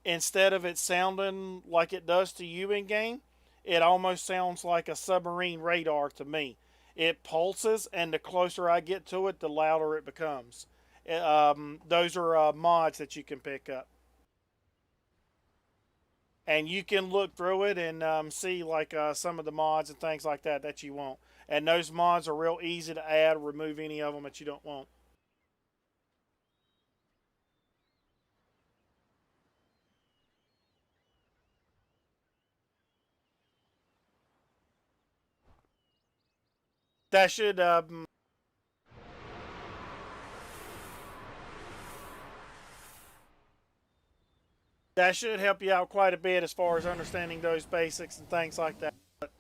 instead of it sounding like it does to you in game, it almost sounds like a submarine radar to me. It pulses, and the closer I get to it, the louder it becomes. Those are mods that you can pick up. And you can look through it and see like some of the mods and things like that that you want. And those mods are real easy to add or remove any of them that you don't want. That should help you out quite a bit as far as understanding those basics and things like that. But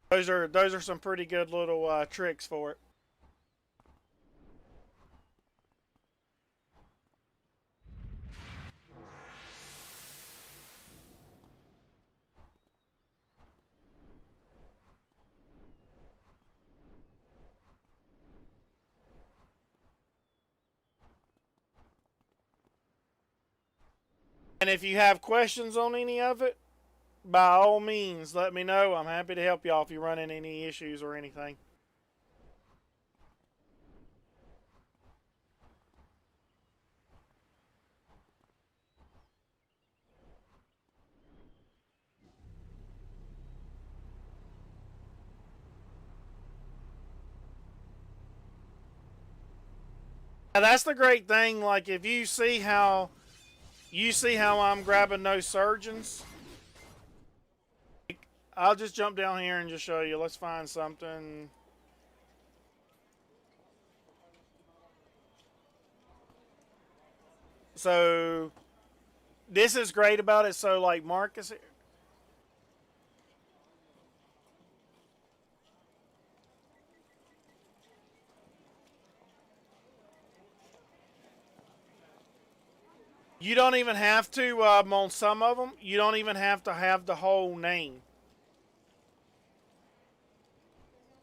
those are some pretty good little tricks for it. And if you have questions on any of it, by all means, let me know. I'm happy to help y'all if you run into any issues or anything. Now that's the great thing. Like if you see how I'm grabbing those surgeons, I'll just jump down here and just show you. Let's find something. So this is great about it. So like Marcus, you don't even have to on some of them. You don't even have to have the whole name.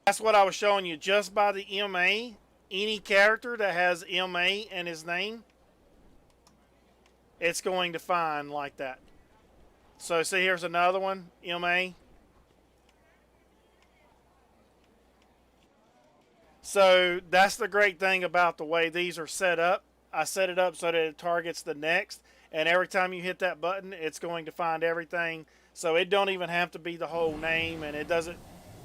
That's what I was showing you. Just by the MA, any character that has MA in his name, it's going to find like that. So see, here's another one, MA. So that's the great thing about the way these are set up. I set it up so that it targets the next, and every time you hit that button, it's going to find everything. So it don't even have to be the whole name, and it doesn't,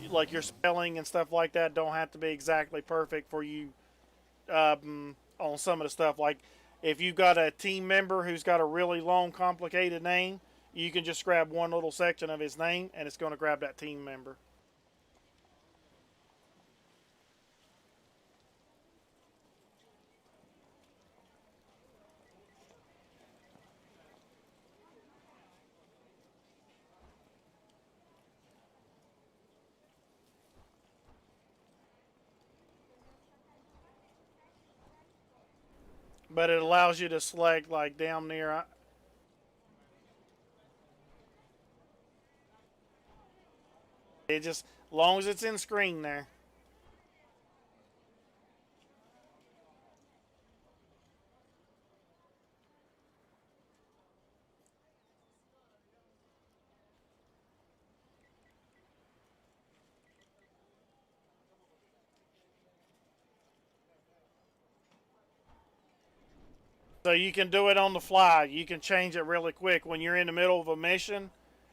like your spelling and stuff like that don't have to be exactly perfect for you on some of the stuff. Like if you've got a team member who's got a really long, complicated name, you can just grab one little section of his name, and it's going to grab that team member. But it allows you to select like down near. It just, as long as it's in screen there. So you can do it on the fly. You can change it really quick when you're in the middle of a mission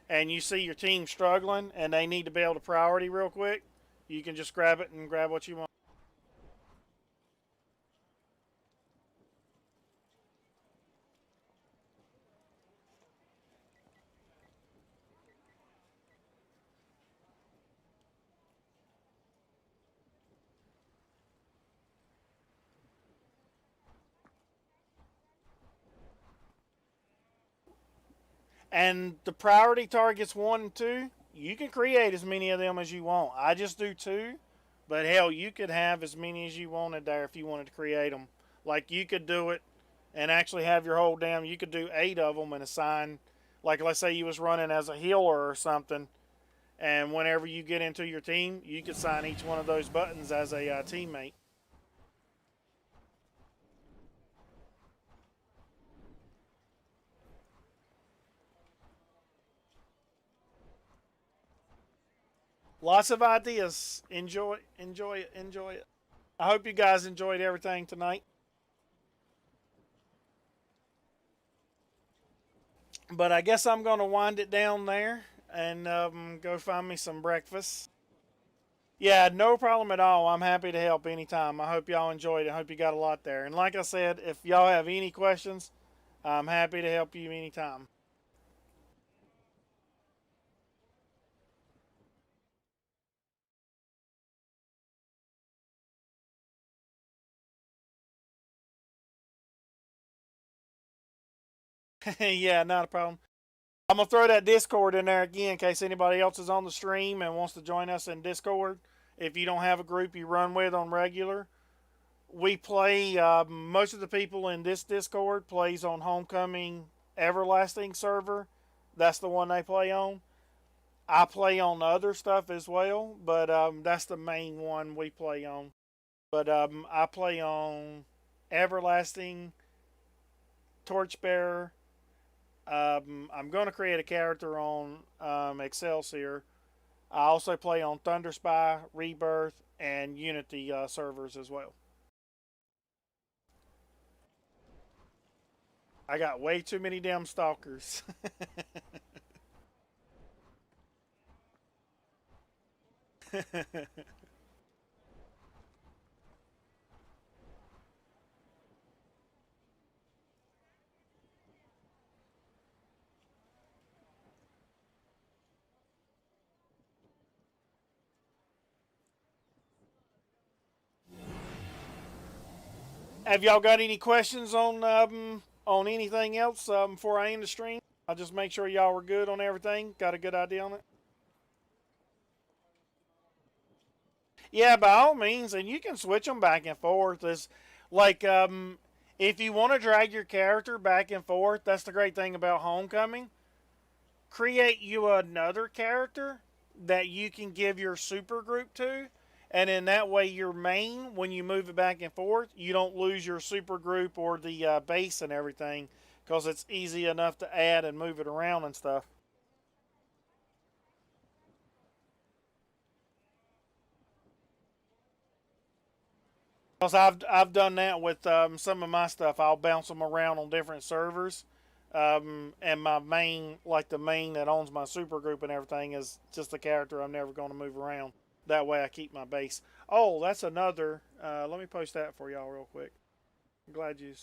and you see your team struggling and they need to be able to priority real quick. You can just grab it and grab what you want. And the priority targets 1 and 2, you can create as many of them as you want. I just do 2, but hell, you could have as many as you wanted there if you wanted to create them. Like you could do it and actually have your whole damn, you could do 8 of them and assign, like let's say you was running as a healer or something, and whenever you get into your team, you could sign each one of those buttons as a teammate. Lots of ideas. Enjoy it. I hope you guys enjoyed everything tonight. But I guess I'm going to wind it down there and go find me some breakfast. Yeah, no problem at all. I'm happy to help anytime. I hope y'all enjoyed it. I hope you got a lot there. And like I said, if y'all have any questions, I'm happy to help you anytime. Yeah, not a problem. I'm going to throw that Discord in there again in case anybody else is on the stream and wants to join us in Discord. If you don't have a group you run with on regular, we play, most of the people in this Discord plays on Homecoming Everlasting server. That's the one they play on. I play on other stuff as well, but that's the main one we play on. But I play on Everlasting, Torchbearer. I'm going to create a character on Excelsior. I also play on Thunder Spy, Rebirth, and Unity servers as well. I got way too many damn stalkers. Have y'all got any questions on anything else before I end the stream? I'll just make sure y'all were good on everything. Got a good idea on it? Yeah, by all means, and you can switch them back and forth. As like if you want to drag your character back and forth, that's the great thing about Homecoming. Create you another character that you can give your super group to, and in that way your main, when you move it back and forth, you don't lose your super group or the base and everything, because it's easy enough to add and move it around and stuff. Because I've done that with some of my stuff. I'll bounce them around on different servers, and my main, like the main that owns my super group and everything, is just a character I'm never going to move around. That way I keep my base. Oh, that's another. Let me post that for y'all real quick. I'm glad you.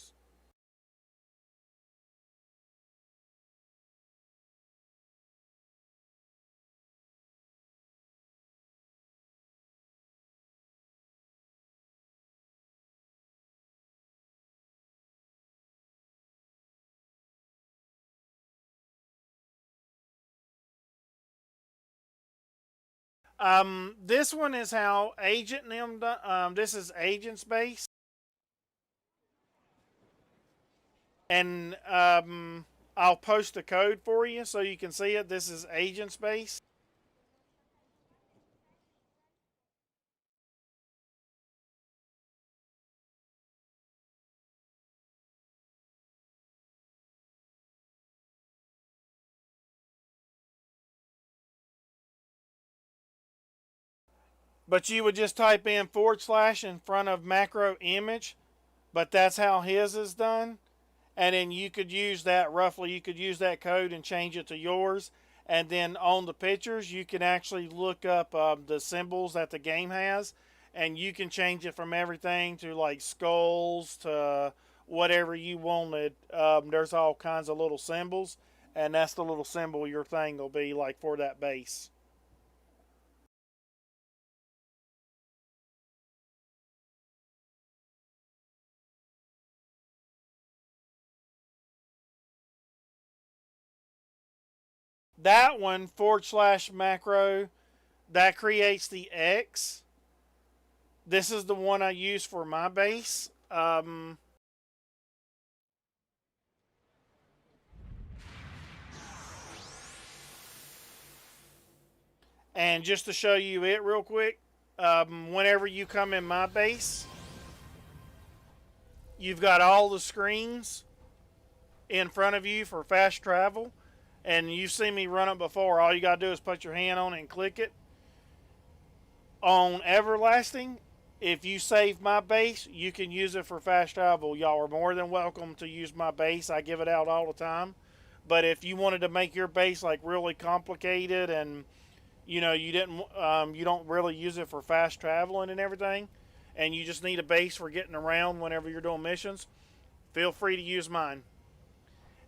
This one is how Agent and them done. This is Agent's base, and I'll post the code for you so you can see it. This is Agent's base. But you would just type in / in front of macro image, but that's how his is done. And then you could use that roughly, you could use that code and change it to yours. And then on the pictures, you can actually look up the symbols that the game has, and you can change it from everything to like skulls to whatever you wanted. There's all kinds of little symbols, and that's the little symbol your thing will be like for that base. That one, / macro, that creates the X. This is the one I use for my base. And just to show you it real quick, whenever you come in my base, you've got all the screens in front of you for fast travel. And you've seen me run it before. All you got to do is put your hand on it and click it. On Everlasting, if you save my base, you can use it for fast travel. Y'all are more than welcome to use my base. I give it out all the time. But if you wanted to make your base like really complicated and you know you don't really use it for fast traveling and everything, and you just need a base for getting around whenever you're doing missions, feel free to use mine.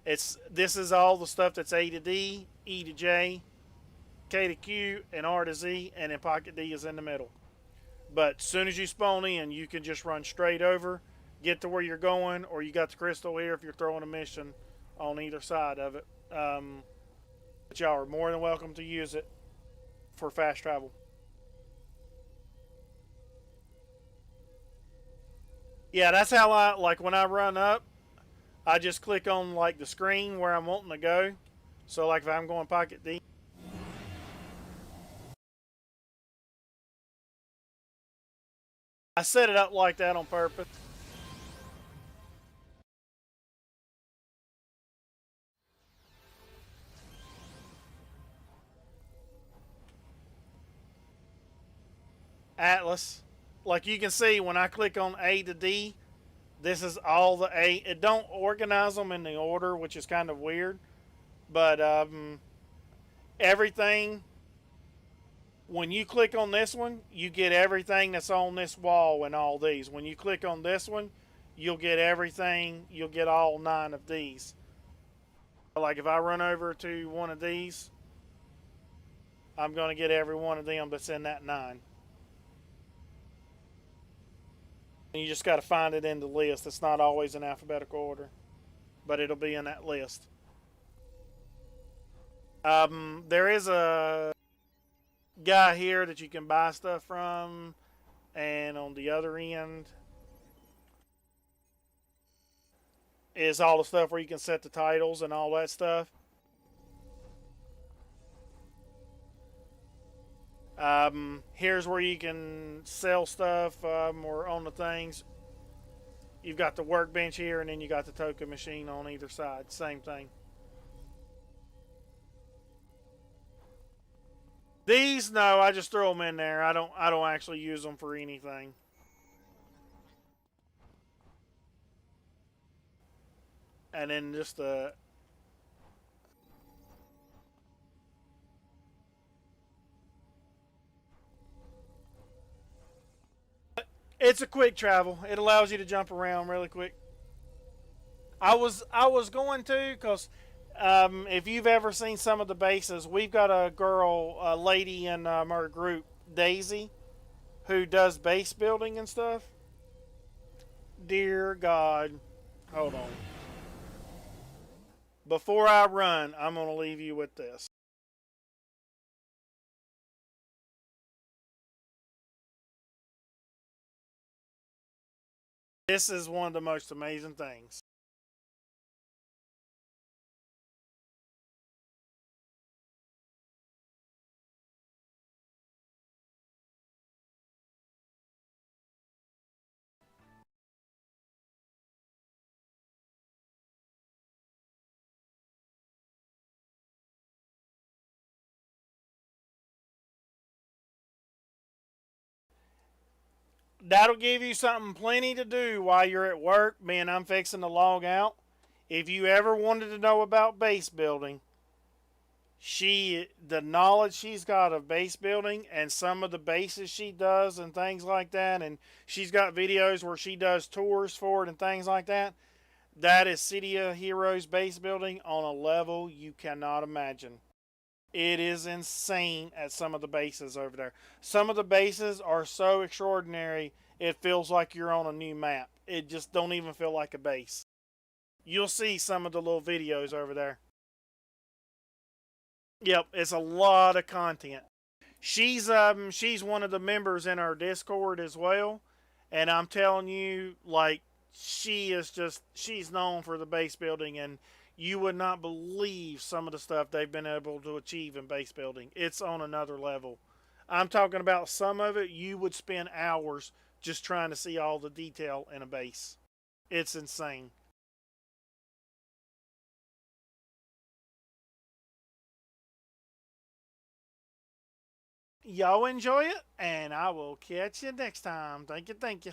This is all the stuff that's A to D, E to J, K to Q, and R to Z, and then Pocket D is in the middle. But as soon as you spawn in, you can just run straight over, get to where you're going, or you got the crystal here if you're throwing a mission on either side of it. But y'all are more than welcome to use it for fast travel. Yeah, that's how like when I run up, I just click on like the screen where I'm wanting to go. So like if I'm going Pocket D, I set it up like that on purpose. Atlas. Like you can see when I click on A to D, this is all the A. It don't organize them in the order, which is kind of weird. But everything, when you click on this one, you get everything that's on this wall and all these. When you click on this one, you'll get everything. You'll get all 9 of these. Like if I run over to one of these, I'm going to get every one of them that's in that 9. And you just got to find it in the list. It's not always in alphabetical order, but it'll be in that list. There is a guy here that you can buy stuff from, and on the other end is all the stuff where you can set the titles and all that stuff. Here's where you can sell stuff or on the things. You've got the workbench here, and then you got the token machine on either side. Same thing. These, no, I just throw them in there. I don't actually use them for anything. And then just the it's a quick travel. It allows you to jump around really quick. I was going to, because if you've ever seen some of the bases, we've got a lady in our group, Daisy, who does base building and stuff. Dear God, hold on. Before I run, I'm going to leave you with this. This is one of the most amazing things. That'll give you something plenty to do while you're at work. Man, I'm fixing to log out. If you ever wanted to know about base building, the knowledge she's got of base building and some of the bases she does and things like that, and she's got videos where she does tours for it and things like that. That is City of Heroes base building on a level you cannot imagine. It is insane at some of the bases over there. Some of the bases are so extraordinary, it feels like you're on a new map. It just don't even feel like a base. You'll see some of the little videos over there. Yep, it's a lot of content. She's one of the members in our Discord as well, and I'm telling you, like, she's known for the base building, and you would not believe some of the stuff they've been able to achieve in base building. It's on another level. I'm talking about some of it you would spend hours just trying to see all the detail in a base. It's insane. Y'all enjoy it, and I will catch you next time. Thank you, thank you.